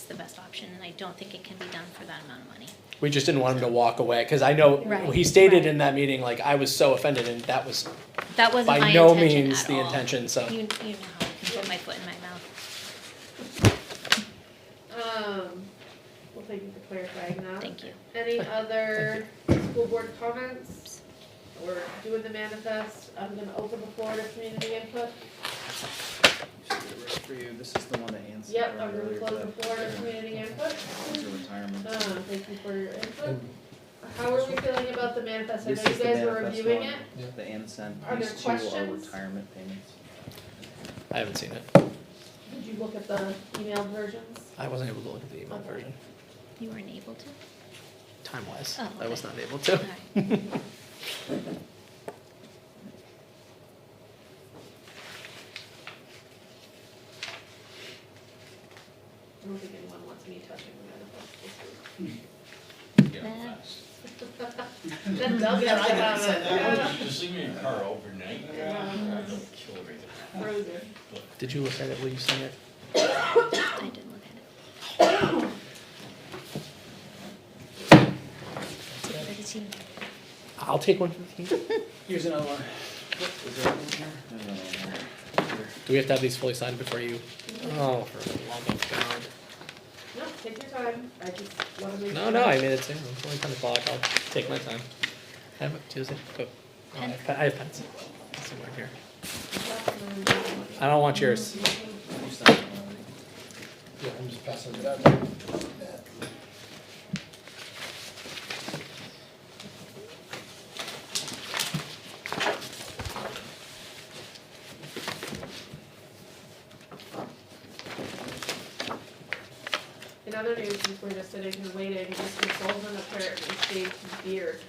the best option, and I don't think it can be done for that amount of money. We just didn't want him to walk away, because I know, Right, he stated right. in that meeting, like, I was so offended, and that was That wasn't my by intention no means at the all. intention, so. You know how I can put my foot in my mouth. Well, thank you for clarifying that. Thank you. Any other school board comments? We're doing the manifest. I'm gonna open the floor to community input. For you, this is the one that Ann sent Yep, around I'm gonna earlier close the today. floor to community input. These are retirement. Thank you for your input. How are we feeling about the manifest? I This know you is the guys were manifest reviewing one it. that Ann sent. Are there These two are questions? retirement payments. I haven't seen it. Did you look at the emailed versions? I wasn't able to look at the email Okay. version, You weren't able to? time-wise. Oh, I was okay. not able to. Alright. touching the manifest Get them fast. this week. Then Doug Yeah, has I to didn't have say it. that. Just leave me in your car overnight. Yeah. They'll kill everything. Frozen. Did you look at it when you sent it? I did look at it. Take it for the team. I'll take one for the team. Here's another one. Is there one here? Do we have to have these fully signed before you? Oh, for the love of God. No, take your time, I just wanna make No, sure. no, I mean, it's only 10 o'clock, I'll take my time. Have it Tuesday, go. Oh, I have pens somewhere here. I don't want yours. Yeah, I'm just passing it out. In other news, since we're just sitting here waiting, Mr. Sullivan apparently shaved his beard.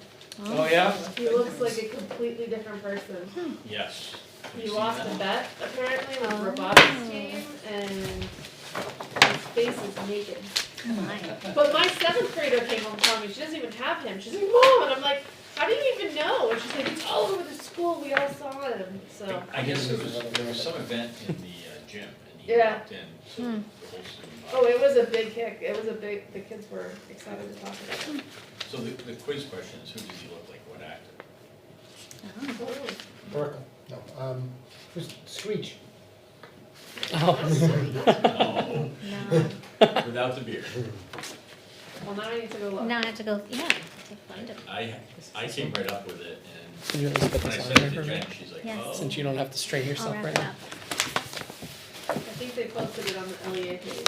Oh, yeah? He looks like a completely different person. Yes. He lost a bet apparently with the robotics team and his face is naked. Oh my. But my 7th grader came home telling me she doesn't even have him. She's like, Mom, and I'm like, how do you even know? And she's like, it's all over the school, we all saw him, so. I guess there was some event in the gym and he Yeah. walked in, so the Hmm. whole student. Oh, it was a big kick. It was a big, the kids were excited to talk about it. So the quiz question is, who does he look like, what actor? Oh. Oracle, no, who's Screech? Oh. No, No, without the beard. Well, now I need to go look. now I have to go, yeah, to find him. I came right up with it Can you at least put and when I this on said there it for to me? Jen, she's like, Yes. oh. Since you don't have to strain I'll yourself wrap right it now. up. I think they posted it on the LEA page.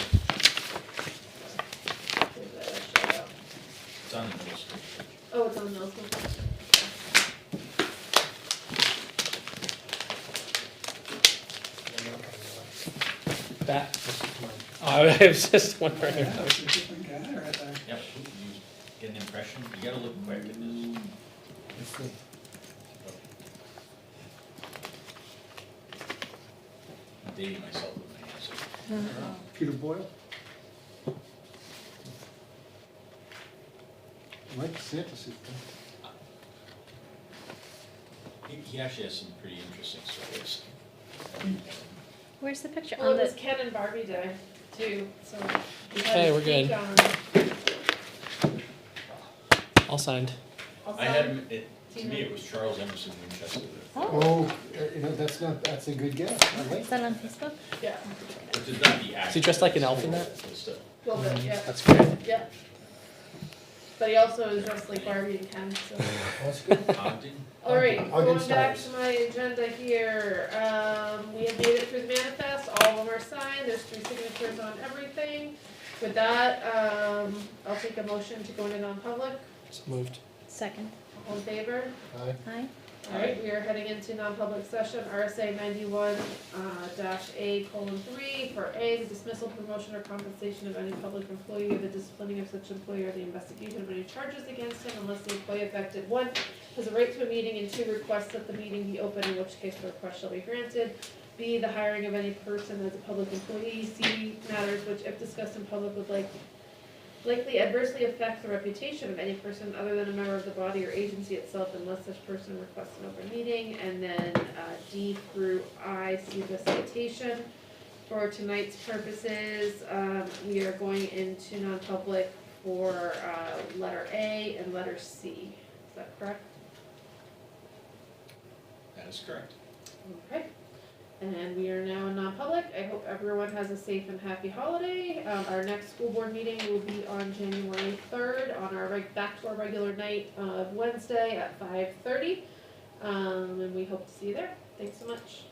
Give that a shout out. It's on the middle school. Oh, it's on the middle school page. That, oh, I was just wondering. Yeah, it's a different guy right there. Yep, you get an impression, you gotta look quick at this. I'm dating myself with my answer. Peter Boyle? I like the Santa suit, though. He actually has some pretty interesting stories. Where's the picture? Well, On it was the, Ken and Barbie Day too, so. we had Hey, a we're good. cake on- All signed. Also, I had him, to me, it was Charles Emerson Winchester. oh, That's a good guess, I like is that on Facebook? Yeah, Which is not the actor. Is he dressed like an elf in that? It's still- well, but, yeah, That's great. yeah. But he also is dressed like Barbie and Ken, so. That's good. Alright, I'll get going back started. to my agenda here, we have made it through the manifest, all of them are signed, there's 3 signatures on everything. With that, I'll take a motion to go into non-public, So moved. Second. all in favor? Aye. Aye. Alright, we are heading into non-public session, RSA 91, dash A:3, for A, the dismissal, promotion, or compensation of any public employee, or the disciplining of such employee, or the investigation of any charges against him, unless the employee affected, 1, has a right to a meeting, and 2, requests that the meeting be open, in which case the request shall be granted. B, the hiring of any person as a public employee. C, matters which, if discussed in public, would likely adversely affect the reputation of any person other than a member of the body or agency itself unless such person requests an open meeting. And then D through I, see the citation. For tonight's purposes, we are going into non-public for letter A and letter C. Is that correct? That is correct. Okay. And we are now in non-public. I hope everyone has a safe and happy holiday. Our next school board meeting will be on January 3rd on our back to our regular night of Wednesday at 5:30. And we hope to see you there. Thanks so much.